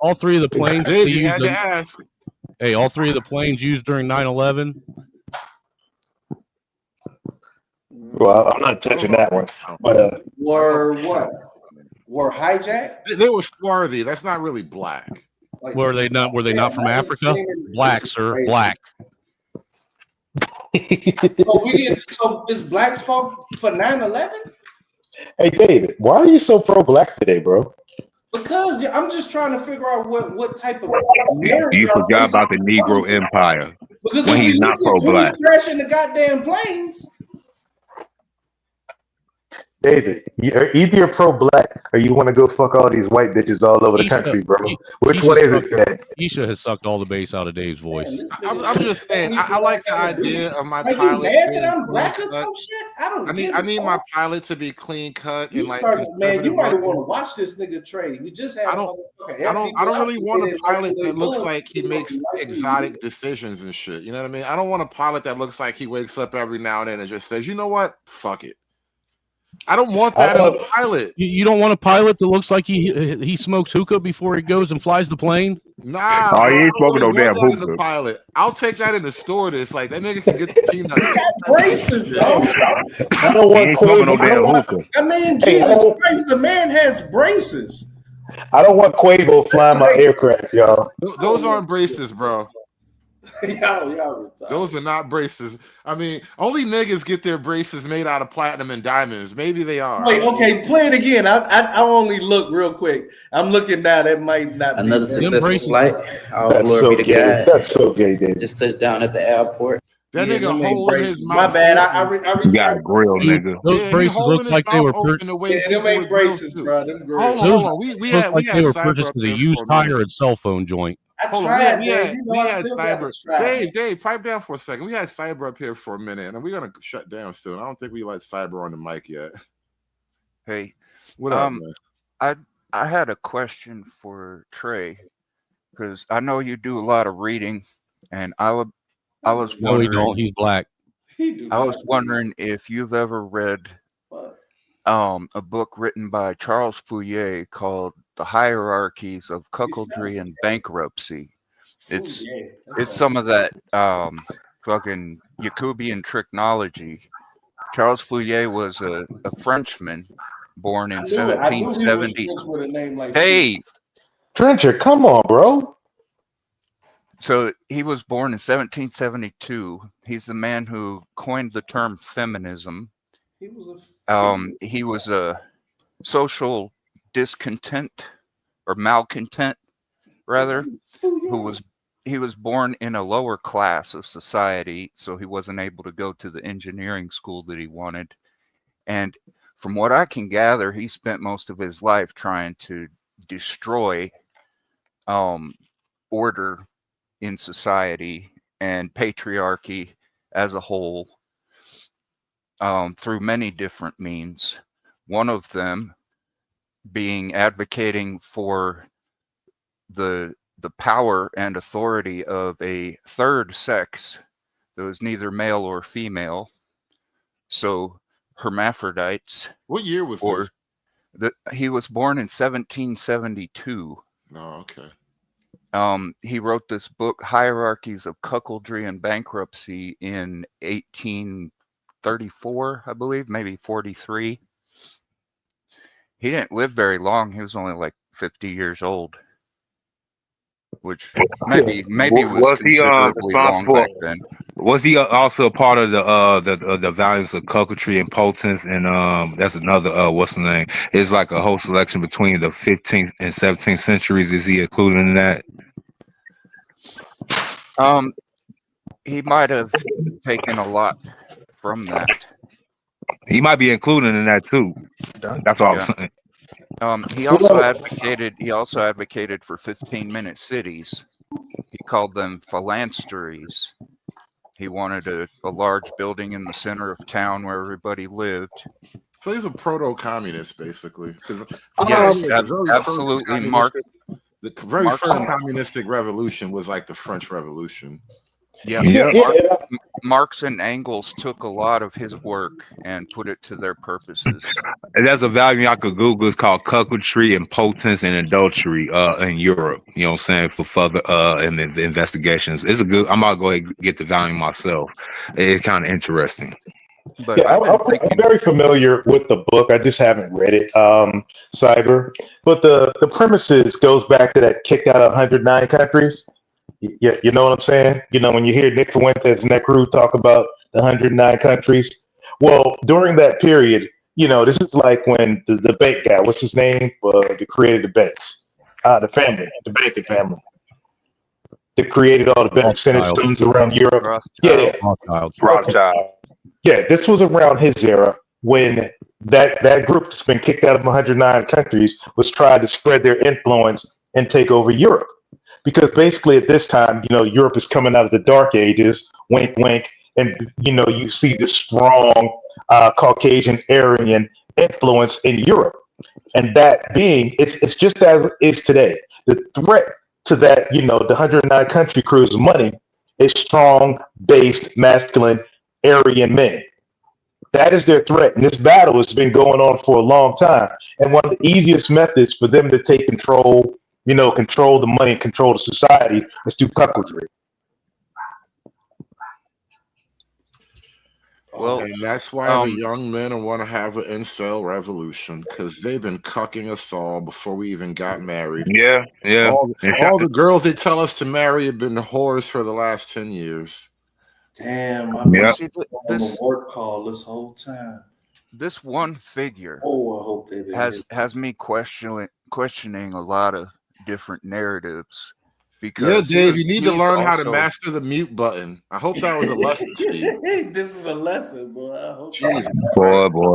T: All three of the planes.
J: Dave, you had to ask.
T: Hey, all three of the planes used during 9/11.
U: Well, I'm not touching that one. But
F: were what? Were hijacked?
J: They were swarthy. That's not really black.
T: Were they not? Were they not from Africa? Black, sir. Black.
F: So is black's fault for 9/11?
U: Hey, David, why are you so pro-black today, bro?
F: Because I'm just trying to figure out what type of
C: You forgot about the Negro Empire
F: because
C: when he's not pro-black.
F: Crashing the goddamn planes.
U: David, either you're pro-black or you want to go fuck all these white bitches all over the country, bro. Which one is it, man?
T: Isha has sucked all the bass out of Dave's voice.
J: I'm just saying, I like the idea of my
F: Are you
J: pilot.
F: mad that I'm black or some shit?
J: I need my pilot to be clean cut and like.
F: Man, you might want to watch this nigga Trey. We just had.
J: I don't really want a pilot that looks like he makes exotic decisions and shit. You know what I mean? I don't want a pilot that looks like he wakes up every now and then and just says, you know what, fuck it. I don't want that in a pilot.
T: You don't want a pilot that looks like he smokes hookah before he goes and flies the plane?
J: Nah.
C: Oh, he ain't smoking no damn hookah.
J: Pilot. I'll take that in the store. This like that nigga can get the peanuts.
F: He got braces, though.
U: I don't want
C: smoking no damn hookah.
F: I mean, Jesus Christ, the man has braces.
U: I don't want Quavo flying my aircraft, y'all.
J: Those aren't braces, bro.
F: Y'all
J: Those are not braces. I mean, only niggas get their braces made out of platinum and diamonds. Maybe they are.
F: Wait, okay, play it again. I only look real quick. I'm looking now. That might not
W: Another
F: be
W: successful flight.
U: That's so gay. That's so gay, dude.
W: Just touched down at the airport.
J: That nigga holding his
F: My bad.
C: You got a grill, nigga.
T: Those braces look like they were
F: them ain't braces, bro. Them
J: Hold on. We had
T: they were purchased as a used tire and cell phone joint.
J: Hold on, we had cyber. Dave, pipe down for a second. We had cyber up here for a minute, and we're gonna shut down soon. I don't think we let cyber on the mic yet.
A: Hey,
J: what up, man?
A: I had a question for Trey because I know you do a lot of reading, and I was wondering.
T: No, he don't. He's black.
A: I was wondering if you've ever read a book written by Charles Fourier called The Hierarchies of Cuckoldry and Bankruptcy. It's some of that fucking Jacobean tricknology. Charles Fourier was a Frenchman born in 1770. Hey,
U: Trencher, come on, bro.
A: So he was born in 1772. He's the man who coined the term feminism. He was a social discontent or malcontent, rather, he was born in a lower class of society, so he wasn't able to go to the engineering school that he wanted. And from what I can gather, he spent most of his life trying to destroy order in society and patriarchy as a whole through many different means. One of them being advocating for the power and authority of a third sex that was neither male or female. So hermaphrodites.
J: What year was this?
A: He was born in 1772.
J: Oh, okay.
A: He wrote this book, Hierarchies of Cuckoldry and Bankruptcy, in 1834, I believe, maybe 43. He didn't live very long. He was only like 50 years old, which maybe was considerably long back then.
C: Was he also a part of the values of coquetry and potence? And that's another what's the name? It's like a whole selection between the 15th and 17th centuries. Is he included in that?
A: he might have taken a lot from that.
C: He might be included in that too. That's all I'm saying.
A: He also advocated for 15-minute cities. He called them phalansteries. He wanted a large building in the center of town where everybody lived.
J: So he's a proto-communist, basically.
A: Yes, absolutely.
J: The very first communistic revolution was like the French Revolution.
A: Yeah, Marx and Engels took a lot of his work and put it to their purposes.
C: And there's a value I could Google. It's called Cuckoldry, Impotence, and Adultery in Europe. You know what I'm saying? For further the investigations. It's a good. I'm about to go ahead and get the volume myself. It's kind of interesting.
A: But
U: yeah, I'm very familiar with the book. I just haven't read it, Cyber. But the premises goes back to that kicked out of 109 countries. Yeah, you know what I'm saying? You know, when you hear Nick Fuentes and that crew talk about the 109 countries. Well, during that period, you know, this is like when the bank guy, what's his name? That created the banks. The banking family. That created all the banks and its sons around Europe. Rothschild. Yeah, this was around his era when that group that's been kicked out of 109 countries was trying to spread their influence and take over Europe. Because basically at this time, you know, Europe is coming out of the dark ages, wink, wink, and, you know, you see the strong Caucasian Aryan influence in Europe. And that being, it's just as it is today. The threat to that, you know, the 109 country crew's money is strong-based, masculine Aryan men. That is their threat. And this battle has been going on for a long time. And one of the easiest methods for them to take control, you know, control the money, control the society, is through cuckoldry.
J: Well, and that's why the young men want to have an incel revolution, because they've been cucking us all before we even got married.
C: Yeah.
J: All the girls they tell us to marry have been whores for the last 10 years.
F: Damn, I've been on a work call this whole time.
A: This one figure
F: I hope they
A: has me questioning a lot of different narratives. Because
J: Dave, you need to learn how to master the mute button. I hope that was a lesson to you.
F: This is a lesson, boy. I hope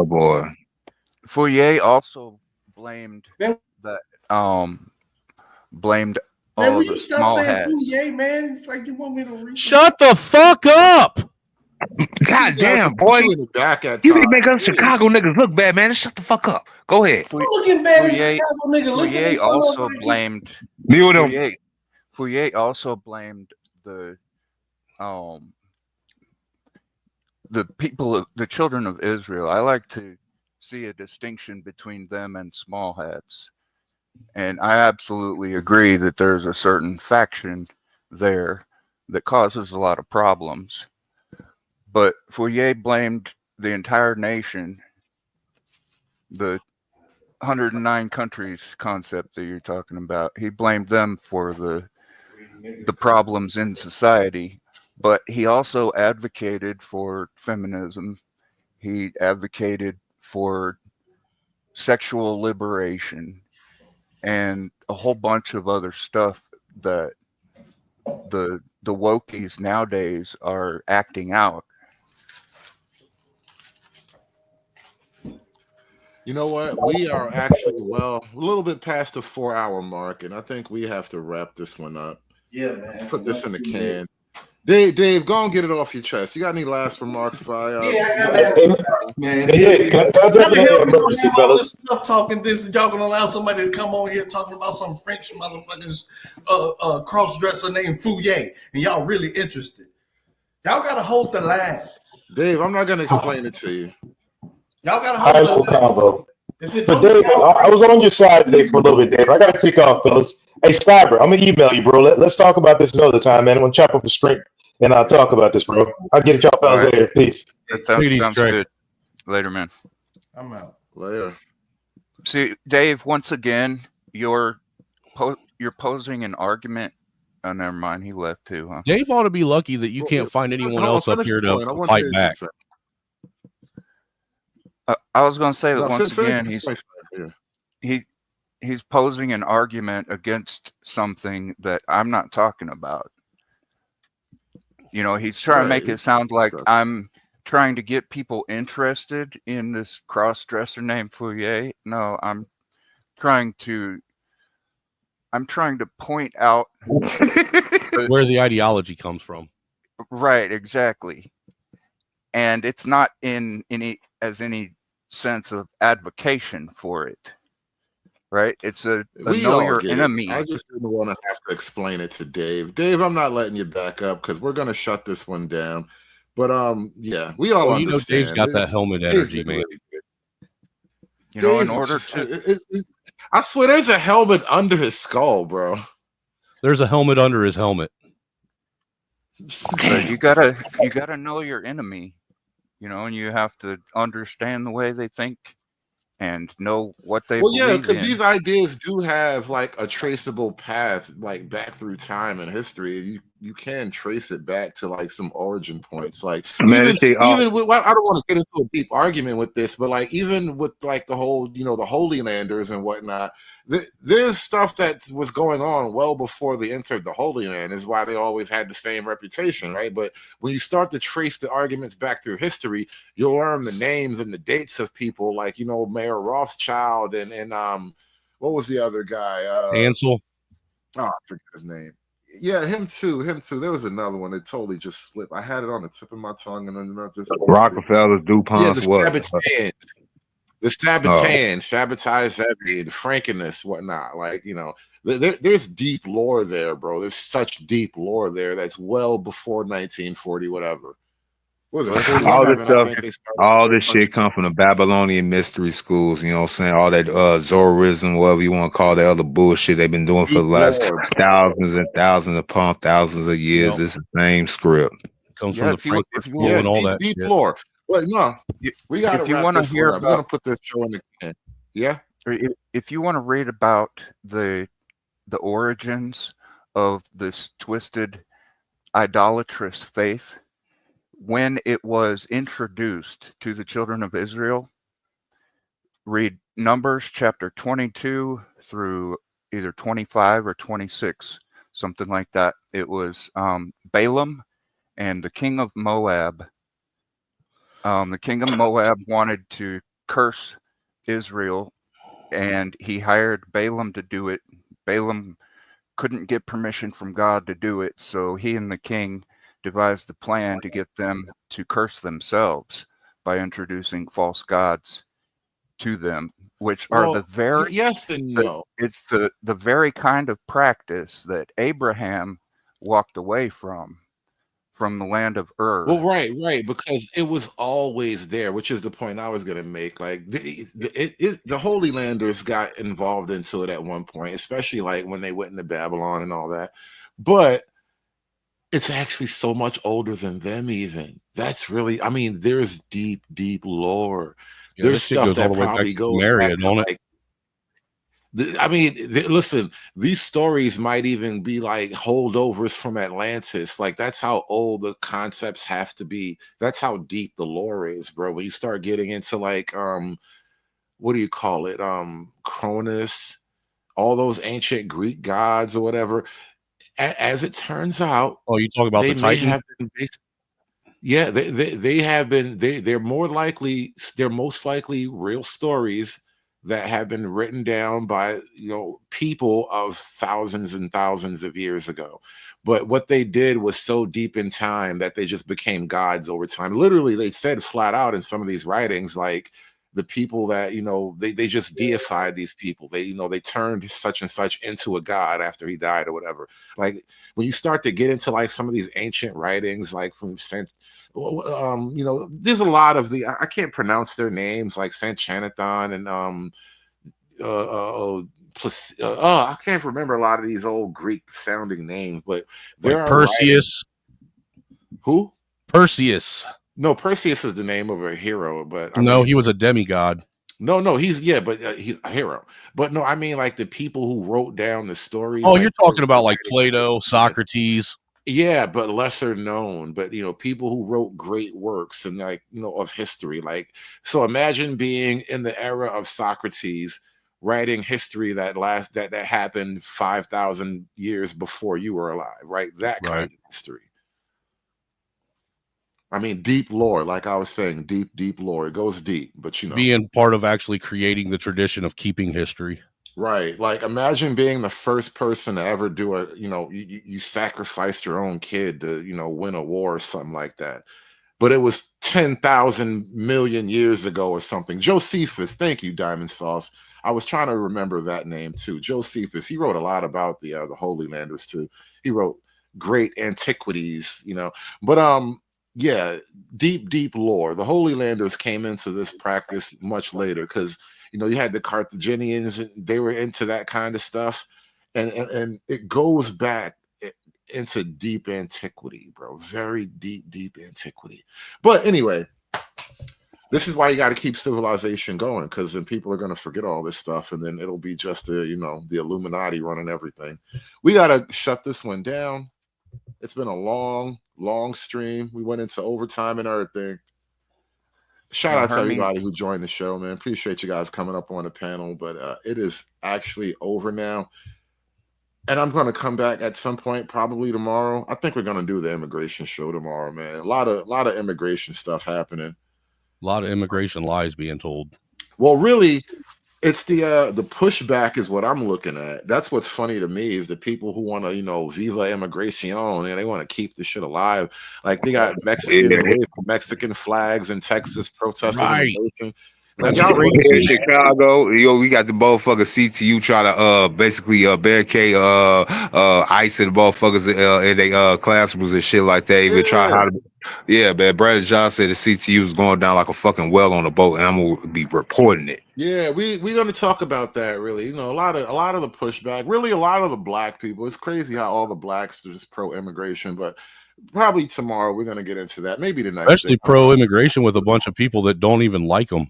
C: Boy.
A: Fourier also blamed all
F: will
A: the
F: you stop
A: small
F: saying
A: hats.
F: Fourier, man? It's like you want me to read.
T: Shut the fuck up!
C: God damn, boy. You can make us Chicago niggas look bad, man. Shut the fuck up. Go ahead.
F: Looking bad as Chicago nigga. Listen to some
A: also
F: of them.
A: blamed Fourier also blamed the people, the children of Israel. I like to see a distinction between them and small hats. And I absolutely agree that there's a certain faction there that causes a lot of problems. But Fourier blamed the entire nation, the 109 countries concept that you're talking about. He blamed them for the problems in society, but he also advocated for feminism. He advocated for sexual liberation and a whole bunch of other stuff that the wokies nowadays are acting out.
J: You know what? We are actually, a little bit past the 4-hour mark, and I think we have to wrap this one up.
F: Yeah, man.
J: Put this in the can. Dave, go and get it off your chest. You got any last remarks, Fire?
F: I got last remarks, man. How the hell we gonna have all this stuff talking this, and y'all gonna allow somebody to come on here talking about some French motherfuckers cross-dresser named Fourier, and y'all really interested? Y'all gotta hold the line.
J: Dave, I'm not gonna explain it to you.
F: Y'all gotta hold the line.
U: Combo. But Dave, I was on your side today for a little bit, Dave. I gotta take off, fellas. Hey, Skyber, I'm gonna email you, bro. Let's talk about this another time, man. I'm gonna chop up a string and I'll talk about this, bro. I'll get y'all fellas later. Peace.
A: That sounds good. Later, man.
F: I'm out.
J: Later.
A: See, Dave, once again, you're posing an argument. Oh, never mind. He left too, huh?
T: Dave ought to be lucky that you can't find anyone else up here to fight back.
A: I was going to say that once again, he's posing an argument against something that I'm not talking about. You know, he's trying to make
J: Right.
A: it sound like I'm trying to get people interested in this cross-dresser named Fourier. No, I'm trying to point out
T: where the ideology comes from.
A: Right, exactly. And it's not in any sense of advocation for it. Right? It's a
J: We
A: know
J: all
A: your
J: get
A: enemy.
J: it. I just didn't want to have to explain it to Dave. Dave, I'm not letting you back up because we're gonna shut this one down. But yeah, we all
T: Well, you know,
J: understand.
T: Dave's got that helmet
J: Dave
T: energy,
J: did
T: man.
J: really good.
A: You know, in
J: Dave
A: order
J: just-
A: to
J: I swear there's a helmet under his skull, bro.
T: There's a helmet under his helmet.
A: but you gotta know your enemy, you know, and you have to understand the way they think and know what they
J: Well, yeah,
A: believe
J: because
A: in.
J: these ideas do have like a traceable path, like back through time and history. You can trace it back to like some origin points. Like
C: Man,
J: even with, I don't want to get into a deep argument with this, but like even with like the whole, you know, the Holy Landers and whatnot, there's stuff that was going on well before they entered the Holy Land. Is why they always had the same reputation, right? But when you start to trace the arguments back through history, you'll learn the names and the dates of people, like, you know, Mayor Rothschild and what was the other guy?
T: Ansel.
J: Oh, I forget his name. Yeah, him too. There was another one that totally just slipped. I had it on the tip of my tongue and then not just
C: Rockefellers, DuPonts,
J: the
C: what?
J: Sabbatarians. The Sabbatarians, sabotage every, the Frankenness, whatnot. Like, you know, there's deep lore there, bro. There's such deep lore there that's well before 1940, whatever. What was it?
C: All this
J: 47, I
C: stuff,
J: think they started.
C: all this shit come from the Babylonian mystery schools, you know what I'm saying? All that Zoroism, whatever you want to call that other bullshit they've been doing for the last thousands and thousands upon thousands of years. It's the same script.
T: Comes
A: Yeah,
T: from the Frank school and all that
J: deep
T: shit.
J: lore. But no, we got to
A: if you
J: wrap
A: want to
J: this
A: hear
J: one up. We're
A: about,
J: gonna put this show in the can. Yeah.
A: if you want to read about the origins of this twisted idolatrous faith, when it was introduced to the children of Israel, read Numbers chapter 22 through either 25 or 26, something like that. It was Balaam and the king of Moab. The king of Moab wanted to curse Israel, and he hired Balaam to do it. Balaam couldn't get permission from God to do it, so he and the king devised the plan to get them to curse themselves by introducing false gods to them, which are the very
J: yes and no.
A: It's the very kind of practice that Abraham walked away from the land of Ur.
J: Well, right, because it was always there, which is the point I was going to make. Like the Holy Landers got involved into it at one point, especially like when they went into Babylon and all that. But it's actually so much older than them even. That's really, I mean, there's deep lore.
T: Yeah,
J: There's
T: this shit
J: stuff
T: goes all
J: that
T: the way
J: probably
T: back to
J: goes
T: Samaria,
J: back to
T: don't it?
J: like, I mean, listen, these stories might even be like holdovers from Atlantis. Like, that's how old the concepts have to be. That's how deep the lore is, bro. When you start getting into like, what do you call it? Cronus, all those ancient Greek gods or whatever. As it turns out,
T: oh, you talk about
J: they
T: the
J: may
T: Titans?
J: have been yeah, they have been, they're most likely real stories that have been written down by, you know, people of thousands and thousands of years ago. But what they did was so deep in time that they just became gods over time. Literally, they said flat out in some of these writings, like the people that, you know, they just deified these people. They, you know, they turned such and such into a god after he died or whatever. Like when you start to get into like some of these ancient writings, like from you know, there's a lot of I can't pronounce their names, like Sanchanathon and I can't remember a lot of these old Greek sounding names, but there
T: Like
J: are
T: Perseus.
J: Who?
T: Perseus.
J: No, Perseus is the name of a hero, but I
T: No,
J: mean,
T: he was a demigod.
J: no, he's he's a hero. But no, I mean like the people who wrote down the stories.
T: Oh,
J: like,
T: you're talking about like Plato, Socrates.
J: Yeah, but lesser known. But you know, people who wrote great works and like, you know, of history. Like, so imagine being in the era of Socrates, writing history that happened 5,000 years before you were alive, right? That kind of history. I mean, deep lore, like I was saying, deep lore. It goes deep, but you know,
T: being part of actually creating the tradition of keeping history.
J: right? Like, imagine being the first person to ever do a, you know, you sacrificed your own kid to, you know, win a war or something like that. But it was 10,000 million years ago or something. Josephus, thank you, Diamond Sauce. I was trying to remember that name too. Josephus, he wrote a lot about the Holy Landers too. He wrote great antiquities, you know. But yeah, deep lore. The Holy Landers came into this practice much later because, you know, you had the Carthaginians and they were into that kind of stuff, and it goes back into deep antiquity, bro. Very deep antiquity. But anyway, this is why you got to keep civilization going, because then people are going to forget all this stuff, and then it'll be just you know, the Illuminati running everything. We got to shut this one down. It's been a long stream. We went into overtime and everything. Shout out to everybody who joined the show, man. Appreciate you guys coming up on the panel, but it is actually over now. And I'm going to come back at some point, probably tomorrow. I think we're going to do the immigration show tomorrow, man. A lot of immigration stuff happening.
T: A lot of immigration lies being told.
J: Well, really, it's the pushback is what I'm looking at. That's what's funny to me is the people who want to, you know, viva immigration, and they want to keep the shit alive. Like they got Mexicans with Mexican flags in Texas protesting immigration.
C: That's in Chicago, yo, we got the motherfucker CTU try to basically barricade ICE and the motherfuckers in their classrooms and shit like that. Even try how to, yeah, man. Brandon John said the CTU is going down like a fucking well on a boat, and I'm gonna be reporting it.
J: Yeah, we're gonna talk about that. Really, you know, a lot of the pushback. Really, a lot of the black people. It's crazy how all the blacks are just pro-immigration, but probably tomorrow we're gonna get into that. Maybe the next
T: especially pro-immigration with a bunch of people that don't even like them.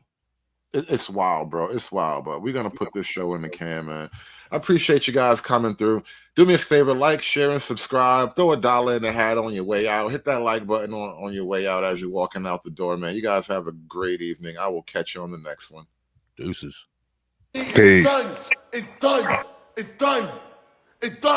J: It's wild, bro. It's wild, but we're going to put this show in the can, man. I appreciate you guys coming through. Do me a favor, like, share, and subscribe. Throw $1 in the hat on your way out. Hit that like button on your way out as you're walking out the door, man. You guys have a great evening. I will catch you on the next one.
T: Deuces.
C: Peace.
H: It's done. It's done. It's done. It's done.